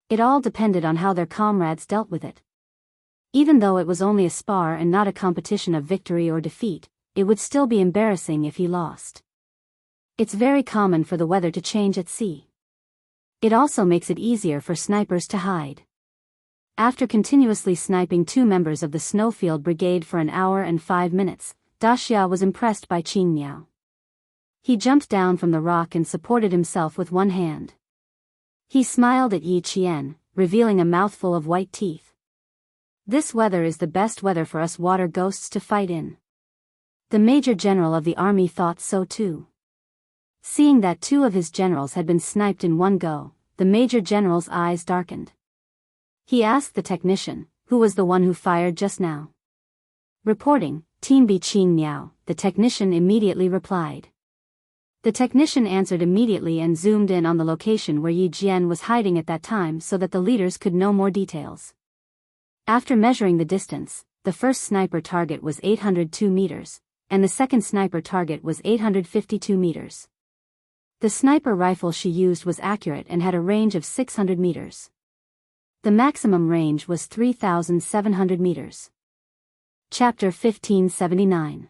It all depended on how their comrades dealt with it. Even though it was only a spar and not a competition of victory or defeat, it would still be embarrassing if he lost. It's very common for the weather to change at sea. It also makes it easier for snipers to hide. After continuously sniping 2 members of the Snowfield Brigade for an hour and 5 minutes, Daxia was impressed by Qing Miao. He jumped down from the rock and supported himself with one hand. He smiled at Yi Qian, revealing a mouthful of white teeth. This weather is the best weather for us water ghosts to fight in. The Major General of the army thought so too. Seeing that 2 of his generals had been sniped in one go, the Major General's eyes darkened. He asked the technician, who was the one who fired just now. Reporting, Team B Qing Miao, the technician immediately replied. The technician answered immediately and zoomed in on the location where Yi Jian was hiding at that time so that the leaders could know more details. After measuring the distance, the first sniper target was 802 meters, and the second sniper target was 852 meters. The sniper rifle she used was accurate and had a range of 600 meters. The maximum range was 3,700 meters. Chapter 1579.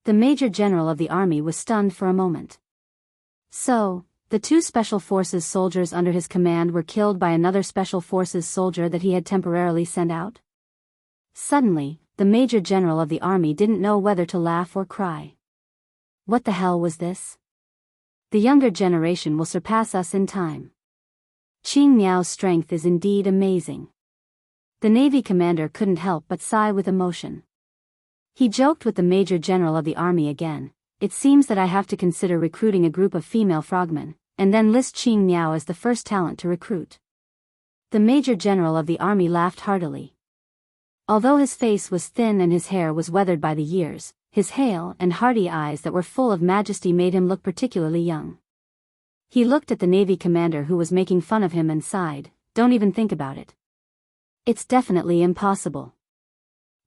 The Major General of the army was stunned for a moment. So, the 2 Special Forces soldiers under his command were killed by another Special Forces soldier that he had temporarily sent out? Suddenly, the Major General of the army didn't know whether to laugh or cry. What the hell was this? The younger generation will surpass us in time. Qing Miao's strength is indeed amazing. The Navy commander couldn't help but sigh with emotion. He joked with the Major General of the army again. It seems that I have to consider recruiting a group of female frogmen, and then list Qing Miao as the first talent to recruit. The Major General of the army laughed heartily. Although his face was thin and his hair was weathered by the years, his hale and hearty eyes that were full of majesty made him look particularly young. He looked at the Navy commander who was making fun of him and sighed, "Don't even think about it. It's definitely impossible.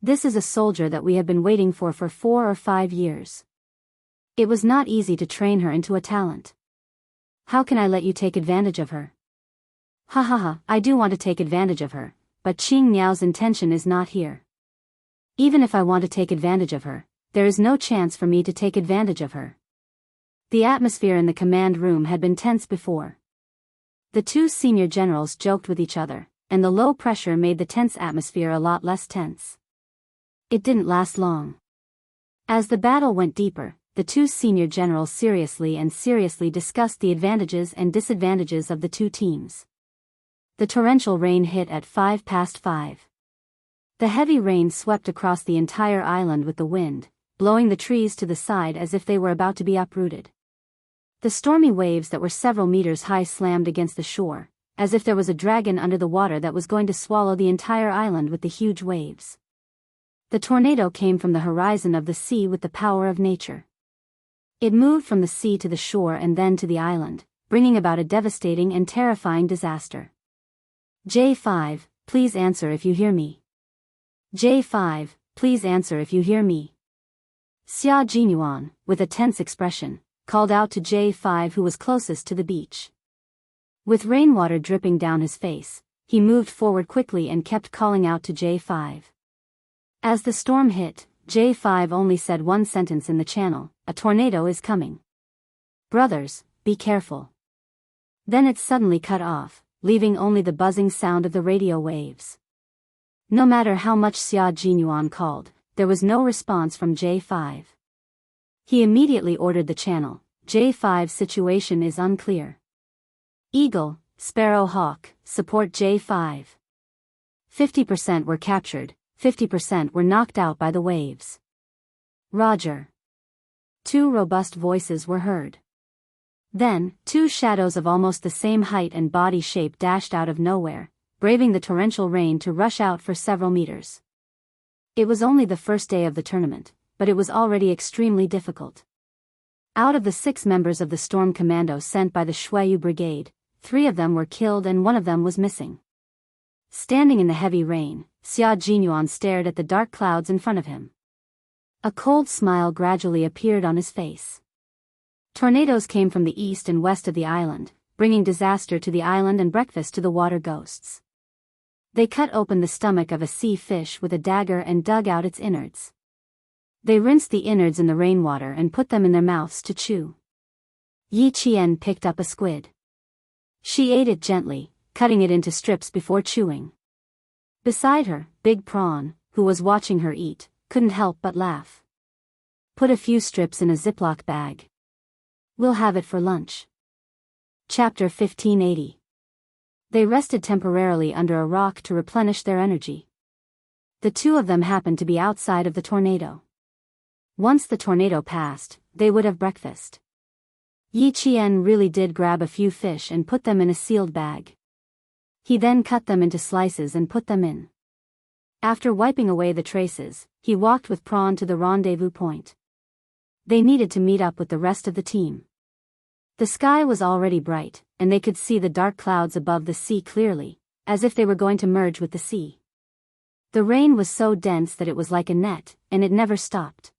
This is a soldier that we have been waiting for 4 or 5 years. It was not easy to train her into a talent. How can I let you take advantage of her?" Ha ha ha, I do want to take advantage of her, but Qing Miao's intention is not here. Even if I want to take advantage of her, there is no chance for me to take advantage of her. The atmosphere in the command room had been tense before. The 2 senior generals joked with each other, and the low pressure made the tense atmosphere a lot less tense. It didn't last long. As the battle went deeper, the 2 senior generals seriously discussed the advantages and disadvantages of the 2 teams. The torrential rain hit at 5:05. The heavy rain swept across the entire island with the wind, blowing the trees to the side as if they were about to be uprooted. The stormy waves that were several meters high slammed against the shore, as if there was a dragon under the water that was going to swallow the entire island with the huge waves. The tornado came from the horizon of the sea with the power of nature. It moved from the sea to the shore and then to the island, bringing about a devastating and terrifying disaster. J5, please answer if you hear me. J5, please answer if you hear me. Xia Jinyuan, with a tense expression, called out to J5 who was closest to the beach. With rainwater dripping down his face, he moved forward quickly and kept calling out to J5. As the storm hit, J5 only said one sentence in the channel: "A tornado is coming. Brothers, be careful." Then it suddenly cut off, leaving only the buzzing sound of the radio waves. No matter how much Xia Jinyuan called, there was no response from J5. He immediately ordered the channel: "J5's situation is unclear. Eagle, Sparrow Hawk, support J5. 50% were captured, 50% were knocked out by the waves." Roger. 2 robust voices were heard. Then, 2 shadows of almost the same height and body shape dashed out of nowhere, braving the torrential rain to rush out for several meters. It was only the first day of the tournament, but it was already extremely difficult. Out of the 6 members of the Storm Commando sent by the Shuiyu Brigade, 3 of them were killed and 1 of them was missing. Standing in the heavy rain, Xia Jinyuan stared at the dark clouds in front of him. A cold smile gradually appeared on his face. Tornadoes came from the east and west of the island, bringing disaster to the island and breakfast to the water ghosts. They cut open the stomach of a sea fish with a dagger and dug out its innards. They rinsed the innards in the rainwater and put them in their mouths to chew. Yi Qian picked up a squid. She ate it gently, cutting it into strips before chewing. Beside her, Big Prawn, who was watching her eat, couldn't help but laugh. "Put a few strips in a Ziploc bag. We'll have it for lunch. Chapter 1580. They rested temporarily under a rock to replenish their energy. The two of them happened to be outside of the tornado. Once the tornado passed, they would have breakfast. Yi Qian really did grab a few fish and put them in a sealed bag. He then cut them into slices and put them in. After wiping away the traces, he walked with Prawn to the rendezvous point. They needed to meet up with the rest of the team. The sky was already bright, and they could see the dark clouds above the sea clearly, as if they were going to merge with the sea. The rain was so dense that it was like a net, and it never stopped.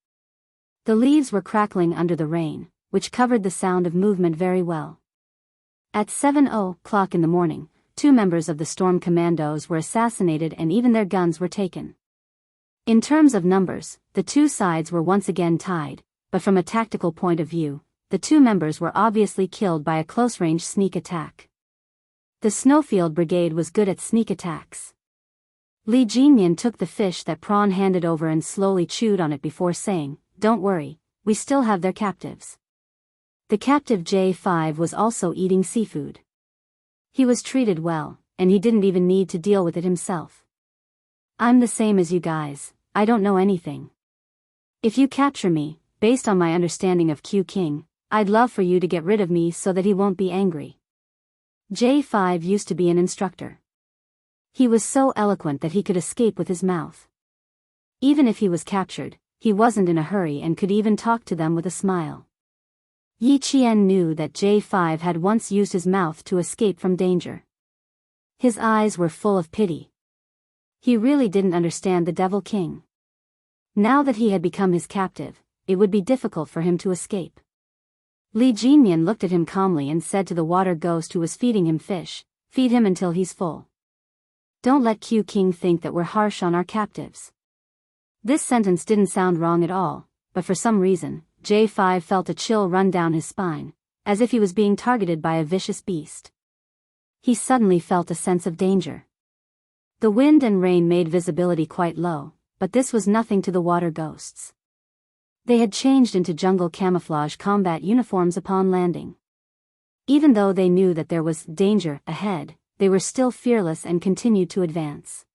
The leaves were crackling under the rain, which covered the sound of movement very well. At 7:00 in the morning, 2 members of the Storm Commandos were assassinated and even their guns were taken. In terms of numbers, the two sides were once again tied, but from a tactical point of view, the 2 members were obviously killed by a close-range sneak attack. The Snowfield Brigade was good at sneak attacks. Li Jinyan took the fish that Prawn handed over and slowly chewed on it before saying, "Don't worry, we still have their captives." The captive J5 was also eating seafood. He was treated well, and he didn't even need to deal with it himself. "I'm the same as you guys, I don't know anything. If you capture me, based on my understanding of Q King, I'd love for you to get rid of me so that he won't be angry." J5 used to be an instructor. He was so eloquent that he could escape with his mouth. Even if he was captured, he wasn't in a hurry and could even talk to them with a smile. Yi Qian knew that J5 had once used his mouth to escape from danger. His eyes were full of pity. He really didn't understand the Devil King. Now that he had become his captive, it would be difficult for him to escape. Li Jinyan looked at him calmly and said to the water ghost who was feeding him fish, "Feed him until he's full. Don't let Q King think that we're harsh on our captives." This sentence didn't sound wrong at all, but for some reason, J5 felt a chill run down his spine, as if he was being targeted by a vicious beast. He suddenly felt a sense of danger. The wind and rain made visibility quite low, but this was nothing to the water ghosts. They had changed into jungle camouflage combat uniforms upon landing. Even though they knew that there was danger ahead, they were still fearless and continued to advance.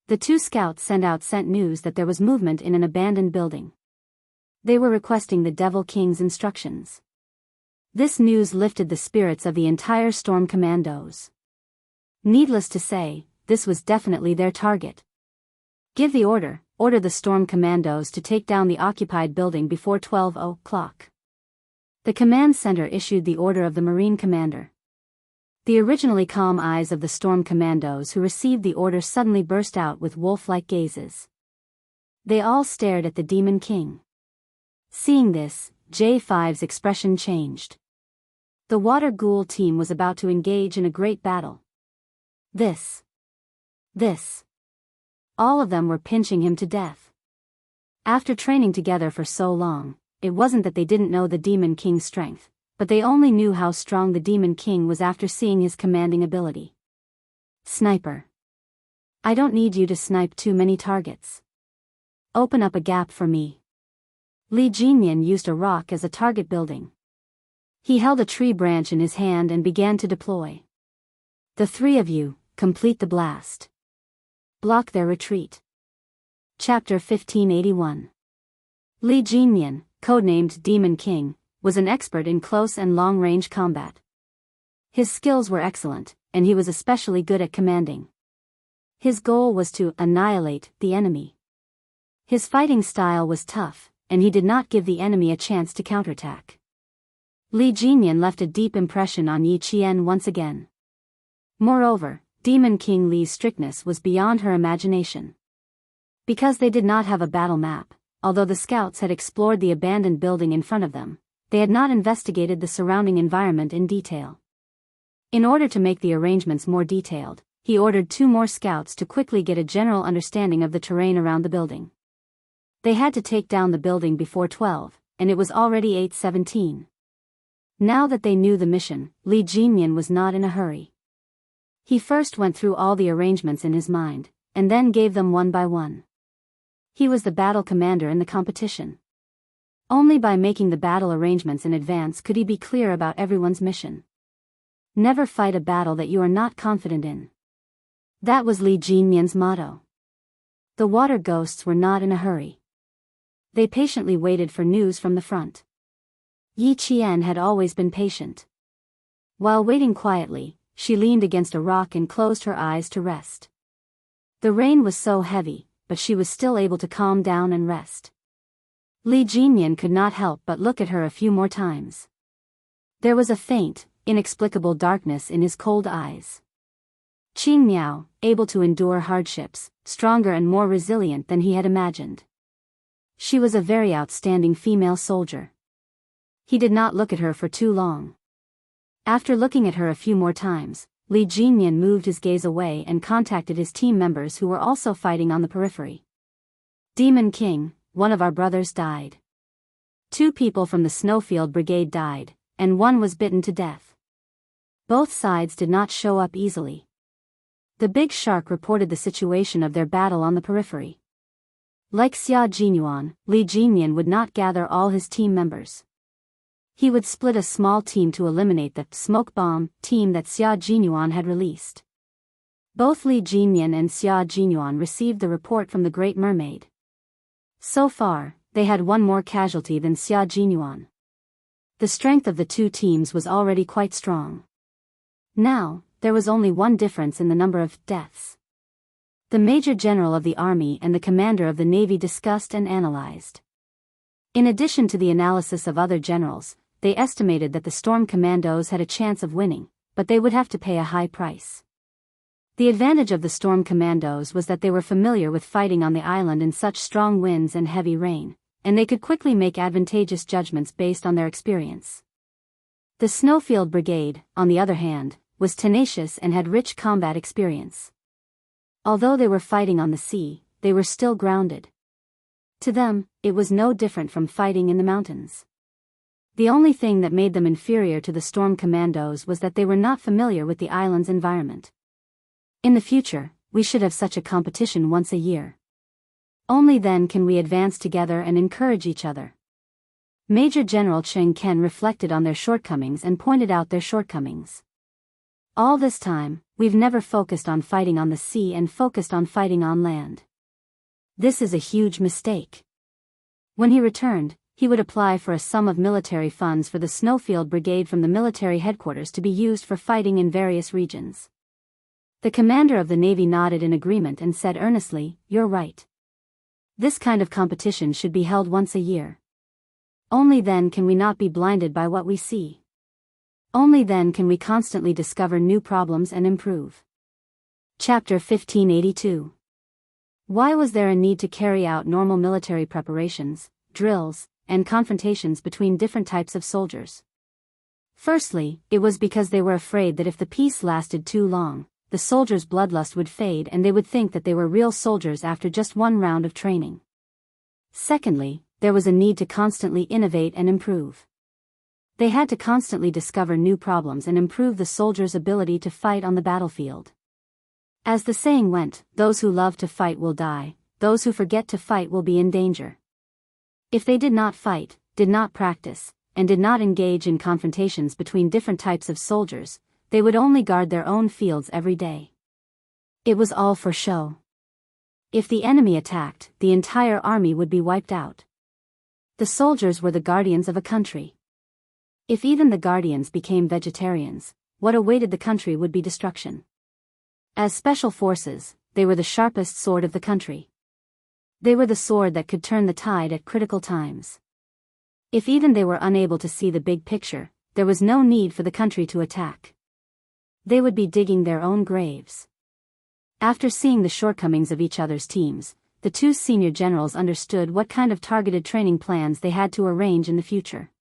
The 2 scouts sent news that there was movement in an abandoned building. They were requesting the Devil King's instructions. This news lifted the spirits of the entire Storm Commandos. Needless to say, this was definitely their target. "Give the order," ordered the Storm Commandos to take down the occupied building before 12:00. The command center issued the order of the Marine Commander. The originally calm eyes of the Storm Commandos who received the order suddenly burst out with wolf-like gazes. They all stared at the Demon King. Seeing this, J5's expression changed. The Water Ghoul team was about to engage in a great battle. This. All of them were pinching him to death. After training together for so long, it wasn't that they didn't know the Demon King's strength, but they only knew how strong the Demon King was after seeing his commanding ability. "Sniper. I don't need you to snipe too many targets. Open up a gap for me." Li Jinyan used a rock as a target building. He held a tree branch in his hand and began to deploy. "The 3 of you, complete the blast. Block their retreat." Chapter 1581. Li Jinyan, codenamed Demon King, was an expert in close and long-range combat. His skills were excellent, and he was especially good at commanding. His goal was to annihilate the enemy. His fighting style was tough, and he did not give the enemy a chance to counterattack. Li Jinyan left a deep impression on Yi Qian once again. Moreover, Demon King Li's strictness was beyond her imagination. Because they did not have a battle map, although the scouts had explored the abandoned building in front of them, they had not investigated the surrounding environment in detail. In order to make the arrangements more detailed, he ordered 2 more scouts to quickly get a general understanding of the terrain around the building. They had to take down the building before 12, and it was already 8:17. Now that they knew the mission, Li Jinyan was not in a hurry. He first went through all the arrangements in his mind, and then gave them one by one. He was the battle commander in the competition. Only by making the battle arrangements in advance could he be clear about everyone's mission. Never fight a battle that you are not confident in. That was Li Jinyan's motto. The water ghosts were not in a hurry. They patiently waited for news from the front. Yi Qian had always been patient. While waiting quietly, she leaned against a rock and closed her eyes to rest. The rain was so heavy, but she was still able to calm down and rest. Li Jinyan could not help but look at her a few more times. There was a faint, inexplicable darkness in his cold eyes. Qing Miao, able to endure hardships, stronger and more resilient than he had imagined. She was a very outstanding female soldier. He did not look at her for too long. After looking at her a few more times, Li Jinyan moved his gaze away and contacted his team members who were also fighting on the periphery. Demon King, one of our brothers died. 2 people from the Snowfield Brigade died, and 1 was bitten to death. Both sides did not show up easily. The big shark reported the situation of their battle on the periphery. Like Xia Jinyuan, Li Jinyan would not gather all his team members. He would split a small team to eliminate the smoke bomb team that Xia Jinyuan had released. Both Li Jinyan and Xia Jinyuan received the report from the Great Mermaid. So far, they had 1 more casualty than Xia Jinyuan. The strength of the 2 teams was already quite strong. Now, there was only one difference in the number of deaths. The Major General of the Army and the Commander of the Navy discussed and analyzed. In addition to the analysis of other generals, they estimated that the Storm Commandos had a chance of winning, but they would have to pay a high price. The advantage of the Storm Commandos was that they were familiar with fighting on the island in such strong winds and heavy rain, and they could quickly make advantageous judgments based on their experience. The Snowfield Brigade, on the other hand, was tenacious and had rich combat experience. Although they were fighting on the sea, they were still grounded. To them, it was no different from fighting in the mountains. The only thing that made them inferior to the Storm Commandos was that they were not familiar with the island's environment. In the future, we should have such a competition once a year. Only then can we advance together and encourage each other. Major General Cheng Ken reflected on their shortcomings and pointed out their shortcomings. All this time, we've never focused on fighting on the sea and focused on fighting on land. This is a huge mistake. When he returned, he would apply for a sum of military funds for the Snowfield Brigade from the military headquarters to be used for fighting in various regions. The commander of the Navy nodded in agreement and said earnestly, "You're right. This kind of competition should be held once a year. Only then can we not be blinded by what we see. Only then can we constantly discover new problems and improve." Chapter 1582. Why was there a need to carry out normal military preparations, drills, and confrontations between different types of soldiers? Firstly, it was because they were afraid that if the peace lasted too long, the soldiers' bloodlust would fade and they would think that they were real soldiers after just 1 round of training. Secondly, there was a need to constantly innovate and improve. They had to constantly discover new problems and improve the soldiers' ability to fight on the battlefield. As the saying went, those who love to fight will die, those who forget to fight will be in danger. If they did not fight, did not practice, and did not engage in confrontations between different types of soldiers, they would only guard their own fields every day. It was all for show. If the enemy attacked, the entire army would be wiped out. The soldiers were the guardians of a country. If even the guardians became vegetarians, what awaited the country would be destruction. As special forces, they were the sharpest sword of the country. They were the sword that could turn the tide at critical times. If even they were unable to see the big picture, there was no need for the country to attack. They would be digging their own graves. After seeing the shortcomings of each other's teams, the 2 senior generals understood what kind of targeted training plans they had to arrange in the future.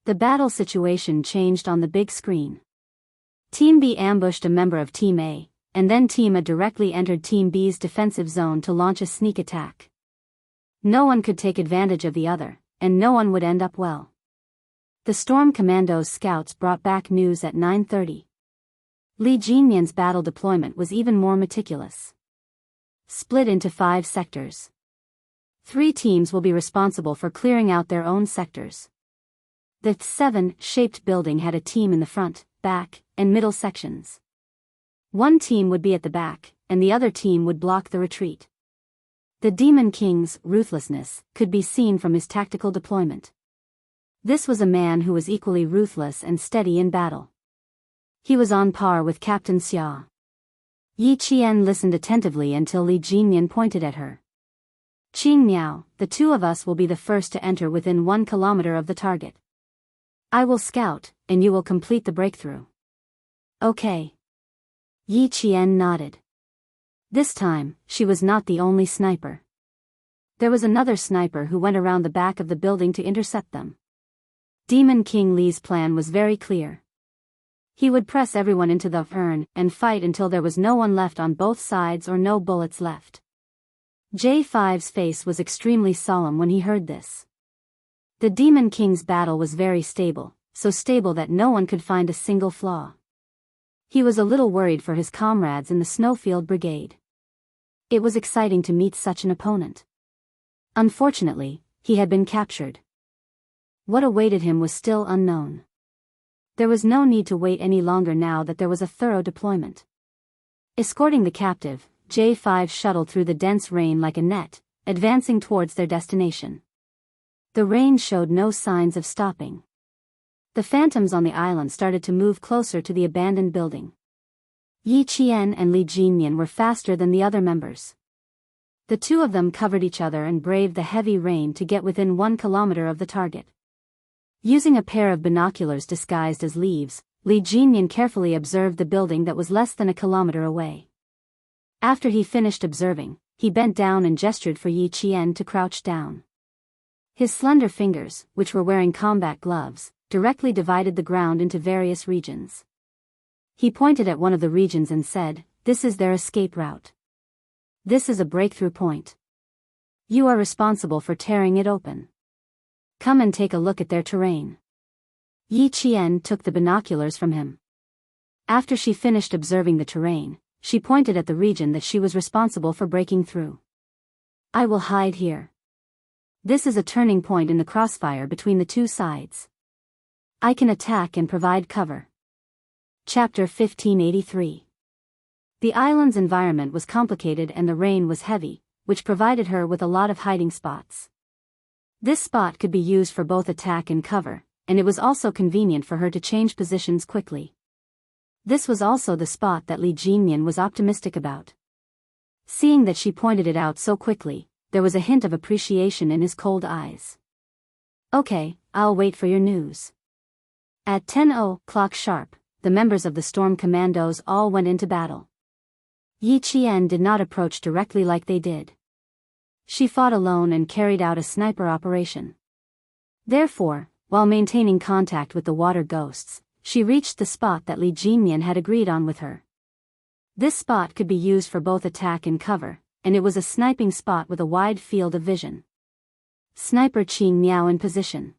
The battle situation changed on the big screen. Team B ambushed a member of Team A, and then Team A directly entered Team B's defensive zone to launch a sneak attack. No one could take advantage of the other, and no one would end up well. The Storm Commandos scouts brought back news at 9:30. Li Jinyan's battle deployment was even more meticulous. Split into 5 sectors. 3 teams will be responsible for clearing out their own sectors. The 7-shaped building had a team in the front, back, and middle sections. One team would be at the back, and the other team would block the retreat. The Demon King's ruthlessness could be seen from his tactical deployment. This was a man who was equally ruthless and steady in battle. He was on par with Captain Xia. Yi Qian listened attentively until Li Jinyan pointed at her. Qing Miao, the 2 of us will be the first to enter within 1 kilometer of the target. I will scout, and you will complete the breakthrough. Okay. Yi Qian nodded. This time, she was not the only sniper. There was another sniper who went around the back of the building to intercept them. Demon King Li's plan was very clear. He would press everyone into the urn and fight until there was no one left on both sides or no bullets left. J5's face was extremely solemn when he heard this. The Demon King's battle was very stable, so stable that no one could find a single flaw. He was a little worried for his comrades in the Snowfield Brigade. It was exciting to meet such an opponent. Unfortunately, he had been captured. What awaited him was still unknown. There was no need to wait any longer now that there was a thorough deployment. Escorting the captive, J5 shuttled through the dense rain like a net, advancing towards their destination. The rain showed no signs of stopping. The phantoms on the island started to move closer to the abandoned building. Yi Qian and Li Jinyan were faster than the other members. The 2 of them covered each other and braved the heavy rain to get within 1 kilometer of the target. Using a pair of binoculars disguised as leaves, Li Jinyan carefully observed the building that was less than a kilometer away. After he finished observing, he bent down and gestured for Yi Qian to crouch down. His slender fingers, which were wearing combat gloves, directly divided the ground into various regions. He pointed at one of the regions and said, "This is their escape route. This is a breakthrough point. You are responsible for tearing it open. Come and take a look at their terrain." Yi Qian took the binoculars from him. After she finished observing the terrain, she pointed at the region that she was responsible for breaking through. "I will hide here. This is a turning point in the crossfire between the 2 sides. I can attack and provide cover." Chapter 1583. The island's environment was complicated and the rain was heavy, which provided her with a lot of hiding spots. This spot could be used for both attack and cover, and it was also convenient for her to change positions quickly. This was also the spot that Li Jinyan was optimistic about. Seeing that she pointed it out so quickly, there was a hint of appreciation in his cold eyes. "Okay, I'll wait for your news." At 10:00 sharp, the members of the Storm Commandos all went into battle. Yi Qian did not approach directly like they did. She fought alone and carried out a sniper operation. Therefore, while maintaining contact with the water ghosts, she reached the spot that Li Jinyan had agreed on with her. This spot could be used for both attack and cover, and it was a sniping spot with a wide field of vision. Sniper Qing Miao in position.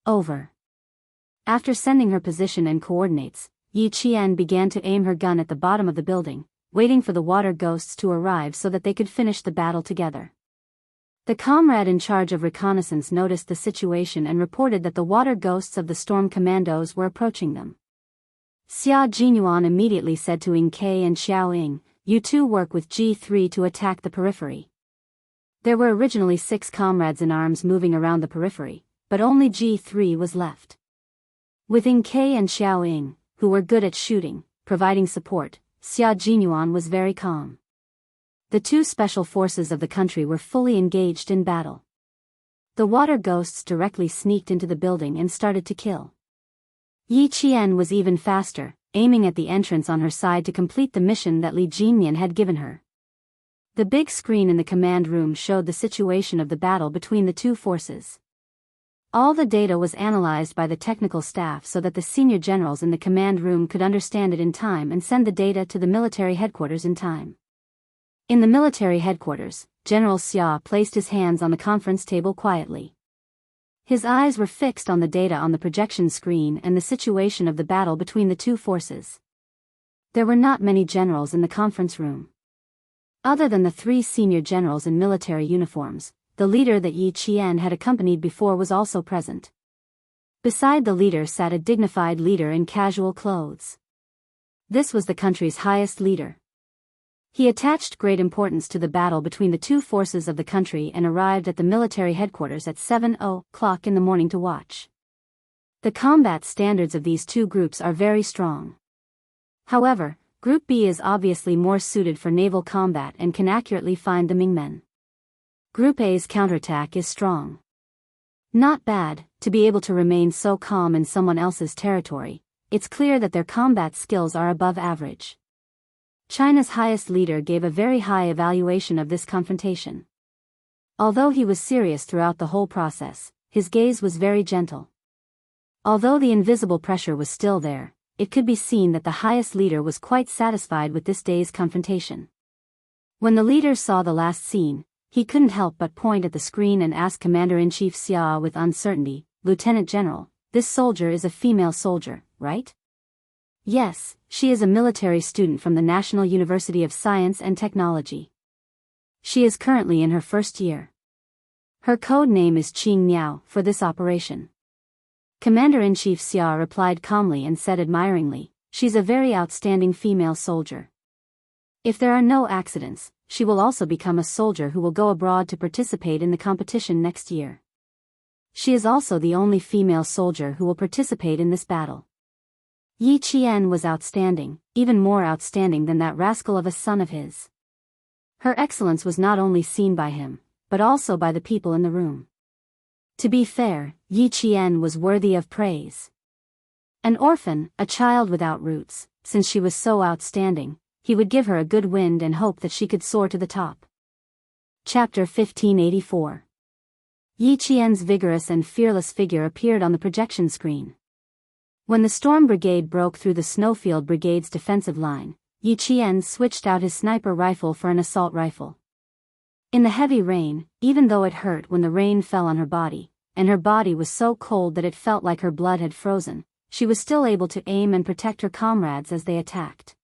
Over. After sending her position and coordinates, Yi Qian began to aim her gun at the bottom of the building, waiting for the water ghosts to arrive so that they could finish the battle together. The comrade in charge of reconnaissance noticed the situation and reported that the water ghosts of the Storm Commandos were approaching them. Xia Jinyuan immediately said to Ing Ke and Xiao Ying, "You 2 work with G3 to attack the periphery." There were originally 6 comrades in arms moving around the periphery, but only G3 was left. With Ing Ke and Xiao Ying, who were good at shooting, providing support, Xia Jinyuan was very calm. The 2 special forces of the country were fully engaged in battle. The water ghosts directly sneaked into the building and started to kill. Yi Qian was even faster, aiming at the entrance on her side to complete the mission that Li Jinyan had given her. The big screen in the command room showed the situation of the battle between the 2 forces. All the data was analyzed by the technical staff so that the senior generals in the command room could understand it in time and send the data to the military headquarters in time. In the military headquarters, General Xia placed his hands on the conference table quietly. His eyes were fixed on the data on the projection screen and the situation of the battle between the 2 forces. There were not many generals in the conference room. Other than the 3 senior generals in military uniforms, the leader that Yi Qian had accompanied before was also present. Beside the leader sat a dignified leader in casual clothes. This was the country's highest leader. He attached great importance to the battle between the two forces of the country and arrived at the military headquarters at 7:00 in the morning to watch. The combat standards of these two groups are very strong. However, Group B is obviously more suited for naval combat and can accurately find the Mingmen. Group A's counterattack is strong. Not bad, to be able to remain so calm in someone else's territory. It's clear that their combat skills are above average. China's highest leader gave a very high evaluation of this confrontation. Although he was serious throughout the whole process, his gaze was very gentle. Although the invisible pressure was still there, it could be seen that the highest leader was quite satisfied with this day's confrontation. When the leader saw the last scene, he couldn't help but point at the screen and ask Commander-in-Chief Xia with uncertainty, "Lieutenant General, this soldier is a female soldier, right?" "Yes, she is a military student from the National University of Science and Technology. She is currently in her first year. Her code name is Qing Niao for this operation." Commander-in-Chief Xia replied calmly and said admiringly, "She's a very outstanding female soldier. If there are no accidents, she will also become a soldier who will go abroad to participate in the competition next year. She is also the only female soldier who will participate in this battle." Yi Qian was outstanding, even more outstanding than that rascal of a son of his. Her excellence was not only seen by him, but also by the people in the room. To be fair, Yi Qian was worthy of praise. An orphan, a child without roots, since she was so outstanding, he would give her a good wind and hope that she could soar to the top. Chapter 1584. Yi Qian's vigorous and fearless figure appeared on the projection screen. When the Storm Brigade broke through the Snowfield Brigade's defensive line, Yi Qian switched out his sniper rifle for an assault rifle. In the heavy rain, even though it hurt when the rain fell on her body, and her body was so cold that it felt like her blood had frozen, she was still able to aim and protect her comrades as they attacked.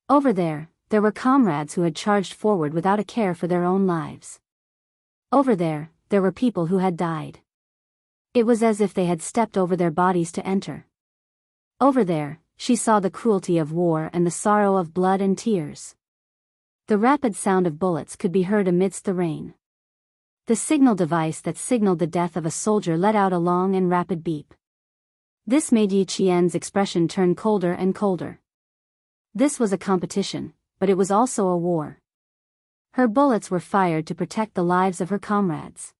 Over there were comrades who had charged forward without a care for their own lives. Over there were people who had died. It was as if they had stepped over their bodies to enter. Over there, she saw the cruelty of war and the sorrow of blood and tears. The rapid sound of bullets could be heard amidst the rain. The signal device that signaled the death of a soldier let out a long and rapid beep. This made Yi Qian's expression turn colder and colder. This was a competition, but it was also a war. Her bullets were fired to protect the lives of her comrades.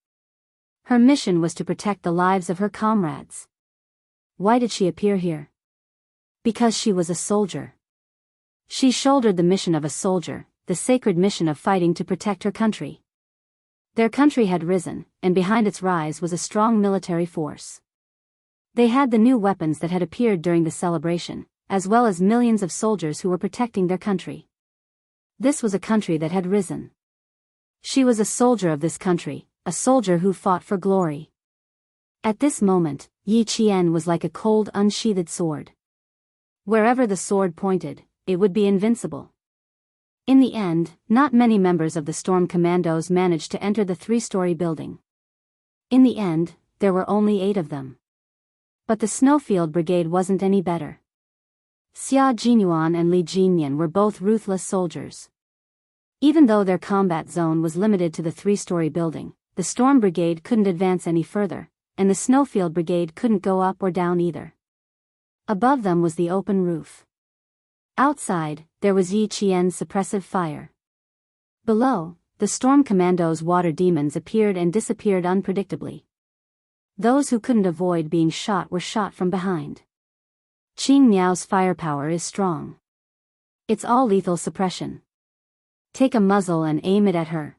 Her mission was to protect the lives of her comrades. Why did she appear here? Because she was a soldier. She shouldered the mission of a soldier, the sacred mission of fighting to protect her country. Their country had risen, and behind its rise was a strong military force. They had the new weapons that had appeared during the celebration, as well as millions of soldiers who were protecting their country. This was a country that had risen. She was a soldier of this country, a soldier who fought for glory. At this moment, Yi Qian was like a cold unsheathed sword. Wherever the sword pointed, it would be invincible. In the end, not many members of the Storm Commandos managed to enter the 3-story building. In the end, there were only 8 of them. But the Snowfield Brigade wasn't any better. Xia Jinyuan and Li Jinyan were both ruthless soldiers. Even though their combat zone was limited to the 3-story building, the Storm Brigade couldn't advance any further, and the Snowfield Brigade couldn't go up or down either. Above them was the open roof. Outside, there was Yi Qian's suppressive fire. Below, the Storm Commandos' water demons appeared and disappeared unpredictably. Those who couldn't avoid being shot were shot from behind. Qing Niao's firepower is strong. It's all lethal suppression. Take a muzzle and aim it at her.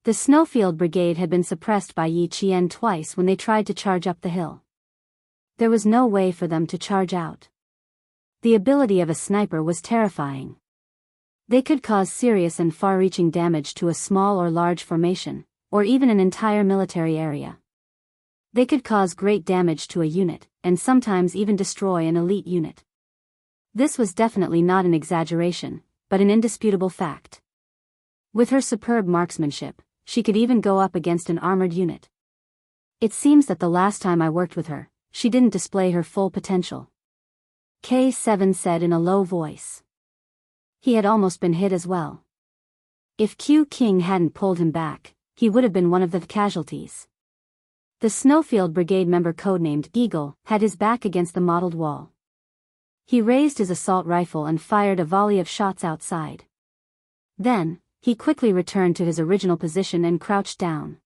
The Snowfield Brigade had been suppressed by Yi Qian twice when they tried to charge up the hill. There was no way for them to charge out. The ability of a sniper was terrifying. They could cause serious and far-reaching damage to a small or large formation, or even an entire military area. They could cause great damage to a unit, and sometimes even destroy an elite unit. This was definitely not an exaggeration, but an indisputable fact. With her superb marksmanship, she could even go up against an armored unit. It seems that the last time I worked with her, she didn't display her full potential. K7 said in a low voice. He had almost been hit as well. If Q King hadn't pulled him back, he would have been one of the casualties. The Snowfield Brigade member codenamed Eagle had his back against the mottled wall. He raised his assault rifle and fired a volley of shots outside. Then, he quickly returned to his original position and crouched down.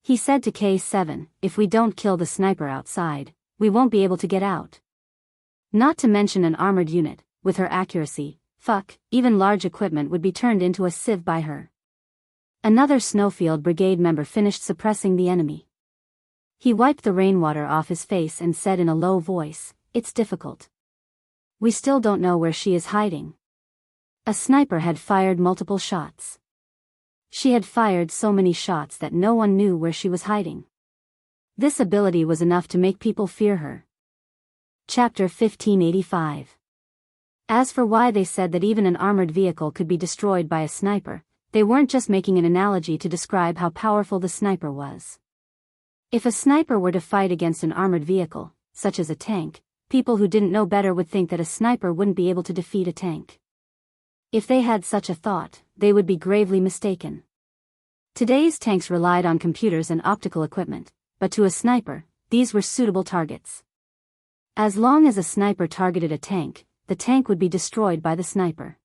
He said to K7, "If we don't kill the sniper outside, we won't be able to get out." Not to mention an armored unit, with her accuracy, even large equipment would be turned into a sieve by her. Another Snowfield Brigade member finished suppressing the enemy. He wiped the rainwater off his face and said in a low voice, "It's difficult. We still don't know where she is hiding." A sniper had fired multiple shots. She had fired so many shots that no one knew where she was hiding. This ability was enough to make people fear her. Chapter 1585. As for why they said that even an armored vehicle could be destroyed by a sniper, they weren't just making an analogy to describe how powerful the sniper was. If a sniper were to fight against an armored vehicle, such as a tank, people who didn't know better would think that a sniper wouldn't be able to defeat a tank. If they had such a thought, they would be gravely mistaken. Today's tanks relied on computers and optical equipment, but to a sniper, these were suitable targets. As long as a sniper targeted a tank, the tank would be destroyed by the sniper.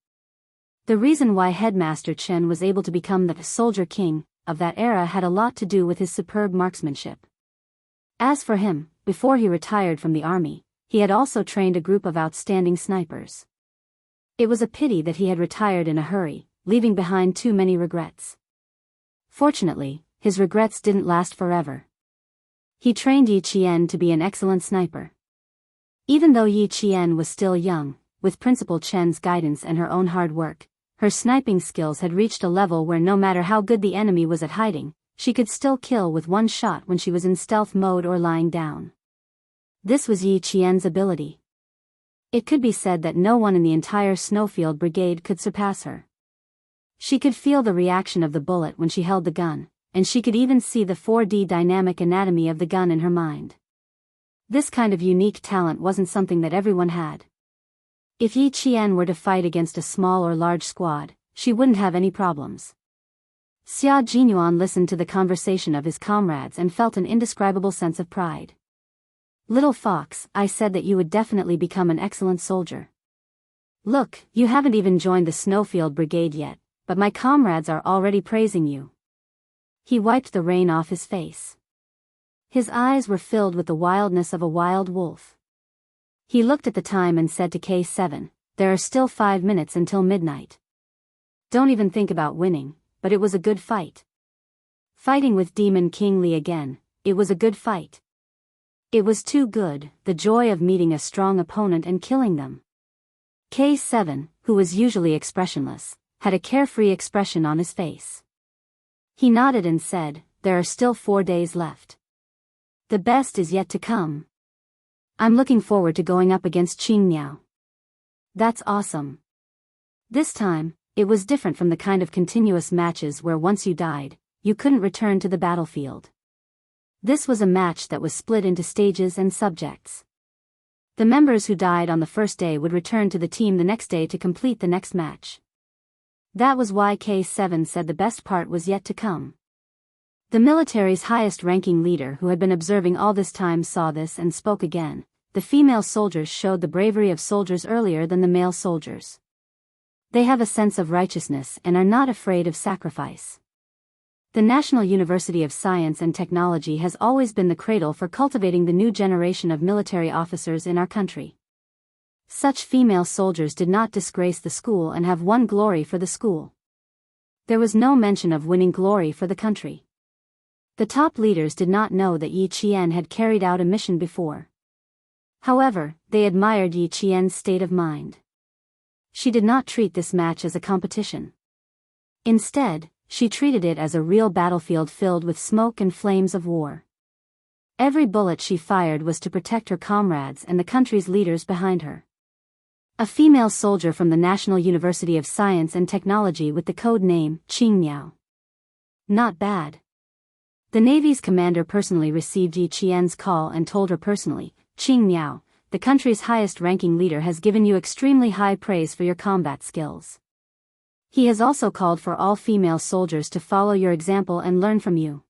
The reason why Headmaster Chen was able to become the Soldier King of that era had a lot to do with his superb marksmanship. As for him, before he retired from the army, he had also trained a group of outstanding snipers. It was a pity that he had retired in a hurry, leaving behind too many regrets. Fortunately, his regrets didn't last forever. He trained Yi Qian to be an excellent sniper. Even though Yi Qian was still young, with Principal Chen's guidance and her own hard work, her sniping skills had reached a level where no matter how good the enemy was at hiding, she could still kill with one shot when she was in stealth mode or lying down. This was Yi Qian's ability. It could be said that no one in the entire Snowfield Brigade could surpass her. She could feel the reaction of the bullet when she held the gun, and she could even see the 4D dynamic anatomy of the gun in her mind. This kind of unique talent wasn't something that everyone had. If Yi Qian were to fight against a small or large squad, she wouldn't have any problems. Xia Jinyuan listened to the conversation of his comrades and felt an indescribable sense of pride. "Little fox, I said that you would definitely become an excellent soldier. Look, you haven't even joined the Snowfield Brigade yet, but my comrades are already praising you." He wiped the rain off his face. His eyes were filled with the wildness of a wild wolf. He looked at the time and said to K7, "There are still 5 minutes until midnight. Don't even think about winning, but it was a good fight. Fighting with Demon King Li again, it was a good fight. It was too good, the joy of meeting a strong opponent and killing them." K7, who was usually expressionless, had a carefree expression on his face. He nodded and said, "There are still 4 days left. The best is yet to come. I'm looking forward to going up against Qingniao." "That's awesome." This time, it was different from the kind of continuous matches where once you died, you couldn't return to the battlefield. This was a match that was split into stages and subjects. The members who died on the first day would return to the team the next day to complete the next match. That was why K7 said the best part was yet to come. The military's highest-ranking leader who had been observing all this time saw this and spoke again. "The female soldiers showed the bravery of soldiers earlier than the male soldiers. They have a sense of righteousness and are not afraid of sacrifice. The National University of Science and Technology has always been the cradle for cultivating the new generation of military officers in our country. Such female soldiers did not disgrace the school and have won glory for the school. There was no mention of winning glory for the country. The top leaders did not know that Yi Qian had carried out a mission before. However, they admired Yi Qian's state of mind. She did not treat this match as a competition. Instead, she treated it as a real battlefield filled with smoke and flames of war. Every bullet she fired was to protect her comrades and the country's leaders behind her. A female soldier from the National University of Science and Technology with the code name Qingniao. Not bad. The Navy's commander personally received Yi Qian's call and told her personally, Qing Miao, the country's highest-ranking leader has given you extremely high praise for your combat skills. He has also called for all female soldiers to follow your example and learn from you.